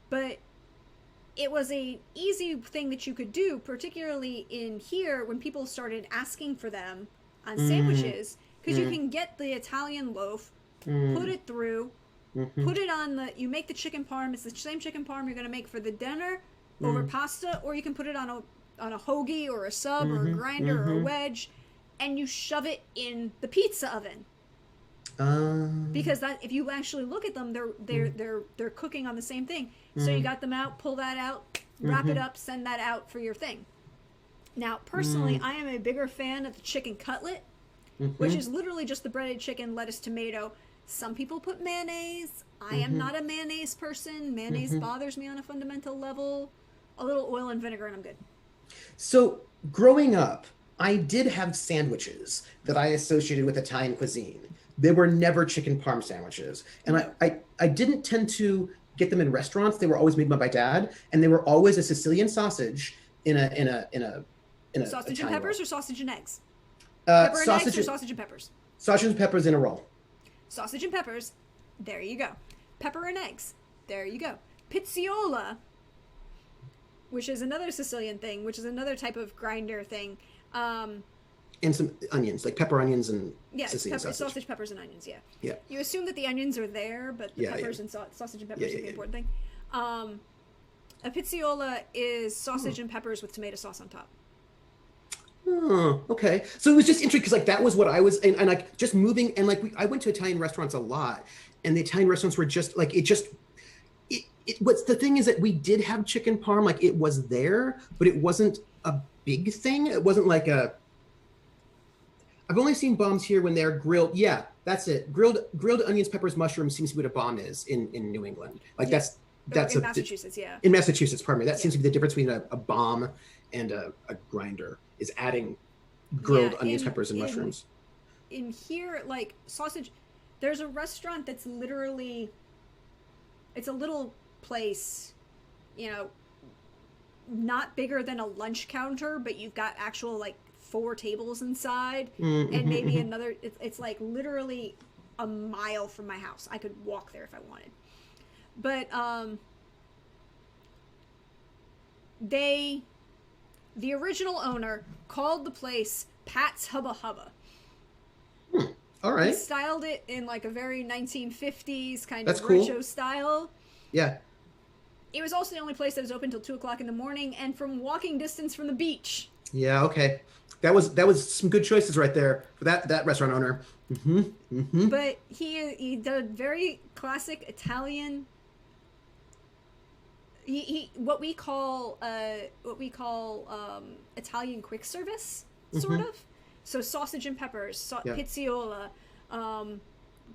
But it was a easy thing that you could do, particularly in here when people started asking for them on sandwiches, because you can get the Italian loaf, put it through, put it on you make the chicken parm. It's the same chicken parm you're going to make for the dinner over pasta, or you can put it on a hoagie or a sub or a grinder or a wedge, and you shove it in the pizza oven. Because that, if you actually look at them, they're cooking on the same thing. So you got them out, pull that out, wrap it up, send that out for your thing. Now, personally, I am a bigger fan of the chicken cutlet, which is literally just the breaded chicken, lettuce, tomato. Some people put mayonnaise. I am not a mayonnaise person. Mayonnaise bothers me on a fundamental level. A little oil and vinegar and I'm good. So growing up, I did have sandwiches that I associated with Italian cuisine. They were never chicken parm sandwiches. And I didn't tend to get them in restaurants. They were always made by my dad, and they were always a Sicilian sausage in a sausage Italian and peppers roll. Or sausage and eggs? Pepper and sausage eggs or sausage and peppers? Sausage and peppers in a roll. Sausage and peppers. There you go. Pepper and eggs. There you go. Pizziola, which is another Sicilian thing, which is another type of grinder thing. And some onions, like pepper, onions, and Sicilian sausage, peppers, and onions. Yeah. You assume that the onions are there, but the peppers and sausage and peppers are the important thing. A pizziola is sausage and peppers with tomato sauce on top. Oh, okay. So it was just interesting because like that was what I was, and like just moving, and like I went to Italian restaurants a lot, and the Italian restaurants were just like what's the thing is that we did have chicken parm, like it was there, but it wasn't a big thing. It wasn't like I've only seen bombs here when they're grilled. Yeah, that's it. Grilled onions, peppers, mushrooms seems to be what a bomb is in New England. Like that's in Massachusetts, in Massachusetts, pardon me. That seems to be the difference between a bomb and a grinder, is adding grilled onions, peppers, and mushrooms. In here, like sausage, there's a restaurant that's literally, it's a little place, not bigger than a lunch counter, but you've got actual like 4 tables inside, and maybe another. It's like literally a mile from my house. I could walk there if I wanted. But the original owner called the place Pat's Hubba Hubba. All right. He styled it in like a very 1950s kind That's of cool. retro style. Yeah. It was also the only place that was open till 2:00 in the morning, and from walking distance from the beach. Yeah. Okay. That was some good choices right there for that restaurant owner. But he did very classic Italian. He what we call Italian quick service sort of. So sausage and peppers, pizziola,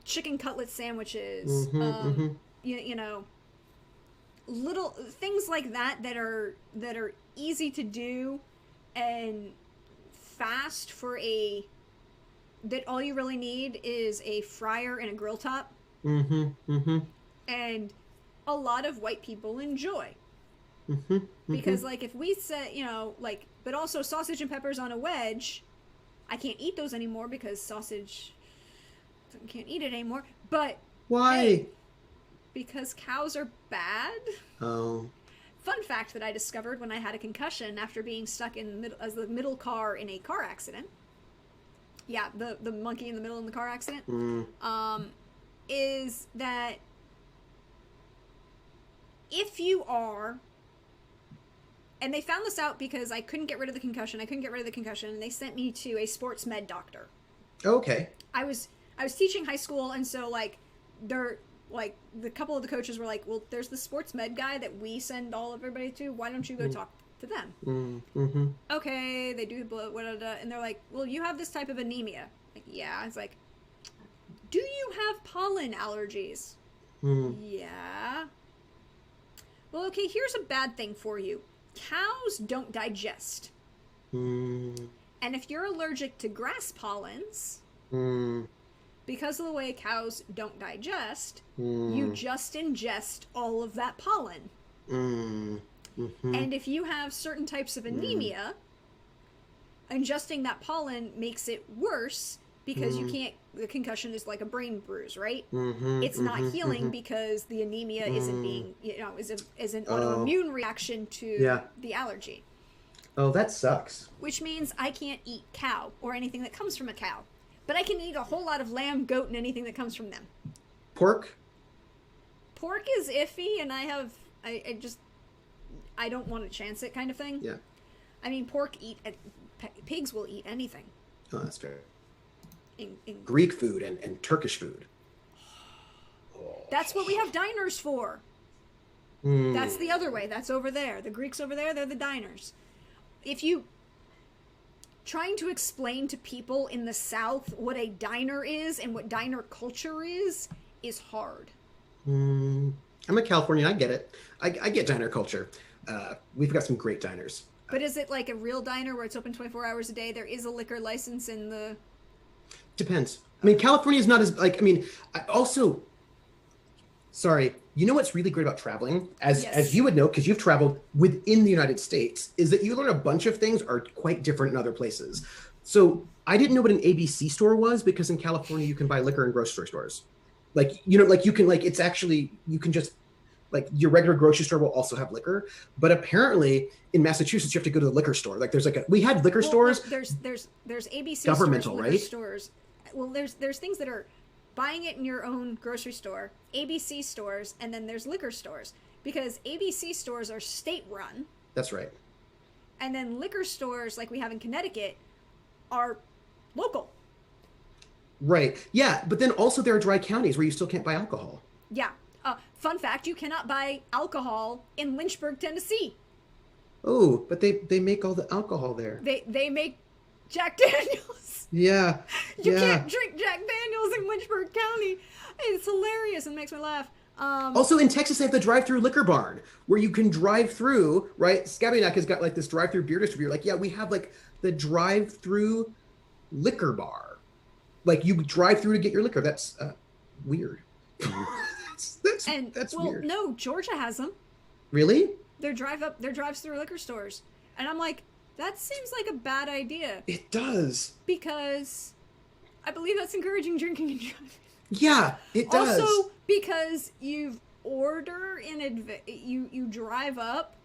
chicken cutlet sandwiches, little things like that are easy to do and fast that all you really need is a fryer and a grill top. And a lot of white people enjoy. Because like if we say, but also sausage and peppers on a wedge, I can't eat those anymore because sausage, can't eat it anymore. But Why? Hey, because cows are bad. Oh. Fun fact that I discovered when I had a concussion after being stuck in as the middle car in a car accident. Yeah, the monkey in the middle in the car accident. Is that if you are, and they found this out because I couldn't get rid of the concussion. And they sent me to a sports med doctor. Okay. I was teaching high school, and so like they're like the couple of the coaches were like, well, there's the sports med guy that we send all of everybody to. Why don't you go talk to them? Mm-hmm. Okay, they do the blood, and they're like, well, you have this type of anemia. Like, yeah. It's like, do you have pollen allergies? Yeah. Well, okay, here's a bad thing for you. Cows don't digest. And if you're allergic to grass pollens, because of the way cows don't digest, you just ingest all of that pollen. And if you have certain types of anemia, ingesting that pollen makes it worse because you can't, the concussion is like a brain bruise, right? It's not healing because the anemia isn't being, is an autoimmune reaction to the allergy. Oh, that sucks. Which means I can't eat cow or anything that comes from a cow. But I can eat a whole lot of lamb, goat, and anything that comes from them. Pork? Pork is iffy, and I don't want to chance it kind of thing. Yeah. I mean, pigs will eat anything. Oh, that's fair. In Greek food and Turkish food. That's what we have diners for. That's the other way. That's over there. The Greeks over there, they're the diners. If you trying to explain to people in the South what a diner is and what diner culture is hard. I'm a Californian. I get it. I get diner culture. We've got some great diners. But is it like a real diner where it's open 24 hours a day? There is a liquor license in the... Depends. I mean, California is not as, like, I mean, sorry, you know what's really great about traveling, as you would know, because you've traveled within the United States, is that you learn a bunch of things are quite different in other places. So I didn't know what an ABC store was, because in California you can buy liquor in grocery stores. Like, you know, like you can, like, it's actually, you can just, like, your regular grocery store will also have liquor, but apparently in Massachusetts you have to go to the liquor store. Like, there's like we had liquor stores. There's ABC governmental, stores, right? Stores. Well, there's things that are buying it in your own grocery store, ABC stores, and then there's liquor stores, because ABC stores are state run. That's right. And then liquor stores, like we have in Connecticut, are local. Right. Yeah, but then also there are dry counties where you still can't buy alcohol. Yeah. Fun fact, you cannot buy alcohol in Lynchburg, Tennessee. Oh, but they make all the alcohol there. They make Jack Daniels. Yeah. You can't drink Jack Daniels in Lynchburg County. It's hilarious and makes me laugh. Also in Texas, they have the drive-through liquor barn where you can drive through, right? Scabianac has got like this drive-through beer distributor. Like, yeah, we have like the drive-through liquor bar. Like, you drive through to get your liquor. That's weird. That's weird. No, Georgia has them. Really? Their drives-through liquor stores. And I'm like, that seems like a bad idea. It does. Because I believe that's encouraging drinking and driving. Yeah, it does. Also, because you order in advance, you drive up,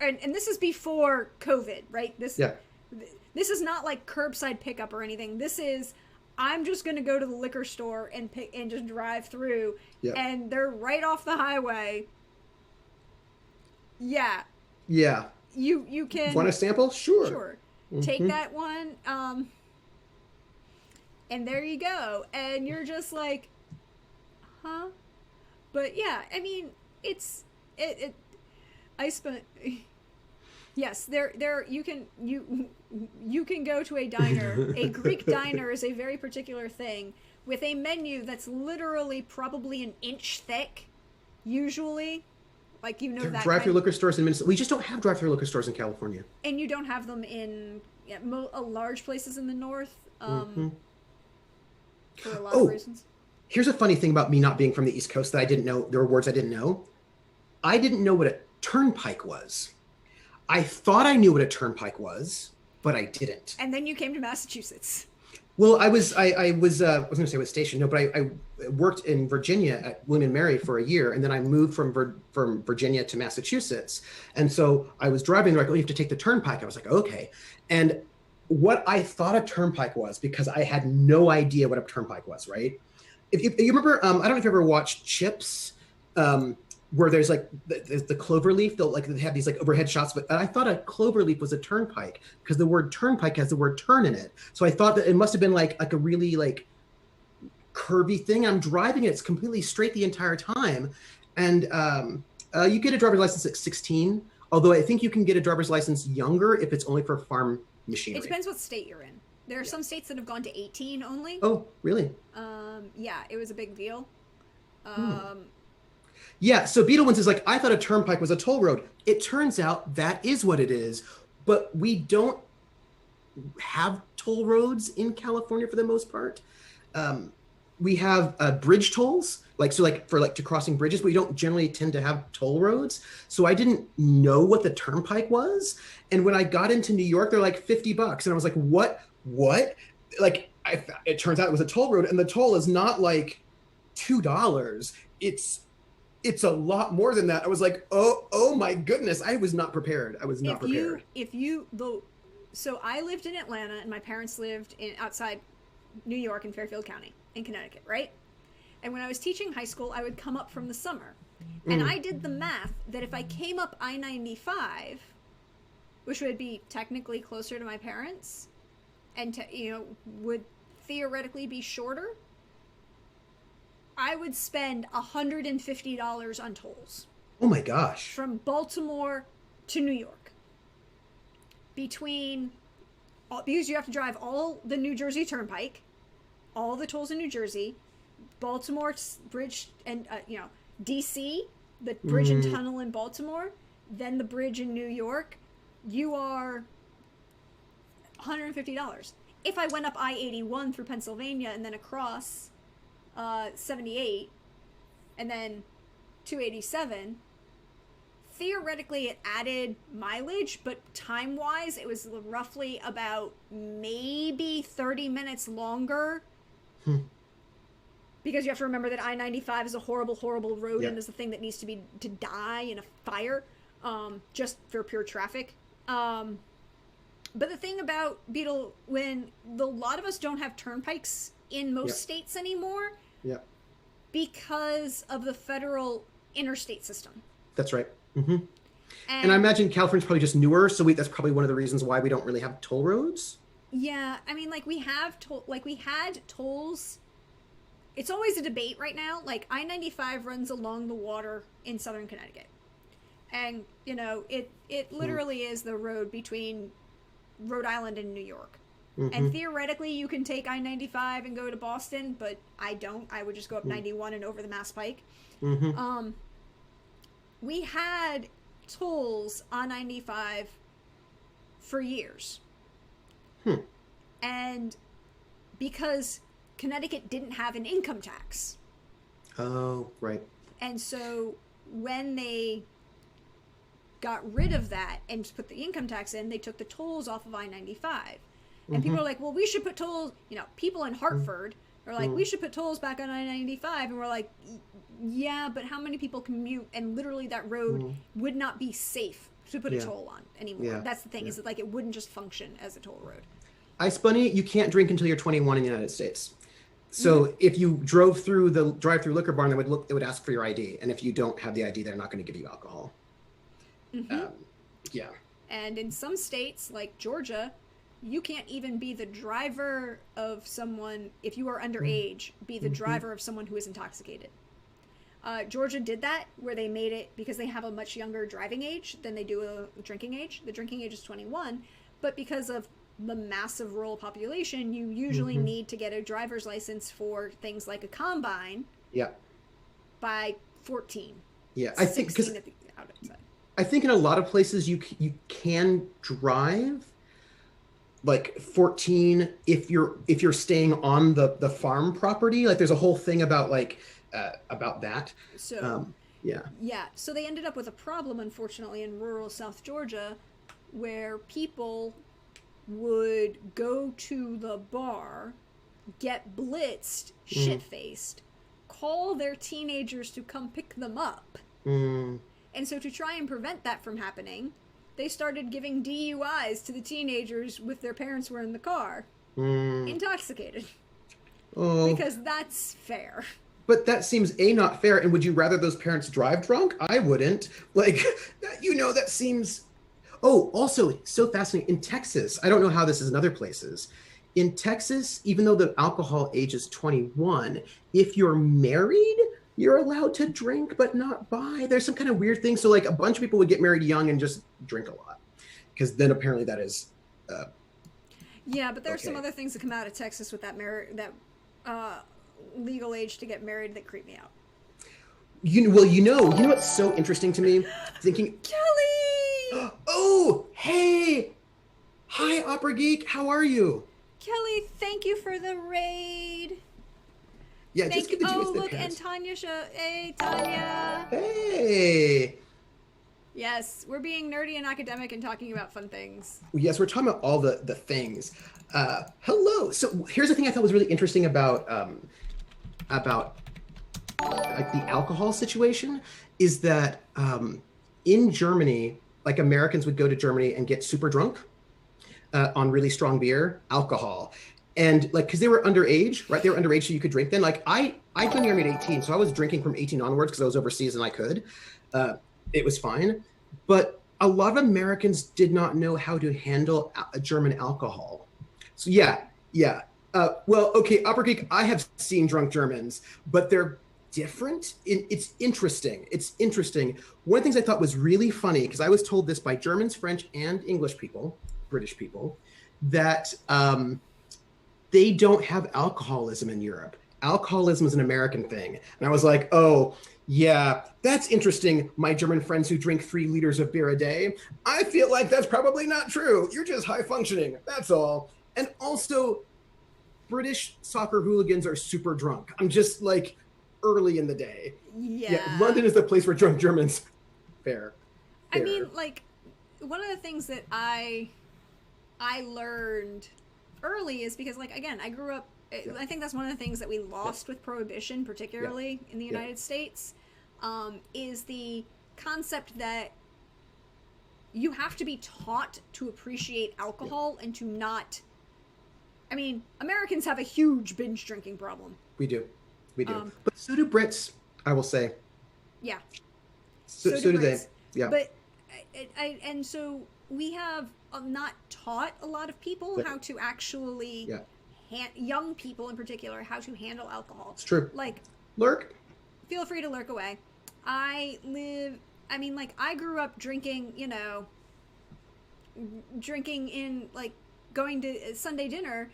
and this is before COVID, right? This is not like curbside pickup or anything. This is, I'm just going to go to the liquor store and just drive through, and they're right off the highway. Yeah. Yeah. You can... Want a sample? Sure. Sure. Take that one, and there you go. And you're just like, huh? But yeah, I mean, I spent... Yes, you can go to a diner. A Greek diner is a very particular thing with a menu that's literally probably an inch thick, usually. Like, you know, that drive-through liquor stores in Minnesota. We just don't have drive-through liquor stores in California. And you don't have them in large places in the north for a lot of reasons. Here's a funny thing about me not being from the East Coast that I didn't know. There were words I didn't know. I didn't know what a turnpike was. I thought I knew what a turnpike was, but I didn't. And then you came to Massachusetts. Well, I was going to say what station, no, but I worked in Virginia at William and Mary for a year, and then I moved from Virginia to Massachusetts, and so I was driving. They're like, oh, you have to take the turnpike. I was like, okay, and what I thought a turnpike was, because I had no idea what a turnpike was, right? If you remember, I don't know if you ever watched Chips, um, where there's like the clover leaf. They'll like they have these like overhead shots, but I thought a clover leaf was a turnpike because the word turnpike has the word turn in it. So I thought that it must have been like a really like curvy thing. I'm driving it; it's completely straight the entire time, and you get a driver's license at 16. Although I think you can get a driver's license younger if it's only for farm It machinery. depends what state you're in. There are Yeah. some states that have gone to 18 only. Oh, really? Yeah, it was a big deal. Hmm. Um, Yeah, so Beetlejuice is like, I thought a turnpike was a toll road. It turns out that is what it is, but we don't have toll roads in California for the most part. Um, we have bridge tolls, like so, like for like to crossing bridges, but we don't generally tend to have toll roads. So I didn't know what the turnpike was, and when I got into New York, they're like $50, and I was like, what? What? Like, it turns out it was a toll road, and the toll is not like $2. It's a lot more than that. I was like, oh my goodness, I was not prepared. I was not prepared. if you the so I lived in Atlanta and my parents lived in outside New York in Fairfield County in Connecticut, right? And when I was teaching high school, I would come up from the summer. And Mm, I did the math that if I came up I-95, which would be technically closer to my parents and would theoretically be shorter, I would spend $150 on tolls oh my gosh. from Baltimore to New York. Between because you have to drive all the New Jersey Turnpike, all the tolls in New Jersey, Baltimore bridge, and DC, the bridge and Mm, tunnel in Baltimore, then the bridge in New York, you are $150. If I went up I-81 through Pennsylvania and then across 78 and then 287, theoretically it added mileage, but time wise it was roughly about maybe 30 minutes longer, hmm, because you have to remember that I-95 is a horrible, horrible road yeah. and is the thing that needs to die in a fire, just for pure traffic. But the thing about Beetle, when a lot of us don't have turnpikes in Yeah. most states anymore Yeah. because of the federal interstate system. That's right. Hmm. And I And imagine California's probably just newer, so that's probably one of the reasons why we don't really have toll roads. yeah, I mean, like we had tolls. It's always a debate right now. Like I-95 runs along the water in southern Connecticut, and it Mm, literally is the road between Rhode Island and New York. And hmm. theoretically, you can take I-95 and go to Boston, but I don't. I would just go up Mm, 91 and over the Mass Pike. hmm. Um, we had tolls on 95 for years, Hmm. and because Connecticut didn't have an income tax, Oh, right. and so when they got rid of that and put the income tax in, they took the tolls off of I-95. And people Hmm. are like, well, we should put tolls, people in Mm, Hartford are like, we mm, should put tolls back on I-95. And we're like, yeah, but how many people commute? And literally that road mm. would not be safe to put a Yeah. toll on anymore. Yeah. That's the thing, Yeah. is that like it wouldn't just function as a toll road. Ice Bunny, you can't drink until you're 21 in the United States. Mm-hmm. So if you drove through the drive-through liquor barn, they would ask for your ID, and if you don't have the ID, they're not going to give you alcohol. Mm-hmm. Um, yeah. And in some states, like Georgia, you can't even be the driver of someone, if you are underage, be the Mm-hmm. driver of someone who is intoxicated. Georgia did that, where they made it, because they have a much younger driving age than they do a drinking age. The drinking age is 21, but because of the massive rural population, you usually Mm-hmm. need to get a driver's license for things like a combine Yeah. by 14, Yeah. I think 16 because at the outside. I think in a lot of places you can drive like 14 if you're staying on the farm property. Like there's a whole thing about that. So Yeah. yeah, so they ended up with a problem, unfortunately, in rural South Georgia, where people would go to the bar get blitzed, shit-faced, call their teenagers to come pick them up. And so to try and prevent that from happening, they started giving DUIs to the teenagers with their parents were in the car, intoxicated. Because that's fair. But that seems not fair. And would you rather those parents drive drunk? I wouldn't. Like, that seems. Oh, also so fascinating. In Texas, I don't know how this is in other places. In Texas, even though the alcohol age is 21, if you're married, you're allowed to drink but not buy. There's some kind of weird thing. So like a bunch of people would get married young and just drink a lot, because then apparently that is. Yeah, but there's some other things that come out of Texas with that legal age to get married that creep me out. You know what's so interesting to me? Thinking, Kelly! Oh, hey! Hi, Opera Geek. How are you? Kelly, thank you for the raid. Yeah, thank you. Oh, look, and Tanya. Hey, Tanya. Hey. Yes, we're being nerdy and academic and talking about fun things. Yes, we're talking about all the things. Hello. So here's the thing I thought was really interesting about like the alcohol situation is that in Germany, like Americans would go to Germany and get super drunk on really strong beer, alcohol. And like, cause they were underage, right? They were underage, so you could drink then. Like I'd been married at 18, so I was drinking from 18 onwards because I was overseas and I could. It was fine. But a lot of Americans did not know how to handle German alcohol. So yeah. Well, okay, Opera Geek, I have seen drunk Germans, but they're different. It's interesting. One of the things I thought was really funny, because I was told this by Germans, French, and English people, British people, that they don't have alcoholism in Europe. Alcoholism is an American thing. And I was like, oh, yeah, that's interesting. My German friends who drink 3 liters of beer a day, I feel like that's probably not true. You're just high functioning. That's all. And also, British soccer hooligans are super drunk. I'm just like early in the day. Yeah. London is the place for drunk Germans. Fair. I mean, like, one of the things that I learned early is because, like, again, I grew up. I think that's one of the things that we lost with Prohibition, particularly in the United States, is the concept that you have to be taught to appreciate alcohol and to not. I mean, Americans have a huge binge drinking problem. We do. But so do Brits, I will say. Yeah. So do they. Yeah. But and so we have not taught a lot of people how to actually. Yeah. Young people in particular, how to handle alcohol. It's true. Like, lurk. Feel free to lurk away. I grew up drinking, drinking in, like, going to Sunday dinner,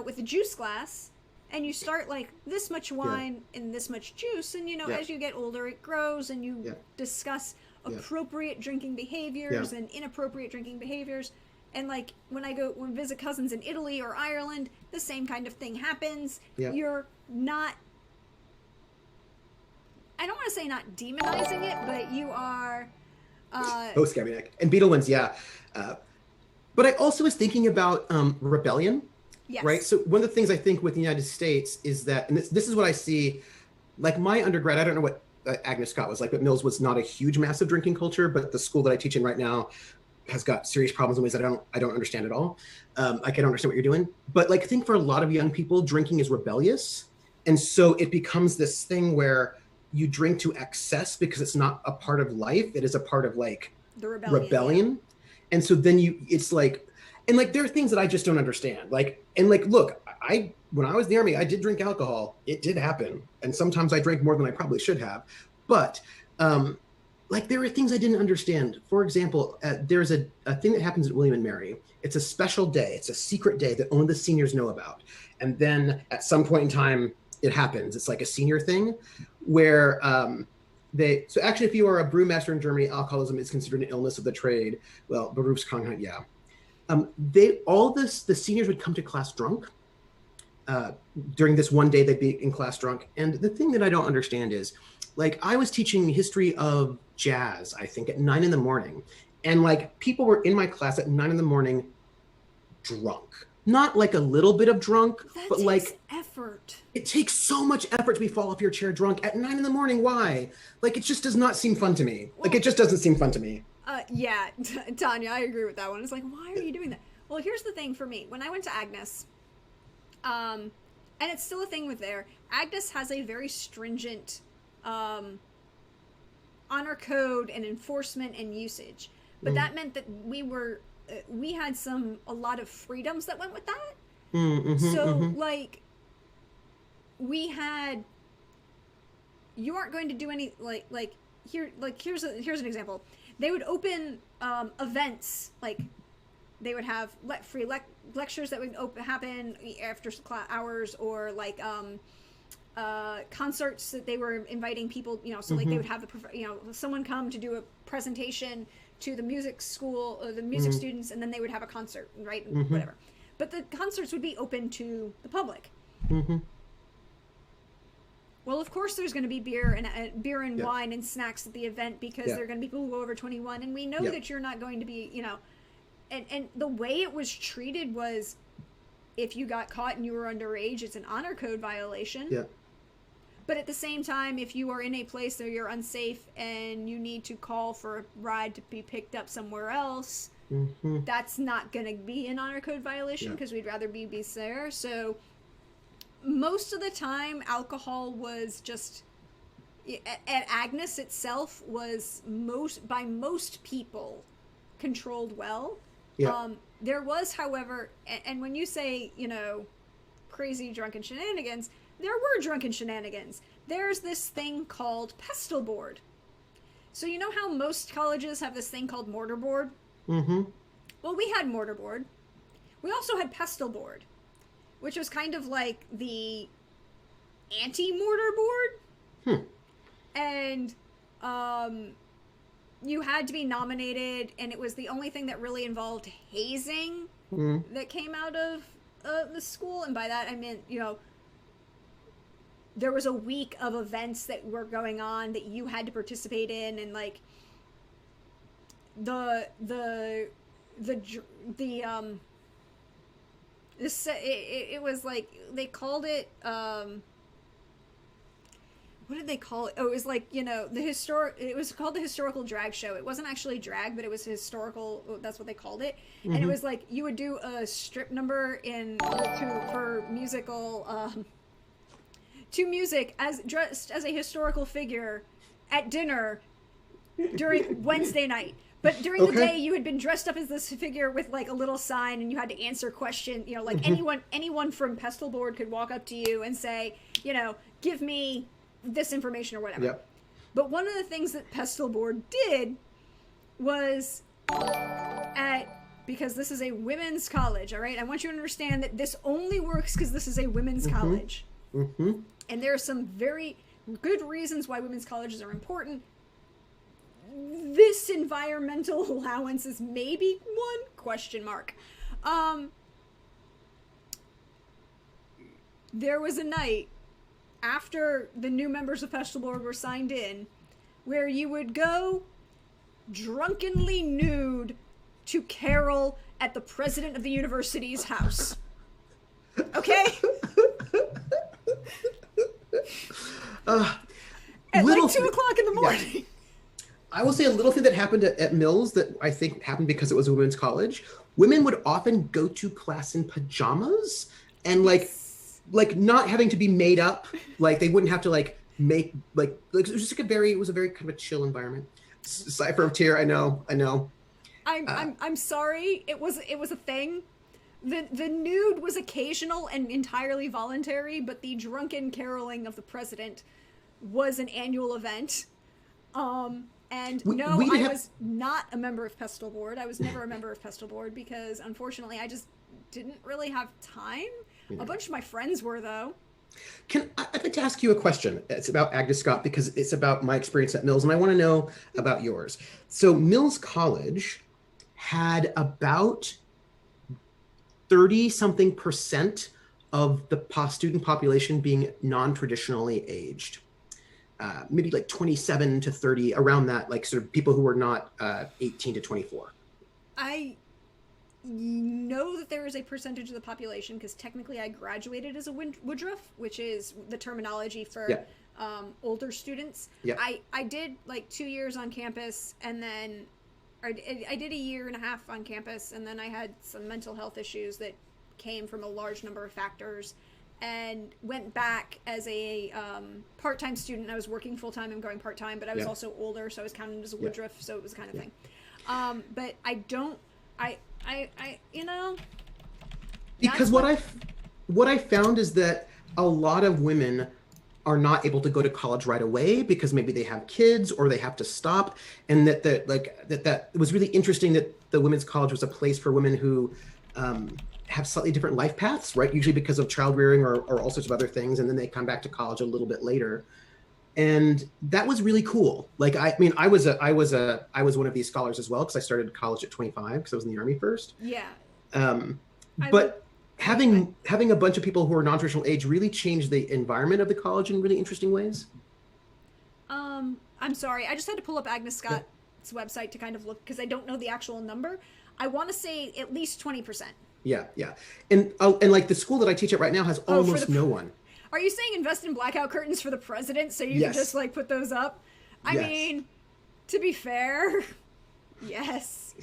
with a juice glass, and you start, like, this much wine and this much juice, and, as you get older, it grows, and you discuss appropriate drinking behaviors and inappropriate drinking behaviors. And, like, when I visit cousins in Italy or Ireland, the same kind of thing happens. Yeah. You're not, I don't want to say not demonizing it, but you are... Scabby neck. And Beetlejuice, yeah. But I also was thinking about rebellion, right? So one of the things I think with the United States is that, and this is what I see, like my undergrad, I don't know what Agnes Scott was like, but Mills was not a huge, massive drinking culture, but the school that I teach in right now has got serious problems in ways that I don't understand at all. Like I don't understand what you're doing. But like I think for a lot of young people, drinking is rebellious. And so it becomes this thing where you drink to excess because it's not a part of life. It is a part of like the rebellion. And so then it's like, and like there are things that I just don't understand. Like, and like, look, when I was in the Army, I did drink alcohol. It did happen. And sometimes I drank more than I probably should have. But like there are things I didn't understand. For example, there's a thing that happens at William and Mary. It's a special day. It's a secret day that only the seniors know about. And then at some point in time, it happens. It's like a senior thing where so actually if you are a brewmaster in Germany, alcoholism is considered an illness of the trade. Well, Berufskrankheit, yeah. The seniors would come to class drunk. During this one day, they'd be in class drunk. And the thing that I don't understand is, like I was teaching history of jazz, I think at 9 a.m. and like people were in my class at 9 a.m. drunk, not like a little bit of drunk, That but takes like effort. it takes so much effort to be fall off your chair drunk at 9 a.m. Why? Like, it just does not seem fun to me. Like, it just doesn't seem fun to me. Yeah, Tanya, I agree with that one. It's like, why are you doing that? Well, here's the thing for me. When I went to Agnes, and it's still a thing with there, Agnes has a very stringent honor code and enforcement and usage. But that meant that we had a lot of freedoms that went with that. Like, you aren't going to do any, here's an example. They would open events, like they would have free lectures that would happen after hours, or like concerts that they were inviting people, so like they would have someone come to do a presentation to the music school or the music students, and then they would have a concert, right? Whatever. But the concerts would be open to the public. Well, of course, there's going to be beer and wine and snacks at the event, because there are going to be people who go over 21, and we know that you're not going to be, and the way it was treated was, if you got caught and you were underage, it's an honor code violation. Yeah. But at the same time, if you are in a place where you're unsafe and you need to call for a ride to be picked up somewhere else, that's not going to be an honor code violation, because we'd rather be there. So most of the time, alcohol was just, at Agnes itself, was by most people controlled well. There was, however, and when you say, crazy drunken shenanigans, there were drunken shenanigans. There's this thing called pestle board. So you know how most colleges have this thing called mortarboard? Well, we had mortarboard. We also had pestle board, which was kind of like the anti-mortar board. And you had to be nominated, and it was the only thing that really involved hazing that came out of the school. And by that I meant, there was a week of events that were going on that you had to participate in, and like it was like, they called it what did they call it? Oh, it was like, it was called the historical drag show. It wasn't actually drag, but it was historical. That's what they called it. And it was like, you would do a strip number for musical, to music, as dressed as a historical figure at dinner during Wednesday night. But during the day, you had been dressed up as this figure with like a little sign, and you had to answer questions. Like anyone from pestle board could walk up to you and say, give me this information or whatever. But one of the things that pestle board did was, because this is a women's college, all right? I want you to understand that this only works because this is a women's college. And there are some very good reasons why women's colleges are important. This environmental allowance is maybe one question mark. There was a night after the new members of pestle board were signed in, where you would go drunkenly nude to carol at the president of the university's house. Okay? At like 2 o'clock in the morning. Yeah. I will say a little thing that happened at Mills that I think happened because it was a women's college. Women would often go to class in pajamas, and like not having to be made up. Like, they wouldn't have to like make like it was just like it was a very kind of a chill environment. Cipher of tear. I know. I'm sorry. It was a thing. The nude was occasional and entirely voluntary, but the drunken caroling of the president was an annual event. And I was not a member of pestle board. I was never a member of pestle board because, unfortunately, I just didn't really have time. A bunch of my friends were, though. I'd like to ask you a question. It's about Agnes Scott because it's about my experience at Mills, and I want to know about yours. So Mills College had about 30-something% of the student population being non-traditionally aged. Maybe like 27 to 30, around that, like sort of people who were not 18 to 24. know that there is a percentage of the population, because technically I graduated as a Woodruff, which is the terminology for older students. Yeah. I did like 2 years on campus, and then I did a year and a half on campus, and then I had some mental health issues that came from a large number of factors, and went back as a part-time student. I was working full-time and going part-time, but I was also older, so I was counted as a Woodruff, so it was kind of thing. But I don't, you know, because what I found is that a lot of women are not able to go to college right away because maybe they have kids or they have to stop, and that it was really interesting that the women's college was a place for women who have slightly different life paths, right? Usually because of child rearing or all sorts of other things, and then they come back to college a little bit later. And that was really cool. Like, I mean, I was one of these scholars as well, because I started college at 25 because I was in the Army first. Yeah. But having a bunch of people who are non-traditional age really changed the environment of the college in really interesting ways. I'm sorry, I just had to pull up Agnes Scott's website to kind of look, because I don't know the actual number. I want to say at least 20%. Yeah. And like the school that I teach at right now has almost no one. Are you saying invest in blackout curtains for the president so you can just like put those up? I mean, to be fair, yes.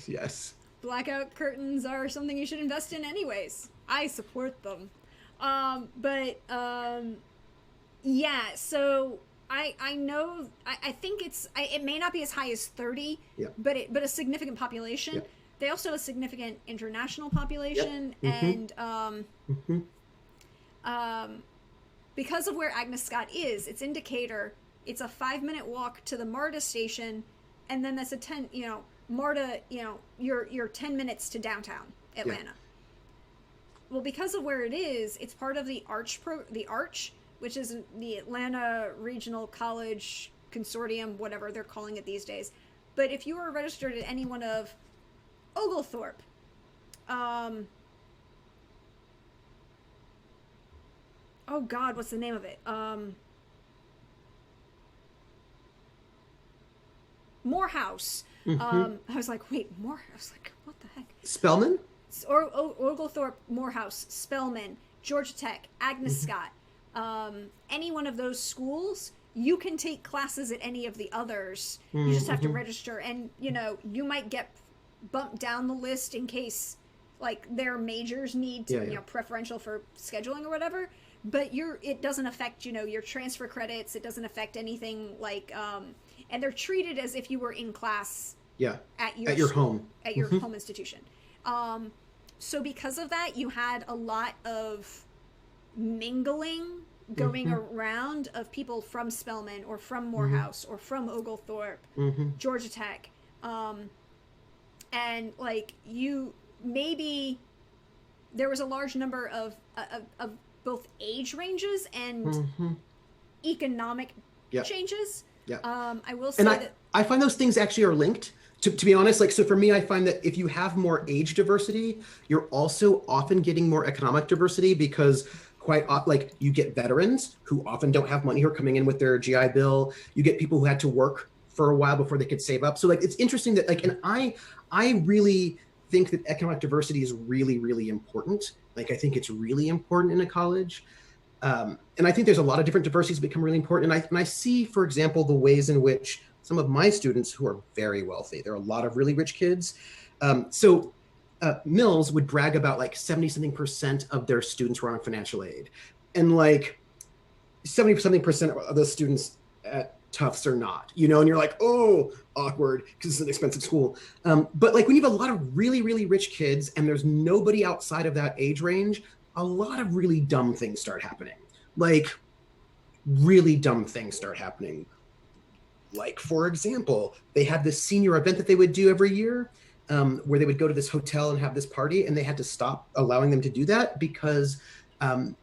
Blackout curtains are something you should invest in anyways. I support them. Yeah, so I know, I think it may not be as high as 30, but a significant population. Yep. They also have a significant international population, and because of where Agnes Scott is, it's in Decatur. It's a 5-minute walk to the MARTA station, and then that's MARTA, you're 10 minutes to downtown Atlanta. Yeah. Well, because of where it is, it's part of the Arch, which is the Atlanta Regional College Consortium, whatever they're calling it these days. But if you are registered at any one of Oglethorpe, oh God, what's the name of it? Morehouse. I was like, wait, Morehouse? I was like, what the heck? Spelman? Or Oglethorpe, Morehouse, Spelman, Georgia Tech, Agnes Scott. Any one of those schools, you can take classes at any of the others. You just have to register, and you might get bumped down the list in case like their majors need to, preferential for scheduling or whatever. But it doesn't affect, your transfer credits. It doesn't affect anything like, and they're treated as if you were in class at your home institution. So because of that, you had a lot of mingling going around of people from Spelman or from Morehouse or from Oglethorpe, Georgia Tech. And like maybe there was a large number of both age ranges and economic changes. I will say that I find those things actually are linked. To be honest, like, so for me, I find that if you have more age diversity, you're also often getting more economic diversity, because like you get veterans who often don't have money who are coming in with their GI Bill. You get people who had to work for a while before they could save up. So like, it's interesting that like, and I really think that economic diversity is really, really important. Like, I think it's really important in a college. And I think there's a lot of different diversities become really important. And I see, for example, the ways in which some of my students who are very wealthy, there are a lot of really rich kids. Mills would brag about like 70-something% of their students were on financial aid. And like 70-something% of those students at Tufts are not, and you're like, oh, awkward, because it's an expensive school. But like when you have a lot of really, really rich kids and there's nobody outside of that age range, a lot of really dumb things start happening. Like really dumb things start happening. Like, for example, they had this senior event that they would do every year, where they would go to this hotel and have this party, and they had to stop allowing them to do that because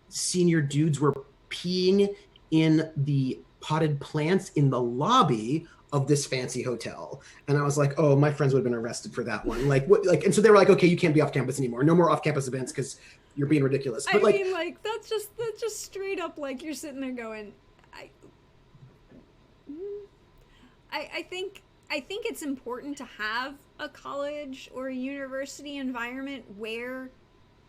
senior dudes were peeing in the potted plants in the lobby of this fancy hotel. And I was like, oh, my friends would have been arrested for that one. Like, what? Like, and so they were like, okay, you can't be off campus anymore. No more off campus events because you're being ridiculous. But I mean, like that's just straight up like you're sitting there going, I I think it's important to have a college or a university environment where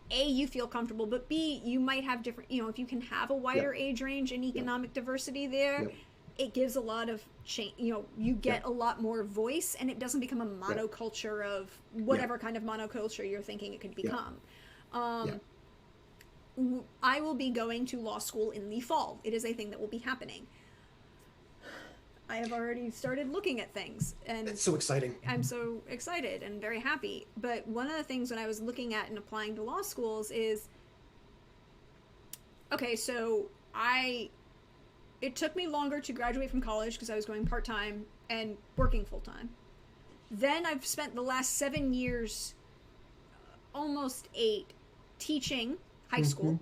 A, you feel comfortable, but B, you might have different, if you can have a wider age range and economic diversity there, it gives a lot of change, you get a lot more voice, and it doesn't become a monoculture of whatever kind of monoculture you're thinking it could become. I will be going to law school in the fall. It is a thing that will be happening. I have already started looking at things, and it's so exciting. I'm so excited and very happy. But one of the things when I was looking at and applying to law schools is, okay, so it took me longer to graduate from college because I was going part-time and working full-time. Then I've spent the last 7 years, almost 8, teaching high school.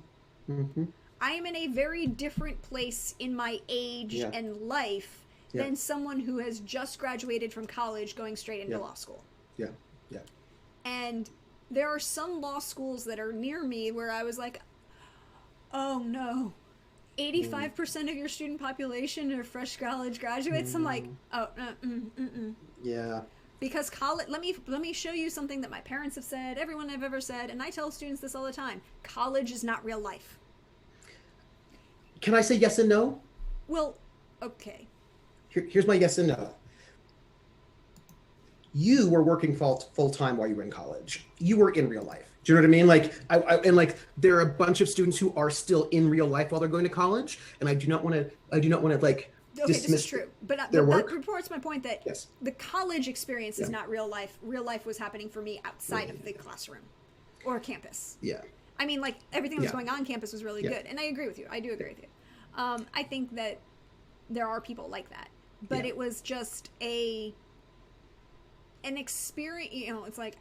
I am in a very different place in my age and life than someone who has just graduated from college going straight into law school. And there are some law schools that are near me where I was like, oh no, 85% of your student population are fresh college graduates. I'm like, oh, because college, let me show you something that my parents have said, everyone I've ever said, and I tell students this all the time. College is not real life. Can I say yes and no? Well, okay. Here's my yes and no. You were working full-time while you were in college. You were in real life. Do you know what I mean? Like, and there are a bunch of students who are still in real life while they're going to college, and I do not want to like dismiss this is true, but their work. That reports my point that the college experience is not real life. Real life was happening for me outside of the classroom or campus. I mean, like, everything that was going on campus was really good, and I agree with you. I do agree with you. I think that there are people like that, but it was just an experience. It's like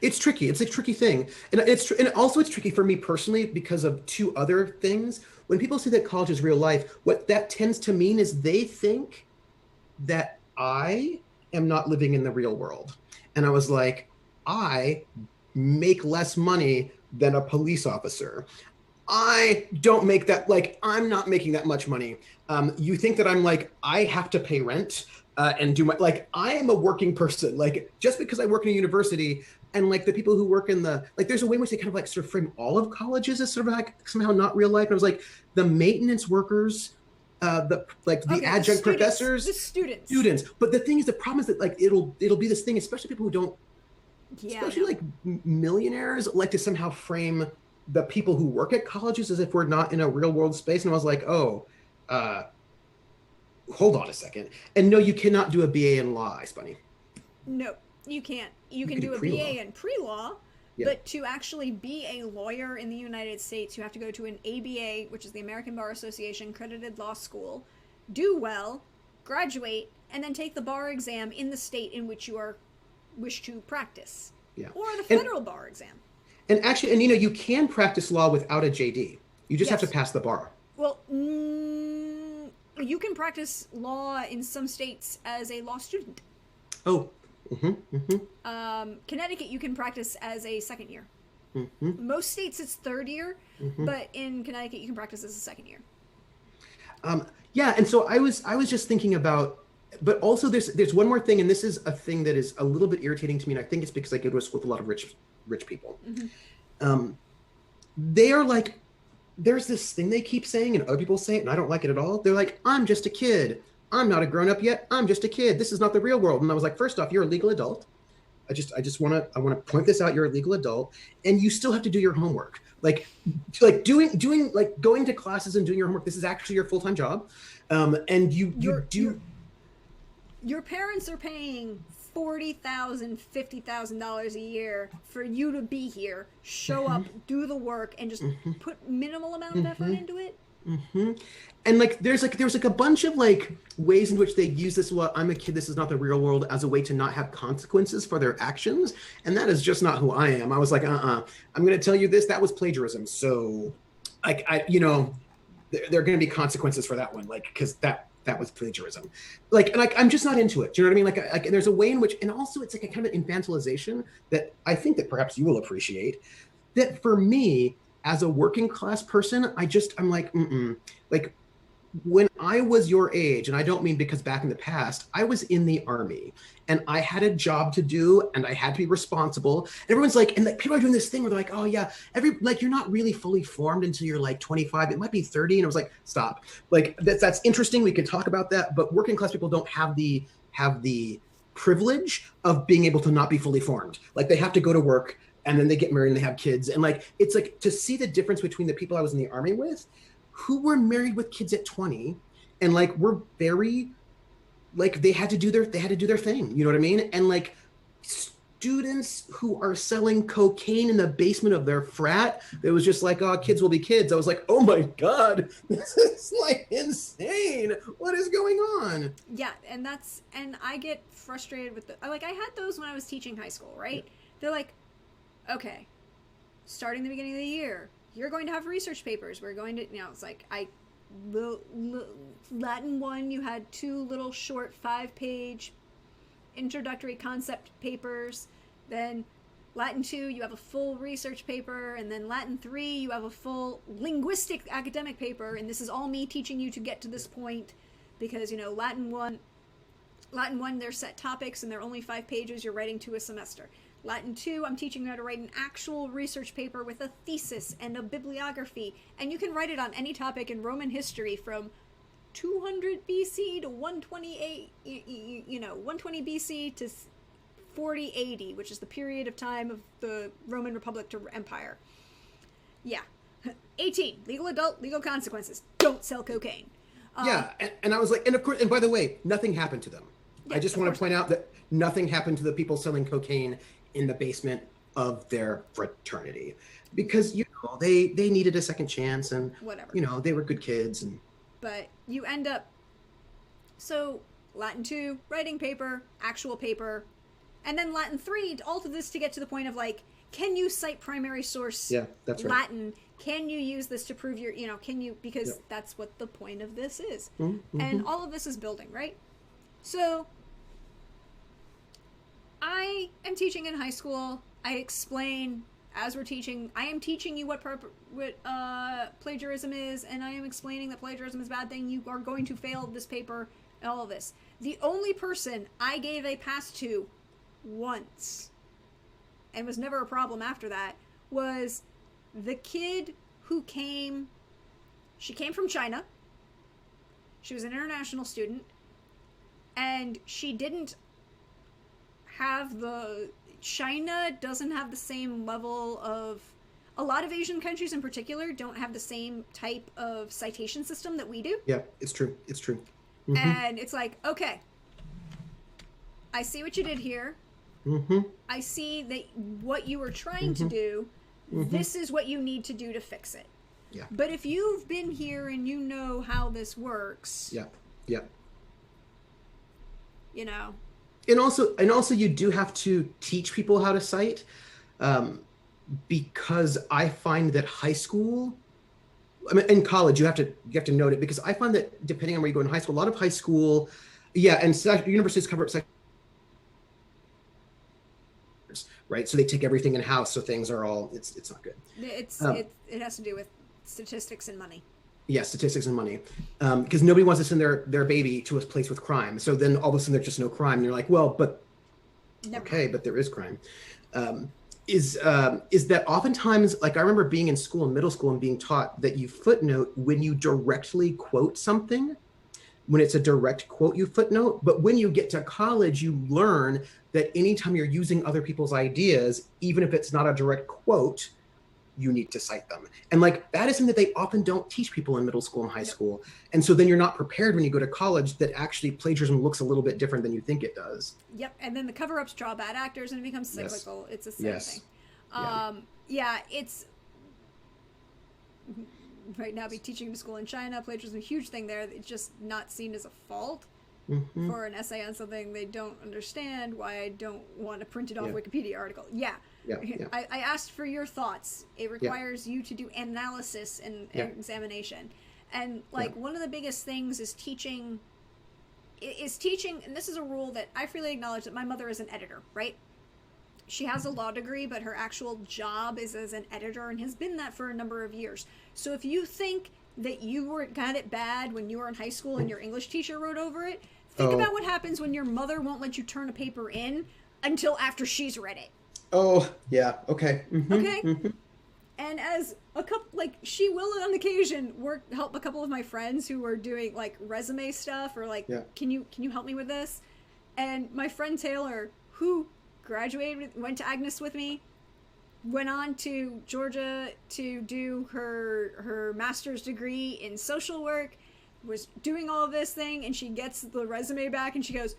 It's tricky. It's a tricky thing, and also it's tricky for me personally because of 2 other things. When people say that college is real life, what that tends to mean is they think that I am not living in the real world, and I was like, I make less money than a police officer. I don't make that, like, I'm not making that much money. You think that I'm like, I have to pay rent and do my, like, I am a working person. Like, just because I work in a university, and like the people who work in the, like, there's a way in which they kind of like sort of frame all of colleges as sort of like somehow not real life. And I was like, the maintenance workers, the adjunct professors, the students. But the thing is, the problem is that like, it'll be this thing, especially people who don't, especially like millionaires like to somehow frame the people who work at colleges as if we're not in a real world space. And I was like, hold on a second. And no, you cannot do a BA in law, Ice Bunny. No, you can't. You can do a BA in pre-law, but to actually be a lawyer in the United States, you have to go to an ABA, which is the American Bar Association accredited law school, do well, graduate, and then take the bar exam in the state in which you wish to practice. Or the federal bar exam. And actually, you can practice law without a JD. You just have to pass the bar. Well, you can practice law in some states as a law student. Oh. Connecticut, you can practice as a second year. Most states it's third year, but in Connecticut you can practice as a second year. And so I was just thinking about, but also there's one more thing, and this is a thing that is a little bit irritating to me, and I think it's because I go to a school with a lot of rich people. They are like, there's this thing they keep saying, and other people say it, and I don't like it at all. They're like, I'm just a kid. I'm not a grown-up yet. I'm just a kid. This is not the real world. And I was like, first off, you're a legal adult. I want to point this out. You're a legal adult, and you still have to do your homework. Like doing like going to classes and doing your homework. This is actually your full-time job, and your parents are paying $40,000, $50,000 a year for you to be here, show up, do the work, and just put minimal amount of effort into it. And like there's a bunch of like ways in which they use this, well, I'm a kid, this is not the real world, as a way to not have consequences for their actions, and that is just not who I am. I was like, I'm going to tell you this, that was plagiarism, so like there are going to be consequences for that one, like, because that was plagiarism, like I'm just not into it. Do you know what I mean? Like there's a way in which, and also it's like a kind of infantilization that I think that perhaps you will appreciate, that for me as a working class person, I'm like, like when I was your age, and I don't mean because back in the past, I was in the army and I had a job to do and I had to be responsible. And everyone's like, and like, people are doing this thing where they're like, oh yeah, like you're not really fully formed until you're like 25. It might be 30. And I was like, stop. Like that's interesting. We could talk about that, but working class people don't have the privilege of being able to not be fully formed. Like they have to go to work and then they get married and they have kids. And like it's like to see the difference between the people I was in the army with who were married with kids at 20 and like were very like they had to do their thing, you know what I mean? And like students who are selling cocaine in the basement of their frat, it was just like, oh, kids will be kids. I was like, oh my god, this is like insane. What is going on? Yeah, and I get frustrated with like I had those when I was teaching high school, right? They're like, okay, starting the beginning of the year, you're going to have research papers. We're going to, it's like Latin 1, you had 2 little short 5-page introductory concept papers. Then Latin 2, you have a full research paper. And then Latin 3, you have a full linguistic academic paper. And this is all me teaching you to get to this point. Because, Latin 1, they're set topics and they're only 5 pages you're writing to a semester. Latin 2, I'm teaching you how to write an actual research paper with a thesis and a bibliography. And you can write it on any topic in Roman history from 200 BC to 128, 120 BC to 40 AD, which is the period of time of the Roman Republic to Empire. Yeah. 18, legal adult, legal consequences. Don't sell cocaine. Yeah, and I was like, and of course, and by the way, nothing happened to them. Yeah, I just want to point out that nothing happened to the people selling cocaine in the basement of their fraternity because they needed a second chance and whatever. They were good kids and but you end up Latin 2 writing paper, actual paper, and then Latin 3 all of this to get to the point of like, can you cite primary source that's Latin? Right. Can you use this to prove your can you, because that's what the point of this is. Mm-hmm. And all of this is building, right? So I am teaching in high school. I explain as we're teaching. I am teaching you what plagiarism is, and I am explaining that plagiarism is a bad thing. You are going to fail this paper and all of this. The only person I gave a pass to once, and was never a problem after that, was the kid who came. She came from China. She was an international student, and she didn't have China doesn't have the same level of, a lot of Asian countries in particular don't have the same type of citation system that we do. Yeah, it's true. Mm-hmm. And it's like, okay, I see what you did here. Mm-hmm. I see that what you were trying to do, this is what you need to do to fix it. Yeah. But if you've been here and you know how this works. Yeah. And also you do have to teach people how to cite, because I find that high school, in college, you have to note it, because I find that depending on where you go in high school, a lot of high school, and universities cover up right? So they take everything in house, so things are all it's not good. It has to do with statistics and money. Yeah, statistics and money, because nobody wants to send their baby to a place with crime. So then all of a sudden there's just no crime, and you're like, well, but okay, but there is crime. Is that oftentimes, like I remember being in school, in middle school, and being taught that you footnote when you directly quote something. When it's a direct quote, you footnote. But when you get to college, you learn that anytime you're using other people's ideas, even if it's not a direct quote, you need to cite them. And like that is something that they often don't teach people in middle school and high school. And so then you're not prepared when you go to college that actually plagiarism looks a little bit different than you think it does. Yep. And then the cover-ups draw bad actors and it becomes cyclical. Yes. It's the same thing. It's right now be teaching in school in China. Plagiarism is a huge thing there. It's just not seen as a fault. For an essay on something they don't understand, why I don't want to print it off Wikipedia article. I asked for your thoughts. It requires you to do analysis and examination. And one of the biggest things is teaching, and this is a rule that I freely acknowledge, that my mother is an editor, right? She has a law degree, but her actual job is as an editor and has been that for a number of years. So if you think that you got it bad when you were in high school and your English teacher wrote over it, think about what happens when your mother won't let you turn a paper in until after she's read it. Oh, yeah. Okay. Okay? And as a couple, like, she will on occasion help a couple of my friends who are doing like resume stuff or like, can you help me with this? And my friend Taylor, who went to Agnes with me, went on to Georgia to do her master's degree in social work, was doing all of this thing, and she gets the resume back and she goes,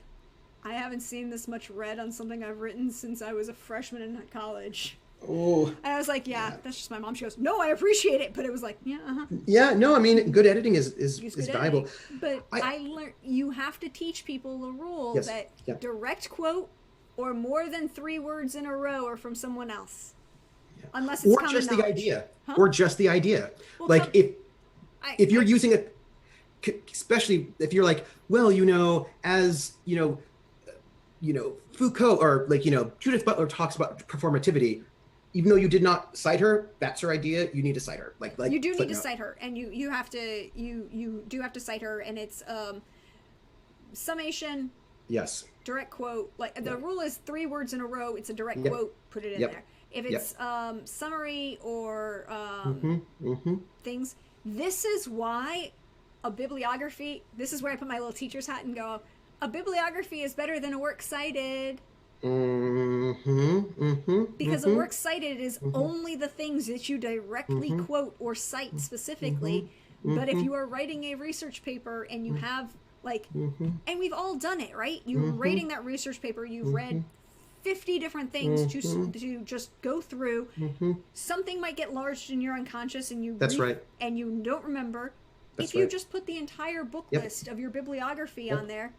I haven't seen this much red on something I've written since I was a freshman in college. Oh. And I was like, yeah, that's just my mom. She goes, no, I appreciate it. But it was like, yeah, Yeah, no, I mean, good editing is valuable. But I learned you have to teach people the rule that direct quote or more than 3 words in a row are from someone else. Yeah. Unless it's common just knowledge. The idea. Huh? Or just the idea. Well, like if you're using it, especially if you're like, well, as Foucault or like, Judith Butler talks about performativity, even though you did not cite her, that's her idea. You need to cite her. Like you do need to cite her, and you have to you do have to cite her, and it's summation. Yes. Direct quote. Like the rule is 3 words in a row. It's a direct quote. Put it in there. If it's summary or things, this is why a bibliography. This is where I put my little teacher's hat and go. A bibliography is better than a works cited. Because a works cited is only the things that you directly quote or cite specifically. But if you are writing a research paper and you have and we've all done it, right? You're writing that research paper, you've read 50 different things to just go through. Something might get lodged in your unconscious and you and you don't remember. If you just put the entire book list of your bibliography on there,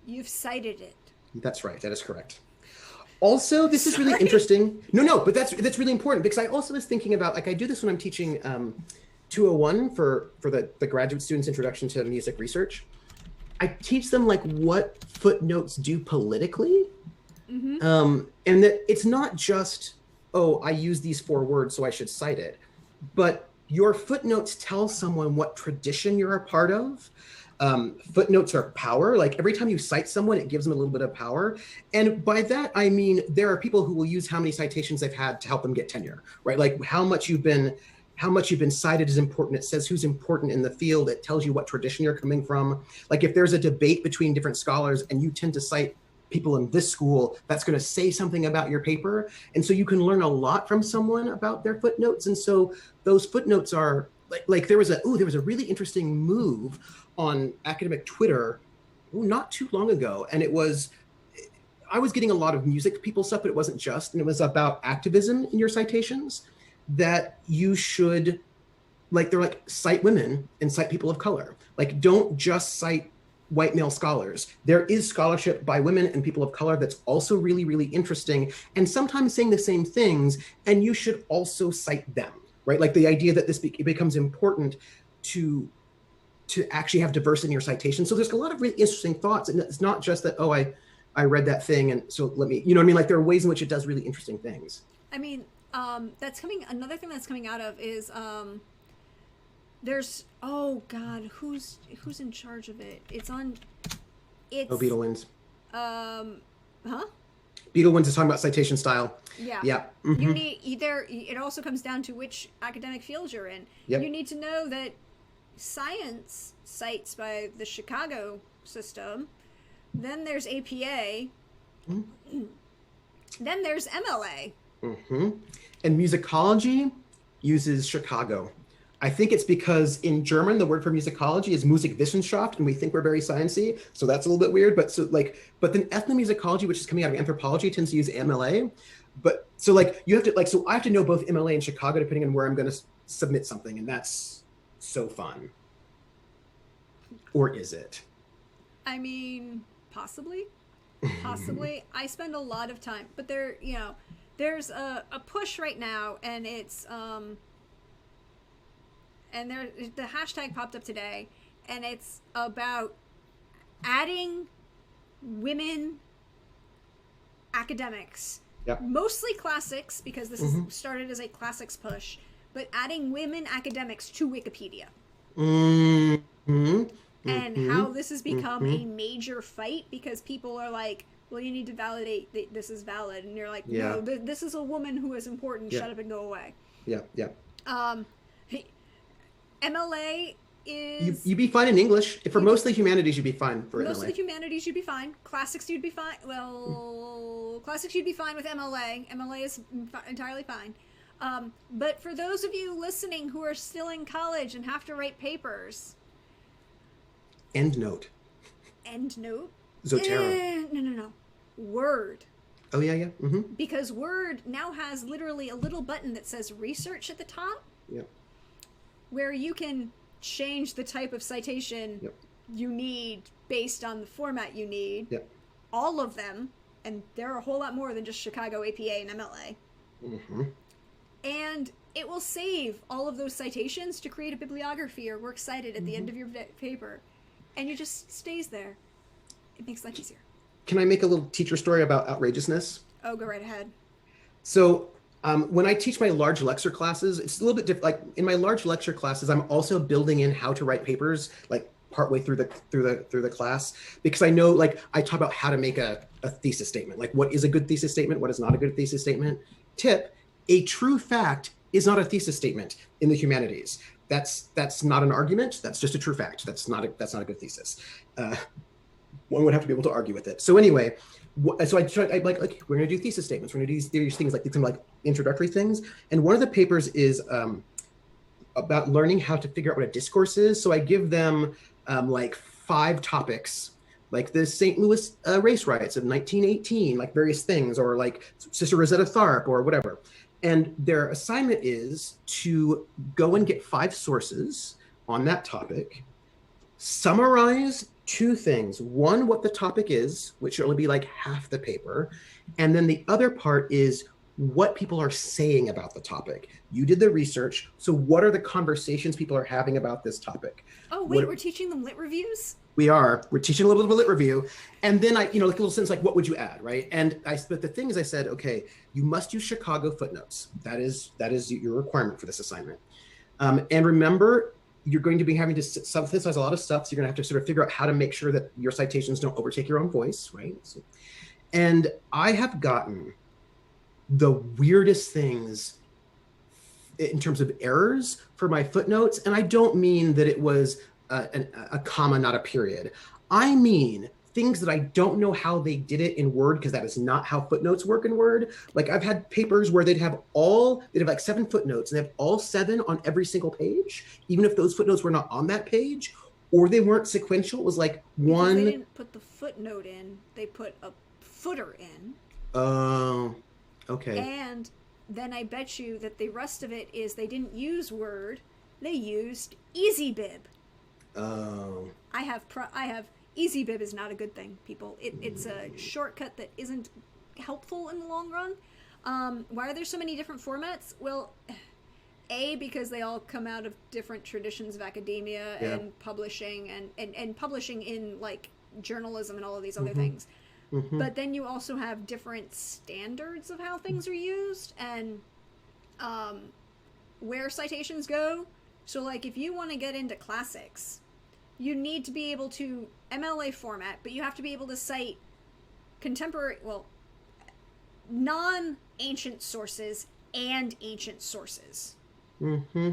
you've cited it. That's right. That is correct. Also, this is really interesting. No, but that's really important because I also was thinking about, like, I do this when I'm teaching 201 for the graduate students' introduction to music research. I teach them like what footnotes do politically, and that it's not just, oh, I use these 4 words, so I should cite it, but your footnotes tell someone what tradition you're a part of. Footnotes are power. Like every time you cite someone, it gives them a little bit of power. And by that, I mean, there are people who will use how many citations they've had to help them get tenure, right? Like how much you've been cited is important. It says who's important in the field. It tells you what tradition you're coming from. Like if there's a debate between different scholars and you tend to cite people in this school, that's going to say something about your paper. And so you can learn a lot from someone about their footnotes. And so those footnotes are like there was a really interesting move on academic Twitter not too long ago. And I was getting a lot of music people stuff, but it wasn't just, and it was about activism in your citations that you should, they're like, cite women and cite people of color. Like, don't just cite white male scholars. There is scholarship by women and people of color that's also really, really interesting and sometimes saying the same things, and you should also cite them, right? Like the idea that it becomes important to actually have diversity in your citation. So there's a lot of really interesting thoughts, and it's not just that, oh, I read that thing, and so let me, you know what I mean? Like there are ways in which it does really interesting things. I mean, another thing that's coming out of is, there's, oh God, who's in charge of it? Beetle Wins. Beetle Wins is talking about citation style. Yeah. Yeah. You need it also comes down to which academic field you're in. Yep. You need to know that science cites by the Chicago system. Then there's APA. Then there's MLA. And musicology uses Chicago. I think it's because in German, the word for musicology is Musikwissenschaft, and we think we're very sciencey, so that's a little bit weird. But then ethnomusicology, which is coming out of anthropology, tends to use MLA. But so you have to so I have to know both MLA and Chicago depending on where I'm going to submit something, and that's so fun. Or is it? I mean, possibly. I spend a lot of time, but there's a push right now, and it's and the hashtag popped up today, and it's about adding women academics. Yep. Mostly classics, because this is started as a classics push, but adding women academics to Wikipedia. Mm-hmm. And Mm-hmm. how this has become Mm-hmm. a major fight because people are like, well, you need to validate that this is valid. And you're like, Yeah. no, this is a woman who is important. Yeah. Shut up and go away. Yeah. Yeah. Um, MLA You is you'd be fine in English. For you be most of the humanities, you'd be fine for most of the MLA. humanities you'd be fine. Classics you'd be fine. Well, classics you'd be fine with MLA. MLA is entirely fine. But for those of you listening who are still in college and have to write papers, End note. end note. Zotero. No. Word. Oh yeah, yeah. Mm-hmm. Because Word now has literally a little button that says research at the top. Yep. Where you can change the type of citation Yep. you need based on the format you need. Yep. All of them, and there are a whole lot more than just Chicago APA and MLA. Mm-hmm. And it will save all of those citations to create a bibliography or works cited at the end of your paper. And it just stays there. It makes life easier. Can I make a little teacher story about outrageousness? Oh, go right ahead. So when I teach my large lecture classes, it's a little bit different. Like in my large lecture classes, I'm also building in how to write papers, like partway through the class, because I know, like, I talk about how to make a thesis statement, like what is a good thesis statement, what is not a good thesis statement. Tip: a true fact is not a thesis statement in the humanities. That's not an argument. That's just a true fact. That's not a good thesis. One would have to be able to argue with it. So anyway, so I like we're going to do thesis statements. We're going to do these things, like these kind of like introductory things. And one of the papers is about learning how to figure out what a discourse is. So I give them like 5 topics, like the St. Louis race riots of 1918, like various things, or like Sister Rosetta Tharpe or whatever. And their assignment is to go and get 5 sources on that topic, summarize 2 things. One, what the topic is, which will only be like half the paper. And then the other part is what people are saying about the topic. You did the research, so what are the conversations people are having about this topic? Oh, wait, we're teaching them lit reviews? We're teaching a little bit of a lit review. And then like a little sense, like, what would you add, right? But the thing is, I said, okay, you must use Chicago footnotes. That is your requirement for this assignment. And remember, you're going to be having to synthesize a lot of stuff. So you're going to have to sort of figure out how to make sure that your citations don't overtake your own voice, right? So, and I have gotten the weirdest things in terms of errors for my footnotes. And I don't mean that it was a comma, not a period. I mean things that I don't know how they did it in Word, because that is not how footnotes work in Word. Like I've had papers where they'd have like 7 footnotes, and they have all 7 on every single page, even if those footnotes were not on that page, or they weren't sequential. It was like one. Because they didn't put the footnote in, they put a footer in. Oh, okay. And then I bet you that the rest of it is they didn't use Word, they used EasyBib. Oh. I have EasyBib is not a good thing, people. It's a shortcut that isn't helpful in the long run. Why are there so many different formats? Well, because they all come out of different traditions of academia and publishing and publishing in like journalism and all of these other things. Mm-hmm. But then you also have different standards of how things are used and where citations go. So like if you want to get into classics, you need to be able to MLA format, but you have to be able to cite contemporary, non-ancient sources and ancient sources. Mm-hmm.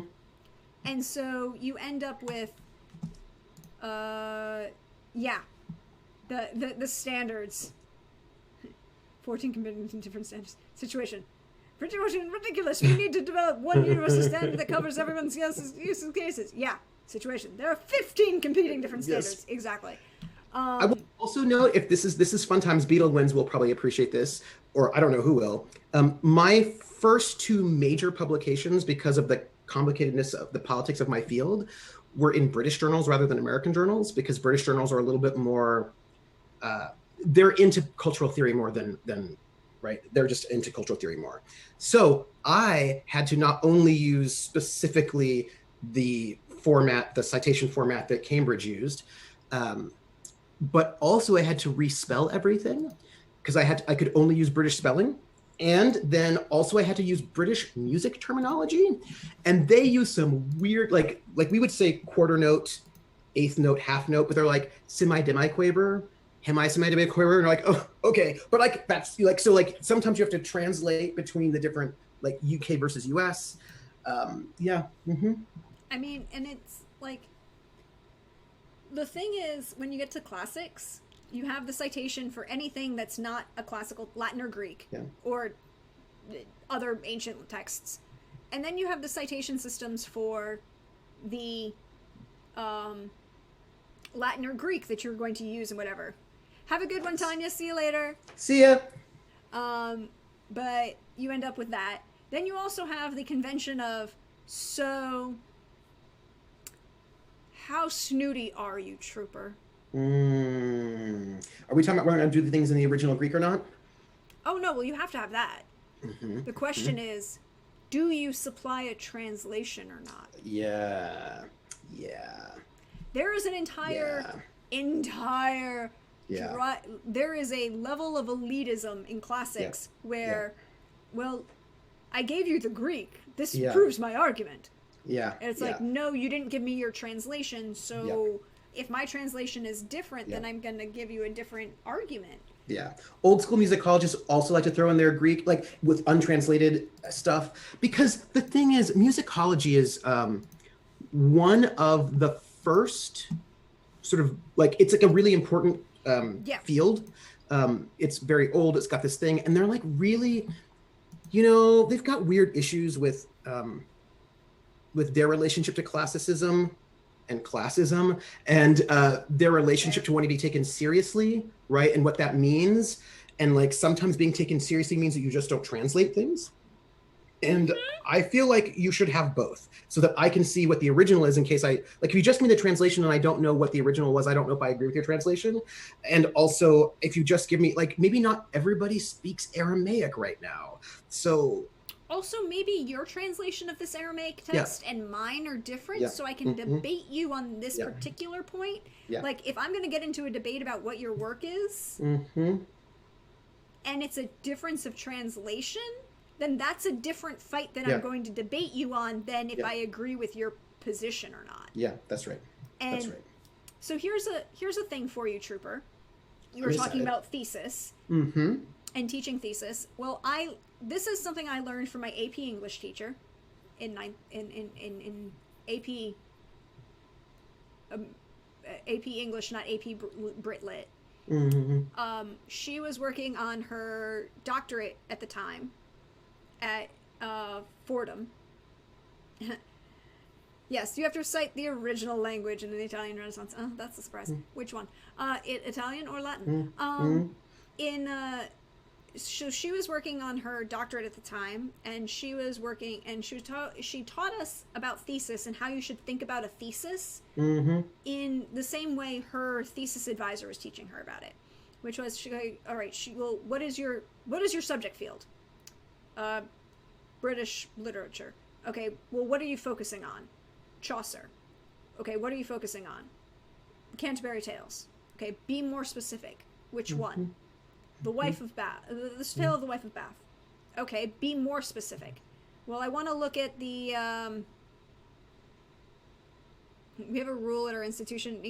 And so you end up with, the standards. 14 commitments in different standards. Situation. Ridiculous. We need to develop one universal standard that covers everyone's use cases. Yeah. Situation. There are 15 competing different standards. Yes. Exactly. I will also note, if this is fun times, Beetlewinds will probably appreciate this, or I don't know who will. My first 2 major publications, because of the complicatedness of the politics of my field, were in British journals rather than American journals, because British journals are a little bit more, they're into cultural theory more than right? They're just into cultural theory more. So I had to not only use specifically the citation format that Cambridge used, but also I had to respell everything, because I could only use British spelling. And then also I had to use British music terminology, and they use some weird, like we would say quarter note, eighth note, half note, but they're like semi-demi-quaver, hemi-semi-demi-quaver, and like, oh, okay. But like that's like, so like sometimes you have to translate between the different like UK versus US. Yeah. Mm-hmm. I mean, and it's like, the thing is, when you get to classics, you have the citation for anything that's not a classical Latin or Greek, Yeah. or other ancient texts. And then you have the citation systems for the Latin or Greek that you're going to use and whatever. Have a good one, Tanya. See you later. See ya. But you end up with that. Then you also have the convention of, so how snooty are you, Trooper? Are we talking about we're going to do the things in the original Greek or not? Oh no, well you have to have that. Mm-hmm. The question is, do you supply a translation or not? Yeah. There is an entire there is a level of elitism in classics where, well, I gave you the Greek. This proves my argument. Yeah. And it's like, no, you didn't give me your translation, so if my translation is different, then I'm going to give you a different argument. Yeah. Old school musicologists also like to throw in their Greek, like with untranslated stuff, because the thing is, musicology is one of the first sort of like, it's like a really important field. It's very old. It's got this thing, and they're like really, they've got weird issues with their relationship to classicism and classism, and their relationship to wanting to be taken seriously, right? And what that means. And like sometimes being taken seriously means that you just don't translate things. And I feel like you should have both, so that I can see what the original is in case like, if you just give me the translation and I don't know what the original was, I don't know if I agree with your translation. And also, if you just give me, like, maybe not everybody speaks Aramaic right now. So also, maybe your translation of this Aramaic text and mine are different, so I can debate you on this particular point. Like, if I'm going to get into a debate about what your work is, and it's a difference of translation, then that's a different fight that I'm going to debate you on than if I agree with your position or not. Yeah, that's right. And that's right. So here's a thing for you, Trooper. You were talking about thesis and teaching thesis. Well, this is something I learned from my AP English teacher in AP AP English, not AP Brit Lit. She was working on her doctorate at the time at Fordham. Yes, you have to recite the original language in the Italian Renaissance. Oh, that's a surprise. Which one? Italian or Latin? So she was working on her doctorate at the time, and she taught us about thesis and how you should think about a thesis in the same way her thesis advisor was teaching her about it, which was, all right, what is your subject field? British literature. Okay, well, what are you focusing on? Chaucer. Okay, what are you focusing on? Canterbury Tales. Okay, be more specific. Which one? The Wife of Bath. The Tale of the Wife of Bath. Okay, be more specific. Well, I want to look at the, we have a rule at our institution,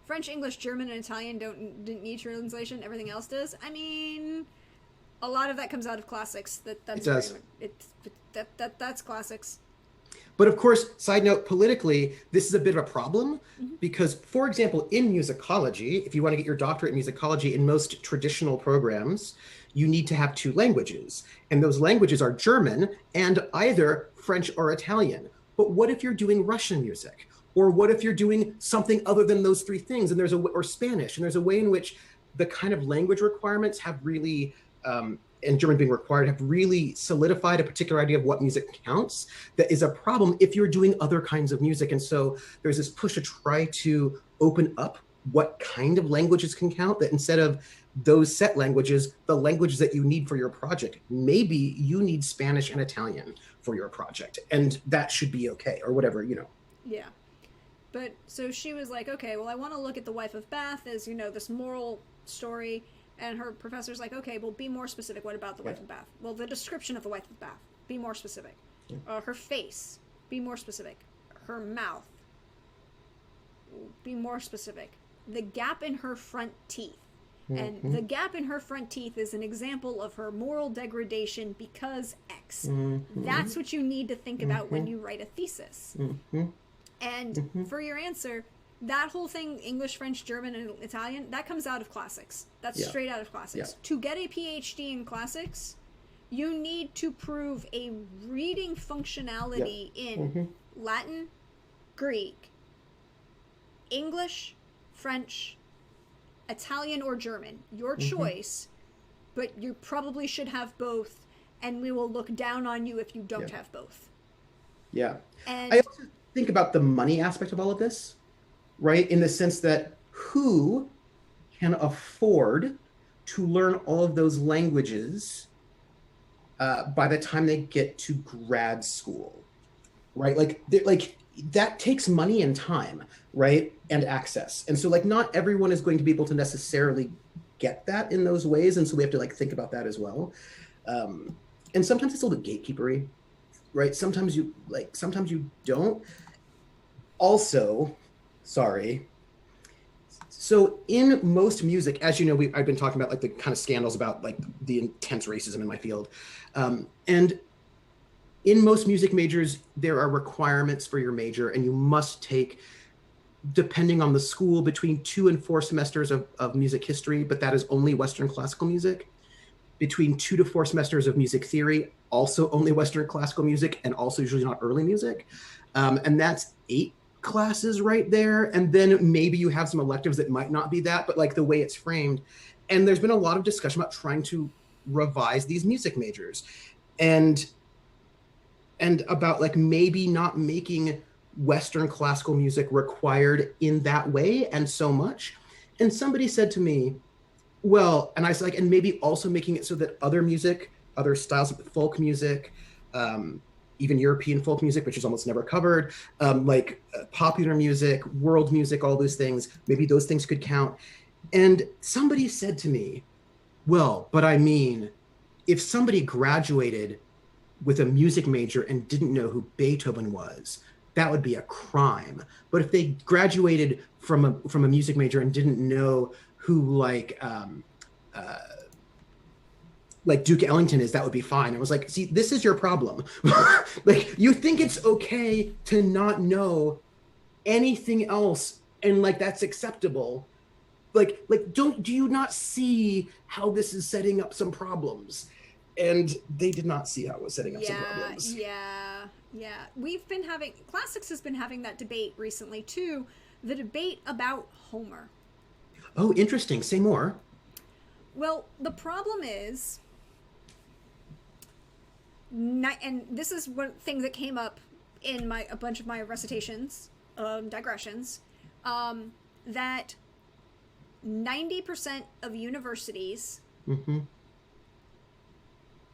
French, English, German, and Italian didn't need translation. Everything else does. I mean, a lot of that comes out of classics. That's classics. But of course, side note, politically, this is a bit of a problem because, for example, in musicology, if you want to get your doctorate in musicology, in most traditional programs, you need to have 2 languages. And those languages are German and either French or Italian. But what if you're doing Russian music? Or what if you're doing something other than those 3 things? And or Spanish, and there's a way in which the kind of language requirements have really, and German being required, have really solidified a particular idea of what music counts. That is a problem if you're doing other kinds of music. And so there's this push to try to open up what kind of languages can count, that instead of those set languages, the languages that you need for your project, maybe you need Spanish and Italian for your project, and that should be okay, or whatever, Yeah. But so she was like, okay, well, I want to look at the Wife of Bath as, this moral story. And her professor's like, okay, well, be more specific. What about the wife of Bath? Well, the description of the wife of Bath. Be more specific. Her face. Be more specific. Her mouth. Be more specific. The gap in her front teeth. And the gap in her front teeth is an example of her moral degradation because X. That's what you need to think about when you write a thesis. And for your answer, that whole thing, English, French, German, and Italian, that comes out of classics. That's straight out of classics. To get a PhD in classics, you need to prove a reading functionality in Latin, Greek, English, French, Italian, or German. Your choice, but you probably should have both, and we will look down on you if you don't have both. And I also think about the money aspect of all of this, right? In the sense that who can afford to learn all of those languages by the time they get to grad school, right? Like that takes money and time, right? And access. And so like not everyone is going to be able to necessarily get that in those ways. And so we have to like think about that as well. And sometimes it's a little bit gatekeepery, right? Sometimes you don't. Also, sorry. So in most music, as you know, I've been talking about like the kind of scandals about like the intense racism in my field. And in most music majors, there are requirements for your major, and you must take, depending on the school, between 2 and 4 semesters of music history, but that is only Western classical music. Between 2 to 4 semesters of music theory, also only Western classical music, and also usually not early music. And that's 8 classes right there. And then maybe you have some electives that might not be that, but like the way it's framed. And there's been a lot of discussion about trying to revise these music majors and about like maybe not making Western classical music required in that way and so much. And somebody said to me, well, and I was like, and maybe also making it so that other music, other styles of folk music, even European folk music, which is almost never covered, popular music, world music, all those things, maybe those things could count. And somebody said to me, well, but I mean, if somebody graduated with a music major and didn't know who Beethoven was, that would be a crime. But if they graduated from a music major and didn't know who like Duke Ellington is, that would be fine. I was like, see, this is your problem. Like, you think it's okay to not know anything else, and like that's acceptable. Like do you not see how this is setting up some problems? And they did not see how it was setting up some problems. Yeah. Classics has been having that debate recently too. The debate about Homer. Oh, interesting. Say more. Well, the problem is, and this is one thing that came up in a bunch of my recitations, digressions, that 90% of universities,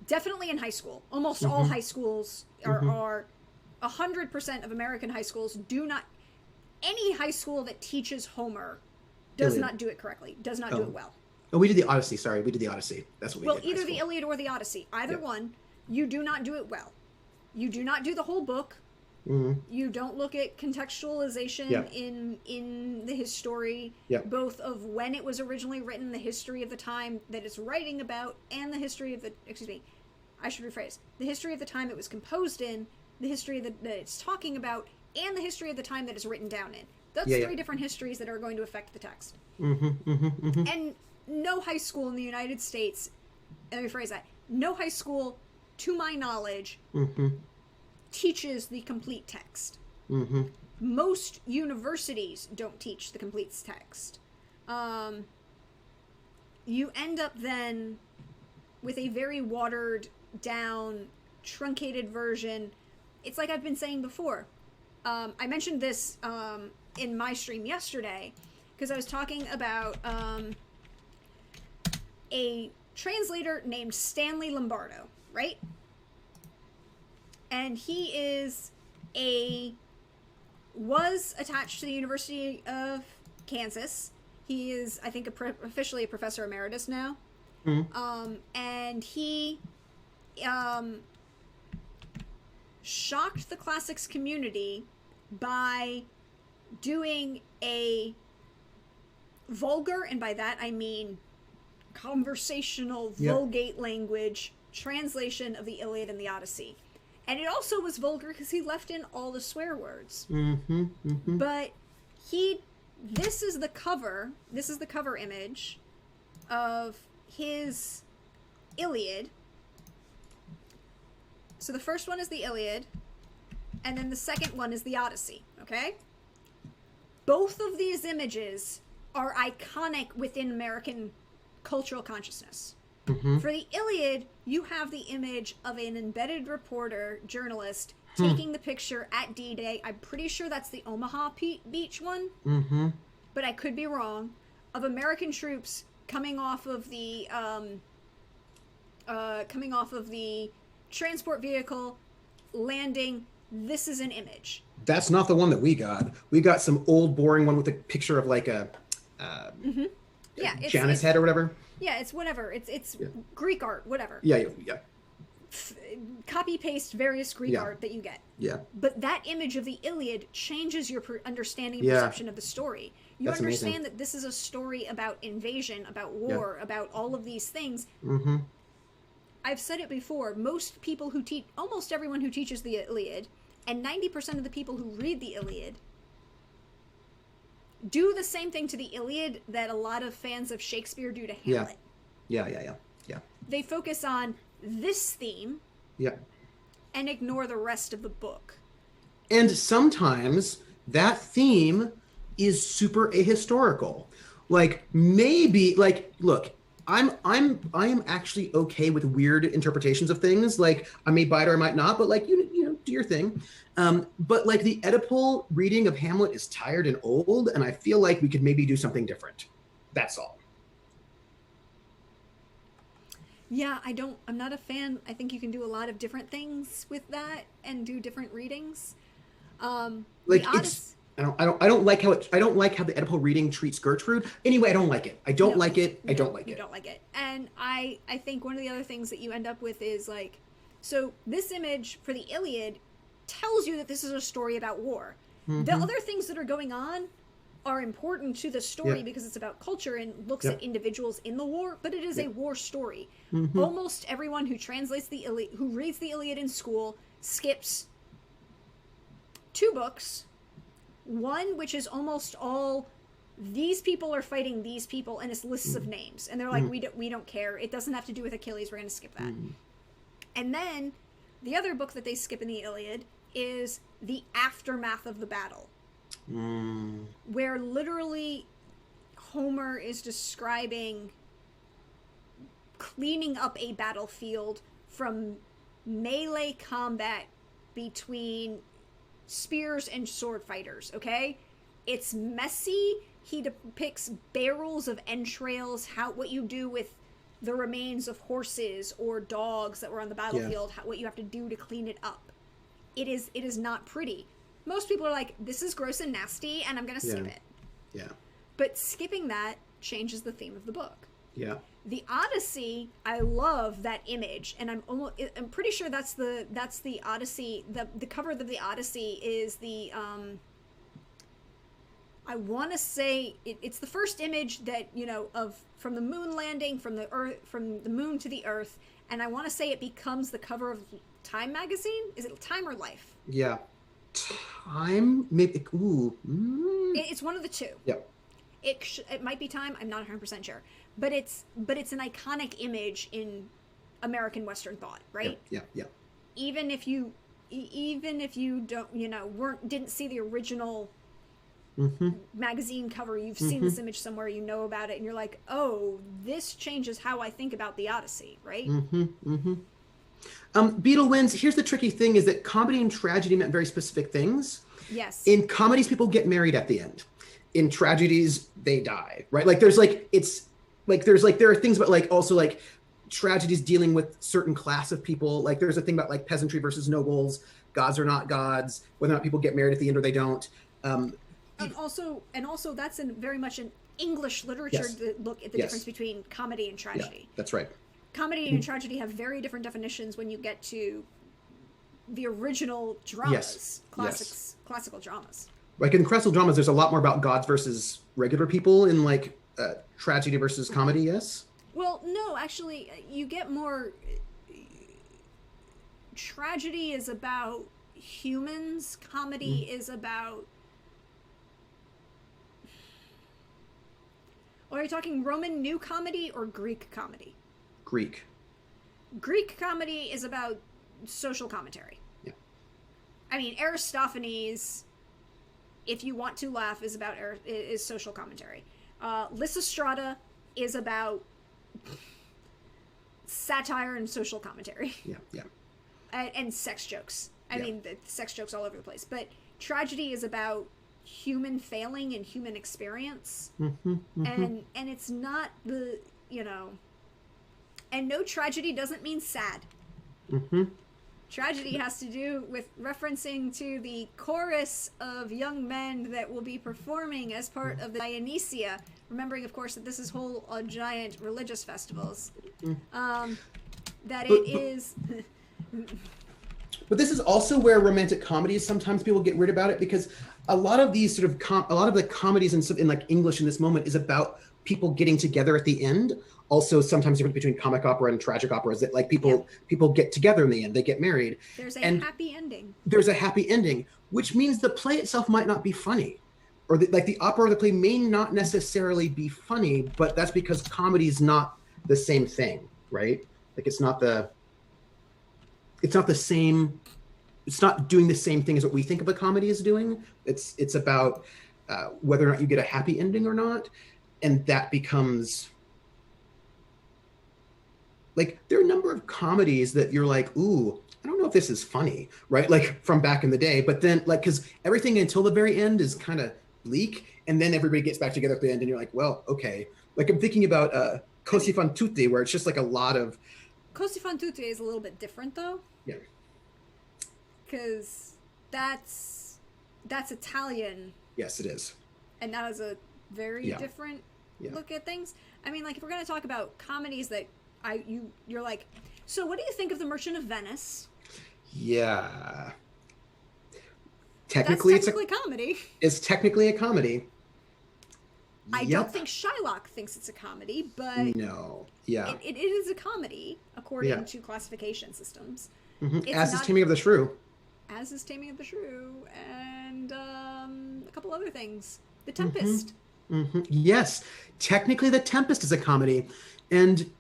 definitely in high school, almost all high schools are 100% of American high schools any high school that teaches Homer does not do it correctly, does not do it well. Oh, we did the Odyssey. Sorry, we did the Odyssey. That's what we did. Well, either the Iliad or the Odyssey. Either one, you do not do it well. You do not do the whole book. You don't look at contextualization in the history, both of when it was originally written, the history of the time that it's writing about, and the history of the, I should rephrase, the history of the time it was composed in, the history that it's talking about, and the history of the time that it's written down in. That's 3 different histories that are going to affect the text. And no high school in the United States, let me rephrase that, no high school, to my knowledge, teaches the complete text. Most universities don't teach the complete text. You end up then with a very watered down, truncated version. It's like I've been saying before. I mentioned this in my stream yesterday because I was talking about a translator named Stanley Lombardo, right? And he was attached to the University of Kansas. He is, I think, officially a professor emeritus now. And he shocked the classics community by doing a vulgar, and by that I mean conversational, vulgate language translation of the Iliad and the Odyssey. And it also was vulgar because he left in all the swear words. But this is the cover image of his Iliad. So the first one is the Iliad, and then the second one is the Odyssey, okay? Both of these images are iconic within American cultural consciousness. For the Iliad, you have the image of an embedded reporter, journalist, taking the picture at D-Day. I'm pretty sure that's the Omaha Beach one, but I could be wrong, of American troops coming off of the transport vehicle, landing. This is an image. That's not the one that we got. We got some old, boring one with a picture of like a Janus head or whatever. Yeah, it's whatever. It's Greek art, whatever. Yeah. Copy paste various Greek art that you get. Yeah. But that image of the Iliad changes your understanding and perception of the story. You That's understand amazing. that this is a story about invasion, about war, about all of these things. I've said it before. Most people who teach, almost everyone who teaches the Iliad, and 90% of the people who read the Iliad, do the same thing to the Iliad that a lot of fans of Shakespeare do to Hamlet. Yeah. They focus on this theme and ignore the rest of the book. And sometimes that theme is super ahistorical. Like maybe, like, look, I am actually okay with weird interpretations of things. Like I may buy it or I might not, but like you know, do your thing. But like the Oedipal reading of Hamlet is tired and old, and I feel like we could maybe do something different. That's all. Yeah, I'm not a fan. I think you can do a lot of different things with that and do different readings. Like I don't like how the Oedipal reading treats Gertrude. Anyway, I don't like it. I don't like it. You don't like it. And I think one of the other things that you end up with is like, so this image for the Iliad tells you that this is a story about war. The other things that are going on are important to the story because it's about culture and looks at individuals in the war, but it is a war story. Almost everyone who translates the Iliad, who reads the Iliad in school, skips 2 books. One, which is almost all, these people are fighting these people, and it's lists of names, and they're like, we don't care. It doesn't have to do with Achilles. We're going to skip that. And then the other book that they skip in the Iliad is the aftermath of the battle, where literally Homer is describing cleaning up a battlefield from melee combat between spears and sword fighters, okay? It's messy. He depicts barrels of entrails, what you do with the remains of horses or dogs that were on the battlefield, what you have to do to clean it up. It is not pretty. Most people are like, this is gross and nasty, and I'm gonna skip it. Yeah. But skipping that changes the theme of the book. Yeah. The Odyssey, I love that image, and I'm pretty sure that's the Odyssey. The cover of the Odyssey is the I want to say it's the first image that, you know, of from the moon landing, from the moon to the Earth, and I want to say it becomes the cover of Time magazine. Is it Time or Life? Yeah. Time, maybe. It's one of the two. Yeah. It might be Time. I'm not 100% sure, but it's an iconic image in American Western thought, right? Yeah. Even if you don't, you know, didn't see the original magazine cover, you've seen this image somewhere, you know about it, and you're like, oh, this changes how I think about the Odyssey, right? Beetle wins. Here's the tricky thing: is that comedy and tragedy meant very specific things. Yes. In comedies, people get married at the end. In tragedies, they die, right? Like there are things about like also like tragedies dealing with certain class of people. Like there's a thing about like peasantry versus nobles, gods are not gods, whether or not people get married at the end or they don't. And also that's very much an English literature Yes. to look at the Yes. difference between comedy and tragedy. Yeah, that's right. Comedy and tragedy have very different definitions when you get to the original dramas, Yes. classical dramas. Like in classical dramas, there's a lot more about gods versus regular people in like tragedy versus comedy. Yes. Well, no, actually, you get more. Tragedy is about humans. Comedy is about. Are you talking Roman New Comedy or Greek comedy? Greek. Greek comedy is about social commentary. Yeah. I mean, Aristophanes, if you want to laugh, is social commentary. Lysistrata is about satire and social commentary. Yeah. Yeah. And sex jokes. I mean, the sex jokes all over the place. But tragedy is about human failing and human experience. And it's not the, and no, tragedy doesn't mean sad. Tragedy has to do with referencing to the chorus of young men that will be performing as part of the Dionysia, remembering, of course, that this is whole giant religious festivals. It is. But this is also where romantic comedies, sometimes people get weird about it, because a lot of these sort of a lot of the comedies in like English in this moment is about people getting together at the end. Also, sometimes difference between comic opera and tragic opera is that like people get together in the end, they get married. There's a happy ending. There's a happy ending, which means the play itself might not be funny, or the opera or the play may not necessarily be funny, but that's because comedy is not the same thing, right? Like it's not the same. It's not doing the same thing as what we think of a comedy as doing. It's about whether or not you get a happy ending or not, and that becomes like there are a number of comedies that you're like, ooh, I don't know if this is funny, right? Like from back in the day, but then like because everything until the very end is kind of bleak, and then everybody gets back together at the end, and you're like, well, okay. Like I'm thinking about Così fan tutte, where it's just like a lot of. Così fan tutte is a little bit different though. Yeah. Because that's Italian. Yes, it is. And that is a very different look at things. I mean, like if we're gonna talk about comedies that you're like, so what do you think of The Merchant of Venice? Yeah. That's technically comedy. It's technically a comedy. I don't think Shylock thinks it's a comedy, but no, yeah, it is a comedy according to classification systems. As is Taming of the Shrew. As is Taming of the Shrew, and a couple other things. The Tempest. Yes, technically The Tempest is a comedy, and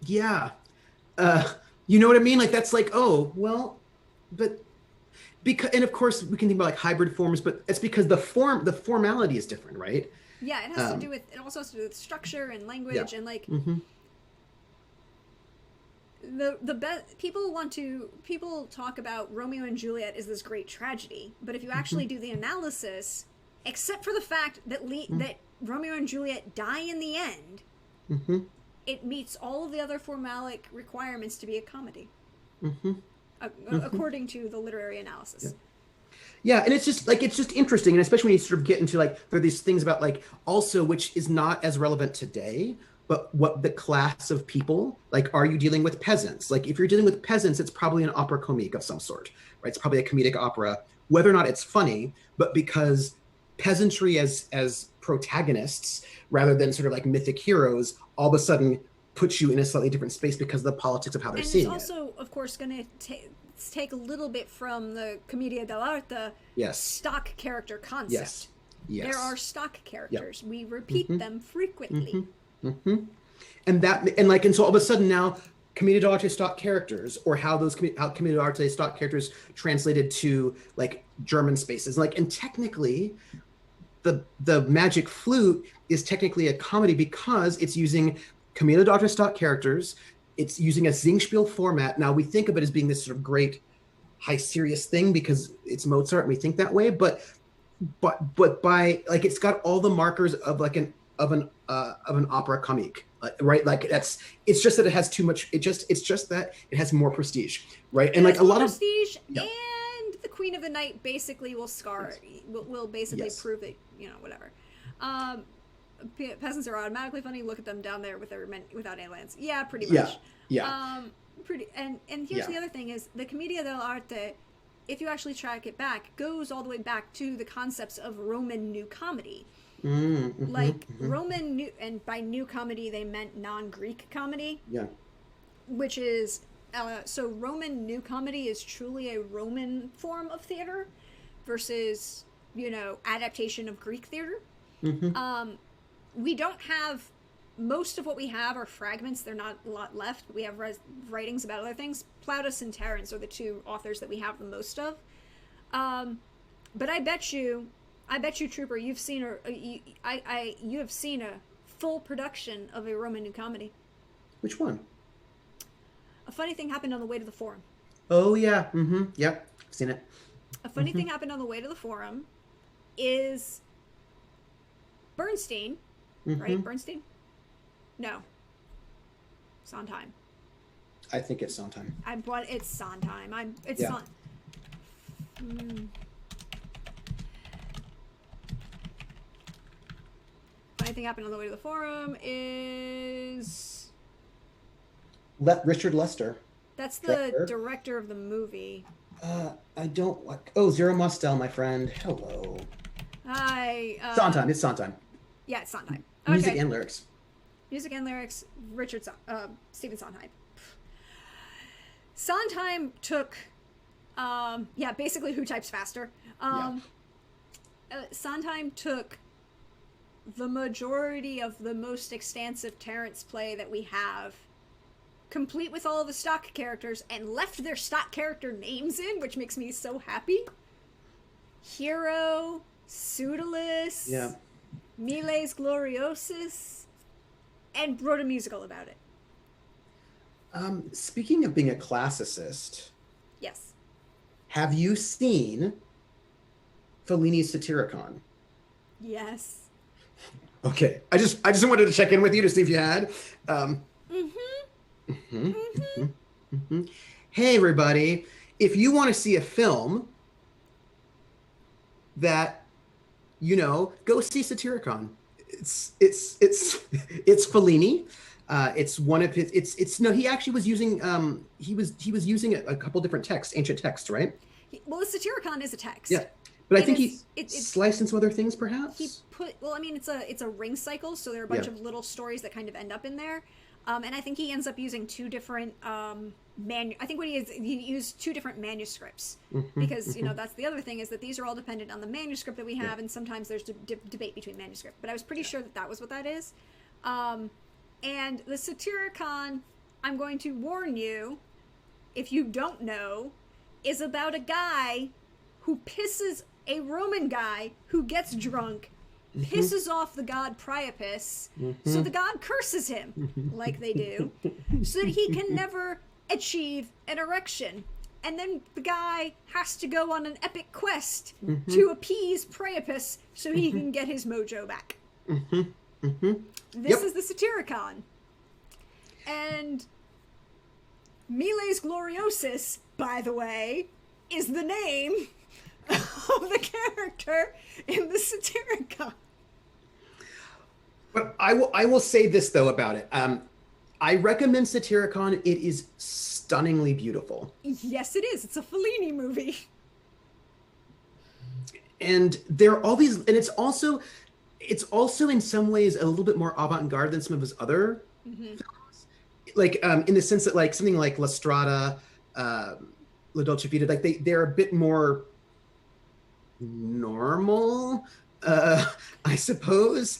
yeah, you know what I mean? Like that's like, oh well, but. Because, and of course we can think about like hybrid forms, but it's because the formality is different, right? Yeah, it has to do with, it also has to do with structure and language and like the best people talk about Romeo and Juliet as this great tragedy, but if you actually do the analysis, except for the fact that that Romeo and Juliet die in the end, it meets all of the other formalic requirements to be a comedy. According to the literary analysis. Yeah, and it's just interesting, and especially when you sort of get into like there are these things about like also which is not as relevant today, but what the class of people, like are you dealing with peasants? Like if you're dealing with peasants, it's probably an opera comique of some sort, right? It's probably a comedic opera, whether or not it's funny, but because peasantry as protagonists rather than sort of like mythic heroes, all of a sudden puts you in a slightly different space because of the politics of how they're seeing it. And it's also, of course, going to take a little bit from the Commedia dell'arte stock character concept. Yes. There are stock characters. Yep. We repeat them frequently. And so all of a sudden now, Commedia dell'arte stock characters, or how Commedia dell'arte stock characters translated to like German spaces, like, and technically, the Magic Flute is technically a comedy because it's using Commedia dell'arte stock characters. It's using a Singspiel format. Now we think of it as being this sort of great, high serious thing because it's Mozart and we think that way. But by like it's got all the markers of like an opera comique, right? Like it's just that it has too much. It's just that it has more prestige, right? And like a lot of prestige, and the Queen of the Night basically will basically prove it. Whatever. Peasants are automatically funny. Look at them down there with their men without any lands. Yeah, pretty Yeah. much. Yeah. Pretty. And here's the other thing is the Commedia dell'arte, if you actually track it back, goes all the way back to the concepts of Roman New Comedy. Like Roman New, and by New Comedy they meant non-Greek comedy. Yeah. Which is so Roman New Comedy is truly a Roman form of theater versus, you know, adaptation of Greek theater. We don't have, most of what we have are fragments. They're not a lot left, but we have writings about other things. Plautus and Terence are the two authors that we have the most of. But I bet you, Trooper, you've seen you have seen a full production of a Roman New Comedy. Which one? A funny thing happened on the way to the Forum. Oh yeah. Yep. I've seen it. A funny thing happened on the way to the Forum is Bernstein, right? Bernstein? No. Sondheim. I think it's Sondheim. It's Sondheim. Funny thing happened on the way to the Forum is Richard Lester. That's the director of the movie. I don't like. Oh, Zero Mostel, my friend. Hello. Hi. Sondheim. It's Sondheim. Yeah, it's Sondheim. Music and lyrics. Music and lyrics. Stephen Sondheim. Sondheim took, basically Who Types Faster. Sondheim took the majority of the most expansive Terence play that we have, complete with all the stock characters, and left their stock character names in, which makes me so happy. Hero, Pseudolus, Miles Gloriosus, and wrote a musical about it. Speaking of being a classicist, yes. Have you seen Fellini's Satyricon? Yes. Okay, I just wanted to check in with you to see if you had. Hey everybody, if you want to see a film that, you know, go see Satyricon. It's Fellini. It's one of his. He actually was using he was using a couple different texts, ancient texts, right? Well, the Satyricon is a text. Yeah, but I think he sliced in some other things, perhaps. He put, well, I mean, it's a ring cycle, so there are a bunch of little stories that kind of end up in there, and I think he ends up using two different I think he used two different manuscripts, because you know that's the other thing is that these are all dependent on the manuscript that we have, and sometimes there's debate between manuscript. But I was pretty sure that was what that is. And the Satyricon, I'm going to warn you, if you don't know, is about a guy who pisses a Roman guy who gets drunk, pisses off the god Priapus, so the god curses him, like they do, so that he can never achieve an erection. And then the guy has to go on an epic quest to appease Priapus so he can get his mojo back. This is the Satyricon. And Miles Gloriosus, by the way, is the name of the character in the Satyricon. But I will say this though about it. I recommend Satyricon. It is stunningly beautiful. Yes, it is. It's a Fellini movie. And there are all these, and it's also in some ways a little bit more avant-garde than some of his other films. Like in the sense that like something like La Strada, La Dolce Vita, like they're a bit more normal, I suppose.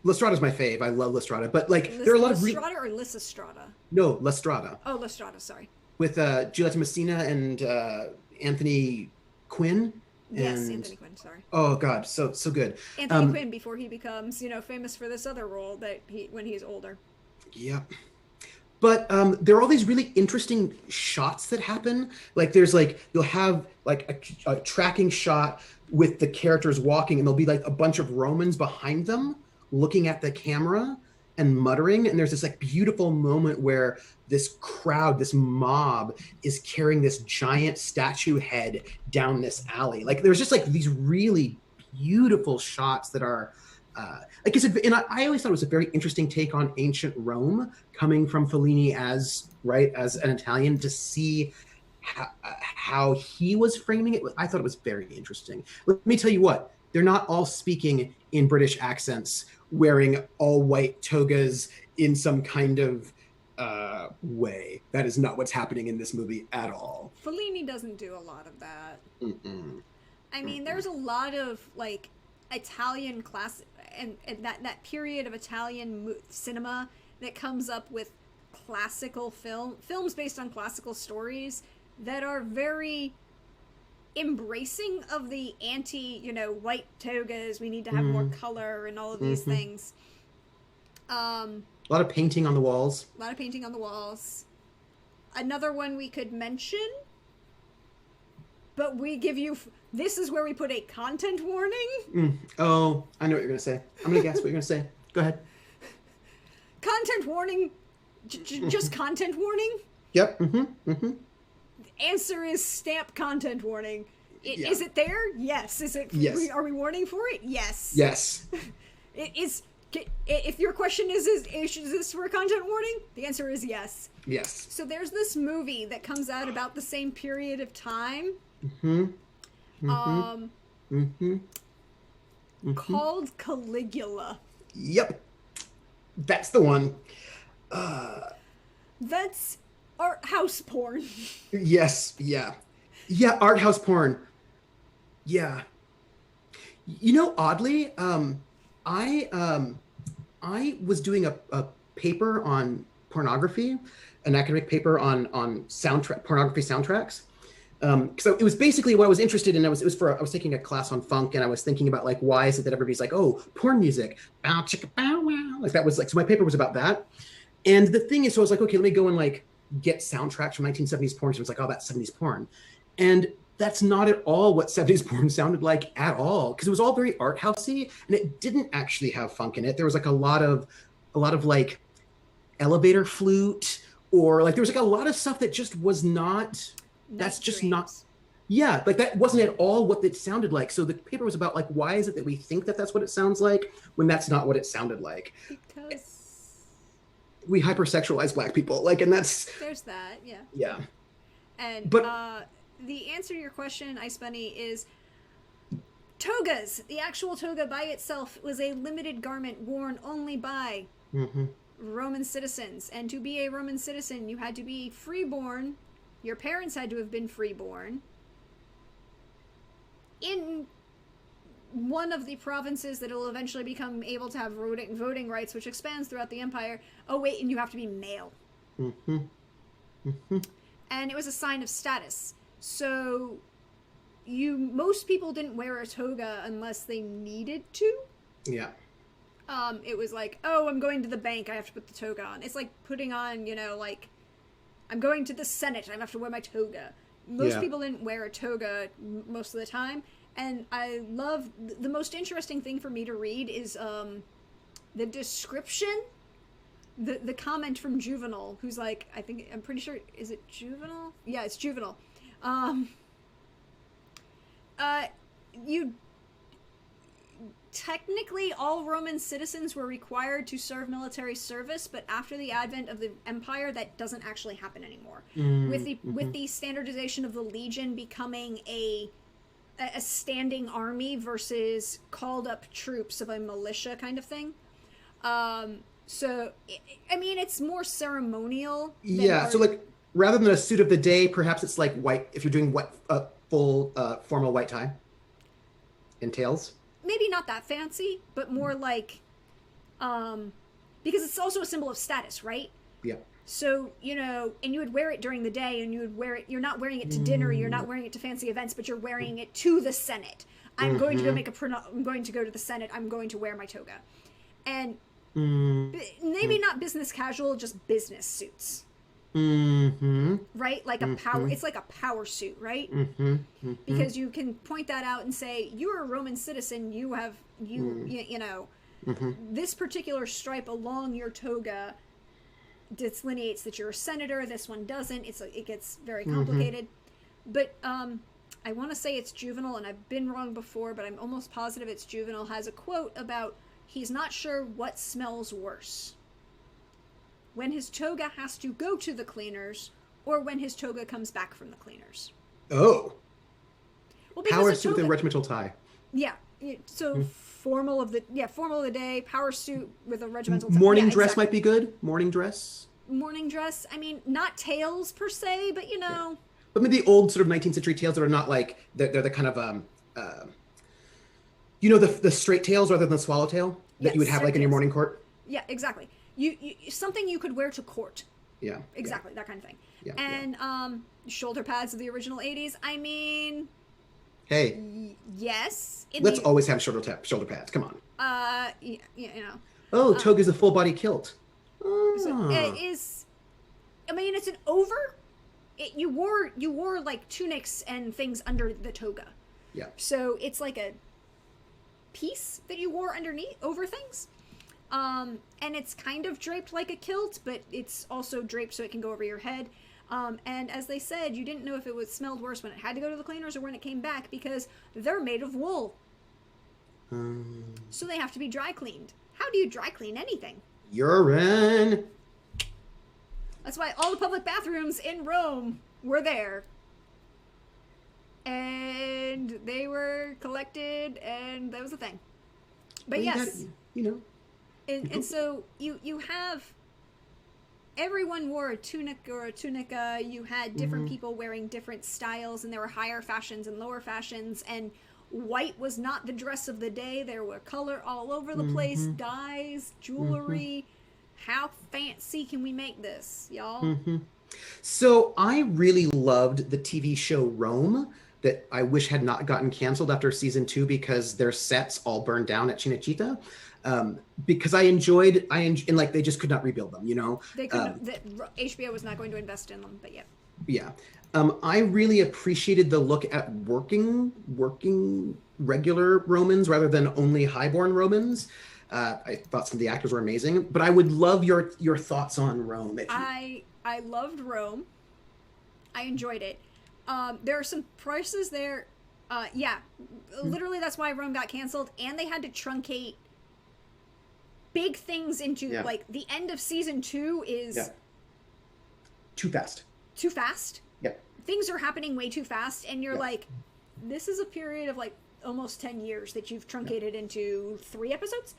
La Strada's my fave. I love La Strada, but like there are a lot of La Strada or Lysistrata? No, La Strada. Oh, La Strada, sorry. With Giulietta Messina and Anthony Quinn. Yes, Anthony Quinn, sorry. Oh God, so good. Anthony Quinn before he becomes, famous for this other role when he's older. Yep. But there are all these really interesting shots that happen. Like there's like, you'll have like a tracking shot with the characters walking, and there'll be like a bunch of Romans behind them looking at the camera and muttering. And there's this like beautiful moment where this crowd, this mob is carrying this giant statue head down this alley. Like there's just like these really beautiful shots that are, like I said, and I always thought it was a very interesting take on ancient Rome, coming from Fellini as an Italian, to see how he was framing it. I thought it was very interesting. Let me tell you what, they're not all speaking in British accents, wearing all white togas in some kind of way. That is not what's happening in this movie at all. Fellini doesn't do a lot of that. Mm-mm. I mean, there's a lot of like Italian classic and that period of Italian cinema that comes up with classical films based on classical stories that are very embracing of the white togas. We need to have more color and all of these things. A lot of painting on the walls. A lot of painting on the walls. Another one we could mention, but we give you. This is where we put a content warning. Oh, I know what you're gonna say. I'm gonna guess what you're gonna say. Go ahead. Content warning. Just content warning. Yep. The answer is stamp content warning. Is it there? Yes. Is it? Yes. Are we warning for it? Yes. Yes. It is. If your question is this for a content warning? The answer is yes. Yes. So there's this movie that comes out about the same period of time. Called Caligula. Yep. That's the one. That's art house porn. Yes. Yeah. Yeah. Art house porn. Yeah. You know, oddly, I was doing a paper on pornography, an academic paper on pornography soundtracks. So it was basically what I was interested in. I was taking a class on funk, and I was thinking about like, why is it that everybody's like, oh, porn music, bow chicka bow wow, like that was like. So my paper was about that. And the thing is, so I was like, okay, let me go and like get soundtracks from 1970s porn. So I was like, oh, that's 70s porn, and that's not at all what 70s porn sounded like at all, because it was all very art housey, and it didn't actually have funk in it. There was like a lot of like elevator flute, or like there was like a lot of stuff that just was not. That's just not. Yeah, like that wasn't at all what it sounded like. So the paper was about like, why is it that we think that that's what it sounds like when that's not what it sounded like? Because we hypersexualize Black people, like, and that's. There's that, yeah. Yeah. And the answer to your question, Ice Bunny, is togas. The actual toga by itself was a limited garment worn only by Roman citizens. And to be a Roman citizen, you had to be freeborn. Your parents had to have been freeborn in one of the provinces that will eventually become able to have voting rights, which expands throughout the empire. Oh, wait, and you have to be male. And it was a sign of status. So most people didn't wear a toga unless they needed to. Yeah. It was like, oh, I'm going to the bank, I have to put the toga on. It's like putting on, like, I'm going to the Senate, I have to wear my toga. Most people didn't wear a toga most of the time. And I love, the most interesting thing for me to read is the description, the comment from Juvenal, who's like, I'm pretty sure, is it Juvenal? Yeah, it's Juvenal. Technically, all Roman citizens were required to serve military service, but after the advent of the empire, that doesn't actually happen anymore. With the standardization of the legion becoming a standing army versus called up troops of a militia kind of thing. So, I mean, it's more ceremonial. Yeah, so like, rather than a suit of the day, perhaps it's like white, if you're doing full formal white tie and tails. Maybe not that fancy, but more like, because it's also a symbol of status, right? Yeah. So, and you would wear it during the day, and you would wear it, you're not wearing it to dinner, you're not wearing it to fancy events, but you're wearing it to the Senate. I'm going to go I'm going to go to the Senate, I'm going to wear my toga. And maybe not business casual, just business suits. Right? Like a power, it's like a power suit, right? Because you can point that out and say, you're a Roman citizen, you have, this particular stripe along your toga delineates that you're a senator, this one doesn't. It gets very complicated. But I want to say it's Juvenal, and I've been wrong before, but I'm almost positive it's Juvenal, has a quote about he's not sure what smells worse. When his toga has to go to the cleaners, or when his toga comes back from the cleaners. Oh. Well, Power suit with a regimental tie. Yeah. So formal of the day, power suit with a regimental tie. Morning dress might be good. Morning dress. Morning dress. I mean, not tails per se, but you know. Yeah. But maybe old sort of 19th century tails that are not like they're the kind of you know, the straight tails rather than the swallowtail that you would have like in your morning court. Yeah, exactly. You something you could wear to court. Yeah. Exactly, that kind of thing. Yeah. And shoulder pads of the original 80s. I mean, hey. Yes. Let's always have shoulder pads. Come on. You know. Oh, toga's a full body kilt. So it is. I mean, it's an over. You wore like tunics and things under the toga. Yeah. So it's like a piece that you wore underneath over things. And it's kind of draped like a kilt, but it's also draped so it can go over your head. And as they said, you didn't know if it smelled worse when it had to go to the cleaners or when it came back because they're made of wool. So they have to be dry cleaned. How do you dry clean anything? Urine. That's why all the public bathrooms in Rome were there. And they were collected, and that was a thing. But well, yes. You know. And so you have... Everyone wore a tunic or a tunica. You had different people wearing different styles, and there were higher fashions and lower fashions, and white was not the dress of the day. There were color all over the place, dyes, jewelry. How fancy can we make this, y'all? So I really loved the TV show Rome that I wish had not gotten canceled after season 2 because their sets all burned down at Cinecittà. Because I enjoyed, and like they just could not rebuild them, you know? They couldn't, HBO was not going to invest in them, but yeah. Yeah. I really appreciated the look at working regular Romans rather than only highborn Romans. I thought some of the actors were amazing, but I would love your thoughts on Rome. I loved Rome. I enjoyed it. There are some prices there. Literally that's why Rome got canceled, and they had to truncate big things into like the end of season 2 is too fast. Too fast. Yeah. Things are happening way too fast, and you're like, this is a period of like almost 10 years that you've truncated into 3 episodes.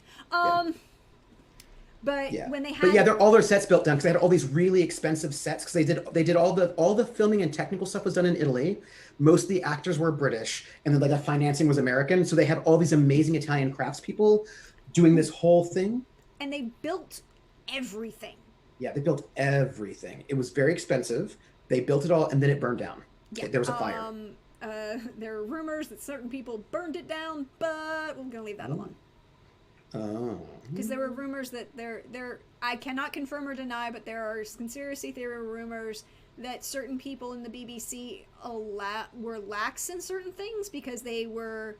But when they had, they're all their sets built down because they had all these really expensive sets because they did all the filming and technical stuff was done in Italy. Most of the actors were British, and then like the financing was American. So they had all these amazing Italian craftspeople doing this whole thing. And they built everything. Yeah, they built everything. It was very expensive. They built it all, and then it burned down. Yeah. There was a fire. There are rumors that certain people burned it down, but we're gonna leave that alone. Oh. Because there were rumors that I cannot confirm or deny, but there are conspiracy theory rumors that certain people in the BBC were lax in certain things because they were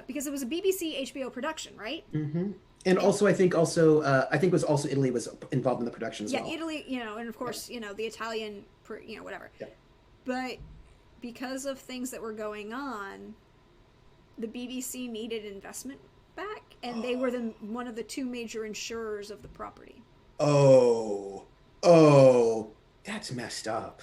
because it was a BBC HBO production, right? Mm-hmm. And also, I think it was also Italy was involved in the production as well. Yeah, Italy, and of course, the Italian, whatever. Yeah. But because of things that were going on, the BBC needed investment back, and they were one of the 2 major insurers of the property. Oh, that's messed up.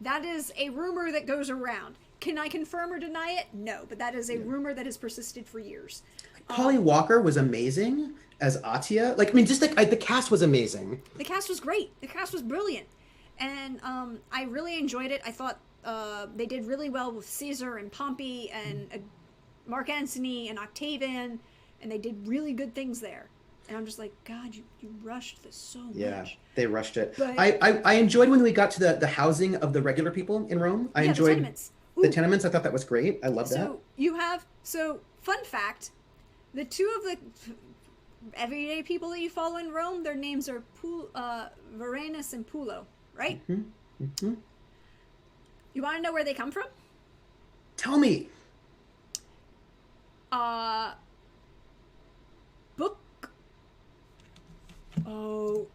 That is a rumor that goes around. Can I confirm or deny it? No, but that is a rumor that has persisted for years. Polly Walker was amazing as Atia. The cast was amazing. The cast was great. The cast was brilliant. And I really enjoyed it. I thought they did really well with Caesar and Pompey and Mark Antony and Octavian, and they did really good things there. And I'm just like, God, you rushed this so much. Yeah, they rushed it. But I enjoyed when we got to the housing of the regular people in Rome. I enjoyed the tenements. The tenements. I thought that was great. I love that. Fun fact, the 2 of the everyday people that you follow in Rome, their names are Varenus and Pulo, right? Mm-hmm. Mm-hmm. You want to know where they come from? Tell me. Book. Oh,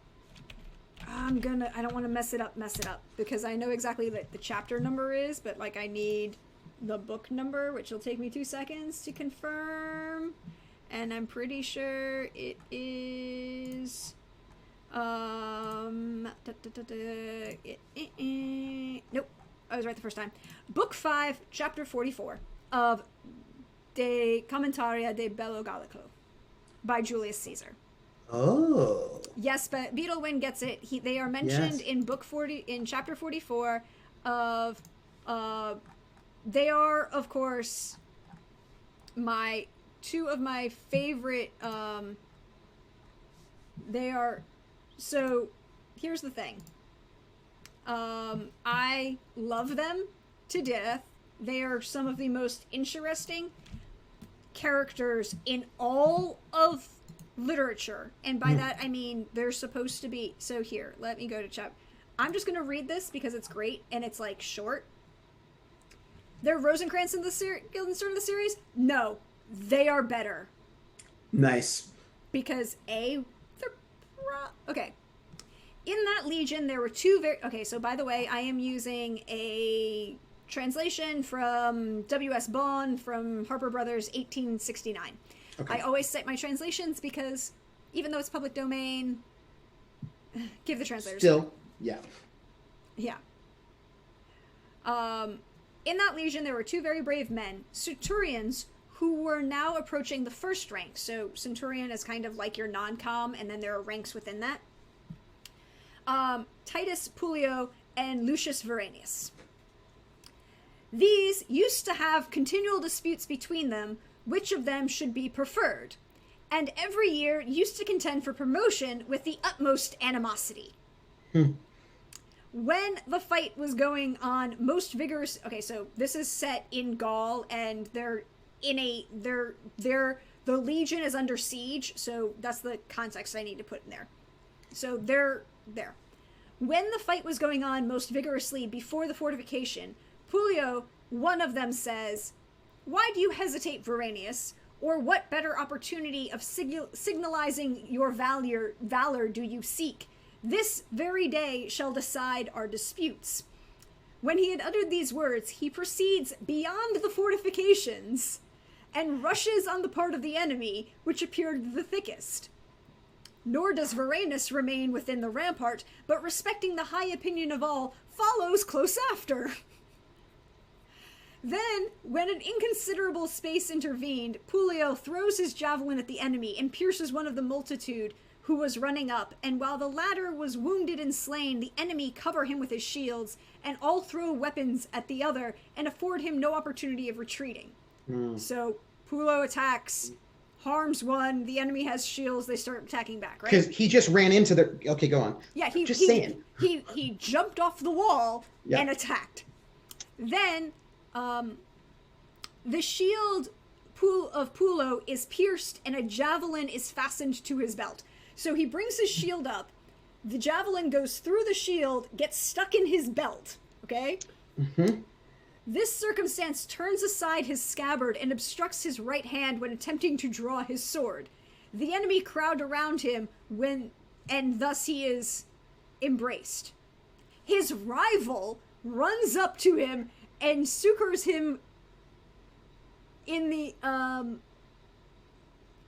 I don't want to mess it up because I know exactly what the chapter number is, but like I need the book number, which will take me 2 seconds to confirm. And I'm pretty sure it is... nope, I was right the first time. Book 5, chapter 44 of De Commentaria de Bello Gallico by Julius Caesar. Oh. Yes, but Beetlewind gets it. They are mentioned in book 40, in chapter 44 of, they are, of course, two of my favorite, they are, so here's the thing. I love them to death. They are some of the most interesting characters in all of literature, and by that I mean they're supposed to be. So here, let me go to chapter. I'm just gonna read this because it's great and it's like short. They're Rosencrantz in the Guildenstern of the series? No, they are better. Nice. Because okay. In that legion, there were two okay, so by the way, I am using a translation from W.S. Bond from Harper Brothers 1869. Okay. I always cite my translations because even though it's public domain, give the translators. Still, yeah. Yeah. In that legion, there were two very brave men, centurions, who were now approaching the first rank. So centurion is kind of like your non-com, and then there are ranks within that. Titus Pulio and Lucius Veranius. These used to have continual disputes between them, which of them should be preferred, and every year used to contend for promotion with the utmost animosity. When the fight was going on most vigorous... Okay, so this is set in Gaul, and the Legion is under siege, so that's the context I need to put in there. So they're there. When the fight was going on most vigorously before the fortification, Pulio, one of them, says, "Why do you hesitate, Veranius? Or what better opportunity of signalizing your valor do you seek? This very day shall decide our disputes." When he had uttered these words, he proceeds beyond the fortifications and rushes on the part of the enemy which appeared the thickest. Nor does Veranius remain within the rampart, but respecting the high opinion of all, follows close after. Then, when an inconsiderable space intervened, Pulio throws his javelin at the enemy and pierces one of the multitude who was running up, and while the latter was wounded and slain, the enemy cover him with his shields, and all throw weapons at the other, and afford him no opportunity of retreating. So, Pulio attacks, harms one, the enemy has shields, they start attacking back, right? Because he just ran into the... Okay, go on. Yeah, He jumped off the wall and attacked. Then... the shield of Pulio is pierced and a javelin is fastened to his belt. So he brings his shield up, the javelin goes through the shield, gets stuck in his belt, okay? This circumstance turns aside his scabbard and obstructs his right hand when attempting to draw his sword. The enemy crowd around him and thus he is embraced. His rival runs up to him and succors him in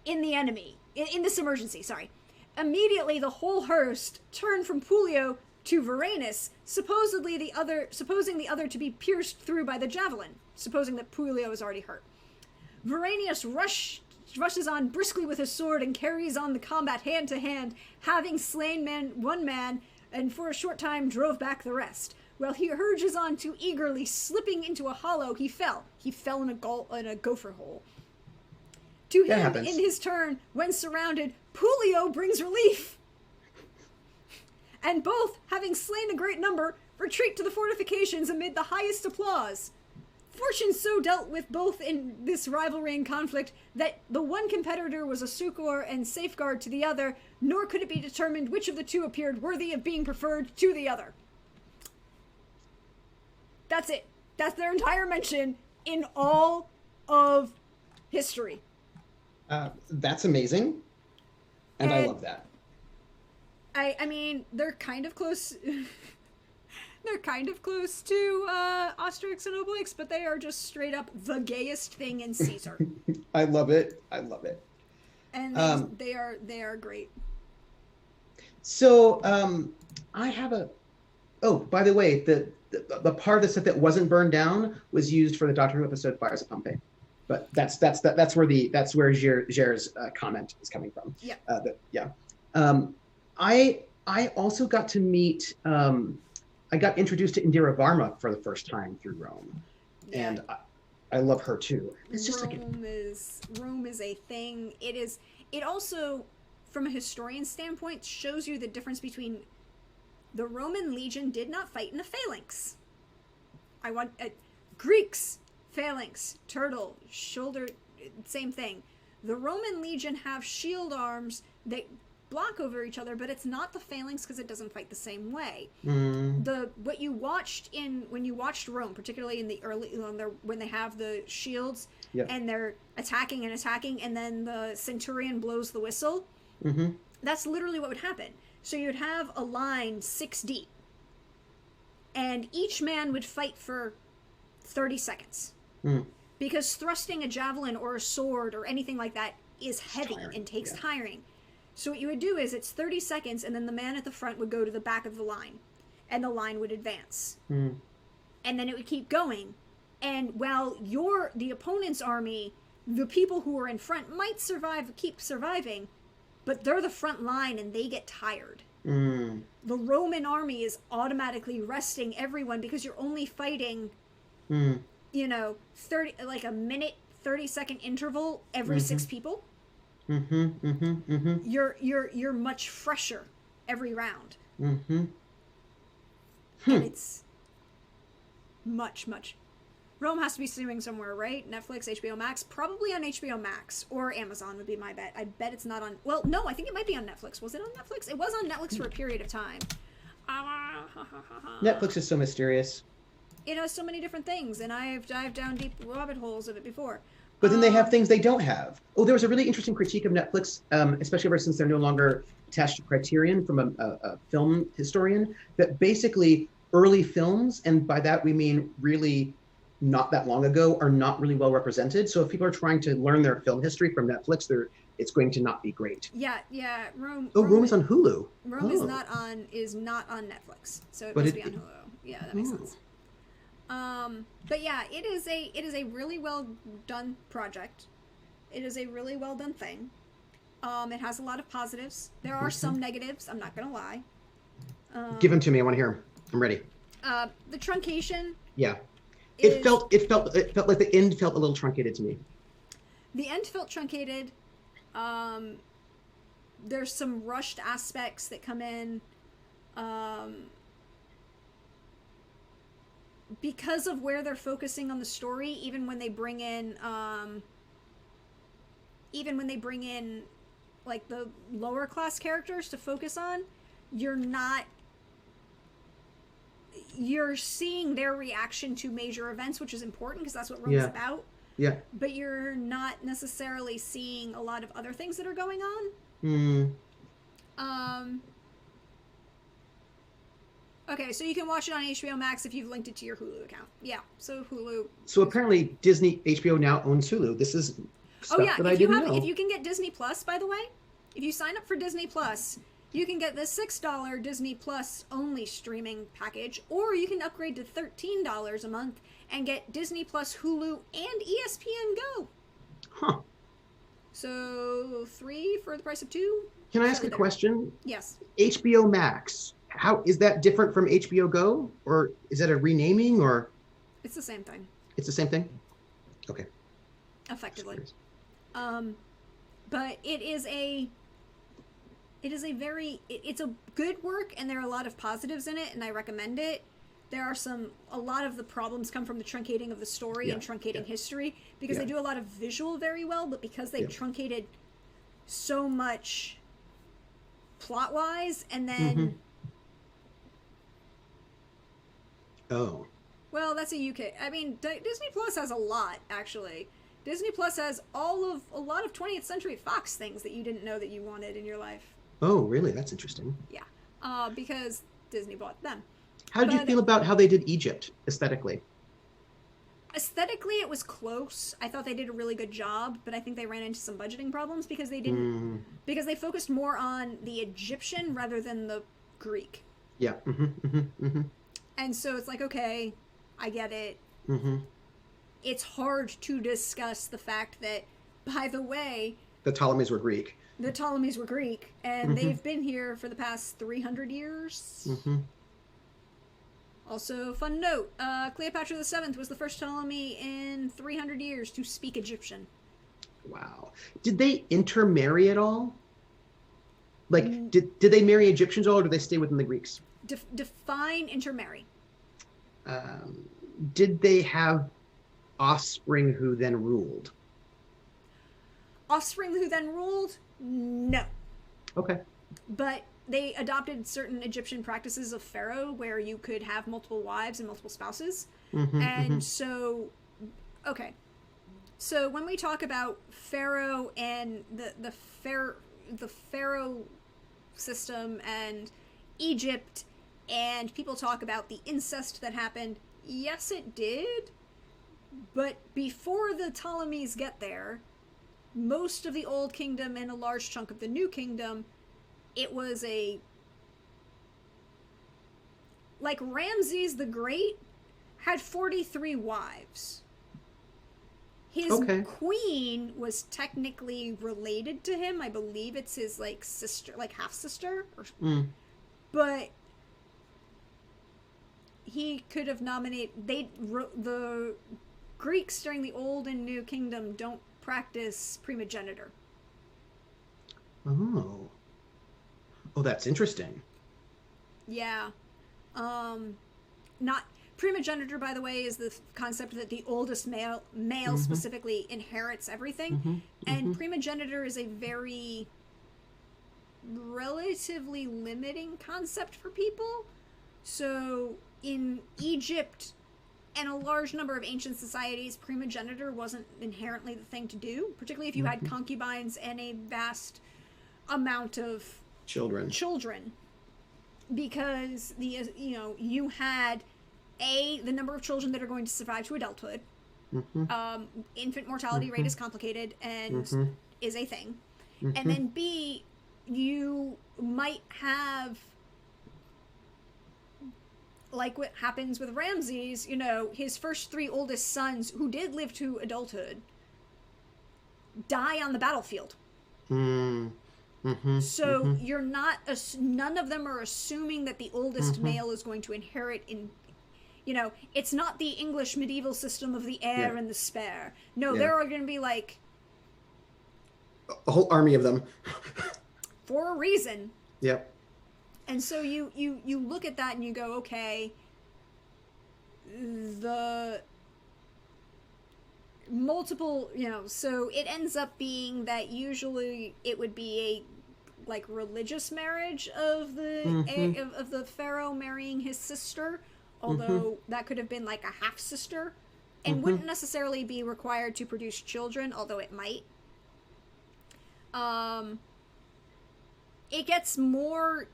this emergency, sorry. Immediately, the whole host turned from Pulio to Veranius, supposing the other to be pierced through by the javelin, supposing that Pulio is already hurt. Veranius rushes on briskly with his sword and carries on the combat hand to hand, having slain one man, and for a short time drove back the rest. While he urges on too eagerly, slipping into a hollow, he fell. He fell in a gopher hole. To him, in his turn, when surrounded, Pulio brings relief. And both, having slain a great number, retreat to the fortifications amid the highest applause. Fortune so dealt with both in this rivalry and conflict that the one competitor was a succor and safeguard to the other, nor could it be determined which of the two appeared worthy of being preferred to the other. That's it. That's their entire mention in all of history. That's amazing. And I love that. I mean, they're kind of close. They're kind of close to Asterix and Obelix, but they are just straight up the gayest thing in Caesar. I love it. I love it. And they are great. So I have a. Oh, by the way, the part of the set that wasn't burned down was used for the Doctor Who episode Fires of Pompeii. But that's where Ger's comment is coming from. Yeah. I also got to meet. I got introduced to Indira Varma for the first time through Rome, and I love her too. It's just Rome is a thing. It also, from a historian standpoint, shows you the difference between the Roman legion did not fight in a phalanx. Greeks, phalanx, turtle, shoulder, same thing. The Roman legion have shield arms that block over each other, but it's not the phalanx because it doesn't fight the same way. What you watched when you watched Rome, particularly in the early when they have the shields and they're attacking, and then the centurion blows the whistle. That's literally what would happen. So you'd have a line 6 deep, and each man would fight for 30 seconds. Because thrusting a javelin or a sword or anything like that is heavy and takes tiring. So what you would do is it's 30 seconds, and then the man at the front would go to the back of the line, and the line would advance. And then it would keep going. And while the opponent's army, the people who are in front might keep surviving, but they're the front line and they get tired. The Roman army is automatically resting everyone because you're only fighting, 30, like a minute, 30-second interval every 6 people. You're much fresher every round. And it's much. Rome has to be streaming somewhere, right? Netflix, HBO Max, probably on HBO Max or Amazon would be my bet. I bet it's not on. Well, no, I think it might be on Netflix. Was it on Netflix? It was on Netflix for a period of time. Netflix is so mysterious. It has so many different things, and I've dived down deep rabbit holes of it before. But then they have things they don't have. Oh, there was a really interesting critique of Netflix, especially ever since they're no longer attached to Criterion, from a film historian, that basically early films, and by that we mean really not that long ago, are not really well represented. So if people are trying to learn their film history from Netflix, it's going to not be great. Yeah. Rome is on Hulu. Rome is not on Netflix, so it must be on Hulu. Yeah, that makes sense. But yeah, it is a really well done project. It is a really well done thing. It has a lot of positives. There are some negatives. I'm not gonna lie. Give them to me. I want to hear them. I'm ready. The truncation. Yeah. It felt like the end felt a little truncated to me. The end felt truncated. There's some rushed aspects that come in. Because of where they're focusing on the story, even when they bring in like the lower class characters to focus on, you're seeing their reaction to major events, which is important because that's what Rome's about. Yeah. But you're not necessarily seeing a lot of other things that are going on. Okay, so you can watch it on HBO Max if you've linked it to your Hulu account. Yeah, so Hulu. So apparently HBO now owns Hulu. This is stuff that I didn't know. If you can get Disney Plus, by the way, if you sign up for Disney Plus, you can get the $6 Disney Plus only streaming package, or you can upgrade to $13 a month and get Disney Plus, Hulu, and ESPN Go. Huh. So 3 for the price of 2. Can I ask a question? Yes. HBO Max. How is that different from HBO Go, or is that a renaming, or? It's the same thing. It's the same thing? Okay. Effectively. But it's a good work, and there are a lot of positives in it, and I recommend it. A lot of the problems come from the truncating of the story and truncating history, because they do a lot of visual very well, but because they've truncated so much plot-wise, and then... Oh. Well, that's a UK. I mean, Disney Plus has a lot, actually. Disney Plus has a lot of 20th Century Fox things that you didn't know that you wanted in your life. Oh, really? That's interesting. Yeah. Because Disney bought them. How did you feel about how they did Egypt aesthetically? Aesthetically, it was close. I thought they did a really good job, but I think they ran into some budgeting problems because they didn't because they focused more on the Egyptian rather than the Greek. Yeah. And so it's like, okay, I get it. It's hard to discuss the fact that, by the way, the Ptolemies were Greek. The Ptolemies were Greek, and they've been here for the past 300 years. Also, fun note, Cleopatra VII was the first Ptolemy in 300 years to speak Egyptian. Wow. Did they intermarry at all? Like, did they marry Egyptians at all, or did they stay within the Greeks? Define intermarry. Did they have offspring who then ruled? Offspring who then ruled? No. Okay. But they adopted certain Egyptian practices of pharaoh where you could have multiple wives and multiple spouses. So, okay. So when we talk about pharaoh and the pharaoh system and Egypt, and people talk about the incest that happened, yes, it did. But before the Ptolemies get there, most of the Old Kingdom and a large chunk of the New Kingdom, it was like Ramses the Great had 43 wives. His queen was technically related to him. I believe it's his like sister, like half sister, but he could have nominated. The Greeks during the Old and New Kingdom don't practice primogeniture. Oh, that's interesting. Yeah. Not primogeniture, by the way, is the concept that the oldest male specifically inherits everything. And primogeniture is a very relatively limiting concept for people. So in Egypt and a large number of ancient societies, primogeniture wasn't inherently the thing to do, particularly if you had concubines and a vast amount of children. Because you had the number of children that are going to survive to adulthood. Infant mortality rate is complicated and is a thing. And then B, you might have, like what happens with Ramses, his first 3 oldest sons, who did live to adulthood, die on the battlefield. So you're not, none of them are assuming that the oldest male is going to inherit in, it's not the English medieval system of the heir and the spare. No, there are going to be like a whole army of them for a reason. Yep. And so you look at that and you go, okay, the multiple, so it ends up being that usually it would be a like religious marriage of the of the pharaoh marrying his sister, although that could have been like a half sister, and wouldn't necessarily be required to produce children, although it might. It gets more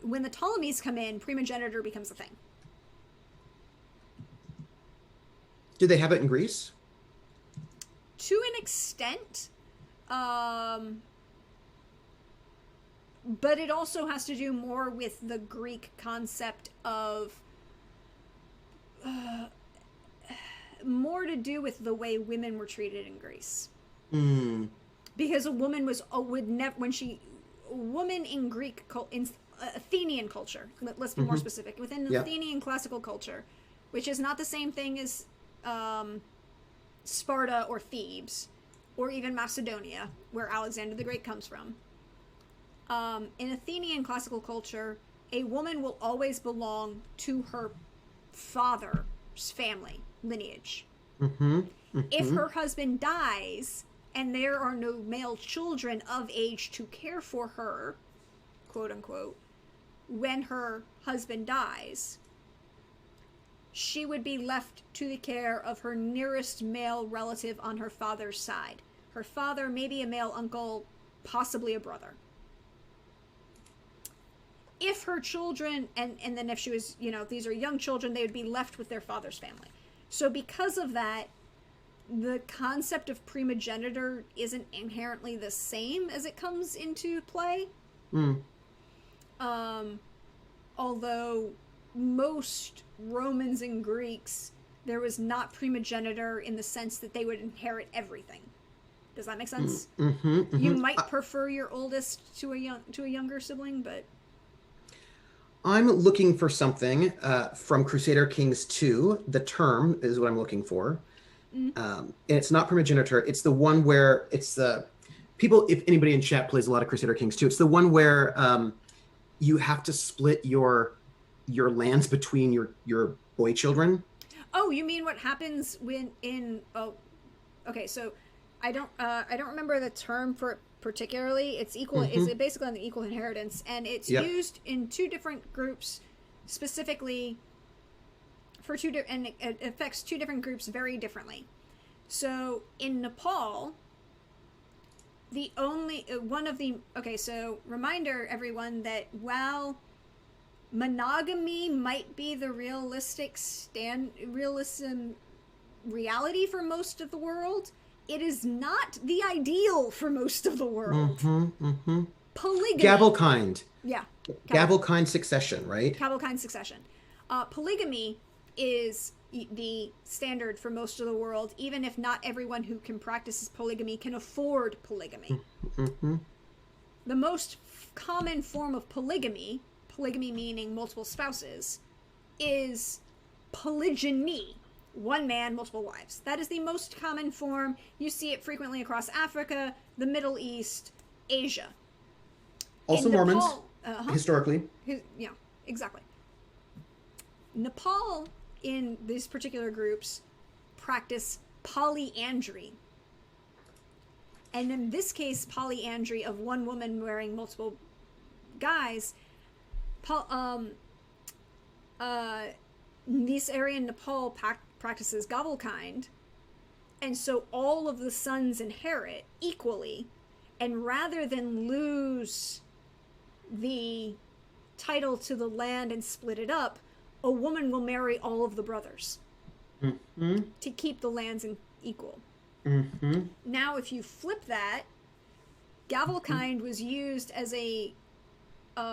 when the Ptolemies come in. Primogeniture becomes a thing. Do they have it in Greece? To an extent. But it also has to do more with the Greek concept of more to do with the way women were treated in Greece. Because a woman woman in Greek in Athenian culture, let's be more specific, within Athenian classical culture, which is not the same thing as Sparta or Thebes or even Macedonia, where Alexander the Great comes from. In Athenian classical culture, a woman will always belong to her father's family lineage. If her husband dies and there are no male children of age to care for her, quote unquote, when her husband dies, she would be left to the care of her nearest male relative on her father's side. Her father, maybe a male uncle, possibly a brother. if her children, and then if she was, these are young children, they would be left with their father's family. So because of that, the concept of primogeniture isn't inherently the same as it comes into play. Although most Romans and Greeks, there was not primogeniture in the sense that they would inherit everything. Does that make sense? You might prefer your oldest to a younger sibling, but I'm looking for something from Crusader Kings 2. The term is what I'm looking for. And it's not primogeniture. It's the one where it's the people, if anybody in chat plays a lot of Crusader Kings 2, it's the one where you have to split your lands between your boy children. Oh, you mean what happens when okay, so I don't remember the term for it particularly. It's equal. It's basically on the equal inheritance, and it's used in two different groups, specifically for and it affects two different groups very differently. So in Nepal, the only one of the so reminder everyone that while monogamy might be the realistic reality for most of the world, it is not the ideal for most of the world. Polygamy. Gavelkind. Yeah. Gavelkind succession, right? Gavelkind succession. Polygamy is the standard for most of the world, even if not everyone who can practice polygamy can afford polygamy. The most common form of polygamy meaning multiple spouses, is polygyny. One man, multiple wives. That is the most common form. You see it frequently across Africa, the Middle East, Asia. Also Mormons, historically. Yeah, exactly. Nepal, in these particular groups, practice polyandry. And in this case, polyandry of one woman marrying multiple guys. This area in Nepal practices Gavelkind, and so all of the sons inherit equally, and rather than lose the title to the land and split it up, a woman will marry all of the brothers to keep the lands equal. Now, if you flip that, Gavelkind was used as a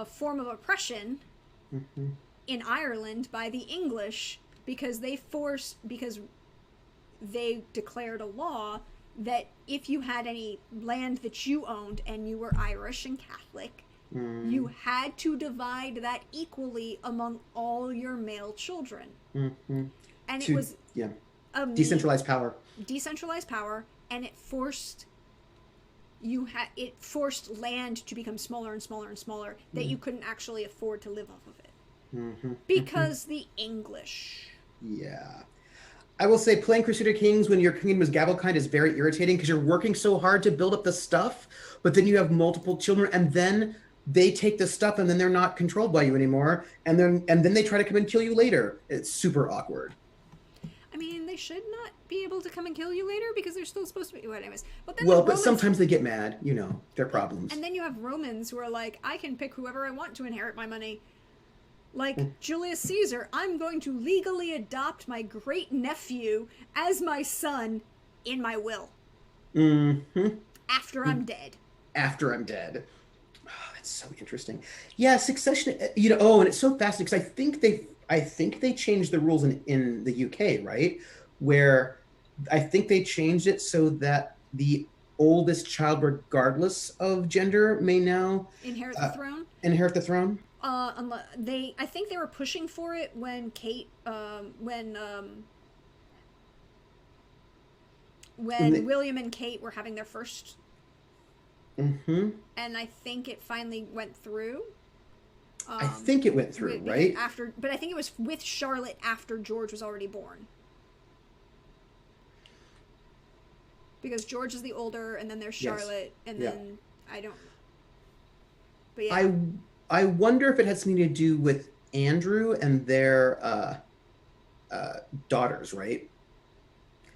form of oppression in Ireland by the English because they declared a law that if you had any land that you owned and you were Irish and Catholic, you had to divide that equally among all your male children. And it was decentralized power, and it forced land to become smaller and smaller and smaller that you couldn't actually afford to live off of it because the English. Yeah. I will say playing Crusader Kings when your kingdom is Gavelkind is very irritating because you're working so hard to build up the stuff, but then you have multiple children and then they take the stuff and then they're not controlled by you anymore, and then they try to come and kill you later. It's super awkward. I mean, they should not be able to come and kill you later because they're still supposed to be. Well, anyways, but then but sometimes they get mad. Their problems. And then you have Romans who are like, I can pick whoever I want to inherit my money. Like Julius Caesar, I'm going to legally adopt my great nephew as my son in my will. After I'm dead. After I'm dead. Oh, that's so interesting. Yeah, succession. And it's so fascinating because I think they changed the rules in the UK, right? Where I think they changed it so that the oldest child, regardless of gender, may now inherit the throne. Inherit the throne. I think they were pushing for it when William and Kate were having their first. And I think it finally went through. I think it went through, right? But I think it was with Charlotte after George was already born. Because George is the older, and then there's Charlotte, and then I don't. But yeah. I wonder if it had something to do with Andrew and their daughters, right?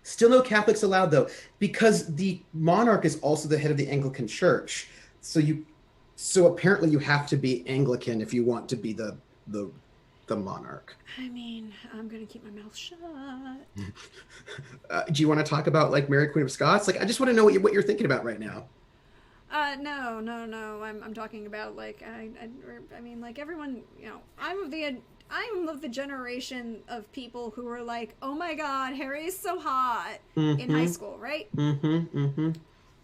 Still no Catholics allowed, though, because the monarch is also the head of the Anglican Church. So So apparently you have to be Anglican if you want to be the monarch. I mean, I'm gonna keep my mouth shut. Do you want to talk about like Mary Queen of Scots? Like, I just want to know what you're thinking about right now. No. I'm talking about like I mean like everyone. I'm of the generation of people who were like, oh my God, Harry is so hot in high school, right?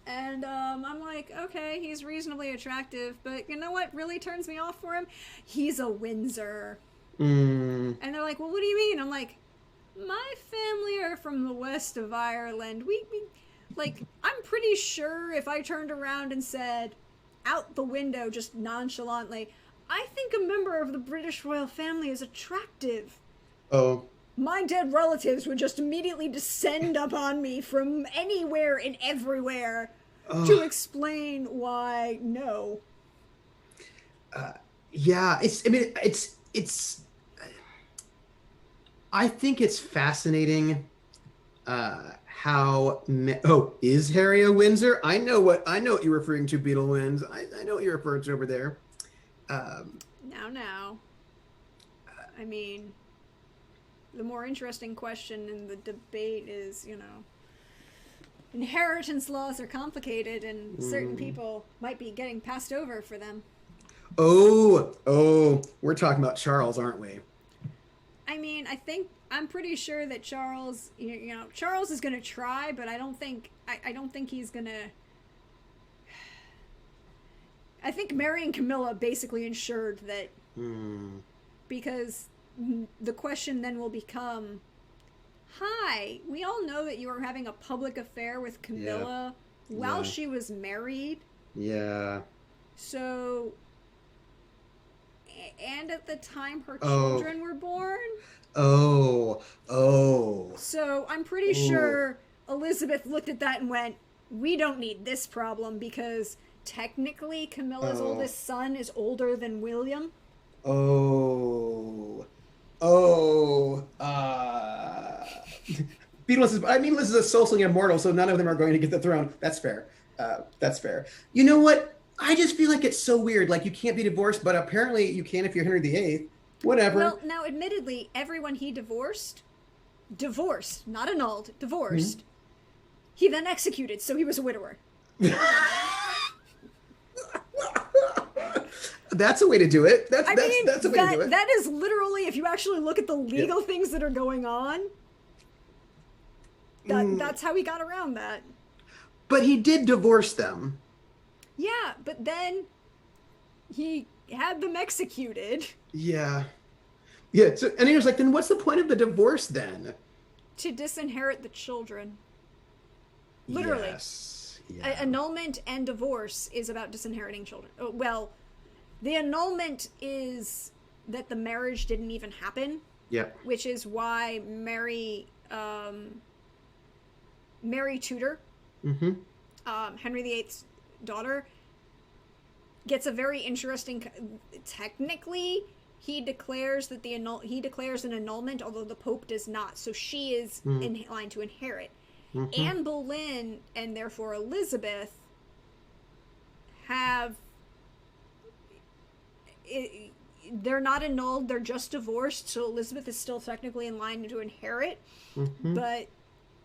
And I'm like, okay, he's reasonably attractive, but you know what really turns me off for him? He's a Windsor. And they're like, well, what do you mean? I'm like, my family are from the west of Ireland. We like, I'm pretty sure if I turned around and said, out the window, just nonchalantly, I think a member of the British royal family is attractive. Oh. My dead relatives would just immediately descend upon me from anywhere and everywhere to explain why no. Yeah, I think it's fascinating how is Harry a Windsor? I know what you're referring to, Beetle Winds. I know what you're referring to over there. Now. I mean, the more interesting question in the debate is, inheritance laws are complicated and certain people might be getting passed over for them. Oh, we're talking about Charles, aren't we? I mean, I'm pretty sure that Charles, Charles is going to try, but I don't think he's going to. I think Mary and Camilla basically ensured that because the question then will become, hi, we all know that you were having a public affair with Camilla while she was married. Yeah. So, and at the time her children were born. Oh. So I'm pretty sure Elizabeth looked at that and went, we don't need this problem because technically Camilla's oldest son is older than William. Beetlejuice is, Liz is a socially immortal, so none of them are going to get the throne. That's fair. That's fair. You know what? I just feel like it's so weird. Like, you can't be divorced, but apparently you can if you're Henry VIII. Whatever. Well, now, admittedly, everyone he divorced, not annulled, divorced, he then executed, so he was a widower. That's a way to do it. That's a way to do it. That is literally, if you actually look at the legal things that are going on, that's how he got around that. But he did divorce them. Yeah, but then he had them executed. Yeah. So, and he was like, then what's the point of the divorce then? To disinherit the children. Literally. Yes. Yeah. Annulment and divorce is about disinheriting children. Well, the annulment is that the marriage didn't even happen. Yeah. Which is why Mary Tudor, Henry VIII's daughter, gets a very interesting. Technically, he declares that he declares an annulment, although the Pope does not. So she is in line to inherit. Anne Boleyn and therefore Elizabeth have. They're not annulled; they're just divorced. So Elizabeth is still technically in line to inherit, but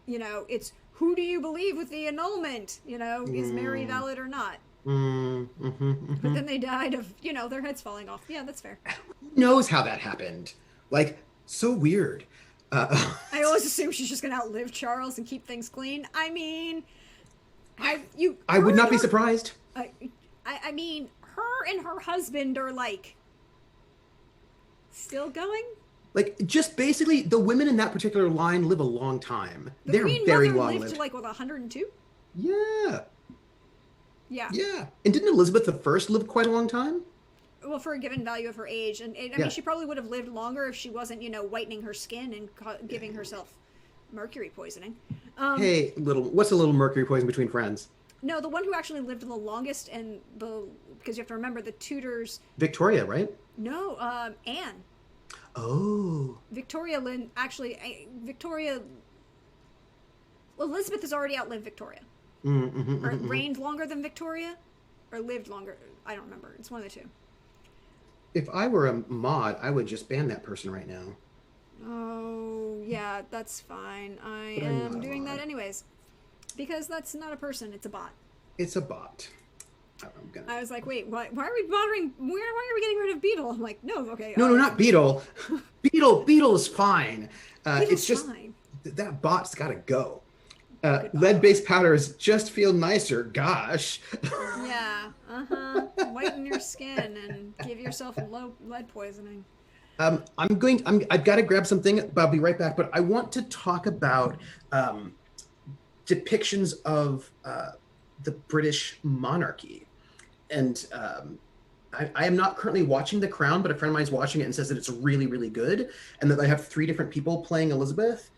it's who do you believe with the annulment? Is Mary valid or not? But then they died of their heads falling off. Yeah, that's fair. Who knows how that happened? Like, so weird. I always assume she's just gonna outlive Charles and keep things clean. I mean, I would not be surprised. I mean, her and her husband are like still going. Like, just basically, the women in that particular line live a long time. They're Queen very Mother long-lived. lived to like 102. Yeah. Yeah. And didn't Elizabeth I live quite a long time? Well, for a given value of her age, and I mean, she probably would have lived longer if she wasn't, whitening her skin and giving herself mercury poisoning. Hey, what's a little mercury poison between friends? No, the one who actually lived the longest, because you have to remember the Tudors. Victoria, right? No, Anne. Oh. Elizabeth has already outlived Victoria. Or reigned longer than Victoria. or lived longer. I don't remember. It's one of the two. If I were a mod, I would just ban that person right now. Oh, yeah, that's fine. I But I'm not am a doing mod. that anyways. Because that's not a person, it's a bot. It's a bot. I was like, wait, why are we bothering? Why are we getting rid of Beetle? I'm like, no, okay. No, not Beetle. Beetle is fine. Beetle's It's just fine. that bot's got to go. Good bot. Lead-based powders just feel nicer. Gosh. Yeah, whiten your skin and give yourself low lead poisoning. I've got to grab something, but I'll be right back. But I want to talk about depictions of the British monarchy. And I am not currently watching The Crown, but a friend of mine is watching it and says that it's really, really good. And that they have 3 different people playing Elizabeth,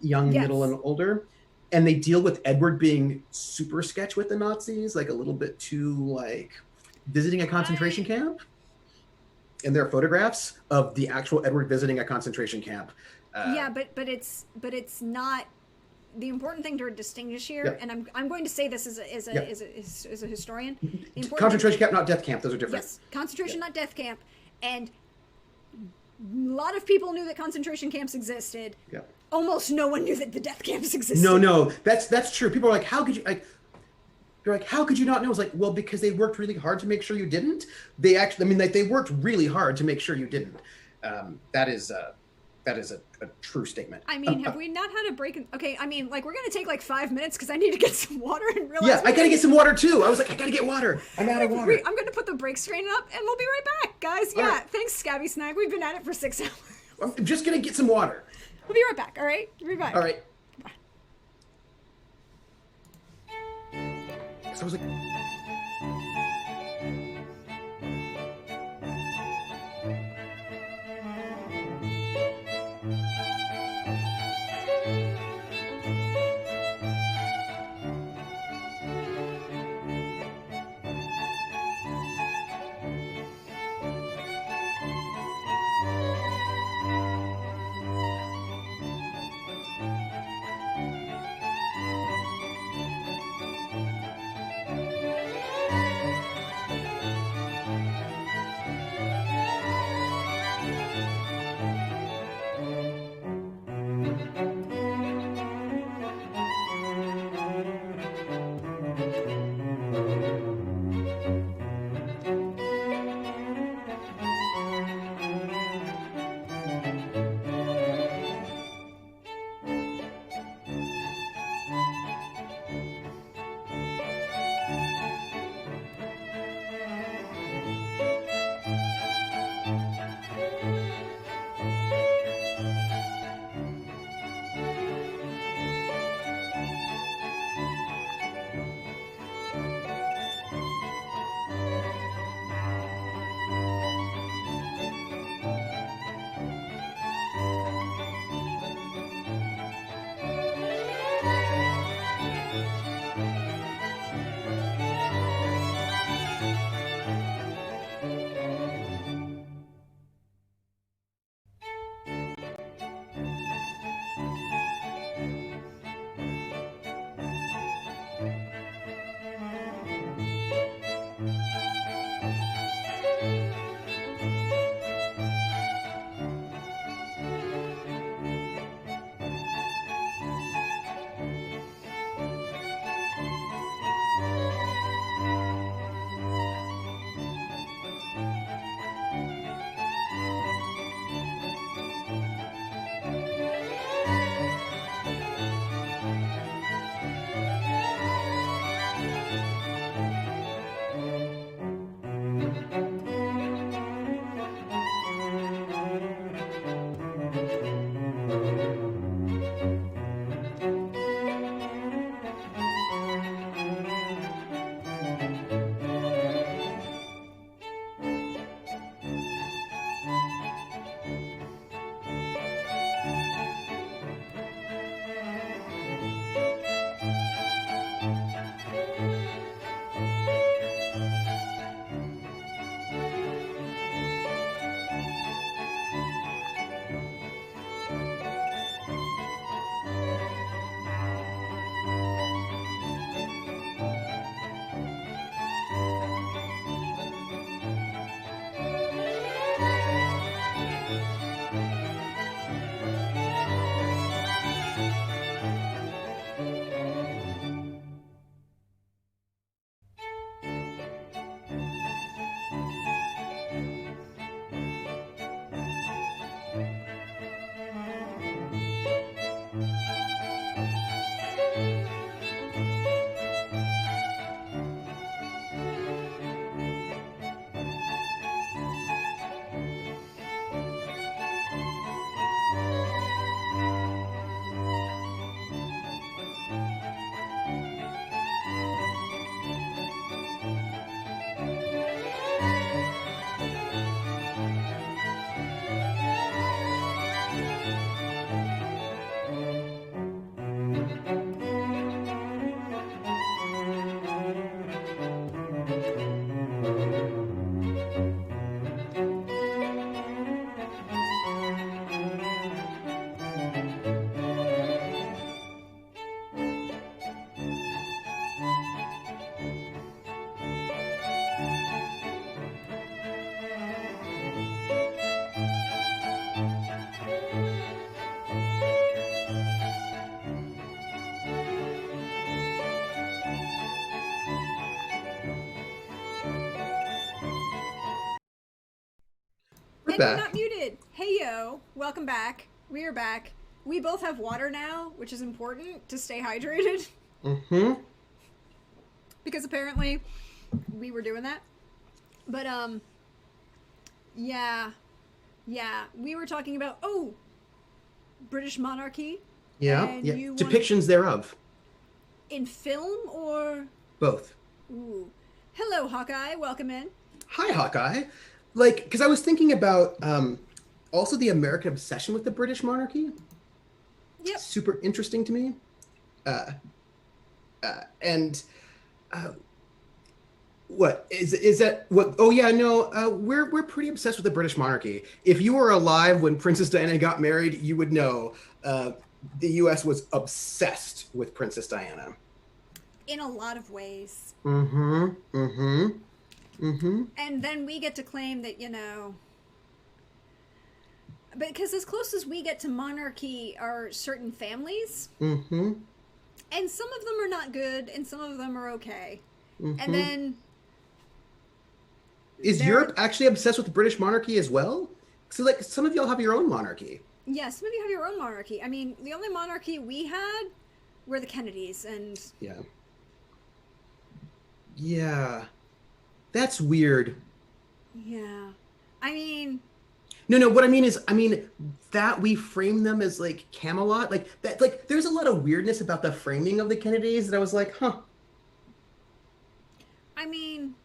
young, Yes. middle, and older. And they deal with Edward being super sketch with the Nazis, like a little bit too like visiting a concentration camp. And there are photographs of the actual Edward visiting a concentration camp. Yeah, but it's not. The important thing to distinguish here, Yeah. and I'm going to say this as a historian. The important Concentration camp, not death camp. Those are different. Yes, concentration, not death camp, and a lot of people knew that concentration camps existed. Yeah. Almost no one knew that the death camps existed. No, that's true. People are like, how could you like? They're like, how could you not know? It's like, well, because they worked really hard to make sure you didn't. They actually, I mean, like they worked really hard to make sure you didn't. That is a true statement. I mean, have we not had a break? Okay, I mean, like we're gonna take like 5 minutes because I need to get some water and realize. Yeah, I gotta get some water too. I was like, I gotta get water. I'm out of water. I'm gonna put the break screen up and we'll be right back, guys. All Yeah, right. thanks, Scabby Snag. We've been at it for 6 hours. I'm just gonna get some water. We'll be right back. All right, we'll be back. All right. So I was like. And back. you're not muted. Hey, yo. Welcome back. We are back. We both have water now, which is important to stay hydrated. Mm-hmm. Because apparently we were doing that. But, yeah. Yeah. We were talking about, British monarchy. Yeah. And Yeah. you Depictions thereof. In film or? Both. Ooh. Hello, Hawkeye. Welcome in. Hi, Hawkeye. Like, because I was thinking about also the American obsession with the British monarchy. Yep. Super interesting to me. What is that? What? Oh yeah, no. We're pretty obsessed with the British monarchy. If you were alive when Princess Diana got married, you would know the U.S. was obsessed with Princess Diana. In a lot of ways. Mm-hmm. Mm-hmm. Mm-hmm. And then we get to claim that, because as close as we get to monarchy are certain families. Mm-hmm. And some of them are not good, and some of them are okay. Mm-hmm. And then... Is Europe actually obsessed with the British monarchy as well? So, like, some of y'all have your own monarchy. Yeah, some of you have your own monarchy. I mean, the only monarchy we had were the Kennedys, and... Yeah. Yeah. That's weird. Yeah. I mean... No, what I mean is, that we frame them as, like, Camelot. Like, that, like, there's a lot of weirdness about the framing of the Kennedys that I was like, huh. I mean...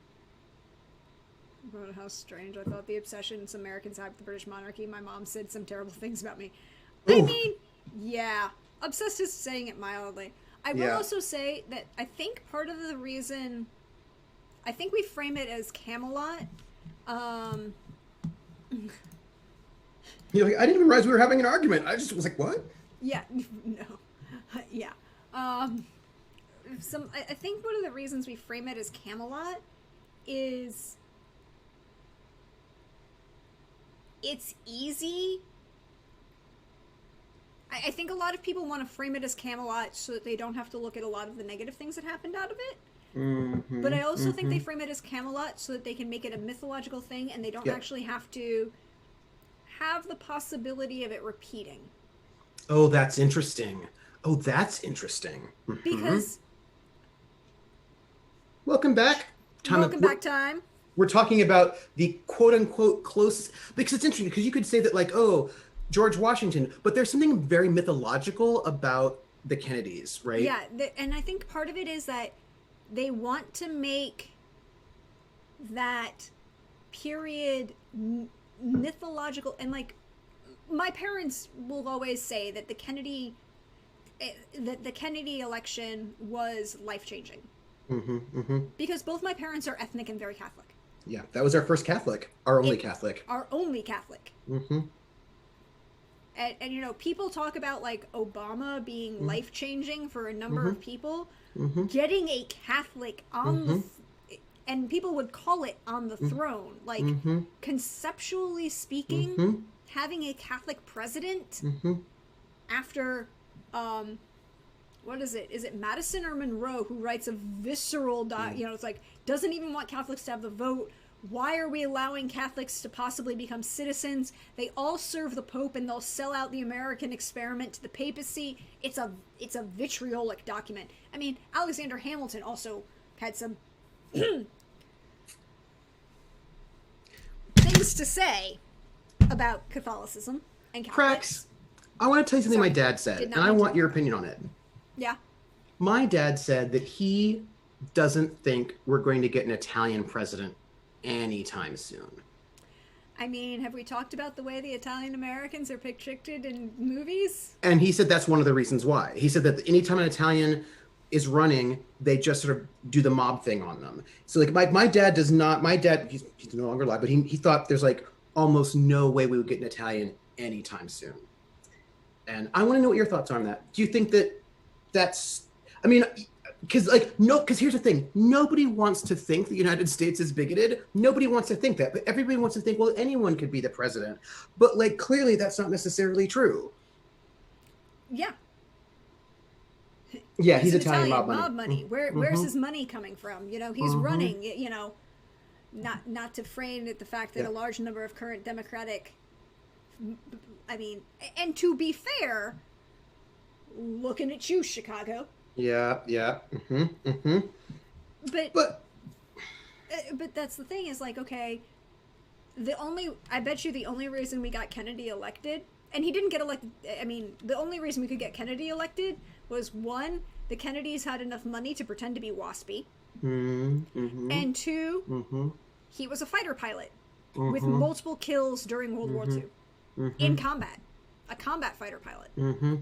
How strange. I thought the obsessions Americans have with the British monarchy. My mom said some terrible things about me. Ooh. I mean, yeah. Obsessed is saying it mildly. I will also say that I think part of the reason... I think we frame it as Camelot. You're like, I didn't even realize we were having an argument. I just was like, what? Yeah. No. Yeah. I think one of the reasons we frame it as Camelot is... It's easy. I think a lot of people want to frame it as Camelot so that they don't have to look at a lot of the negative things that happened out of it. Mm-hmm, But I also think they frame it as Camelot so that they can make it a mythological thing and they don't actually have to have the possibility of it repeating. Oh, that's interesting. Mm-hmm. Because... Welcome back. Time. We're talking about the quote-unquote closest, because it's interesting, because you could say that, like, George Washington, but there's something very mythological about the Kennedys, right? Yeah, and I think part of it is that they want to make that period mythological, and, like, my parents will always say that the Kennedy election was life-changing. Mm-hmm, mm-hmm. Because both my parents are ethnic and very Catholic. Yeah, that was our first Catholic. Our only Catholic. Our only Catholic. Mm-hmm. And people talk about, like, Obama being life-changing for a number of people. Mm-hmm. Getting a Catholic on the... and people would call it on the throne. Like, conceptually speaking, having a Catholic president after... what is it? Is it Madison or Monroe who writes a visceral it's like, doesn't even want Catholics to have the vote. Why are we allowing Catholics to possibly become citizens? They all serve the Pope and they'll sell out the American experiment to the papacy. It's a vitriolic document. I mean, Alexander Hamilton also had some things to say about Catholicism and Catholics. Cracks. I want to tell you something my dad said, and I want your opinion on it. Yeah. My dad said that he doesn't think we're going to get an Italian president anytime soon. I mean, have we talked about the way the Italian Americans are pictured in movies? And he said that's one of the reasons why. He said that anytime an Italian is running, they just sort of do the mob thing on them. So, like, my dad does not, he's no longer alive, but he thought there's, like, almost no way we would get an Italian anytime soon. And I want to know what your thoughts are on that. Do you think that that's, I mean, because here's the thing. Nobody wants to think the United States is bigoted. Nobody wants to think that. But everybody wants to think, well, anyone could be the president. But, like, clearly that's not necessarily true. Yeah. Yeah, he's Italian mob money. Where's his money coming from? He's running, not to frame it the fact that a large number of current Democratic, I mean, and to be fair, looking at you, Chicago. Yeah, yeah. Mm-hmm, mm-hmm. But that's the thing is like, okay, I bet you the only reason we got Kennedy elected, and he didn't get elected, I mean, the only reason we could get Kennedy elected was, one, the Kennedys had enough money to pretend to be waspy, mm-hmm. and two, mm-hmm. he was a fighter pilot mm-hmm. with multiple kills during World War II mm-hmm. in combat, a combat fighter pilot. Mm-hmm.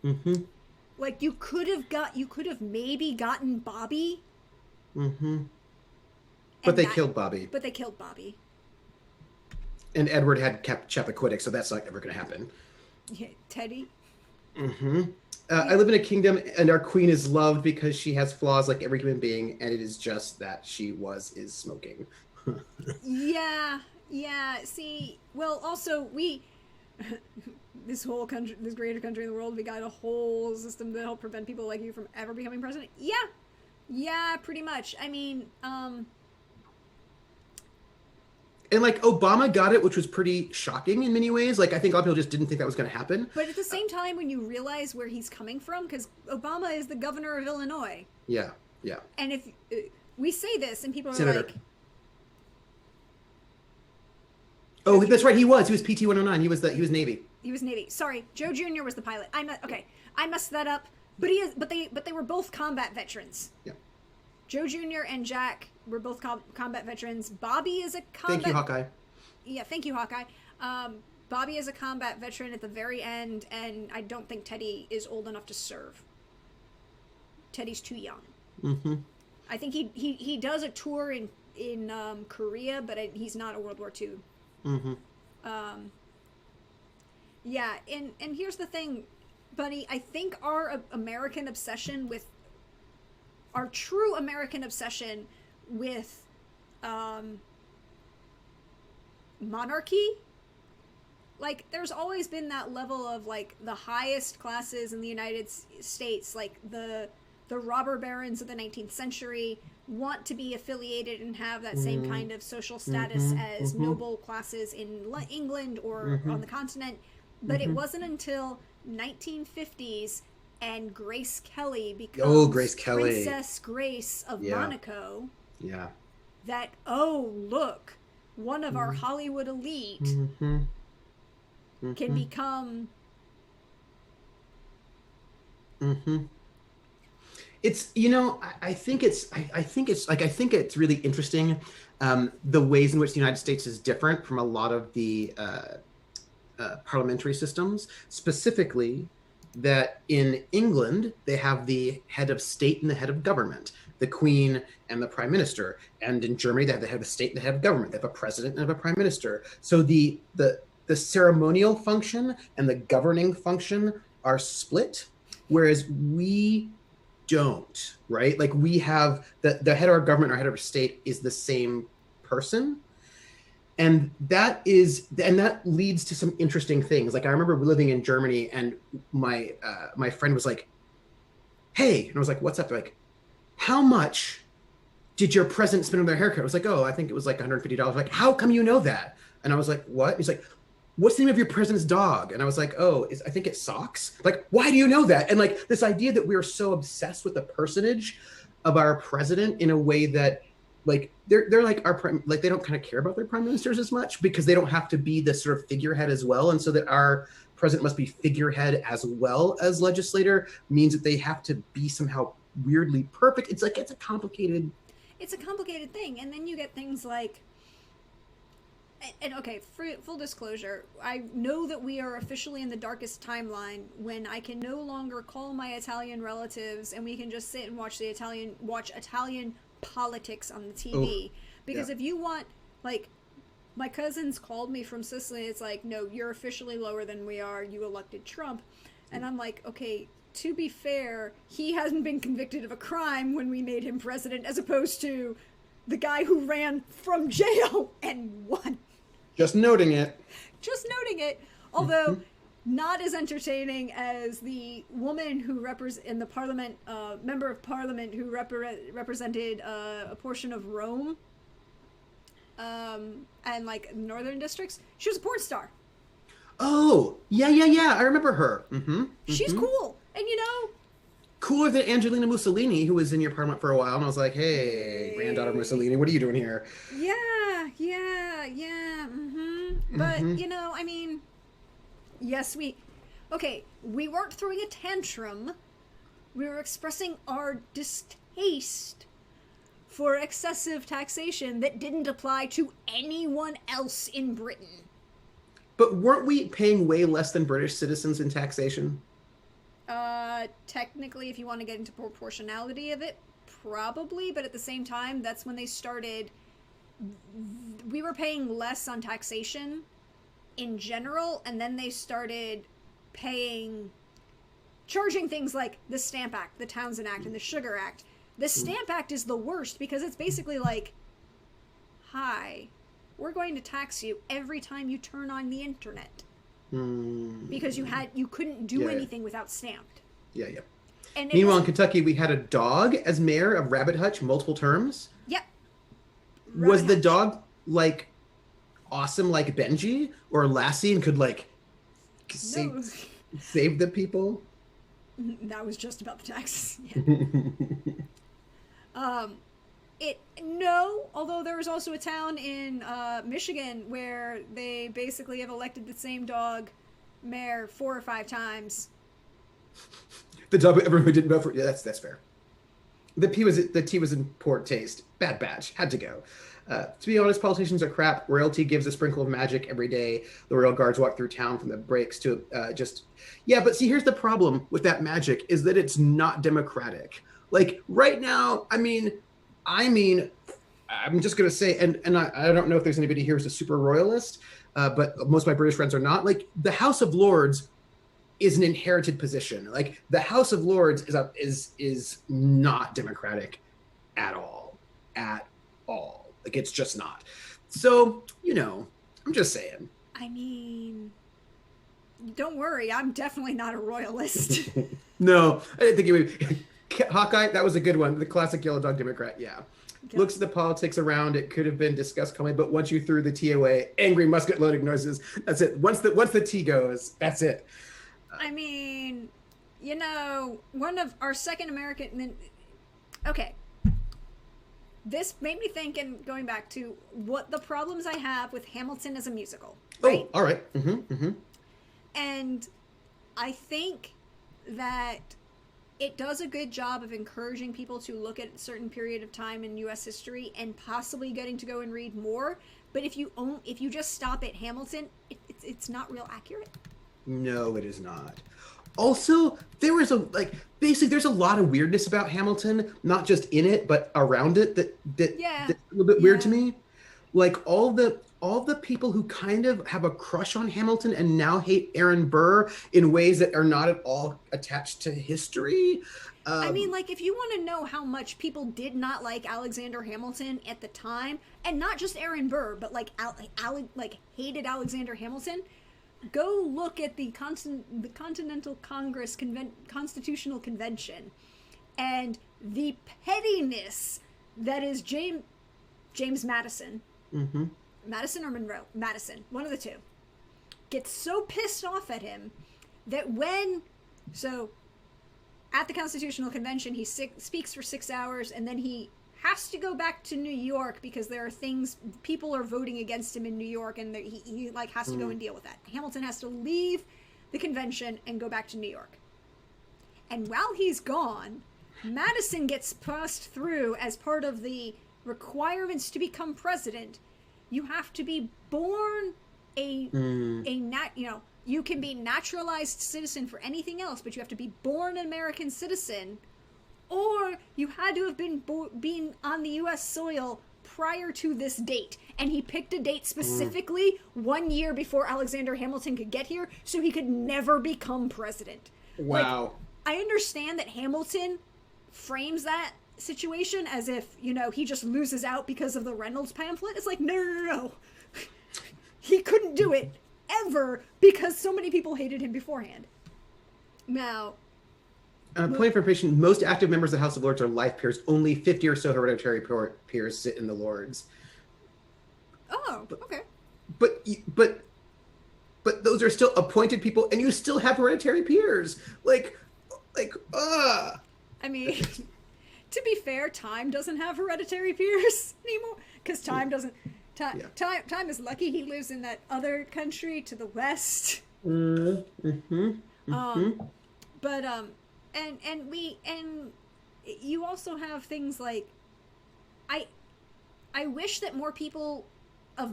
Mm-hmm. Like, you could have maybe gotten Bobby. Mm-hmm. But they killed Bobby. But they killed Bobby. And Edward had kept Chappaquiddick, so that's not ever going to happen. Yeah, Teddy. Mm-hmm. I live in a kingdom, and our queen is loved because she has flaws like every human being, and it is just that she is smoking. Yeah. See, well, also this whole country, this greater country in the world, we got a whole system to help prevent people like you from ever becoming president. Yeah, pretty much. I mean, and like Obama got it, which was pretty shocking in many ways. Like I think a lot of people just didn't think that was going to happen. But at the same time, when you realize where he's coming from, because Obama is the governor of Illinois. Yeah. And if we say this, and people are Senator. like, "Oh, that's right. He was PT 109. He was Navy. He was Navy. Sorry, Joe Jr. was the pilot. I messed that up. But they were both combat veterans. Yeah. Joe Jr. and Jack were both combat veterans. Bobby is a combat... Thank you, Hawkeye. Yeah, thank you, Hawkeye. Bobby is a combat veteran at the very end, and I don't think Teddy is old enough to serve. Teddy's too young. Mm-hmm. I think he does a tour in Korea, but he's not a World War II. Mm-hmm. Yeah, and here's the thing, Bunny. I think our American obsession with... Our true American obsession with monarchy, like there's always been that level of like the highest classes in the United States, like the robber barons of the 19th century want to be affiliated and have that same kind of social status as noble classes in England or on the continent, but it wasn't until 1950s and Grace Kelly becomes Princess Grace of Monaco. Yeah. That, look, one of our Hollywood elite can become... It's, I think it's really interesting the ways in which the United States is different from a lot of the parliamentary systems, specifically that in England, they have the head of state and the head of government, the queen and the prime minister. And in Germany, they have the head of state and the head of government. They have a president and have a prime minister. So the ceremonial function and the governing function are split, whereas we don't, right? Like we have the head of our government or head of our state is the same person. And that leads to some interesting things. Like I remember living in Germany, and my friend was like, "Hey," and I was like, "What's up?" They're like, "How much did your president spend on their haircut?" I was like, "Oh, I think it was like $150." Like, "How come you know that?" And I was like, "What?" He's like, "What's the name of your president's dog?" And I was like, "Oh, I think it's Socks." Like, why do you know that? And like this idea that we are so obsessed with the personage of our president in a way that, like they're like they don't kind of care about their prime ministers as much because they don't have to be the sort of figurehead as well, and so that our president must be figurehead as well as legislator means that they have to be somehow weirdly perfect. It's a complicated thing, and then you get things like, and okay, full disclosure, I know that we are officially in the darkest timeline when I can no longer call my Italian relatives and we can just sit and watch Italian politics on the TV. Because if you want, like, my cousins called me from Sicily, it's like, "No, you're officially lower than we are, you elected Trump." And I'm like, okay, to be fair, he hasn't been convicted of a crime when we made him president, as opposed to the guy who ran from jail and won. Just noting it. Although not as entertaining as the woman who in the parliament, member of parliament who represented a portion of Rome and like northern districts. She was a porn star. Oh, yeah. I remember her. She's cool. And cooler than Angelina Mussolini, who was in your apartment for a while. And I was like, hey, granddaughter Mussolini, what are you doing here? Yeah. But, I mean, yes, we weren't throwing a tantrum. We were expressing our distaste for excessive taxation that didn't apply to anyone else in Britain. But weren't we paying way less than British citizens in taxation? Technically, if you want to get into proportionality of it, probably, but at the same time, that's when they started. We were paying less on taxation in general, and then they started charging things like the Stamp Act, the Townsend Act, and the Sugar Act. The Stamp Act is the worst because it's basically like, hi, we're going to tax you every time you turn on the internet. Because you couldn't do anything without Stamped. Yeah. And meanwhile, in Kentucky, we had a dog as mayor of Rabbit Hutch multiple terms. Yep. Was the dog like awesome like Benji or Lassie and could like save the people? That was just about the taxes. Yeah. Although there was also a town in Michigan where they basically have elected the same dog mayor 4 or 5 times. The dog everyone who didn't vote for. Yeah, that's fair. The tea was in poor taste. Bad batch. Had to go. To be honest, politicians are crap. Royalty gives a sprinkle of magic every day. The royal guards walk through town from the breaks to but see, here's the problem with that magic is that it's not democratic. Like right now, I mean, I'm just going to say, and I don't know if there's anybody here who's a super royalist, but most of my British friends are not. Like the House of Lords is an inherited position. Like the House of Lords is not democratic at all. Like it's just not. So, I'm just saying. I mean, don't worry, I'm definitely not a royalist. No, I didn't think you would. Hawkeye, that was a good one. The classic yellow dog Democrat, yeah. Yep. Looks at the politics around it, could have been discussed calmly, but once you threw the tea away, angry musket loading noises, that's it. Once the tea goes, that's it. I mean, one of our second American... Okay. This made me think, and going back to what the problems I have with Hamilton as a musical. Right? Oh, all right. And I think that it does a good job of encouraging people to look at a certain period of time in U.S. history and possibly getting to go and read more. But if you just stop at Hamilton, it's not real accurate. No, it is not. Also, there's a lot of weirdness about Hamilton, not just in it, but around it that's a little bit weird to me. Like all the people who kind of have a crush on Hamilton and now hate Aaron Burr in ways that are not at all attached to history. I mean, like, if you want to know how much people did not like Alexander Hamilton at the time, and not just Aaron Burr, but like hated Alexander Hamilton, go look at the Continental Congress Constitutional Convention and the pettiness that is James Madison. Mm-hmm. Madison or Monroe? Madison, one of the two, gets so pissed off at him that at the Constitutional Convention, he speaks for 6 hours, and then he has to go back to New York because there are people are voting against him in New York, and he has to go and deal with that. Hamilton has to leave the convention and go back to New York. And while he's gone, Madison gets passed through as part of the requirements to become president. You have to be born you can be naturalized citizen for anything else, but you have to be born an American citizen, or you had to have been on the U.S. soil prior to this date. And he picked a date specifically 1 year before Alexander Hamilton could get here, so he could never become president. Wow. I understand that Hamilton frames that situation as if, he just loses out because of the Reynolds pamphlet. It's like, no. He couldn't do it ever because so many people hated him beforehand. Now, point for information, most active members of the House of Lords are life peers. Only 50 or so hereditary peers sit in the Lords. Oh, okay. But those are still appointed people, and you still have hereditary peers. I mean, to be fair, Time doesn't have hereditary peers anymore because Time doesn't. Time is lucky he lives in that other country to the west. But and you also have things like, I wish that more people of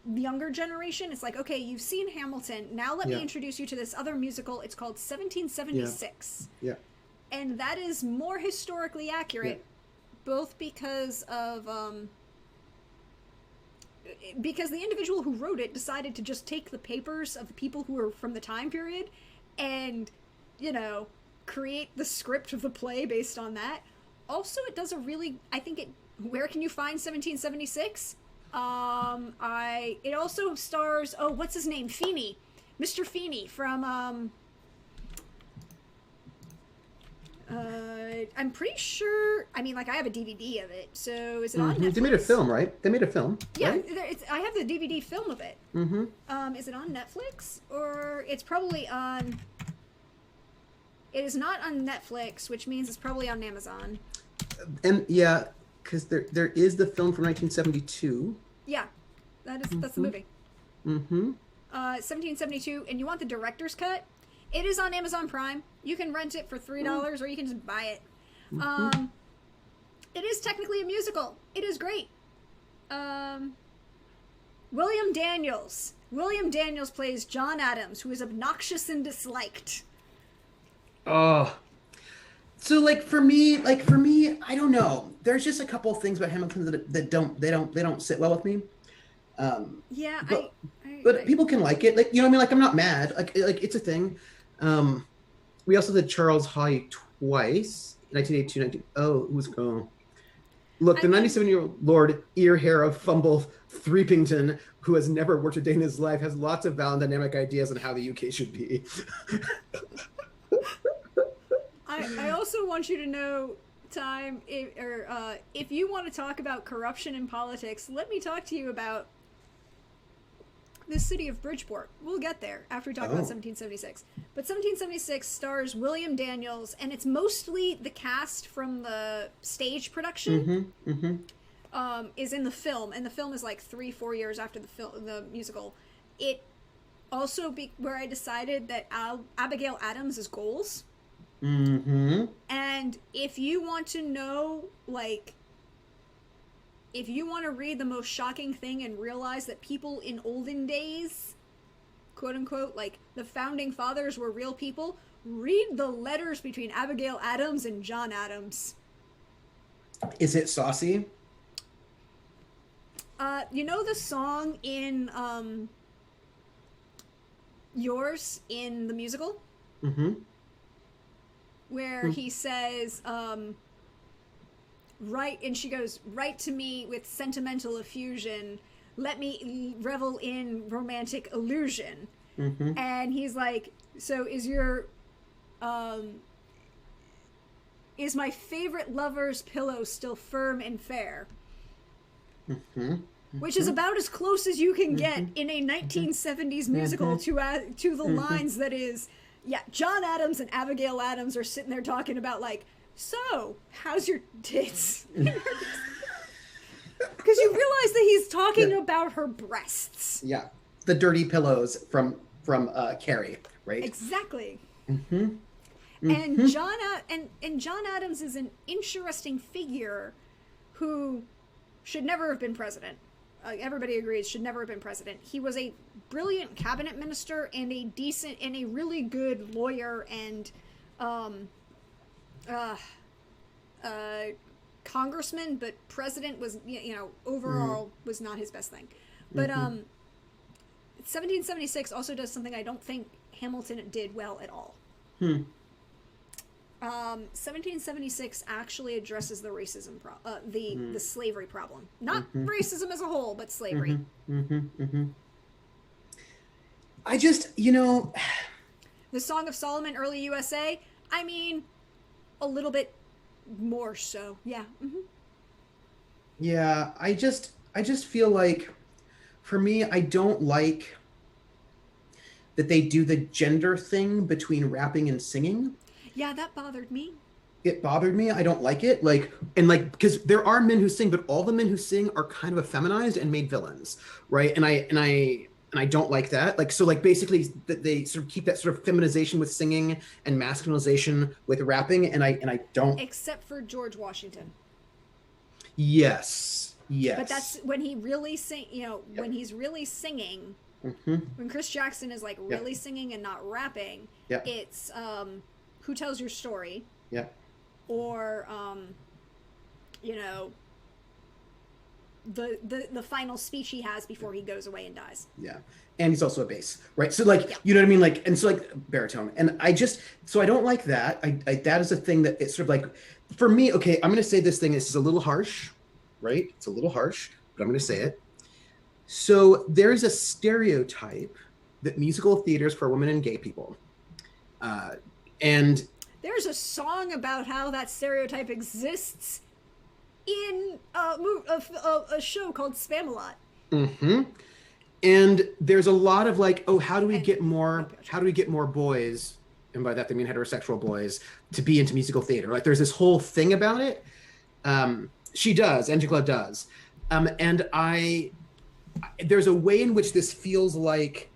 the younger generation, it's like, okay, you've seen Hamilton, now let me introduce you to this other musical. It's called 1776. Yeah. And that is more historically accurate, both because of because the individual who wrote it decided to just take the papers of the people who were from the time period and, you know, create the script of the play based on that. Also, it does a really, I think it, where can you find 1776? It also stars, oh, what's his name? Feeney. Mr. Feeney from, I'm pretty sure, I mean, like, I have a DVD of it, so is it on Netflix? They made a film, right? They made a film, yeah, right? I have the DVD film of it. Is it on Netflix? Or it's probably on, it is not on Netflix, which means it's probably on Amazon. And yeah, because there is the film from 1972. Yeah, that's the movie. 1772, and you want the director's cut? It is on Amazon Prime. You can rent it for $3, or you can just buy it. It is technically a musical. It is great. William Daniels. William Daniels plays John Adams, who is obnoxious and disliked. Oh. So for me, I don't know. There's just a couple of things about Hamilton that don't sit well with me. But people can like it. You know what I mean? I'm not mad. It's a thing. We also did Charles High twice, 1982, Look, the 97-year-old Lord Earhair of Fumble Threepington, who has never worked a day in his life, has lots of valid dynamic ideas on how the UK should be. I also want you to know, Time, if you want to talk about corruption in politics, let me talk to you about the city of Bridgeport. We'll get there after we talk about 1776. But 1776 stars William Daniels, and it's mostly the cast from the stage production is in the film, and the film is like 3-4 years after the musical. It also where I decided that Abigail Adams is goals. And if you want to know, if you want to read the most shocking thing and realize that people in olden days, quote unquote, the founding fathers were real people, read the letters between Abigail Adams and John Adams. Is it saucy? You know the song in Yours in the musical? Where he says, write, and she goes, write to me with sentimental effusion, let me revel in romantic illusion. And he's like, so is my favorite lover's pillow still firm and fair? Which is about as close as you can get in a 1970s musical to the lines that is, yeah, John Adams and Abigail Adams are sitting there talking about, so, how's your tits? Because you realize that he's talking about her breasts. Yeah, the dirty pillows from Carrie, right? Exactly. And John Adams is an interesting figure who should never have been president. Everybody agrees should never have been president. He was a brilliant cabinet minister and a really good lawyer and congressman, but president was, overall was not his best thing. But 1776 also does something I don't think Hamilton did well at all. 1776 actually addresses the racism the slavery problem. Not racism as a whole, but slavery. I just, The Song of Solomon, early USA, I mean, a little bit more so. Yeah. Yeah, I just feel like for me, I don't like that they do the gender thing between rapping and singing. Yeah, that bothered me. It bothered me. I don't like it. Like, and like, because there are men who sing, but all the men who sing are kind of effeminized and made villains, right? And I don't like that. Like, so like basically that they sort of keep that sort of feminization with singing and masculinization with rapping, and I don't. Except for George Washington. Yes. Yes. But that's when he really sing. You know, Yep. when he's really singing. Mm-hmm. When Chris Jackson is like really singing and not rapping, it's Who Tells Your Story? Yeah. Or you know, the final speech he has before he goes away and dies. Yeah. And he's also a bass, right? So like, you know what I mean? Like, and so like baritone. And I just, so I don't like that. I that is a thing that it's sort of like, for me, okay, I'm going to say this thing. This is a little harsh, right? It's a little harsh, but I'm going to say it. So there's a stereotype that musical theater is for women and gay people. And there's a song about how that stereotype exists in a show called Spamalot. Mm-hmm. And there's a lot of like, oh, how do we get more boys, and by that they mean heterosexual boys, to be into musical theater? Like there's this whole thing about it. She does, Angela does. And there's a way in which this feels like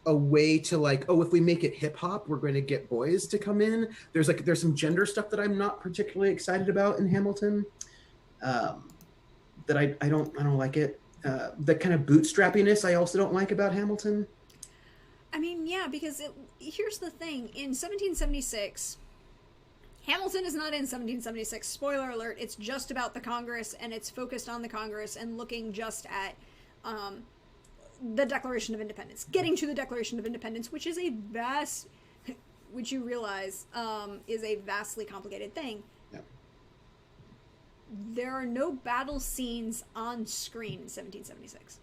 a way to like, oh, if we make it hip hop, we're going to get boys to come in. There's some gender stuff that I'm not particularly excited about in Hamilton. That I don't like it. The kind of bootstrappiness I also don't like about Hamilton. I mean, yeah, because here's the thing. In 1776, Hamilton is not in 1776. Spoiler alert, it's just about the Congress, and it's focused on the Congress and looking just at the Declaration of Independence. Getting to the Declaration of Independence, which is which you realize is a vastly complicated thing. Yeah. There are no battle scenes on screen in 1776.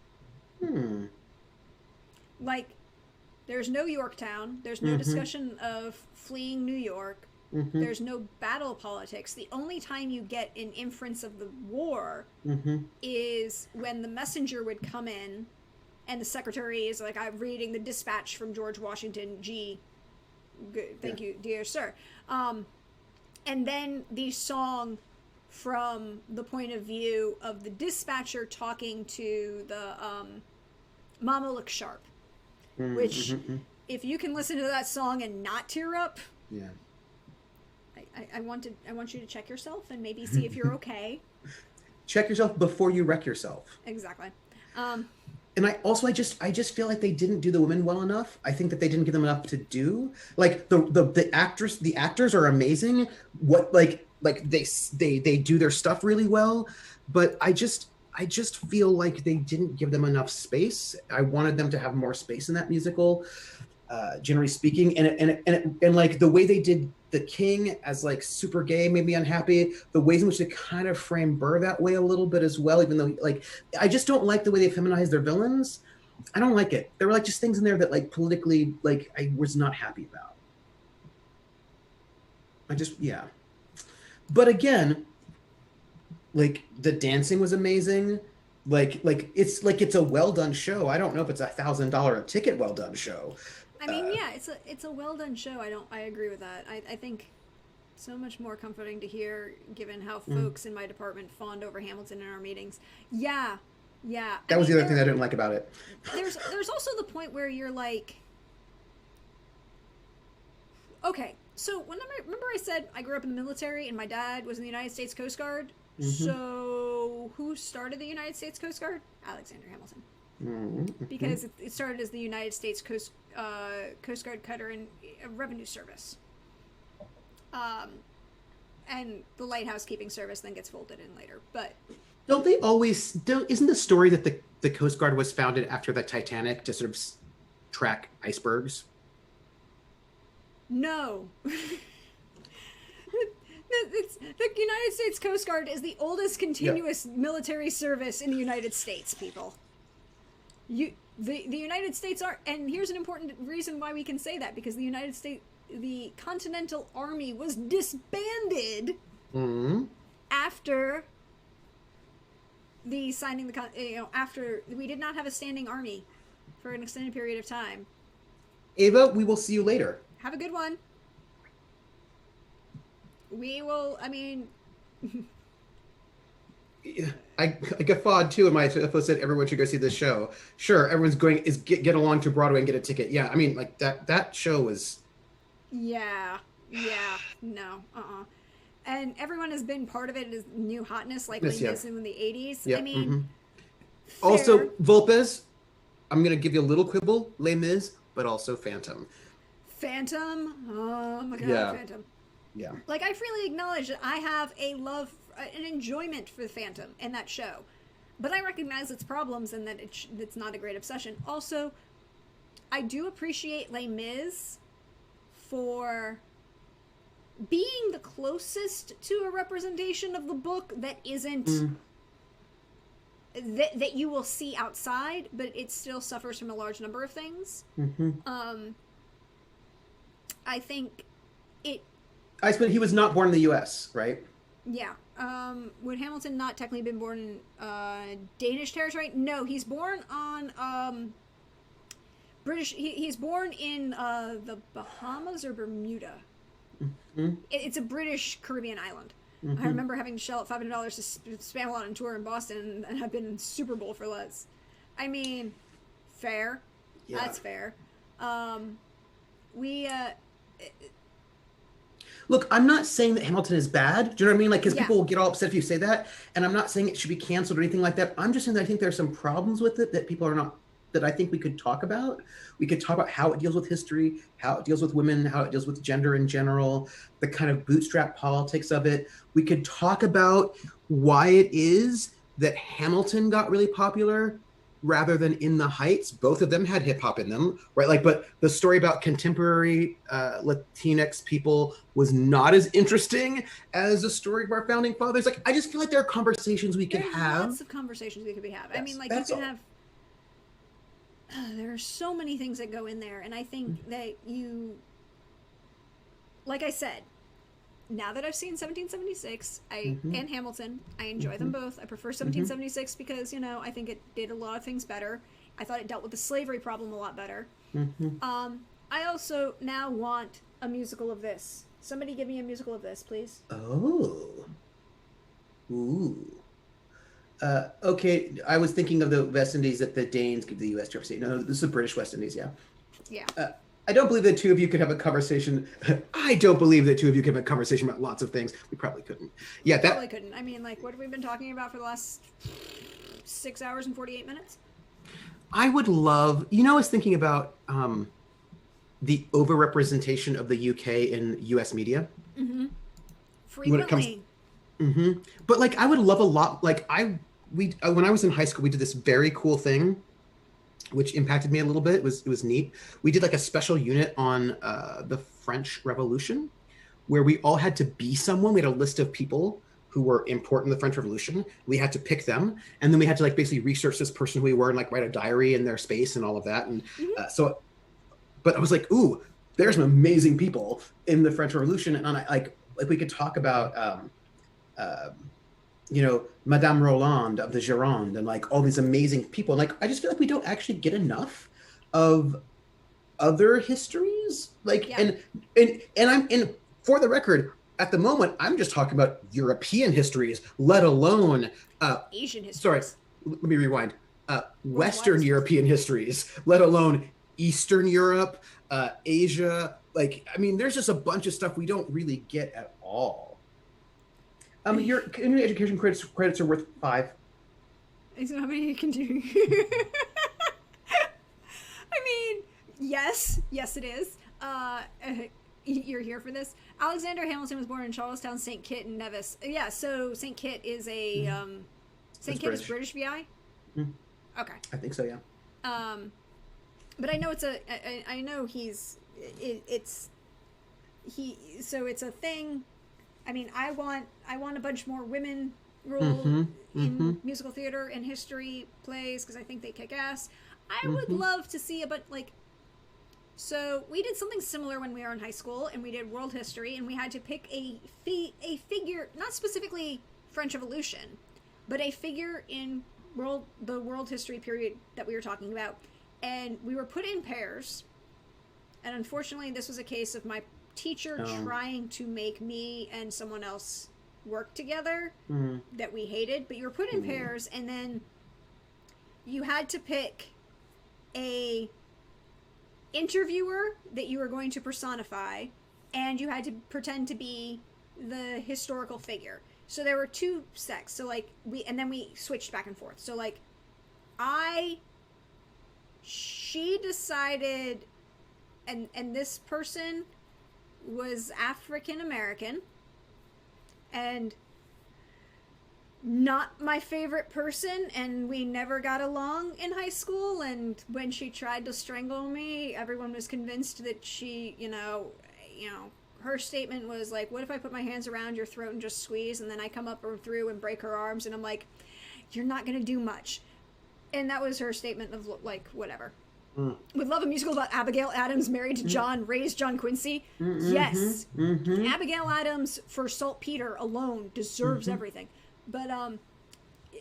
Like, there's no Yorktown. There's no discussion of fleeing New York. There's no battle politics. The only time you get an inference of the war is when the messenger would come in and the secretary is like, I'm reading the dispatch from George Washington. Thank you, dear sir. And then the song from the point of view of the dispatcher talking to the Mama Look Sharp, which if you can listen to that song and not tear up, I want you to check yourself and maybe see if you're okay. Check yourself before you wreck yourself. Exactly. And I just feel like they didn't do the women well enough. I think that they didn't give them enough to do. Like the actors are amazing. What like they do their stuff really well, but I just feel like they didn't give them enough space. I wanted them to have more space in that musical, generally speaking. And like the way they did the king as like super gay made me unhappy. The ways in which they kind of frame Burr that way a little bit as well, even though like I just don't like the way they feminize their villains. I don't like it. There were like just things in there that like politically like I was not happy about. But again, like the dancing was amazing. Like it's a well done show. I don't know if it's $1,000 a ticket well done show. I mean, yeah, it's a well done show. I agree with that. I think so much more comforting to hear, given how folks in my department fawned over Hamilton in our meetings. Yeah. That was the other thing I didn't like about it. There's also the point where you're like, okay, so remember I said I grew up in the military and my dad was in the United States Coast Guard. So who started the United States Coast Guard? Alexander Hamilton. Because it started as the United States Coast Guard Cutter and Revenue Service. And the Lighthouse Keeping Service then gets folded in later. But isn't the story that the Coast Guard was founded after the Titanic to sort of track icebergs? No. The United States Coast Guard is the oldest continuous military service in the United States, people. The United States are, and here's an important reason why we can say that, because the Continental Army was disbanded after the signing the after we did not have a standing army for an extended period of time. Ava, we will see you later. Have a good one. We will. I mean, I guffawed too, and my CFO said everyone should go see this show. Sure, everyone's going get along to Broadway and get a ticket. Yeah, I mean, like that show was. Yeah, no, and everyone has been part of it as new hotness, like Les Mis in the 80s. Yep. I mean, also Volpes. I'm gonna give you a little quibble, Les Mis, but also Phantom. Oh my god, yeah. Phantom. Yeah. Like, I freely acknowledge that I have a love, an enjoyment for the Phantom and that show, but I recognize its problems and that it's not a great obsession. Also, I do appreciate Les Mis for being the closest to a representation of the book that isn't that you will see outside, but it still suffers from a large number of things. I think it. I suppose he was not born in the U.S., right? Yeah. Would Hamilton not technically been born in Danish territory? No, he's born on British. He's born in the Bahamas or Bermuda. It's a British Caribbean island. I remember having to shell out $500 to spam a lot on tour in Boston, and I've been in Super Bowl for Les. I mean, fair. Yeah. That's fair. Look, I'm not saying that Hamilton is bad. Do you know what I mean? Like, because people will get all upset if you say that. And I'm not saying it should be canceled or anything like that. I'm just saying that I think there's some problems with it that people are not, that I think we could talk about. We could talk about how it deals with history, how it deals with women, how it deals with gender in general, the kind of bootstrap politics of it. We could talk about why it is that Hamilton got really popular rather than In the Heights. Both of them had hip hop in them, right? Like, but the story about contemporary Latinx people was not as interesting as the story of our founding fathers. Like, I just feel like there are conversations we could have. Lots of conversations we could have. I mean, like, you can have. There are so many things that go in there, and I think that you, like I said, now that I've seen 1776 and Hamilton, I enjoy them both. I prefer 1776 because, I think it did a lot of things better. I thought it dealt with the slavery problem a lot better. I also now want a musical of this. Somebody give me a musical of this, please. Oh. Ooh. Okay, I was thinking of the West Indies that the Danes give the U.S. to represent. No, this is the British West Indies, yeah. Yeah. I don't believe the two of you could have a conversation. I don't believe the two of you could have a conversation about lots of things. We probably couldn't. Yeah, that probably couldn't. I mean, like, what have we been talking about for the last 6 hours and 48 minutes? I would love. I was thinking about the overrepresentation of the UK in U.S. media. Frequently. But like, I would love a lot. Like, when I was in high school, we did this very cool thing, which impacted me a little bit. It was neat. We did like a special unit on the French Revolution, where we all had to be someone. We had a list of people who were important in the French Revolution. We had to pick them, and then we had to like basically research this person who we were and like write a diary in their space and all of that. And but I was like, ooh, there's some amazing people in the French Revolution, and like we could talk about. Madame Roland of the Gironde and like all these amazing people. And like, I just feel like we don't actually get enough of other histories. Like, and for the record, at the moment, I'm just talking about European histories, let alone Asian histories. Sorry, let me rewind. Western European histories, let alone Eastern Europe, Asia. Like, I mean, there's just a bunch of stuff we don't really get at all. Your community education credits are worth 5. So how many can do? I mean, yes, it is. You're here for this. Alexander Hamilton was born in Charlestown, St. Kitts and Nevis. Yeah, so St. Kitts is a St. Kitts is British VI. Okay. I think so, yeah. But I know I know it's a thing. I mean, I want a bunch more women role in musical theater and history plays because I think they kick ass. I would love to see so we did something similar when we were in high school, and we did world history, and we had to pick a figure, not specifically French Revolution, but a figure in the world history period that we were talking about. And we were put in pairs. And unfortunately, this was a case of my teacher trying to make me and someone else work together that we hated. But you were put in pairs, and then you had to pick a interviewer that you were going to personify, and you had to pretend to be the historical figure. So there were two sects. So like we switched back and forth. So like she decided, and this person was African American and not my favorite person, and we never got along in high school. And when she tried to strangle me, everyone was convinced that she, her statement was like, what if I put my hands around your throat and just squeeze, and then I come up or through and break her arms? And I'm like, you're not gonna do much. And that was her statement of like, whatever. Would love a musical about Abigail Adams married to John, raised John Quincy. Yes. Abigail Adams for Saltpeter alone deserves everything. But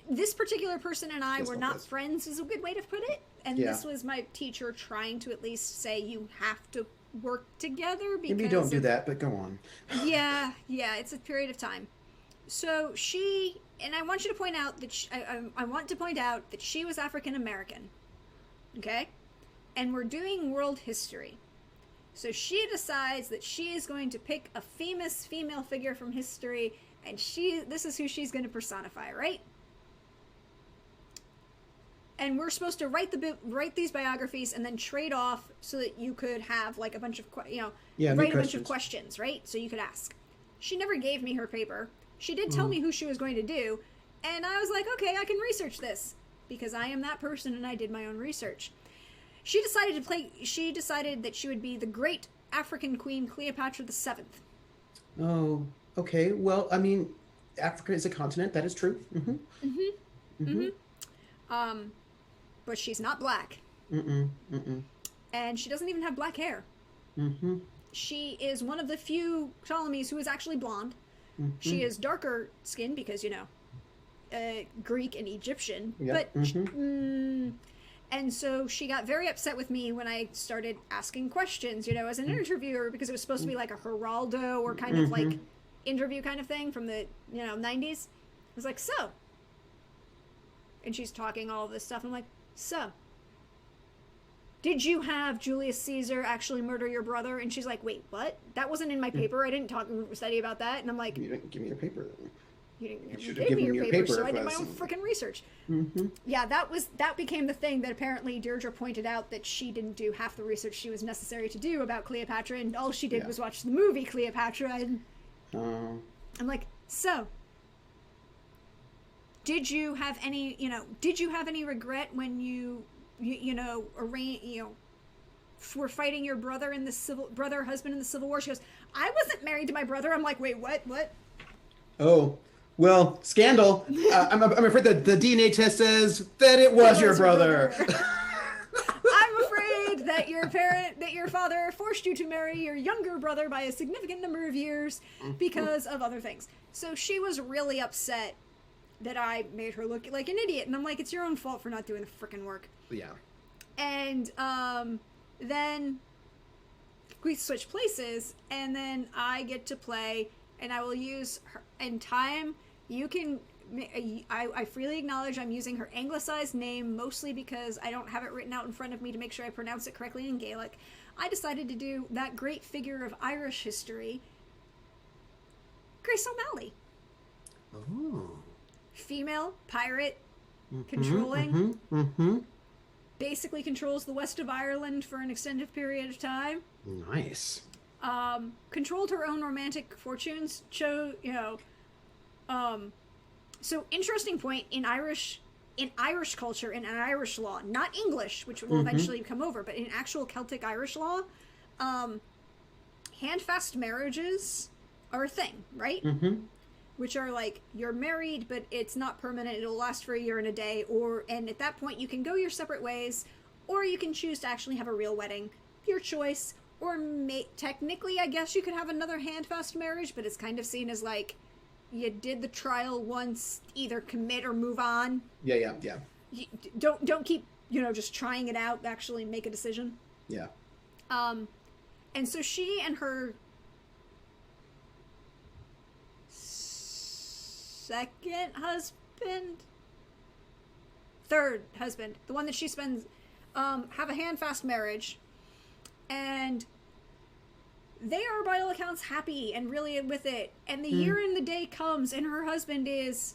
this particular person and I were not friends is a good way to put it. And this was my teacher trying to at least say you have to work together. Because maybe don't do that, but go on. Yeah, it's a period of time. So and I want you to point out that I want to point out that she was African American. Okay? And we're doing world history. So she decides that she is going to pick a famous female figure from history, and this is who she's going to personify, right? And we're supposed to write these biographies and then trade off so that you could have like a bunch of write a bunch of questions, right? So you could ask. She never gave me her paper. She did tell me who she was going to do, and I was like, okay, I can research this because I am that person and I did my own research. She decided that she would be the great African queen Cleopatra VII. Oh, okay. Well, I mean, Africa is a continent. That is true. But she's not black. And she doesn't even have black hair. She is one of the few Ptolemies who is actually blonde. She is darker skinned because, Greek and Egyptian. Yep. But and so she got very upset with me when I started asking questions, as an interviewer, because it was supposed to be like a Geraldo or kind of like interview kind of thing from the, 90s. I was like, so? And she's talking all of this stuff. I'm like, so? Did you have Julius Caesar actually murder your brother? And she's like, wait, what? That wasn't in my paper. I didn't study about that. And I'm like, you didn't give me your paper then. You didn't give me your paper, so I did my own freaking research. Yeah, that became the thing that apparently Deirdre pointed out, that she didn't do half the research she was necessary to do about Cleopatra, and all she did was watch the movie Cleopatra. And I'm like, so did you have any regret when you were fighting your brother in the husband in the Civil War? She goes, I wasn't married to my brother. I'm like, wait, what? Oh. Well, scandal. I'm afraid that the DNA test says that it was your brother. I'm afraid that your father forced you to marry your younger brother by a significant number of years because of other things. So she was really upset that I made her look like an idiot. And I'm like, it's your own fault for not doing the frickin' work. Yeah. And then we switch places, and then I get to play, and I will use her in time. You can, I freely acknowledge I'm using her anglicized name, mostly because I don't have it written out in front of me to make sure I pronounce it correctly in Gaelic. I decided to do that great figure of Irish history, Grace O'Malley. Oh. Female, pirate, controlling, basically controls the west of Ireland for an extended period of time. Nice. Controlled her own romantic fortunes, so interesting point in Irish culture and in Irish law, not English, which will eventually come over, but in actual Celtic Irish law, handfast marriages are a thing, right? Which are like, you're married, but it's not permanent. It'll last for a year and a day, and at that point you can go your separate ways, or you can choose to actually have a real wedding. Your choice. Or technically, I guess you could have another handfast marriage, but it's kind of seen as like, you did the trial once, either commit or move on. Yeah. Don't keep, just trying it out. Actually make a decision. Yeah. And so she and her third husband, the one that she spends, have a hand-fast marriage, and they are, by all accounts, happy and really with it. And the year and the day comes, and her husband is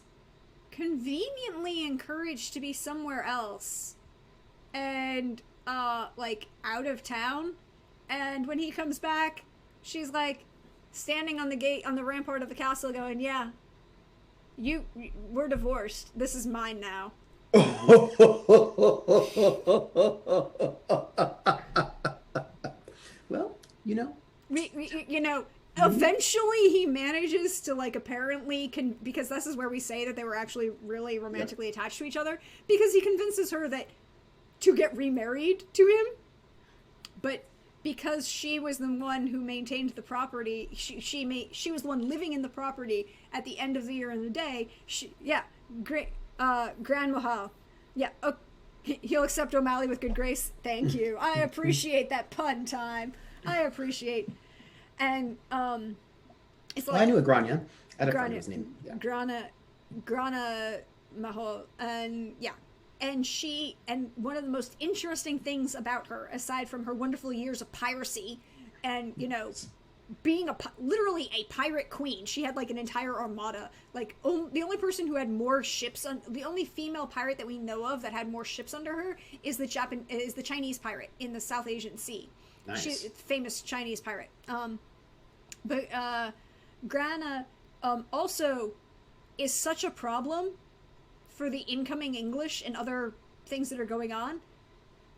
conveniently encouraged to be somewhere else, and out of town. And when he comes back, she's like standing on the gate, on the rampart of the castle, going, "Yeah, we're divorced. This is mine now." Well, eventually he manages to apparently because this is where we say that they were actually really romantically attached to each other, because he convinces her that to get remarried to him, but because she was the one who maintained the property, she was the one living in the property at the end of the year and the day. Grand Mahal. Yeah, he'll accept O'Malley with good grace. Thank you. I appreciate that pun time. I appreciate. And it's like, I knew a Grania. I had a friend whose name. Yeah. Grana Mahal, and and one of the most interesting things about her, aside from her wonderful years of piracy, and being literally a pirate queen. She had an entire armada. The only person who had more ships, the only female pirate that we know of that had more ships under her is the Chinese pirate in the South Asian Sea. Nice. She's a famous Chinese pirate. But Grana also is such a problem for the incoming English and other things that are going on,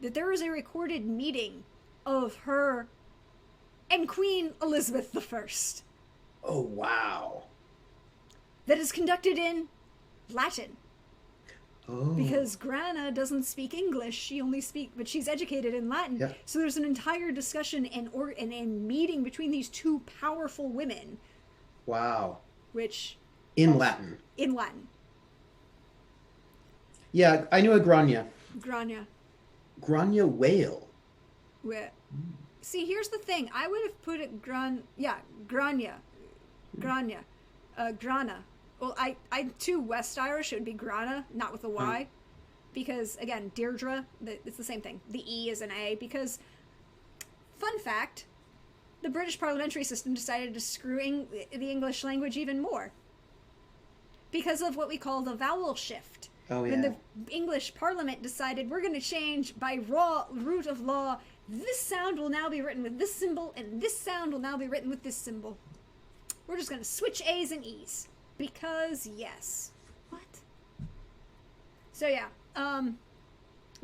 that there is a recorded meeting of her and Queen Elizabeth I. Oh, wow. That is conducted in Latin. Oh. Because Grana doesn't speak English, but she's educated in Latin. Yeah. So there's an entire discussion and meeting between these two powerful women. Wow. In Latin. In Latin. Yeah, I knew a Grania. Grania whale. See, here's the thing. I would have put it Grania. Grana. Well, I'm too West Irish. It would be Grana, not with a Y. Because, again, Deirdre, it's the same thing. The E is an A. Because, fun fact, the British parliamentary system decided to screw the English language even more. Because of what we call the vowel shift. Oh, yeah. When the English Parliament decided we're going to change by root of law, this sound will now be written with this symbol, and this sound will now be written with this symbol. We're just going to switch A's and E's. Because, yes. What? So, yeah.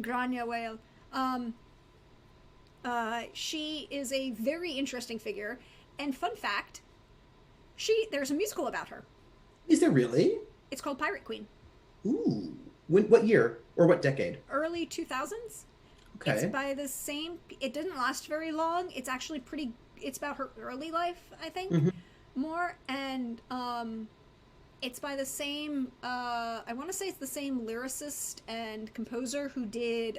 Grania whale. She is a very interesting figure. And fun fact, there's a musical about her. Is there really? It's called Pirate Queen. Ooh. What year? Or what decade? Early 2000s. Okay. It's by the same... It didn't last very long. It's actually it's about her early life, I think. Mm-hmm. More. And, it's by the same... I want to say it's the same lyricist and composer who did,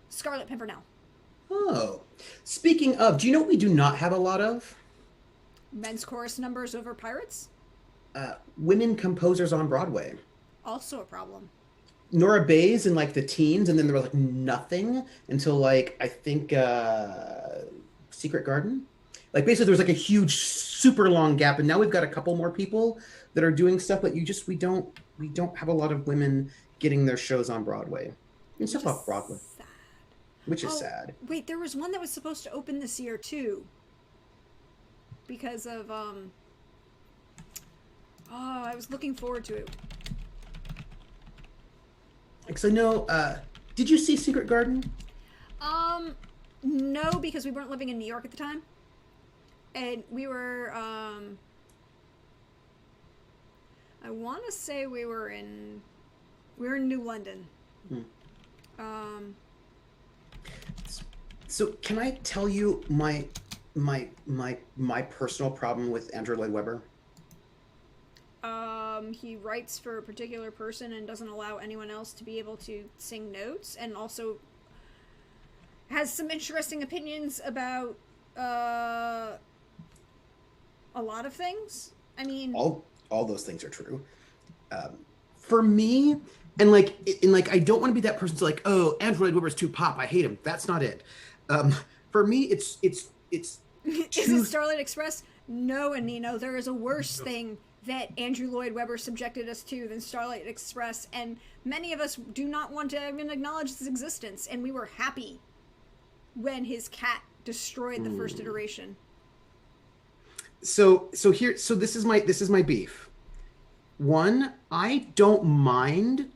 Scarlet Pimpernel. Oh. Speaking of, do you know what we do not have a lot of? Men's chorus numbers over pirates? Women composers on Broadway. Also a problem. Nora Bayes in the teens, and then there was nothing until I think Secret Garden. Basically there was a huge, super long gap, and now we've got a couple more people that are doing stuff, but we don't have a lot of women getting their shows on Broadway. And stuff off Broadway. Sad. Which is sad. Wait, there was one that was supposed to open this year too. Because of I was looking forward to it. Because I know, did you see Secret Garden? No, because we weren't living in New York at the time. And we were, I want to say we were in New London. So can I tell you my personal problem with Andrew Lloyd Webber? he writes for a particular person and doesn't allow anyone else to be able to sing notes, and also has some interesting opinions about a lot of things. I mean, all those things are true. For me, and like I don't want to be that person to like, oh, Andrew Lloyd Webber's too pop, I hate him. That's not it. For me, it's is it Starlight Express? No, and Nino, there is a worse thing that Andrew Lloyd Webber subjected us to than Starlight Express, and many of us do not want to even acknowledge its existence, and we were happy when his cat destroyed the first iteration. So this is my beef. One, I don't mind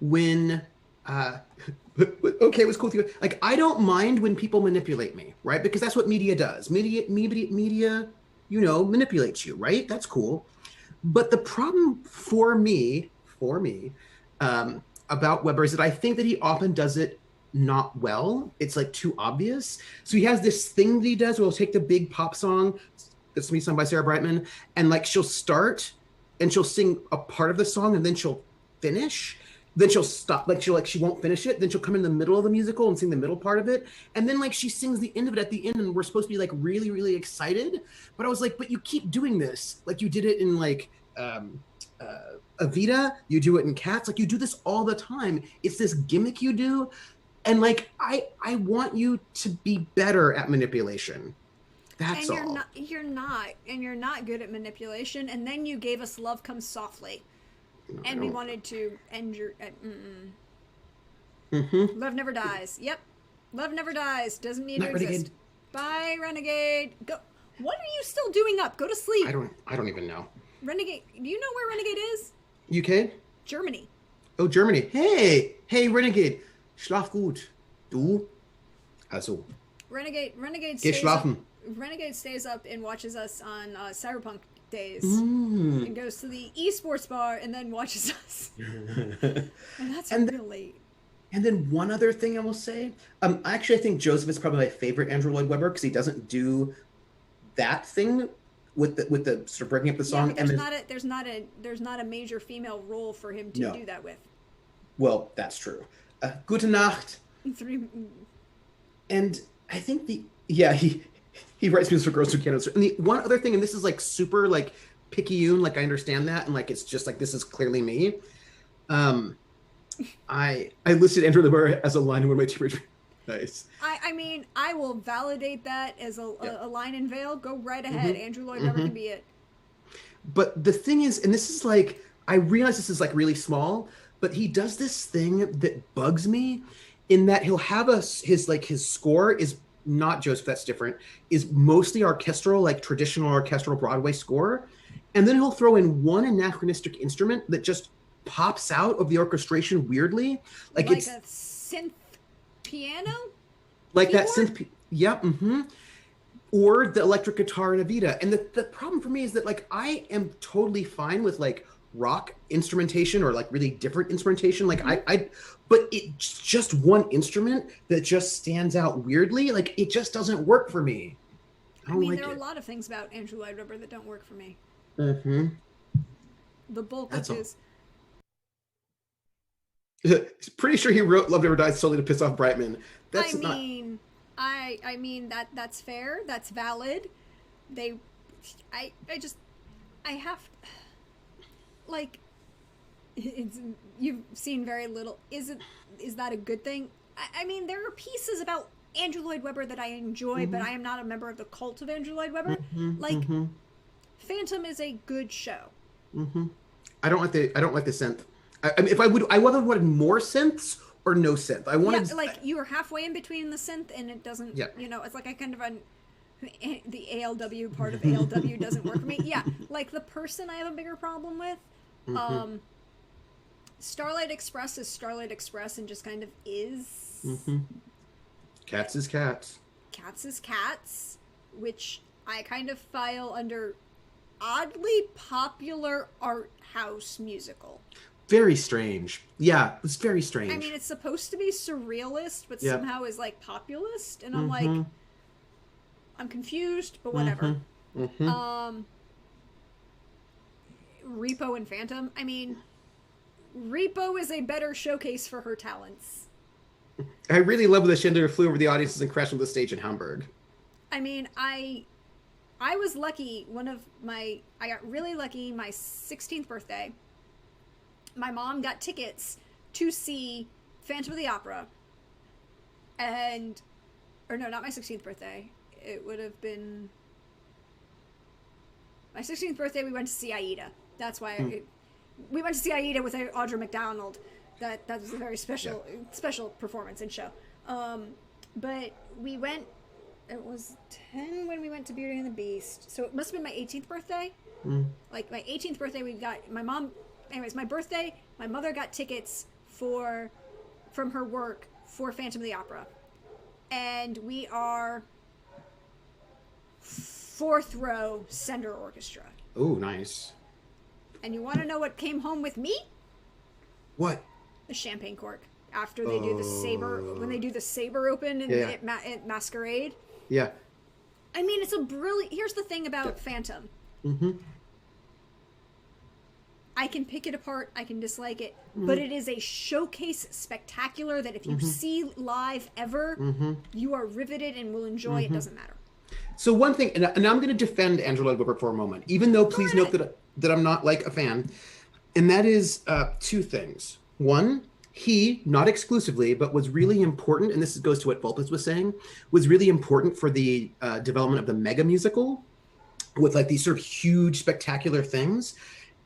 when okay, it was cool with you. Like, I don't mind when people manipulate me, right? Because that's what media does. Media, you know, manipulates you, right? That's cool. But the problem for me, about Weber is that I think that he often does it not well. It's like too obvious. So he has this thing that he does where he'll take the big pop song that's me sung by Sarah Brightman, and like she'll start and she'll sing a part of the song and then she'll finish. Then she'll stop, she won't finish it. Then she'll come in the middle of the musical and sing the middle part of it. And then like she sings the end of it at the end, and we're supposed to be like really, really excited. But I was like, but you keep doing this. Like you did it in like Evita, you do it in Cats. Like you do this all the time. It's this gimmick you do. And like, I want you to be better at manipulation. That's all. You're not good at manipulation. And then you gave us Love Comes Softly. No, and we wanted to end your... Love Never Dies. Yep. Love Never Dies. Doesn't need to exist. Renegade. Bye, Renegade. Go. What are you still doing up? Go to sleep. I don't even know. Renegade. Do you know where Renegade is? UK? Germany. Oh, Germany. Hey, Renegade. Schlaf gut. Du? Also. Renegade Geh schlafen. Renegade stays up and watches us on Cyberpunk days and goes to the esports bar and then watches us. And that's real late. And then one other thing I will say, actually I think Joseph is probably my favorite Andrew Lloyd Webber because he doesn't do that thing with the sort of breaking up the song. Yeah, there's not a major female role for him to do that with. Well, that's true. Gute Nacht. 3. And I think he writes music for girls who can't understand. And the one other thing, and this is like super like picayune, like I understand that, and like it's just like this is clearly me. I listed Andrew Lloyd Webber as a line in one of my teenage. Nice. I mean, I will validate that as a line in Vale. Go right ahead. Andrew Lloyd Webber can be it. But the thing is, and this is like, I realize this is like really small, but he does this thing that bugs me in that he'll have his score is not Joseph, that's different, is mostly orchestral, like traditional orchestral Broadway score. And then he'll throw in one anachronistic instrument that just pops out of the orchestration weirdly. Like it's a synth piano? Like keyboard? That synth, yep, or the electric guitar in Evita. And the problem for me is that like I am totally fine with like rock instrumentation or like really different instrumentation. Like but it's just one instrument that just stands out weirdly. Like it just doesn't work for me. I mean, there are a lot of things about Andrew Lloyd Webber that don't work for me. The bulk of his. Pretty sure he wrote "Love Never Dies" solely to piss off Brightman. I mean that's fair. That's valid. I have like. You've seen very little. Is that a good thing? I mean, there are pieces about Andrew Lloyd Webber that I enjoy, but I am not a member of the cult of Andrew Lloyd Webber. Phantom is a good show. I don't like the synth. I mean, I wanted more synths or no synth. I wanted like you were halfway in between the synth, and it doesn't. Yeah. You know, it's like I kind of the ALW part of ALW doesn't work for me. Yeah, like the person I have a bigger problem with. Starlight Express is Starlight Express and just kind of is. Cats is Cats. Cats is Cats, which I kind of file under oddly popular art house musical. Very strange. Yeah, it was very strange. I mean, it's supposed to be surrealist, but somehow is like populist, and I'm like, I'm confused, but whatever. Repo and Phantom, I mean, Repo is a better showcase for her talents. I really love when the chandelier flew over the audiences and crashed on the stage in Hamburg. I mean, I was lucky. I got really lucky. My 16th birthday, my mom got tickets to see Phantom of the Opera. Or no, not my 16th birthday. It would have been my 16th birthday. We went to see Aida. That's why we went to see Aida with Audra McDonald. That was a very special performance and show. But we went. It was 10 when we went to Beauty and the Beast. So it must have been my 18th birthday. Like my 18th birthday, we got my mom. Anyways, my birthday, my mother got tickets from her work for Phantom of the Opera, and we are 4th row center orchestra. Oh, nice. And you want to know what came home with me? What? The champagne cork. After they do the saber, when they do the saber open in Masquerade. Yeah. I mean, it's a brilliant. Here's the thing about Phantom. I can pick it apart. I can dislike it, but it is a showcase spectacular that if you see live ever, you are riveted and will enjoy. It doesn't matter. So one thing, and I'm going to defend Andrew Lloyd Webber for a moment, even though please note that I'm not like a fan, and that is 2 things. One, he, not exclusively, but was really important, and this goes to what Vulpes was saying, was really important for the development of the mega musical with like these sort of huge, spectacular things.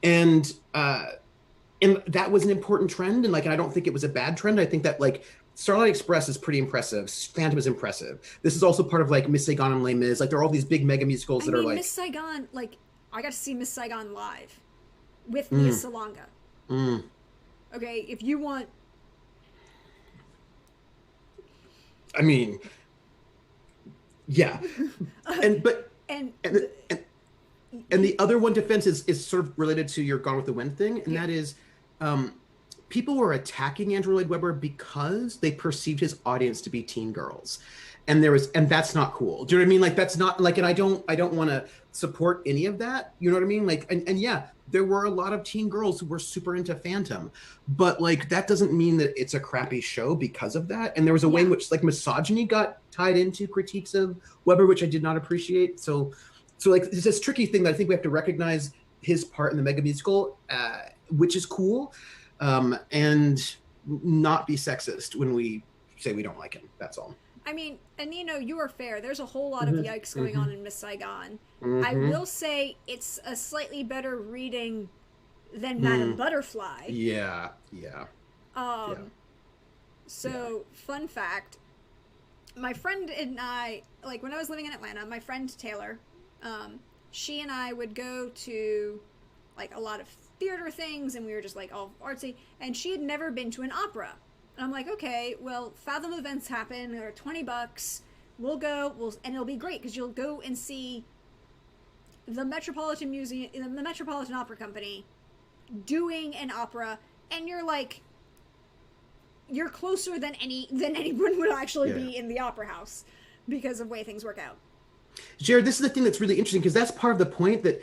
And that was an important trend. And I don't think it was a bad trend. I think that like Starlight Express is pretty impressive. Phantom is impressive. This is also part of like Miss Saigon and Les Mis. Like there are all these big mega musicals that are like. Miss Saigon, like I got to see Miss Saigon live with Mia Salonga. Okay, if you want. I mean, yeah, and the other one defense is sort of related to your Gone with the Wind thing, and that is, people were attacking Andrew Lloyd Webber because they perceived his audience to be teen girls, and that's not cool. Do you know what I mean? Like that's not like, and I don't want to support any of that. You know what I mean? Like, and yeah, there were a lot of teen girls who were super into Phantom, but like that doesn't mean that it's a crappy show because of that. And there was a way in which like misogyny got tied into critiques of Webber, which I did not appreciate. So like it's this tricky thing that I think we have to recognize his part in the mega musical, which is cool, and not be sexist when we say we don't like him. That's all. I mean, and you are fair. There's a whole lot of yikes going on in Miss Saigon. I will say it's a slightly better reading than Madame Butterfly. Yeah. So, fun fact, my friend and I, like when I was living in Atlanta, my friend Taylor, she and I would go to like a lot of theater things, and we were just like all artsy, and she had never been to an opera. And I'm like, okay, well, Fathom events happen. They're $20. We'll go. And it'll be great because you'll go and see the Metropolitan Museum, the Metropolitan Opera Company, doing an opera, and you're like, you're closer than anyone would actually be in the opera house because of the way things work out. Jared, this is the thing that's really interesting because that's part of the point that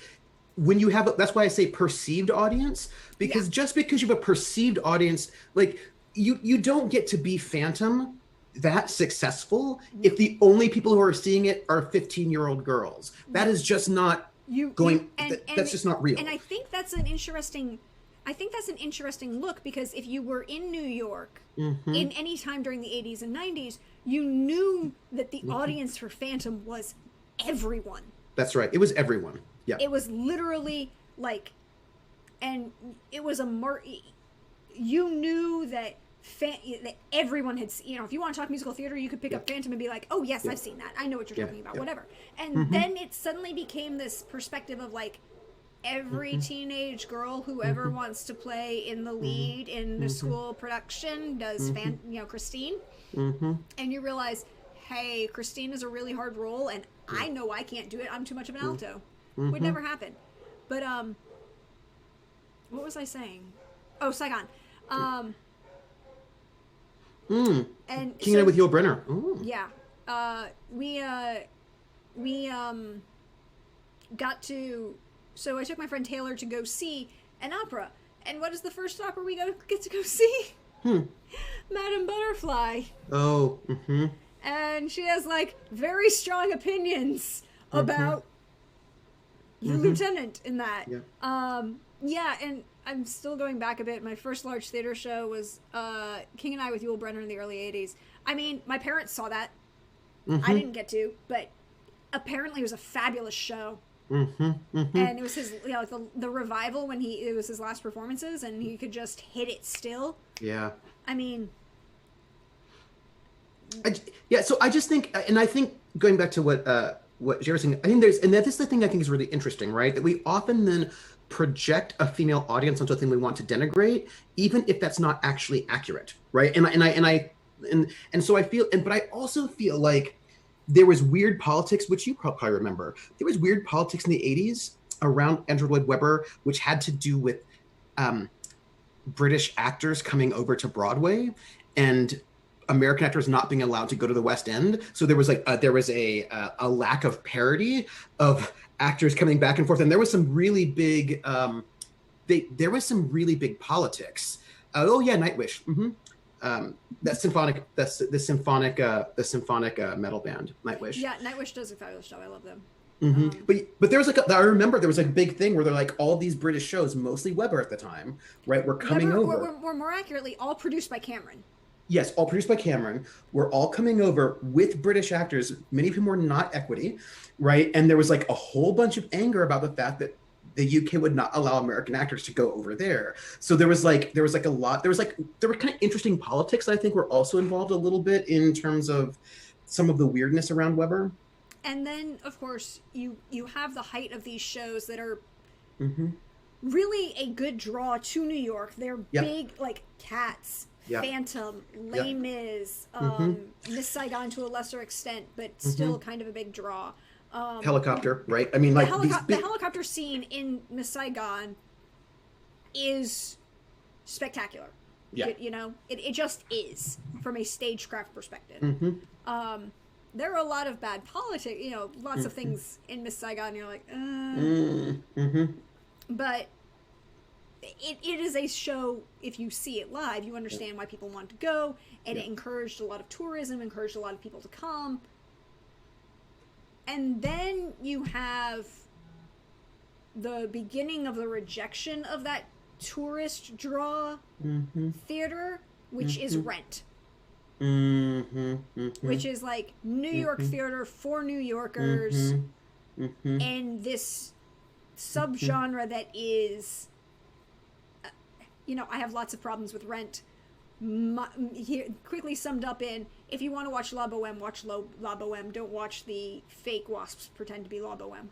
when you have, that's why I say perceived audience, because just because you have a perceived audience, like you don't get to be Phantom that successful if the only people who are seeing it are 15-year-old girls. That is just not that's just not real. And I think that's an interesting look, because if you were in New York in any time during the 80s and 90s, you knew that the audience for Phantom was everyone. That's right. It was everyone. Yeah. It was literally like, and it was you knew that that everyone had seen. If you want to talk musical theater, you could pick up Phantom and be like, oh yes, I've seen that. I know what you're talking about, whatever. And then it suddenly became this perspective of like, every teenage girl who ever wants to play in the lead in the school production does Christine. And you realize, hey, Christine is a really hard role, and I know I can't do it. I'm too much of an alto. Would never happen. But what was I saying? Oh, Saigon. And King and I with Yul Brynner. Yeah. We got to So I took my friend Taylor to go see an opera. And what is the first opera we get to go see? Madame Butterfly. Oh, mm-hmm. And she has, like, very strong opinions about the lieutenant in that. Yeah, and I'm still going back a bit. My first large theater show was King and I with Yul Brynner in the early 80s. I mean, my parents saw that. I didn't get to, but apparently it was a fabulous show. And it was his, you know, the revival when it was his last performances, and he could just hit it still. Yeah. I mean... So I just think, and I think going back to what Jerry was saying, I think and this is the thing I think is really interesting, right? That we often then project a female audience onto a thing we want to denigrate, even if that's not actually accurate, right? And so I feel, but I also feel like there was weird politics, which you probably remember. There was weird politics in the 80s around Andrew Lloyd Webber, which had to do with British actors coming over to Broadway and American actors not being allowed to go to the West End. So there was a lack of parity of actors coming back and forth, and there was some really big there was some really big politics. Nightwish. The symphonic metal band, Nightwish. Yeah, Nightwish does a fabulous job. I love them. But there was I remember there was a big thing where they're like all these British shows, mostly Weber at the time, right? Were coming over. Were more accurately all produced by Cameron. Yes, all produced by Cameron. We're all coming over with British actors. Many of whom were not equity, right? And there was like a whole bunch of anger about the fact that the UK would not allow American actors to go over there. So there were kind of interesting politics that I think were also involved a little bit in terms of some of the weirdness around Weber. And then, of course, you have the height of these shows that are really a good draw to New York. They're big, like Cats, Phantom, Les Mis, Miss Saigon to a lesser extent, but still kind of a big draw. Helicopter, right? I mean, like the helicopter scene in Miss Saigon is spectacular. Yeah, it just is from a stagecraft perspective. There are a lot of bad politics, lots of things in Miss Saigon. You're like, but it is a show. If you see it live, you understand why people want to go, and it encouraged a lot of tourism, encouraged a lot of people to come. And then you have the beginning of the rejection of that tourist draw theater, which is Rent. Which is like New York theater for New Yorkers and this subgenre that is, I have lots of problems with Rent. Here, quickly summed up in, if you want to watch La Boheme, watch La Boheme. Don't watch the fake wasps pretend to be La Boheme.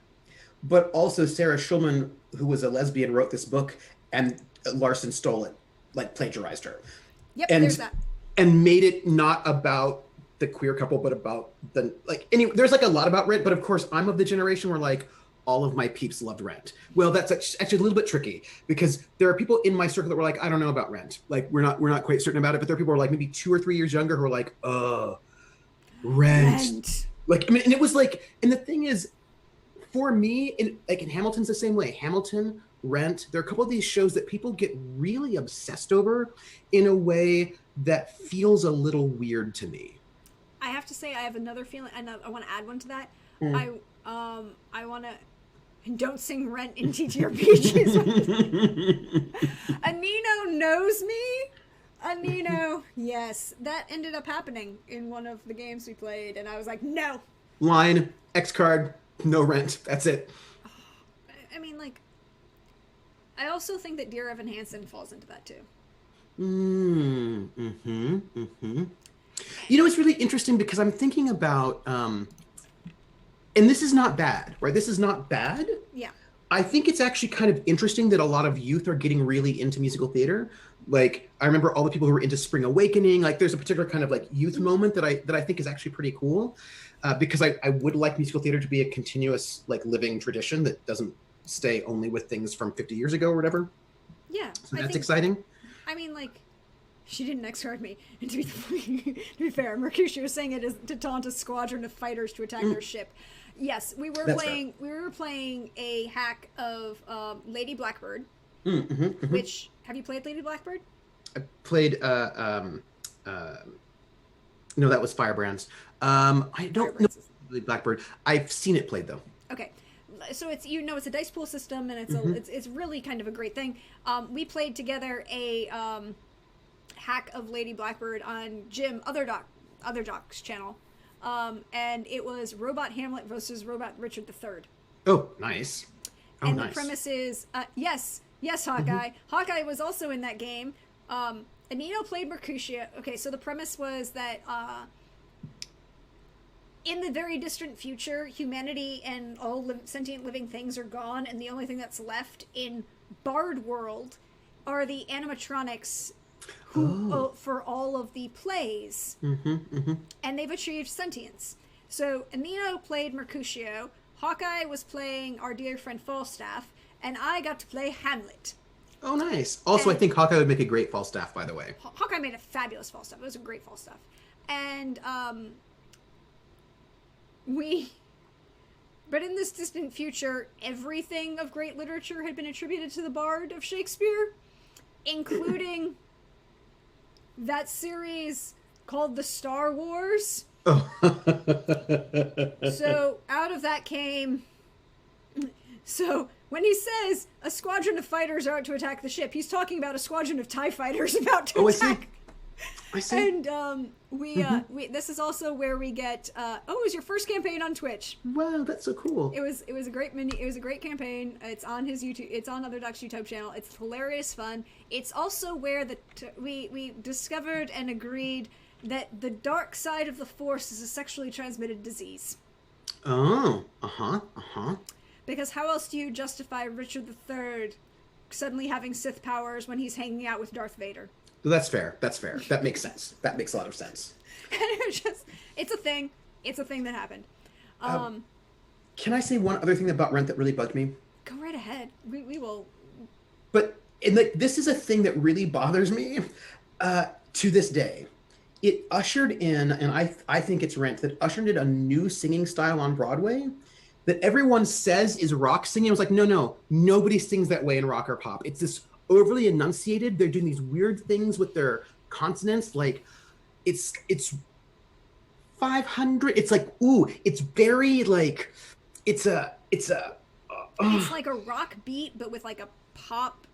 But also Sarah Schulman, who was a lesbian, wrote this book, and Larson stole it, like plagiarized her. Yep, there's that. And made it not about the queer couple, but about there's like a lot about Rent, but of course I'm of the generation where like all of my peeps loved Rent. Well, that's actually a little bit tricky because there are people in my circle that were like, I don't know about Rent. Like we're not quite certain about it, but there are people who are like maybe 2 or 3 years younger who are like, Rent. Like, I mean, and it was like, and the thing is, for me, in Hamilton's the same way. Hamilton, Rent, there are a couple of these shows that people get really obsessed over in a way that feels a little weird to me. I have to say, I have another feeling, and I want to add one to that. I want to, don't sing Rent in TTRPGs. Anino knows me. Anino, yes, that ended up happening in one of the games we played, and I was like, no. Line, X card, no Rent. That's it. I mean, like, I also think that Dear Evan Hansen falls into that too. It's really interesting because I'm thinking about, and this is not bad, right? This is not bad. Yeah. I think it's actually kind of interesting that a lot of youth are getting really into musical theater. Like, I remember all the people who were into Spring Awakening. Like, there's a particular kind of like youth moment that I think is actually pretty cool, because I would like musical theater to be a continuous like living tradition that doesn't stay only with things from 50 years ago or whatever. Yeah. So that's exciting. I mean, like, she didn't X-card me. And to be fair, Mercutio was saying it is to taunt a squadron of fighters to attack their ship. Yes, we were That's playing. We were playing a hack of Lady Blackbird. Mm-hmm. Which have you played Lady Blackbird? I played. No, that was Firebrands. I don't know really Blackbird. I've seen it played though. Okay, so it's it's a dice pool system, and it's really kind of a great thing. We played together a hack of Lady Blackbird on Jim Other Doc's channel, and it was Robot Hamlet versus Robot Richard III. Oh, nice. Oh, and nice. The premise is yes, Hawkeye. Hawkeye was also in that game. Anino played Mercutio. Okay, so the premise was that in the very distant future, humanity and all sentient living things are gone, and the only thing that's left in Bard World are the animatronics who for all of the plays. And they've achieved sentience. So Anino played Mercutio, Hawkeye was playing our dear friend Falstaff, and I got to play Hamlet. Oh, nice. Also, I think Hawkeye would make a great Falstaff, by the way. Hawkeye made a fabulous Falstaff. It was a great Falstaff. And, but in this distant future, everything of great literature had been attributed to the Bard of Shakespeare, including that series called The Star Wars. Oh. So, out of that came... So, when he says a squadron of fighters are out to attack the ship, he's talking about a squadron of TIE fighters about to attack. I see. And we this is also where we get it was your first campaign on Twitch. Wow, that's so cool. It was a great campaign. It's on his YouTube. It's on Other Ducks YouTube channel. It's hilarious fun. It's also where we discovered and agreed that the dark side of the Force is a sexually transmitted disease. Oh, Because how else do you justify Richard III suddenly having Sith powers when he's hanging out with Darth Vader? That's fair. That makes sense. That makes a lot of sense. And it's a thing. It's a thing that happened. Can I say one other thing about Rent that really bugged me? Go right ahead. We will. But this is a thing that really bothers me to this day. It ushered in, and I think it's Rent, that ushered in a new singing style on Broadway that everyone says is rock singing. I was like, no, nobody sings that way in rock or pop. It's this overly enunciated. They're doing these weird things with their consonants. Like, it's 500. It's like, ooh, it's very like, it's like a rock beat, but with like a pop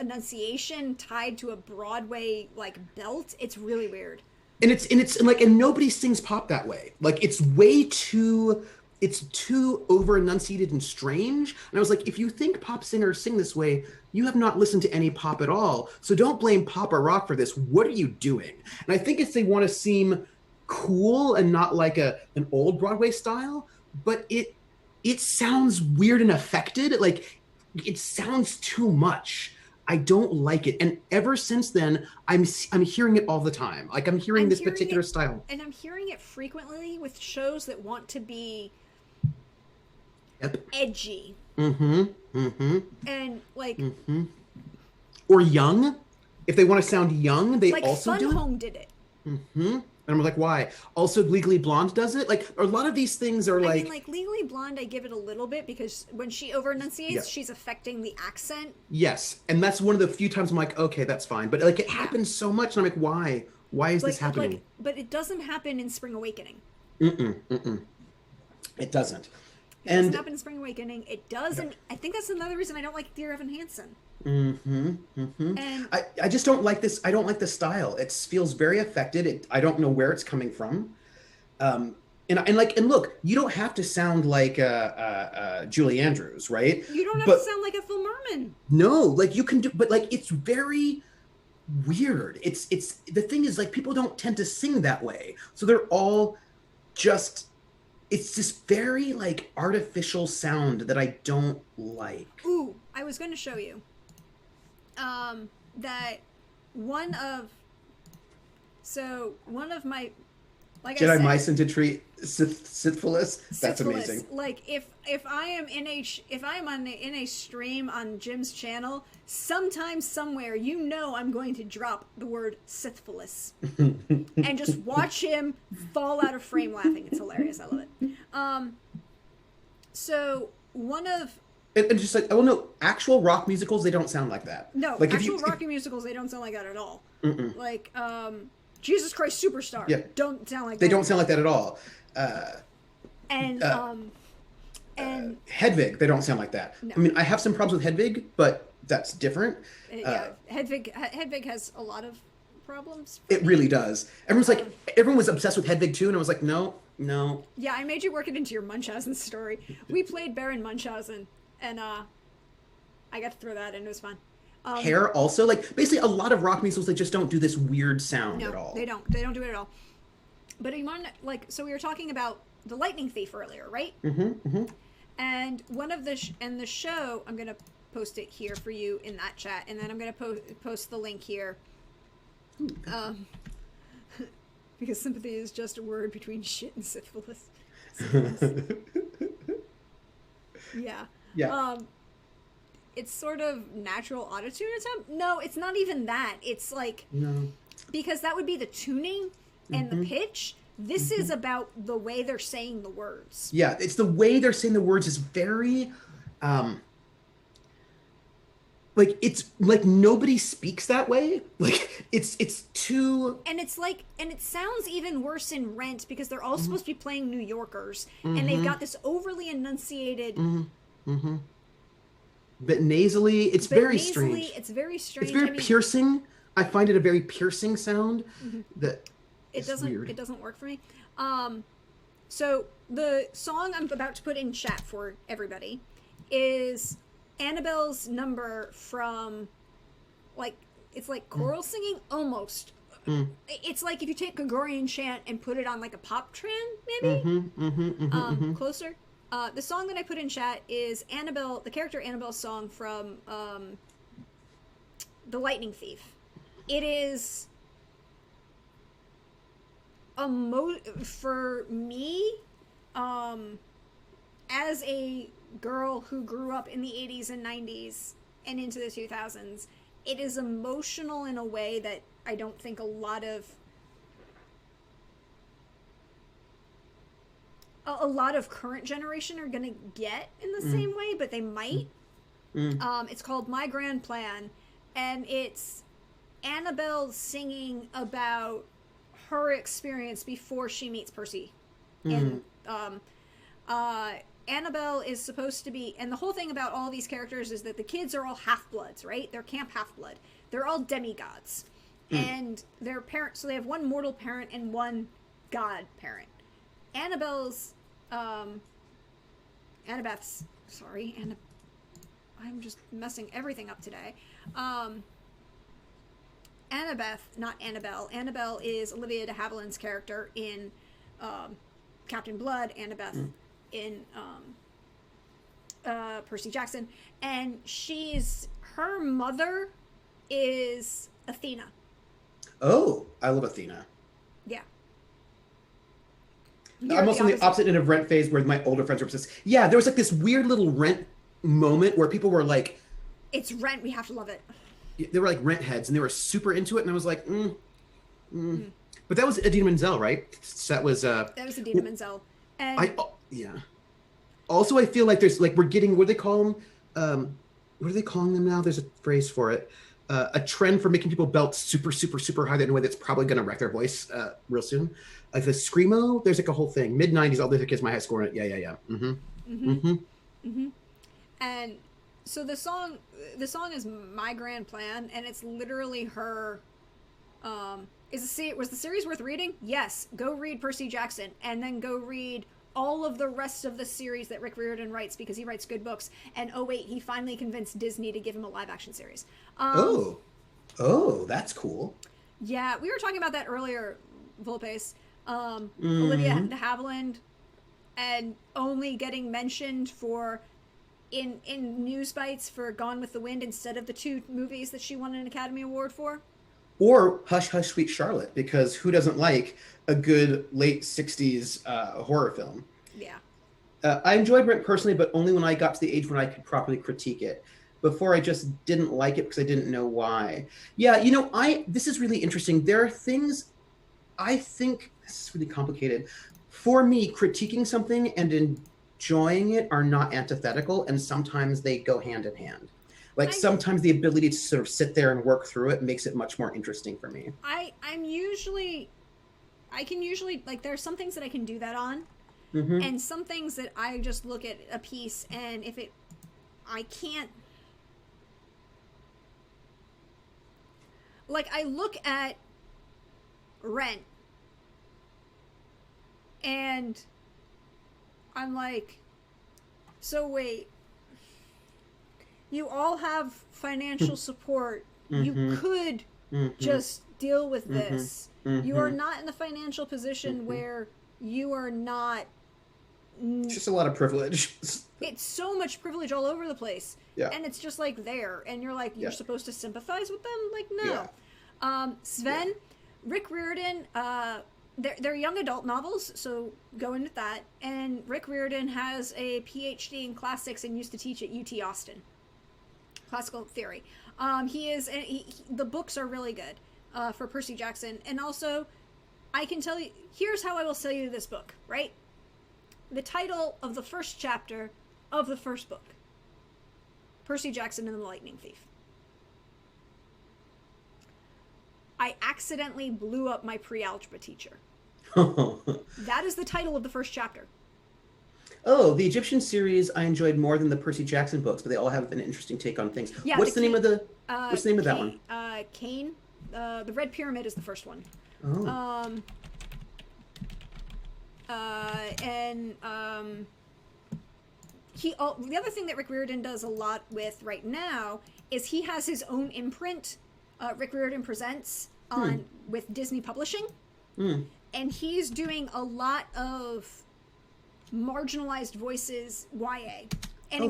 enunciation tied to a Broadway like belt. It's really weird. And nobody sings pop that way. Like, it's way too. It's too over enunciated and strange. And I was like, if you think pop singers sing this way, you have not listened to any pop at all. So don't blame pop or rock for this. What are you doing? And I think it's they want to seem cool and not like an old Broadway style, but it sounds weird and affected. Like, it sounds too much. I don't like it. And ever since then, I'm hearing it all the time. Like, I'm hearing this particular style. And I'm hearing it frequently with shows that want to be edgy. And like or young. If they want to sound young, they like also Fun do it. Home did it. And I'm like, why? Also, Legally Blonde does it. Like, a lot of these things are like. I mean, like Legally Blonde, I give it a little bit because when she over enunciates, she's affecting the accent. Yes, and that's one of the few times I'm like, okay, that's fine. But like, it happens so much, and I'm like, why? Why is this happening? But it doesn't happen in Spring Awakening. It doesn't. It doesn't happen in Spring Awakening. It doesn't. I think that's another reason I don't like Dear Evan Hansen. And I just don't like this. I don't like the style. It feels very affected. I don't know where it's coming from. And look, you don't have to sound like Julie Andrews, right? You don't have to sound like Ethel Merman. No, like you can do, but like it's very weird. It's the thing is, like, people don't tend to sing that way, so they're all just. It's this very, like, artificial sound that I don't like. Ooh, I was going to show you. That one of my, like Jedi I said, mice into tree syphilis. That's amazing. Like, if I am in a stream on Jim's channel, sometime somewhere, I'm going to drop the word syphilis and just watch him fall out of frame laughing. It's hilarious. I love it. So one of And just like, oh no, actual rock musicals, they don't sound like that. no like actual rocky musicals, they don't sound like that at all. Like Jesus Christ Superstar, Yeah. don't sound like They that. don't sound like that at all. And Hedwig, they don't sound like that. No. I mean, I have some problems with Hedwig, but that's different. yeah, Hedwig has a lot of problems. It really does. Everyone was obsessed with Hedwig too, and I was like, no. Yeah, I made you work it into your Munchausen story. We played Baron Munchausen, and I got to throw that in. It was fun. Hair also, like, basically a lot of rock musicals, they just don't do this weird sound at all. They don't do it at all. But Iman, like, so we were talking about the Lightning Thief earlier, right? And one of the the show, I'm gonna post it here for you in that chat, and then I'm gonna post the link here. Because sympathy is just a word between shit and syphilis. Yeah. It's sort of natural autotune attempt. No, it's not even that. It's like, No. because that would be the tuning and the pitch. This is about the way they're saying the words. Yeah, it's the way they're saying the words is very, like, it's like nobody speaks that way. Like, it's too. And it's like, and it sounds even worse in Rent because they're all supposed to be playing New Yorkers, and they've got this overly enunciated. But nasally, it's very strange. It's very strange. It's very piercing. I find it a very piercing sound. That it doesn't work for me. So the song I'm about to put in chat for everybody is Annabelle's number from, like, it's like choral singing almost. It's like if you take Gregorian chant and put it on like a pop trend, maybe. Closer. The song that I put in chat is Annabelle, the character Annabelle's song from The Lightning Thief. It is for me, as a girl who grew up in the 80s and 90s and into the 2000s, it is emotional in a way that I don't think a lot of current generation are gonna get in the same way, but they might. It's called My Grand Plan, and it's Annabelle singing about her experience before she meets Percy. And Annabelle is supposed to be, and the whole thing about all these characters is that the kids are all half-bloods, right? They're camp half-blood. They're all demigods. And their parents, so they have one mortal parent and one god parent. Annabeth's, I'm just messing everything up today. Annabeth, not Annabelle. Annabelle is Olivia de Havilland's character in Captain Blood, Annabeth in Percy Jackson. And her mother is Athena. Oh, I love Athena. Yeah. I'm also in the opposite end of Rent phase where my older friends were obsessed. Yeah, there was like this weird little Rent moment where people were like, it's Rent, we have to love it. They were like Rent heads and they were super into it, and I was like, But that was Idina Menzel, right? That was Idina Menzel. And yeah. Also, I feel like there's like we're getting, what do they call them? What are they calling them now? There's a phrase for it. A trend for making people belt super, super, super high in a way that's probably going to wreck their voice real soon. Like the screamo, there's like a whole thing. Mid-90s, all the kids in my high school were in it. Yeah. And so the song is My Grand Plan, and it's literally her. Was the series worth reading? Yes. Go read Percy Jackson, and then go read all of the rest of the series that Rick Riordan writes, because he writes good books. And oh wait, he finally convinced Disney to give him a live action series. Oh, that's cool. Yeah, we were talking about that earlier, Volpes. Olivia de Havilland, and only getting mentioned for in news bites for Gone with the Wind instead of the 2 movies that she won an Academy Award for. Or Hush Hush Sweet Charlotte, because who doesn't like a good late 60s horror film? Yeah. I enjoyed Rent personally, but only when I got to the age when I could properly critique it. Before, I just didn't like it because I didn't know why. Yeah, this is really interesting. There are things, I think, this is really complicated. For me, critiquing something and enjoying it are not antithetical, and sometimes they go hand in hand. Like sometimes the ability to sort of sit there and work through it makes it much more interesting for me. I can usually like there's some things that I can do that on, and some things that I just look at a piece and if it I can't. Like, I look at Rent, and I'm like, so wait, you all have financial support. You could just deal with this. You are not in the financial position where you are not... It's just a lot of privilege. It's so much privilege all over the place. Yeah. And it's just like there. And you're like, you're supposed to sympathize with them? Like, no. Yeah. Sven, Rick Riordan, they're young adult novels, so go into that. And Rick Riordan has a PhD in classics and used to teach at UT Austin. Classical theory. The books are really good for Percy Jackson. And also, I can tell you, here's how I will sell you this book, right? The title of the first chapter of the first book, Percy Jackson and the Lightning Thief. I accidentally blew up my pre-algebra teacher. That is the title of the first chapter. Oh, the Egyptian series I enjoyed more than the Percy Jackson books, but they all have an interesting take on things. Yeah, what's the name of that one? Cain. The Red Pyramid is the first one. Oh. The other thing that Rick Riordan does a lot with right now is he has his own imprint, Rick Riordan Presents, with Disney Publishing. And he's doing a lot of marginalized voices YA and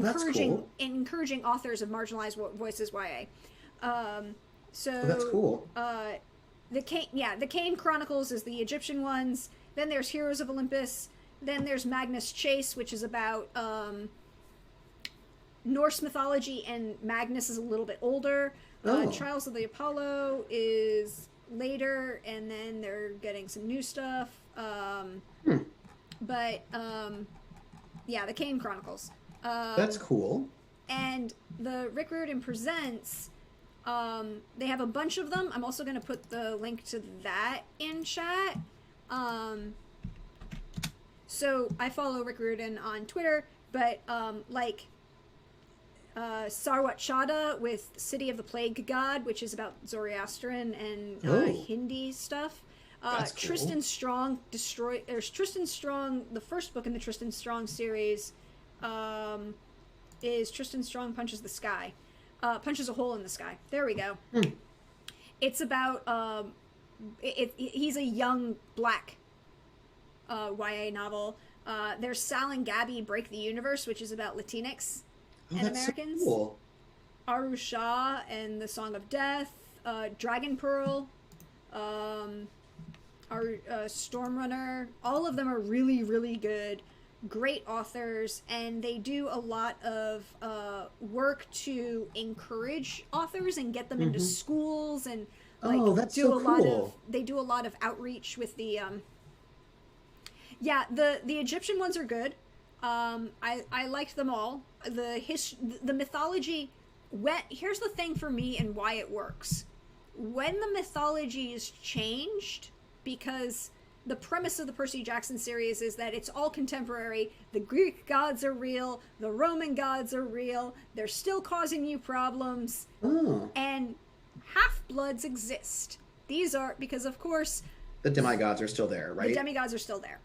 encouraging authors of marginalized voices YA. That's cool. The Cain Chronicles is the Egyptian ones. Then there's Heroes of Olympus. Then there's Magnus Chase, which is about Norse mythology, and Magnus is a little bit older. Trials of the Apollo is later, and then they're getting some new stuff. But the Cain Chronicles. That's cool. And the Rick Riordan Presents, they have a bunch of them. I'm also going to put the link to that in chat. So I follow Rick Riordan on Twitter, but Sarwat Shada with City of the Plague God, which is about Zoroastrian and Hindi stuff. That's cool. Tristan Strong Tristan Strong. The first book in the Tristan Strong series is Tristan Strong Punches the Sky, punches a hole in the sky. There we go. It's about he's a young black YA novel. There's Sal and Gabby Break the Universe, which is about Latinx and Americans. So cool. Aru Shah and the Song of Death, Dragon Pearl, Stormrunner. All of them are really, really good. Great authors, and they do a lot of work to encourage authors and get them into schools and they do a lot of outreach with the the Egyptian ones are good. I liked them all. The mythology. Here's the thing for me and why it works. When the mythology is changed, because the premise of the Percy Jackson series is that it's all contemporary. The Greek gods are real. The Roman gods are real. They're still causing you problems. And half-bloods exist. These are, because of course... The demigods are still there, right? The demigods are still there.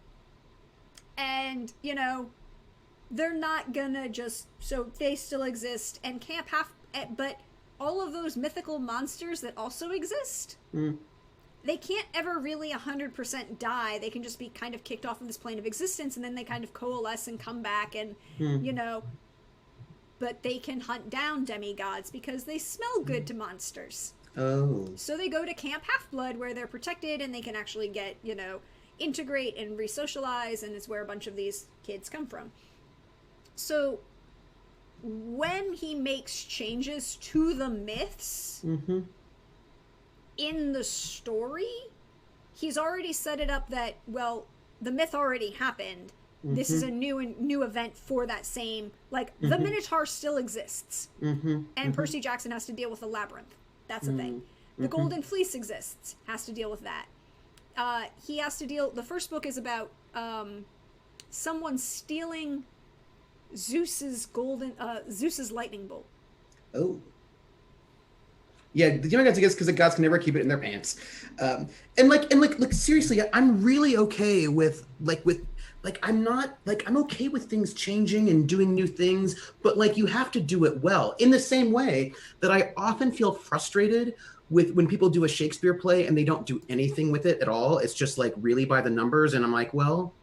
And, they're not gonna just... So they still exist and can't but all of those mythical monsters that also exist... They can't ever really 100% die. They can just be kind of kicked off of this plane of existence, and then they kind of coalesce and come back, and, but they can hunt down demigods because they smell good to monsters. Oh. So they go to Camp Half-Blood where they're protected, and they can actually get, integrate and re-socialize, and it's where a bunch of these kids come from. So when he makes changes to the myths... in the story, he's already set it up that, well, the myth already happened, This is a new event for that same, like, the Minotaur still exists. And Percy Jackson has to deal with the labyrinth. That's a thing. The Golden Fleece exists, has to deal with that. He has to deal, the first book is about someone stealing Zeus's lightning bolt. Oh. Yeah, the only gods, I guess, because the gods can never keep it in their pants. And seriously, I'm really okay with I'm okay with things changing and doing new things, but like, you have to do it well. In the same way that I often feel frustrated with when people do a Shakespeare play and they don't do anything with it at all. It's just like really by the numbers, and I'm like, well,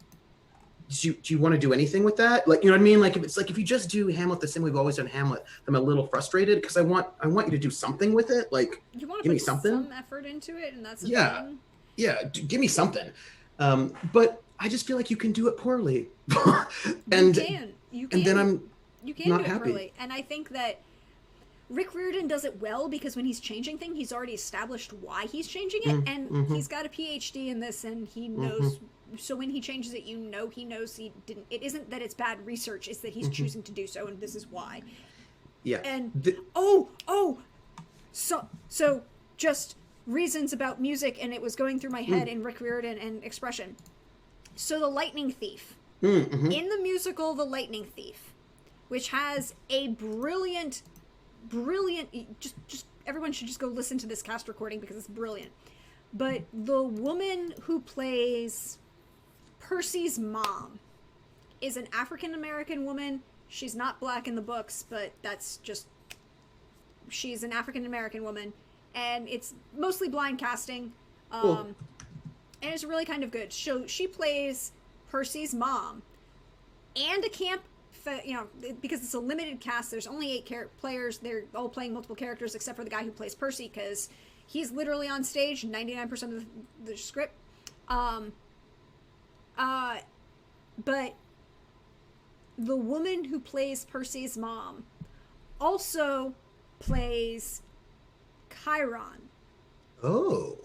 do you want to do anything with that? Like, you know what I mean? Like, if you just do Hamlet the same way we've always done Hamlet, I'm a little frustrated because I want you to do something with it. Like, you want to give me put something. some effort into it, and that's the thing. Yeah, give me something. But I just feel like you can do it poorly. And you can. And then I'm you can not do it happy. poorly. And I think that Rick Riordan does it well because when he's changing things, he's already established why he's changing it, and he's got a PhD in this, and he knows. So when he changes it, he knows he didn't. It isn't that it's bad research; it's that he's choosing to do so, and this is why. Yeah. And so just reasons about music, and it was going through my head in Rick Riordan and expression. So the Lightning Thief in the musical The Lightning Thief, which has a brilliant, just everyone should just go listen to this cast recording because it's brilliant. But the woman who plays Percy's mom is an African-American woman. She's not black in the books, but that's just, she's an African-American woman, and it's mostly blind casting. Cool. And it's really kind of good. So she plays Percy's mom and a camp, because it's a limited cast. There's only 8 players. They're all playing multiple characters except for the guy who plays Percy, because he's literally on stage 99% of the script. But the woman who plays Percy's mom also plays Chiron. Oh.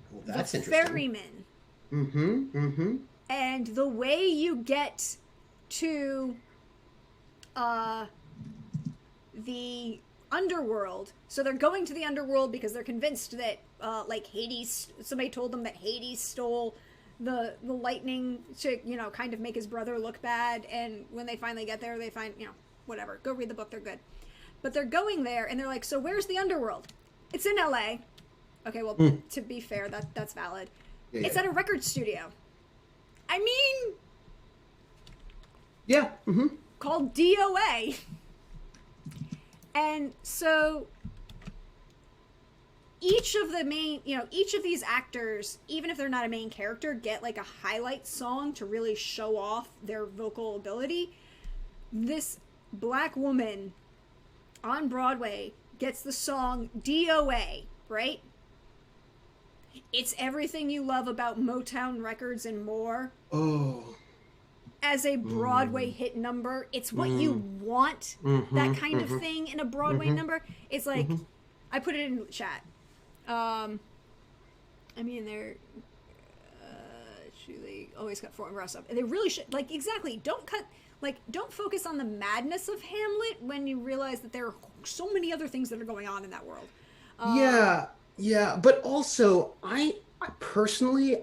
Well, that's the interesting. Ferryman. And the way you get to the underworld, so they're going to the underworld because they're convinced that Hades, somebody told them that Hades stole the lightning to kind of make his brother look bad, and when they finally get there, they find whatever. Go read the book, they're good. But they're going there, and they're like, so where's the underworld? It's in LA. Okay, well, to be fair, that's valid. It's at a record studio. I mean, yeah, called DOA. And so each of these actors, even if they're not a main character, get like a highlight song to really show off their vocal ability. This black woman on Broadway gets the song DOA, right? It's everything you love about Motown records and more. Oh. As a Broadway hit number. It's what you want, that kind of thing in a Broadway number. It's like, I put it in the chat. I mean, they're, they always cut forward and rest up. And they really should, exactly, don't focus on the madness of Hamlet when you realize that there are so many other things that are going on in that world. Yeah, but also, I personally,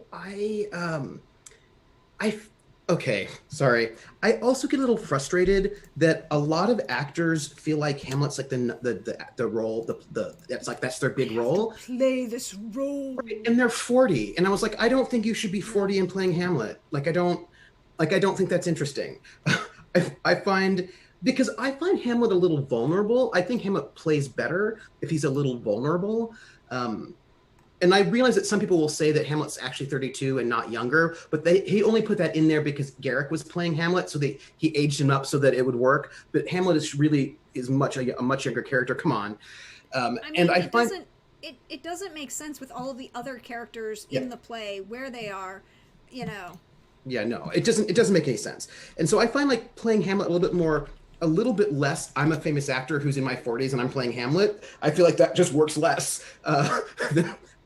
okay, sorry. I also get a little frustrated that a lot of actors feel like Hamlet's like the role, that's their big role. Play this role. Right, and they're 40, and I was like, I don't think you should be 40 and playing Hamlet. I don't think that's interesting. I find Hamlet a little vulnerable. I think Hamlet plays better if he's a little vulnerable. And I realize that some people will say that Hamlet's actually 32 and not younger, but he only put that in there because Garrick was playing Hamlet, so he aged him up so that it would work. But Hamlet is a much younger character. Come on. It doesn't make sense with all of the other characters in the play where they are, Yeah, no, it doesn't make any sense. And so I find like playing Hamlet a little bit less, I'm a famous actor who's in my 40s and I'm playing Hamlet. I feel like that just works less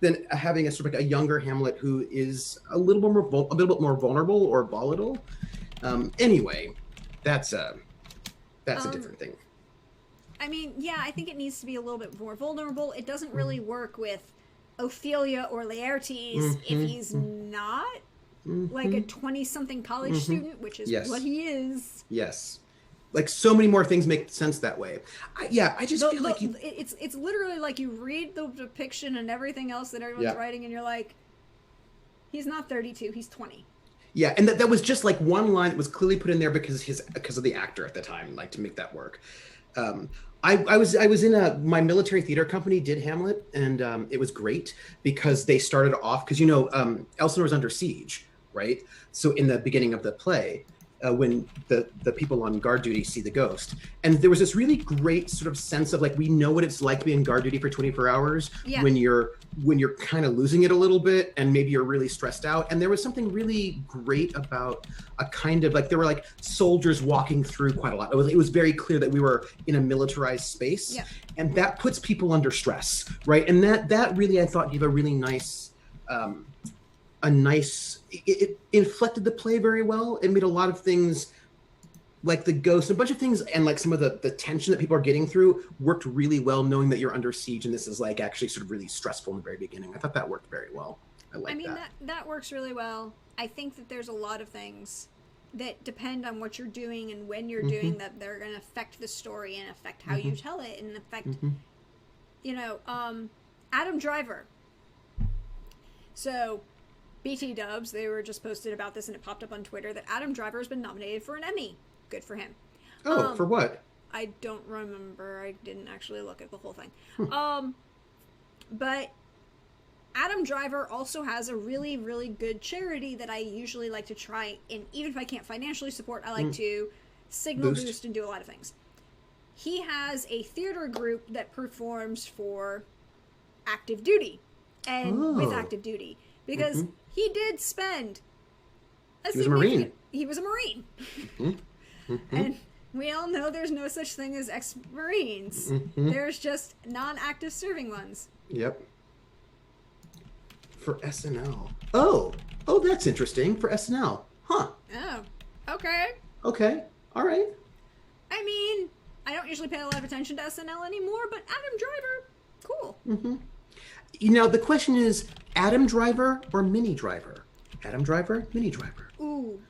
than having a sort of like a younger Hamlet who is a little bit more vulnerable or volatile. Anyway, that's a different thing. I mean, yeah, I think it needs to be a little bit more vulnerable. It doesn't really work with Ophelia or Laertes if he's not like a 20-something college student, which is what he is. Yes. Like so many more things make sense that way. I just feel like it's literally like you read the depiction and everything else that everyone's writing, and you're like, he's not 32, he's 20. Yeah, and that was just like one line that was clearly put in there because of the actor at the time, like to make that work. I was in my military theater company did Hamlet, and it was great because they started off because Elsinore's under siege, right? So in the beginning of the play, when the people on guard duty see the ghost, and there was this really great sort of sense of like, we know what it's like to be in guard duty for 24 hours when you're kind of losing it a little bit and maybe you're really stressed out. And there was something really great about a kind of like, there were like soldiers walking through quite a lot. It was very clear that we were in a militarized space, and that puts people under stress, right? And that really, I thought, gave a really nice it inflected the play very well. It made a lot of things like the ghost, a bunch of things, and like some of the tension that people are getting through worked really well, knowing that you're under siege and this is like actually sort of really stressful in the very beginning. I thought that worked very well. I mean, that works really well. I think that there's a lot of things that depend on what you're doing and when you're doing that they're going to affect the story and affect how you tell it and affect, Adam Driver. So BT Dubs, they were just posted about this and it popped up on Twitter that Adam Driver has been nominated for an Emmy. Good for him. Oh, for what? I don't remember. I didn't actually look at the whole thing. But Adam Driver also has a really, really good charity that I usually like to try, and even if I can't financially support, I like to signal boost and do a lot of things. He has a theater group that performs for active duty and with active duty because he did spend he was a Marine. He was a Marine. And we all know there's no such thing as ex-Marines. There's just non-active serving ones. Yep. For SNL. Oh, that's interesting. For SNL. Huh. Oh, okay. Okay. All right. I mean, I don't usually pay a lot of attention to SNL anymore, but Adam Driver, cool. The question is, Adam Driver or Minnie Driver? Adam Driver, Minnie Driver. Ooh.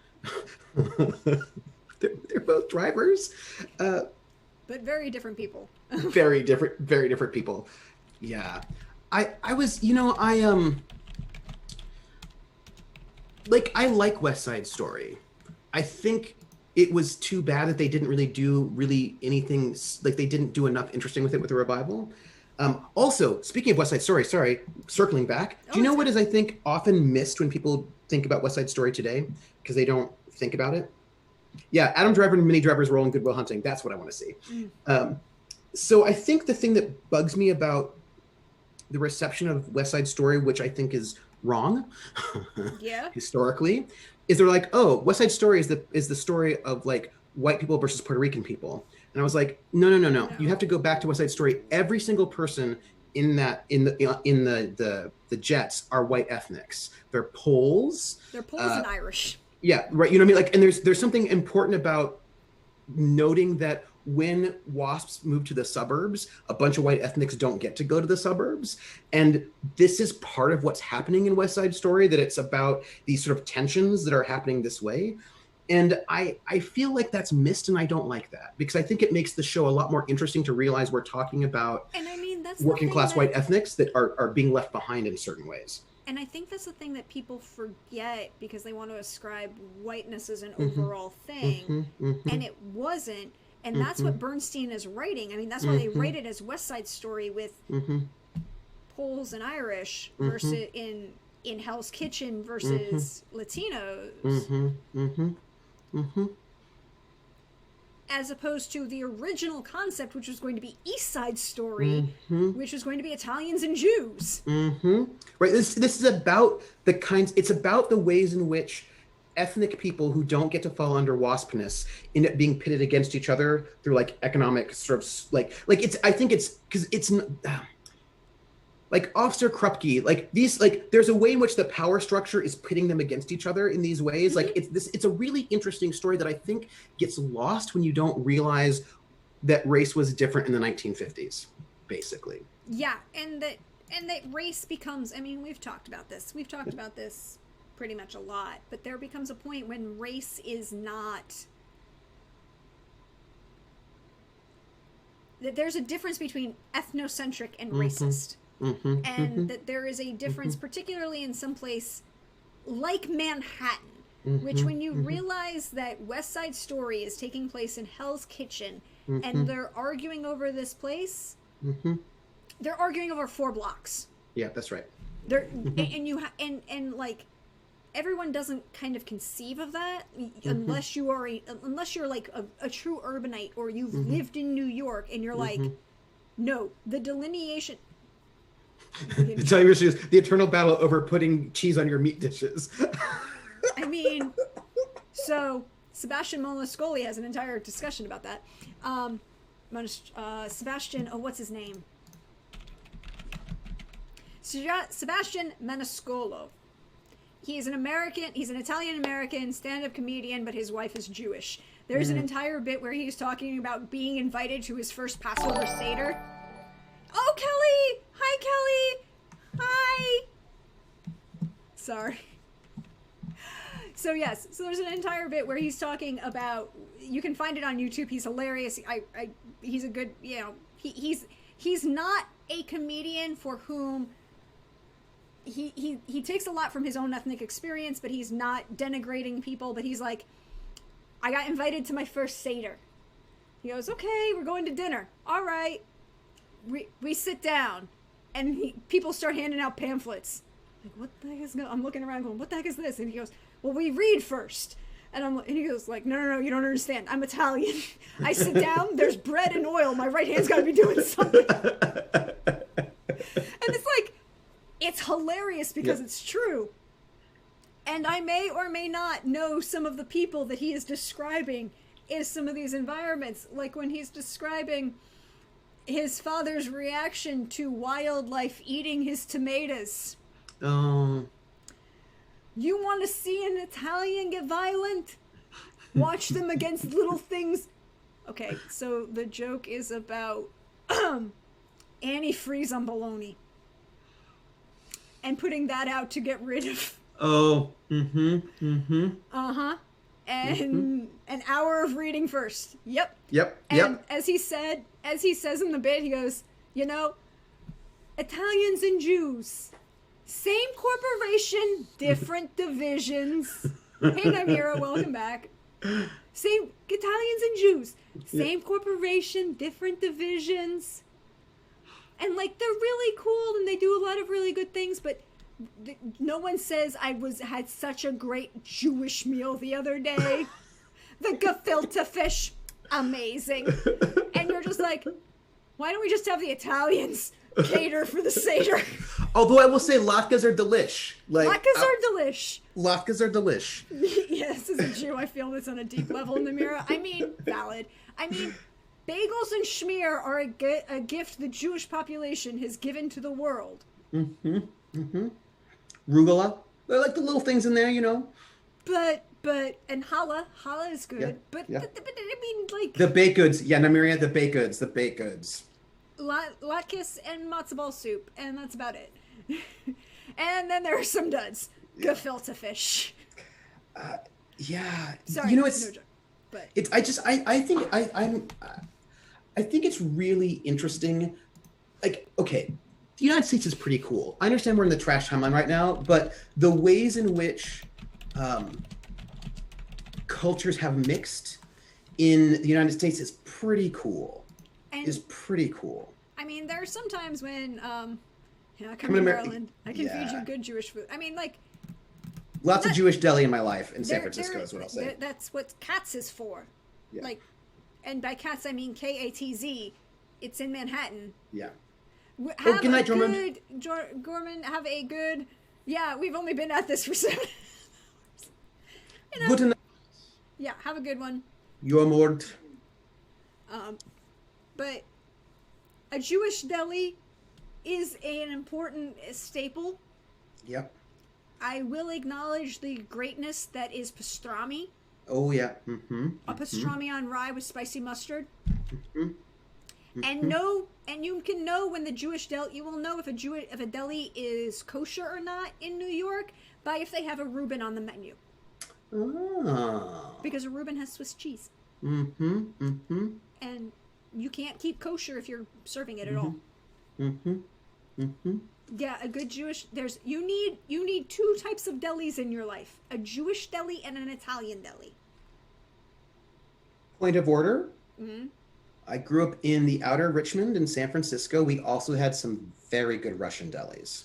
They're both drivers. But very different people. very different people. Yeah. I was, I like West Side Story. I think it was too bad that they didn't really do anything, like they didn't do enough interesting with it with the revival. Also, speaking of West Side Story, sorry, circling back, do you know what is, I think, often missed when people think about West Side Story today? Because they don't think about it? Yeah, Adam Driver and Minnie Driver's role in Good Will Hunting. That's what I want to see. So I think the thing that bugs me about the reception of West Side Story, which I think is wrong, historically, is they're like, oh, West Side Story is the story of like white people versus Puerto Rican people. And I was like, no. You have to go back to West Side Story. Every single person in the Jets are white ethnics. They're Poles. They're Poles and Irish. Yeah, right. You know what I mean? Like, and there's something important about noting that when WASPs move to the suburbs, a bunch of white ethnics don't get to go to the suburbs. And this is part of what's happening in West Side Story, that it's about these sort of tensions that are happening this way. And I feel like that's missed, and I don't like that, because I think it makes the show a lot more interesting to realize we're talking about working class white ethnics that are being left behind in certain ways. And I think that's the thing that people forget because they want to ascribe whiteness as an overall thing, and it wasn't. And that's what Bernstein is writing. I mean, that's why they write it as West Side Story with Poles and Irish versus in Hell's Kitchen versus Latinos. As opposed to the original concept, which was going to be East Side Story, which was going to be Italians and Jews. Right. This is about it's about the ways in which ethnic people who don't get to fall under waspness end up being pitted against each other through like economic sort of like it's, I think it's because it's like Officer Krupke, like these, like there's a way in which the power structure is pitting them against each other in these ways. Like it's a really interesting story that I think gets lost when you don't realize that race was different in the 1950s, basically. Yeah, and that race becomes, I mean, we've talked about this pretty much a lot, but there becomes a point when race is not, that there's a difference between ethnocentric and racist. And that there is a difference, particularly in some place like Manhattan, which when you realize that West Side Story is taking place in Hell's Kitchen, and they're arguing over this place, they're arguing over 4 blocks. Yeah, that's right. They're and like everyone doesn't kind of conceive of that unless you are unless you're like a true urbanite, or you've lived in New York and you're like, no, the delineation. The eternal battle over putting cheese on your meat dishes. I mean, so Sebastian Maniscalco has an entire discussion about that. Sebastian, what's his name? Sebastian Maniscalco. He's an Italian-American stand-up comedian, but his wife is Jewish. There's an entire bit where he's talking about being invited to his first Passover Seder. Oh, Kelly! Hi, Kelly! Hi! Sorry. So yes, so there's an entire bit where he's talking about, you can find it on YouTube, he's hilarious, he's a good, you know, he's not a comedian for whom, he takes a lot from his own ethnic experience, but he's not denigrating people, but he's like, I got invited to my first Seder. He goes, okay, we're going to dinner. All right. We sit down, and people start handing out pamphlets. Like, what the heck is going on? I'm looking around going, what the heck is this? And he goes, well, we read first. And he goes like, no, you don't understand. I'm Italian. I sit down, there's bread and oil. My right hand's got to be doing something. And it's like, it's hilarious because it's true. And I may or may not know some of the people that he is describing in some of these environments. Like when he's describing his father's reaction to wildlife eating his tomatoes. Oh. You want to see an Italian get violent? Watch them against little things. Okay, so the joke is about antifreeze on bologna. And putting that out to get rid of... Oh. Uh-huh. And an hour of reading first. Yep. And as he says in the bit, he goes, you know, Italians and Jews, same corporation, different divisions. Hey, Namira, welcome back. Same Italians and Jews, same corporation, different divisions. And like, they're really cool and they do a lot of really good things, but no one says had such a great Jewish meal the other day. The gefilte fish, amazing. And you're just like, why don't we just have the Italians cater for the Seder? Although I will say latkes are delish. Like, latkes are delish. Latkes are delish. Yes, as a Jew, I feel this on a deep level in the mirror. I mean, valid. I mean, bagels and schmear are a gift the Jewish population has given to the world. Rugula. They're like the little things in there, you know. But and challah is good. But I mean, like the baked goods. Yeah, Namiria, the baked goods. Latkes and matzo ball soup, and that's about it. And then there are some duds. Gefilte fish. Yeah. Sorry, you know, it's no joke, but it's I think it's really interesting. Like, okay, the United States is pretty cool. I understand we're in the trash timeline right now, but the ways in which cultures have mixed in the United States is pretty cool. I mean, there are some times when I come to Maryland, I can feed you good Jewish food. I mean, like, lots of Jewish deli in my life in San Francisco is what I'll say. That's what Katz is for. Yeah. Like, and by Katz I mean Katz. It's in Manhattan. Yeah. Have good night, Gorman. Have a good. Yeah, we've only been at this for 7 hours. You know, good night. Yeah, have a good one. You're moored. But a Jewish deli is an important staple. Yep. I will acknowledge the greatness that is pastrami. Oh yeah. A pastrami on rye with spicy mustard. Mm-hmm. And you can know when the Jewish deli. You will know if a deli is kosher or not in New York by if they have a Reuben on the menu. Oh. Because a Reuben has Swiss cheese. Mm-hmm. Mm-hmm. And you can't keep kosher if you're serving it at all. Mm-hmm. Mm-hmm. Yeah, a good Jewish. You need two types of delis in your life: a Jewish deli and an Italian deli. Point of order. Mm-hmm. I grew up in the outer Richmond in San Francisco. We also had some very good Russian delis.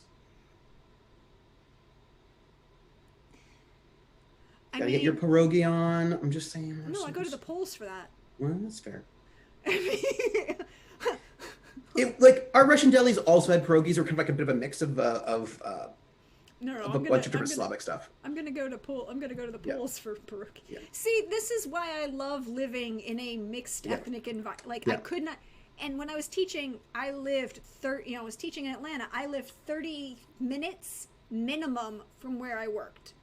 Gotta get your pierogi on. I'm just saying. No, I go to the polls for that. Well, that's fair. Like our Russian delis also had pierogies, or kind of like a bit of a mix of a bunch of different Slavic stuff. I'm gonna go to the polls for pierogi. Yeah. See, this is why I love living in a mixed ethnic environment. Like I could not. And when I was teaching, I was teaching in Atlanta. I lived 30 minutes minimum from where I worked.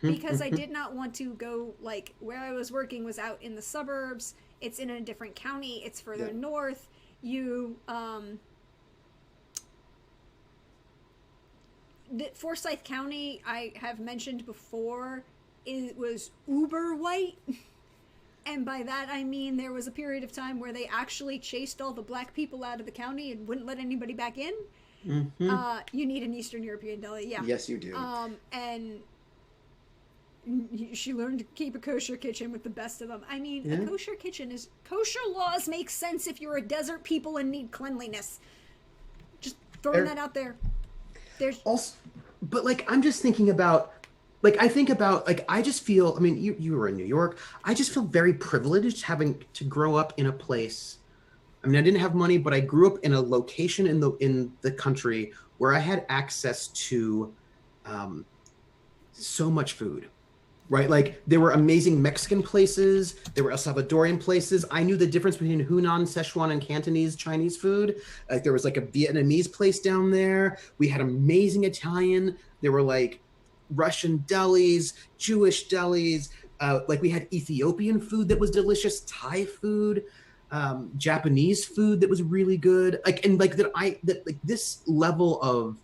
Because I did not want to go, like, where I was working was out in the suburbs. It's in a different county. It's further north. Forsyth County, I have mentioned before, it was uber white. And by that I mean there was a period of time where they actually chased all the black people out of the county and wouldn't let anybody back in. You need an Eastern European deli, yeah. Yes, you do. And she learned to keep a kosher kitchen with the best of them. I mean, a kosher kitchen is... Kosher laws make sense if you're a desert people and need cleanliness. Just throwing that out there. There's... Also, but, like, I'm just thinking about... Like, I think about... Like, I just feel... I mean, you were in New York. I just feel very privileged having to grow up in a place... I mean, I didn't have money, but I grew up in a location in the country where I had access to so much food. Right? Like, there were amazing Mexican places. There were El Salvadorian places. I knew the difference between Hunan, Szechuan, and Cantonese Chinese food. Like, there was, like, a Vietnamese place down there. We had amazing Italian. There were, like, Russian delis, Jewish delis. Like, we had Ethiopian food that was delicious, Thai food, Japanese food that was really good. Like, and, like, this level of...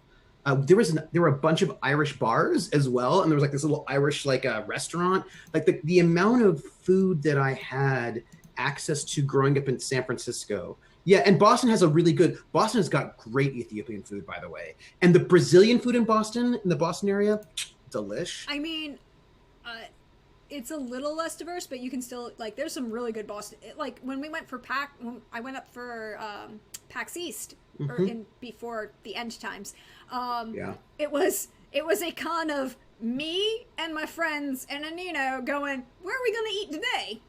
there were a bunch of Irish bars as well, and there was like this little Irish restaurant. Like the amount of food that I had access to growing up in San Francisco. Yeah, and Boston has got great Ethiopian food, by the way. And the Brazilian food in the Boston area, delish. I mean, it's a little less diverse, but you can still, like, there's some really good Boston. Like when we went for when I went up for PAX East. Or before the end times. It was a con of me and my friends and Anino going, where are we going to eat today?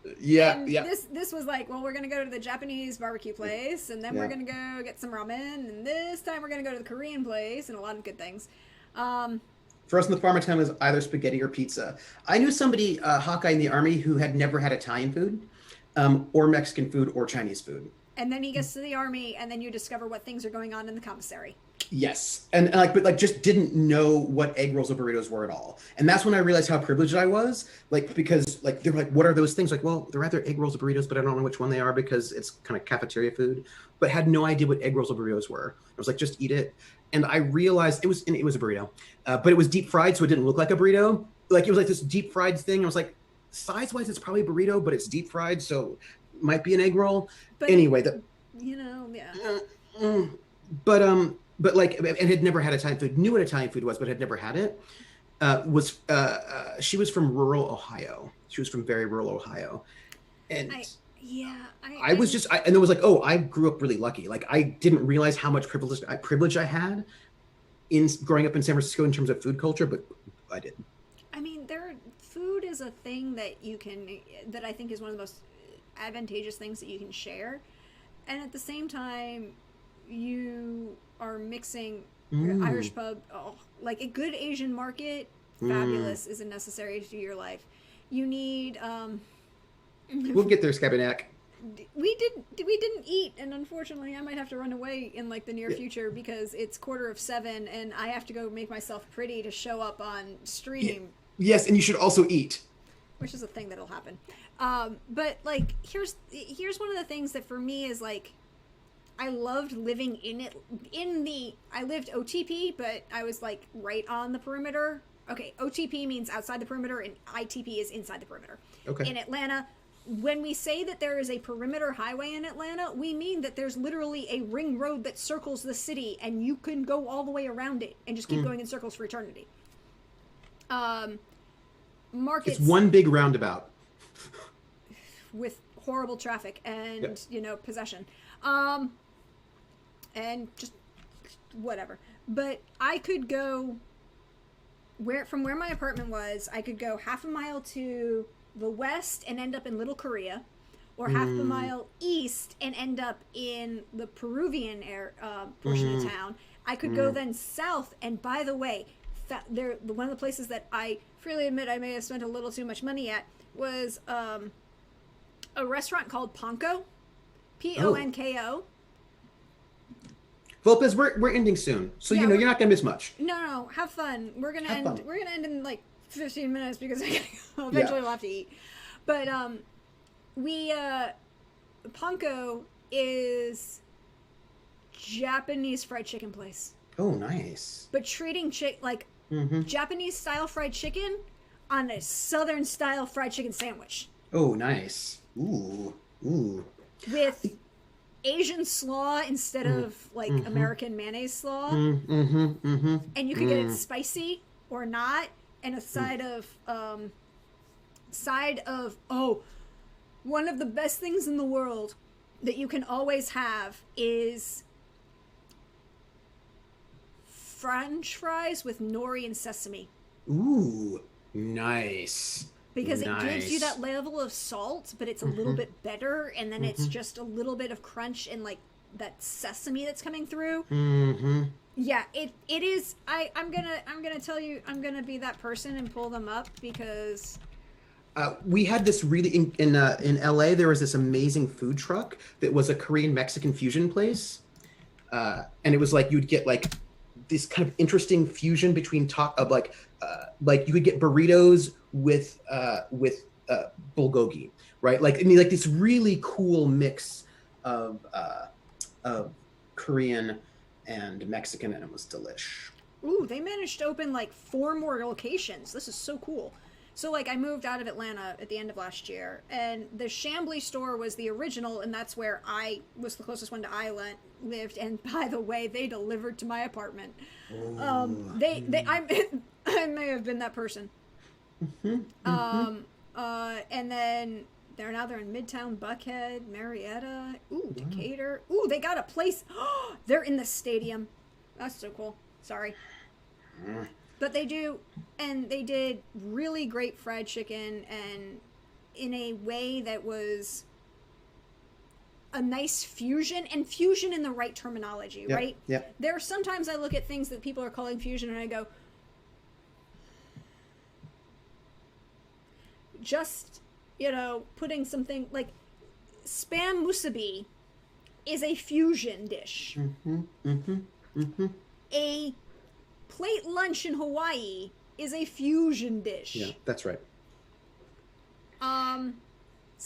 This was like, well, we're going to go to the Japanese barbecue place, and then we're going to go get some ramen, and this time we're going to go to the Korean place, and a lot of good things. For us in the farmer town, it was either spaghetti or pizza. I knew somebody, Hawkeye in the Army, who had never had Italian food, or Mexican food, or Chinese food. And then he gets to the Army, and then you discover what things are going on in the commissary. Yes, but just didn't know what egg rolls or burritos were at all. And that's when I realized how privileged I was. Like, because like they were like, "What are those things?" Like, well, they're either egg rolls or burritos, but I don't know which one they are because it's kind of cafeteria food. But had no idea what egg rolls or burritos were. I was like, just eat it. And I realized it was a burrito, but it was deep fried, so it didn't look like a burrito. Like, it was like this deep fried thing. I was like, size wise, it's probably a burrito, but it's deep fried, so might be an egg roll. But anyway, but like, and had never had Italian food, knew what Italian food was, but had never had it. She was from rural Ohio. She was from very rural Ohio, and I was like, oh, I grew up really lucky. Like, I didn't realize how much privilege I had in growing up in San Francisco in terms of food culture, but I did. I mean, food is a thing that I think is one of the most advantageous things that you can share, and at the same time you are mixing Irish pub, like a good Asian market, fabulous, isn't necessary to your life. You need we'll get there, Scabenac. we didn't eat, and unfortunately I might have to run away in like the near future because it's 6:45 and I have to go make myself pretty to show up on stream. Yes, and you should also eat. Which is a thing that'll happen. But like here's one of the things that for me is like I loved living in it. I lived OTP, but I was like right on the perimeter. Okay, OTP means outside the perimeter, and ITP is inside the perimeter. Okay. In Atlanta, when we say that there is a perimeter highway in Atlanta, we mean that there's literally a ring road that circles the city, and you can go all the way around it and just keep going in circles for eternity. Markets. It's one big roundabout. With horrible traffic and, possession. And just whatever. But I could go from where my apartment was, I could go half a mile to the west and end up in Little Korea, or half a mile east and end up in the Peruvian portion of town. I could go then south, and by the way, one of the places that I freely admit I may have spent a little too much money at was a restaurant called Ponko, Ponko. Lopez, we're ending soon, so you're not gonna miss much. No, have fun. We're gonna end in like 15 minutes because eventually we'll have to eat. But Ponko is Japanese fried chicken place. Oh, nice. But treating Japanese style fried chicken on a Southern style fried chicken sandwich. Oh, nice. Ooh. With Asian slaw instead of American mayonnaise slaw. And you could get it spicy or not, and a side of one of the best things in the world that you can always have is French fries with nori and sesame. Ooh, nice. Because it gives you that level of salt, but it's a little bit better, and then it's just a little bit of crunch and like that sesame that's coming through. Yeah, it is. I'm gonna tell you, I'm gonna be that person and pull them up because we had this really in LA. There was this amazing food truck that was a Korean Mexican fusion place, and it was like you'd get like this kind of interesting fusion between like you could get burritos with bulgogi, right? Like this really cool mix of Korean and Mexican, and it was delish. Ooh, they managed to open like 4 more locations. This is so cool. So like I moved out of Atlanta at the end of last year, and the Chambly store was the original, and that's where I was the closest one to Island lived. And by the way, they delivered to my apartment. I may have been that person. And then they're in Midtown, Buckhead, Marietta, Decatur. Ooh, they got a place. They're in the stadium. That's so cool. Sorry. But they did really great fried chicken, and in a way that was a nice fusion in the right terminology, right? Yeah. There are sometimes I look at things that people are calling fusion and I go, just, putting something like Spam musubi is a fusion dish. A plate lunch in Hawaii is a fusion dish. Yeah, that's right.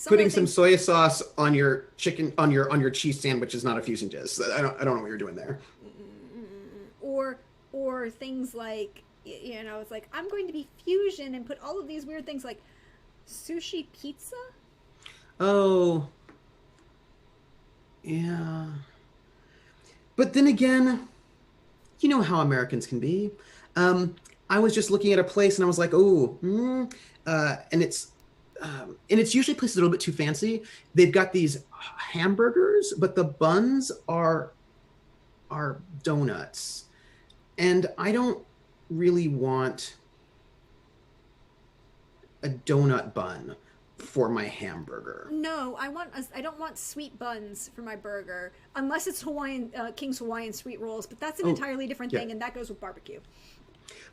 Putting some soy sauce on your chicken on your cheese sandwich is not a fusion dish. I don't know what you're doing there. Or things like it's like I'm going to be fusion and put all of these weird things like sushi pizza. Oh. Yeah. But then again, you know how Americans can be. I was just looking at a place and I was like, and it's usually places a little bit too fancy. They've got these hamburgers, but the buns are donuts. And I don't really want a donut bun for my hamburger. No, I don't want sweet buns for my burger unless it's Hawaiian King's Hawaiian sweet rolls, but that's an entirely different thing, and that goes with barbecue.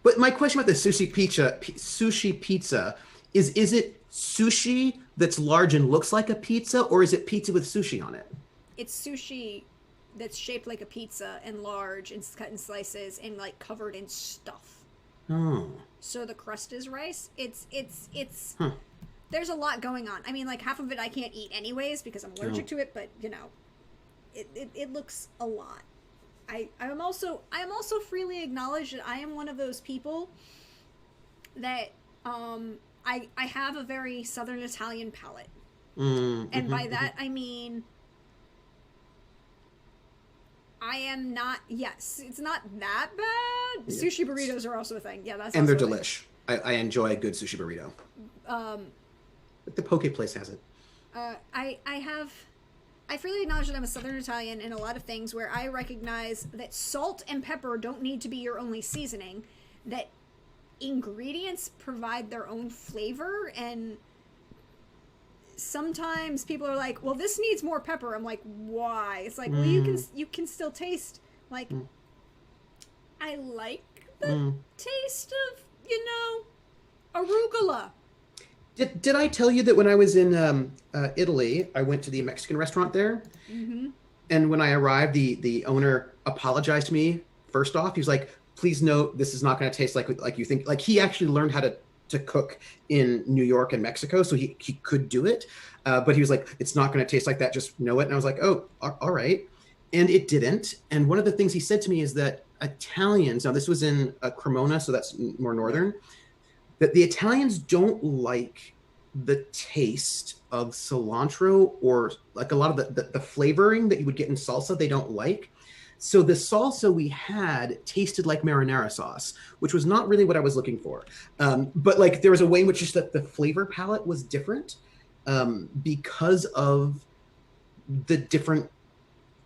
But my question about the sushi pizza is it sushi that's large and looks like a pizza, or is it pizza with sushi on it? It's sushi that's shaped like a pizza and large and cut in slices and like covered in stuff. Oh. So the crust is rice. It's Huh. There's a lot going on. I mean, like half of it I can't eat anyways because I'm allergic to it, but you know, it looks a lot. I am also freely acknowledge that I am one of those people that I have a very Southern Italian palate. And by that I mean I am not. Yes, it's not that bad. Yeah. Sushi burritos are also a thing. Yeah, that's. And they're delish. I enjoy a good sushi burrito. But the poke place has it. I freely acknowledge that I'm a Southern Italian in a lot of things where I recognize that salt and pepper don't need to be your only seasoning. That ingredients provide their own flavor, and sometimes people are like, well, this needs more pepper. I'm like, why? It's like, well, you can still taste, like, I like the taste of, you know, arugula. Did I tell you that when I was in Italy, I went to the Mexican restaurant there? And when I arrived, the owner apologized to me. First off, he was like, please note, this is not going to taste like you think. Like, he actually learned how to cook in New York and Mexico, so he could do it. But he was like, it's not going to taste like that, just know it. And I was like, oh, all right. And it didn't. And one of the things he said to me is that Italians, now this was in Cremona, so that's more northern, that the Italians don't like the taste of cilantro, or like a lot of the flavoring that you would get in salsa, they don't like. So the salsa we had tasted like marinara sauce, which was not really what I was looking for. But like there was a way in which just the flavor palette was different because of the different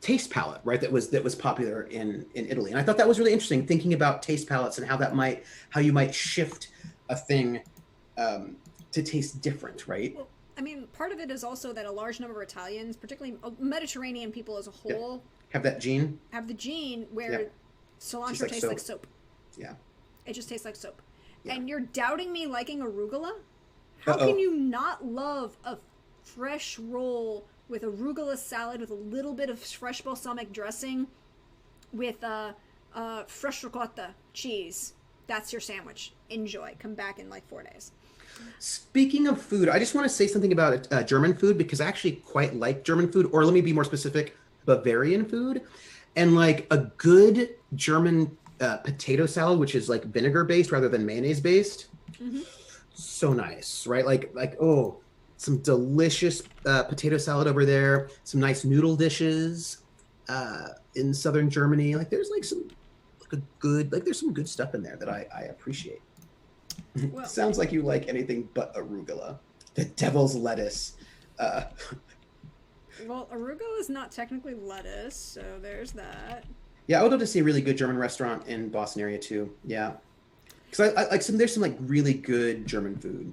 taste palette, right? That was popular in Italy. And I thought that was really interesting, thinking about taste palettes and how you might shift a thing to taste different, right? Well, I mean, part of it is also that a large number of Italians, particularly Mediterranean people as a whole, have that gene. Have the gene where cilantro tastes like soap. Yeah. It just tastes like soap. Yeah. And you're doubting me liking arugula? How can you not love a fresh roll with arugula salad with a little bit of fresh balsamic dressing with fresh ricotta cheese? That's your sandwich. Enjoy. Come back in like 4 days. Speaking of food, I just want to say something about German food, because I actually quite like German food, or let me be more specific, Bavarian food. And like a good German potato salad, which is like vinegar based rather than mayonnaise based. So nice, right? Like some delicious potato salad over there, some nice noodle dishes in southern Germany. Like there's like some there's some good stuff in there that I appreciate. Well, sounds like you like anything but arugula, the devil's lettuce. Well, arugula is not technically lettuce, so there's that. Yeah, I would love to see a really good German restaurant in Boston area too. Yeah, because I like there's some like really good German food.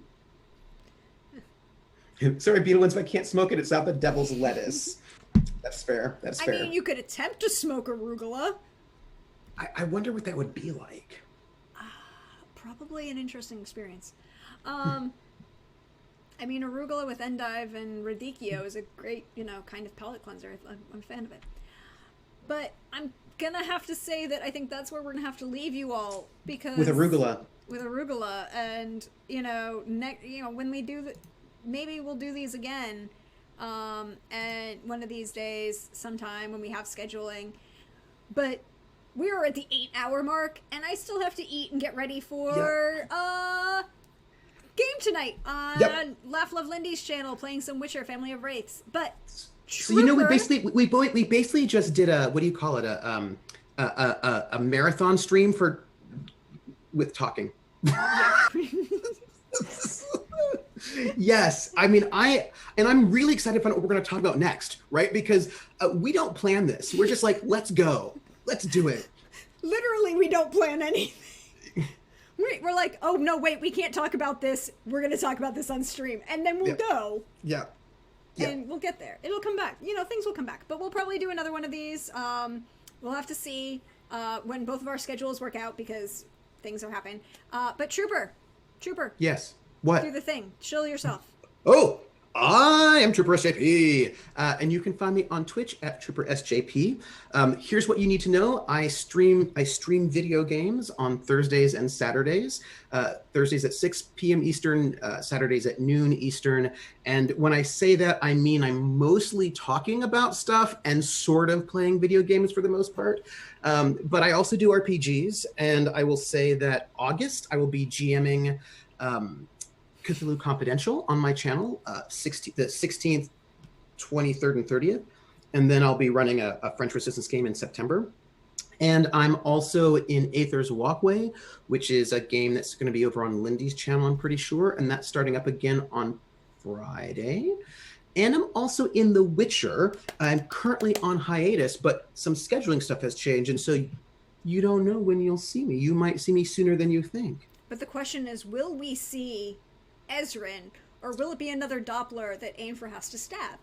Sorry, Beetlejuice, if I can't smoke it, it's not the devil's lettuce. That's fair. That's fair. I mean, you could attempt to smoke arugula. I wonder what that would be like. Probably an interesting experience. I mean, arugula with endive and radicchio is a great, kind of palate cleanser. I'm a fan of it. But I'm gonna have to say that I think that's where we're gonna have to leave you all, because with arugula, and when we do maybe we'll do these again, and one of these days, sometime when we have scheduling, but. We are at the 8-hour mark, and I still have to eat and get ready for game tonight on Laugh Love Lindy's channel, playing some Witcher: Family of Wraiths. But Trooper, so we basically just did a, what do you call it, a marathon stream with talking. Yes, I mean I'm really excited to find out what we're going to talk about next, right? Because we don't plan this. We're just like, let's go. Let's do it. Literally, we don't plan anything. We're like, oh, no, wait, we can't talk about this. We're going to talk about this on stream. And then we'll go. Yeah. And we'll get there. It'll come back. Things will come back. But we'll probably do another one of these. We'll have to see when both of our schedules work out, because things are happening. But Trooper. Yes. What? Do the thing. Shill yourself. Oh, I am TrooperSJP, and you can find me on Twitch at TrooperSJP. Here's what you need to know: I stream video games on Thursdays and Saturdays. Thursdays at 6 p.m. Eastern, Saturdays at noon Eastern. And when I say that, I mean I'm mostly talking about stuff and sort of playing video games for the most part. But I also do RPGs, and I will say that August I will be GMing. Cthulhu Confidential on my channel, the 16th, 23rd, and 30th. And then I'll be running a French Resistance game in September. And I'm also in Aether's Walkway, which is a game that's going to be over on Lindy's channel, I'm pretty sure. And that's starting up again on Friday. And I'm also in The Witcher. I'm currently on hiatus, but some scheduling stuff has changed. And so you don't know when you'll see me. You might see me sooner than you think. But the question is, will we see Ezrin, or will it be another Doppler that Ainfer has to stab?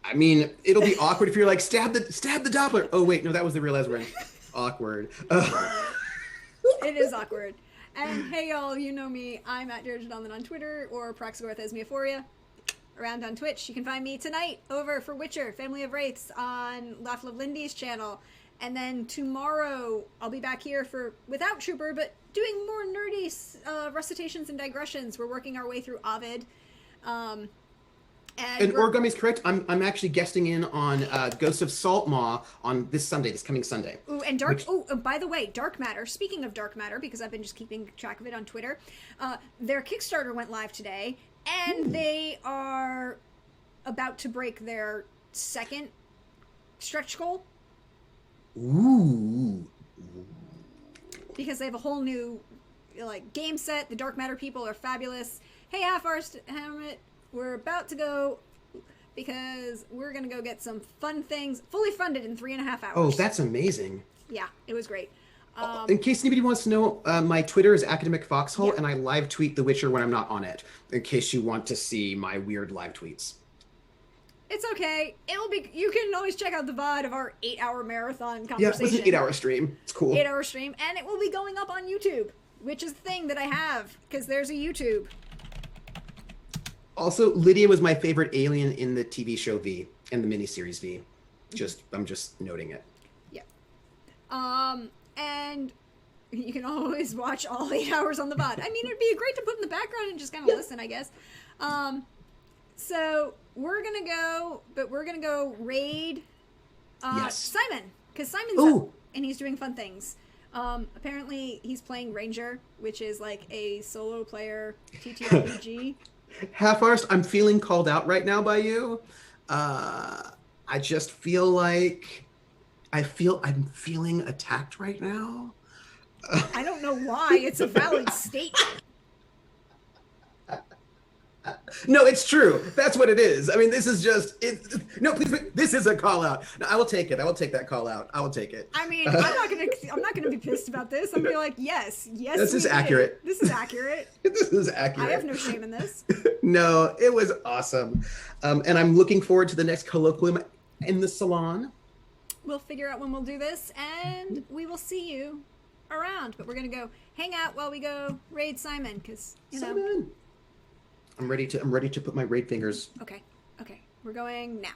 I mean, it'll be awkward if you're like, stab the Doppler. Oh wait, no, that was the real Ezrin. Awkward. It is awkward. And hey y'all, you know me. I'm at Deirdre on Twitter, or Praxagorth as Miaphoria. Around on Twitch. You can find me tonight over for Witcher, Family of Wraiths on Laughter of Lindy's channel. And then tomorrow, I'll be back here without Trooper, but doing more nerdy recitations and digressions. We're working our way through Ovid. And Origami's correct. I'm actually guesting in on Ghosts of Saltmaw on this coming Sunday. Ooh, and by the way, Dark Matter. Speaking of Dark Matter, because I've been just keeping track of it on Twitter, their Kickstarter went live today, and they are about to break their second stretch goal. Ooh. Because they have a whole new game set. The Dark Matter people are fabulous. Hey, Half-Arsed Hamlet, we're about to go because we're going to go get some fun things fully funded in 3.5 hours. Oh, that's amazing. Yeah, it was great. In case anybody wants to know, my Twitter is Academic Foxhole, yeah. and I live tweet The Witcher when I'm not on it, in case you want to see my weird live tweets. It's okay. You can always check out the VOD of our 8-hour marathon conversation. Yeah, it was an 8-hour stream. It's cool. 8-hour stream, and it will be going up on YouTube, which is the thing that I have, because there's a YouTube. Also, Lydia was my favorite alien in the TV show V, in the miniseries V. I'm just noting it. Yeah. And you can always watch all 8 hours on the VOD. I mean, it'd be great to put in the background and just kind of listen, I guess. So we're gonna go raid Simon, because Simon's up and he's doing fun things. Apparently he's playing Ranger, which is like a solo player TTRPG. Half-Arsed, I'm feeling called out right now by you. I just feel like I'm feeling attacked right now. I don't know why. It's a valid statement. No, it's true. That's what it is. I mean, this is just it. No, please. This is a call out. No, I will take it. I will take that call out. I will take it. I mean, I'm not gonna be pissed about this. I'm gonna be like, yes. This is accurate. This is accurate. This is accurate. I have no shame in this. No, it was awesome, and I'm looking forward to the next colloquium in the Salon. We'll figure out when we'll do this, and we will see you around. But we're gonna go hang out while we go raid Simon, because you know. Simon. I'm ready to put my raid fingers. Okay. We're going now.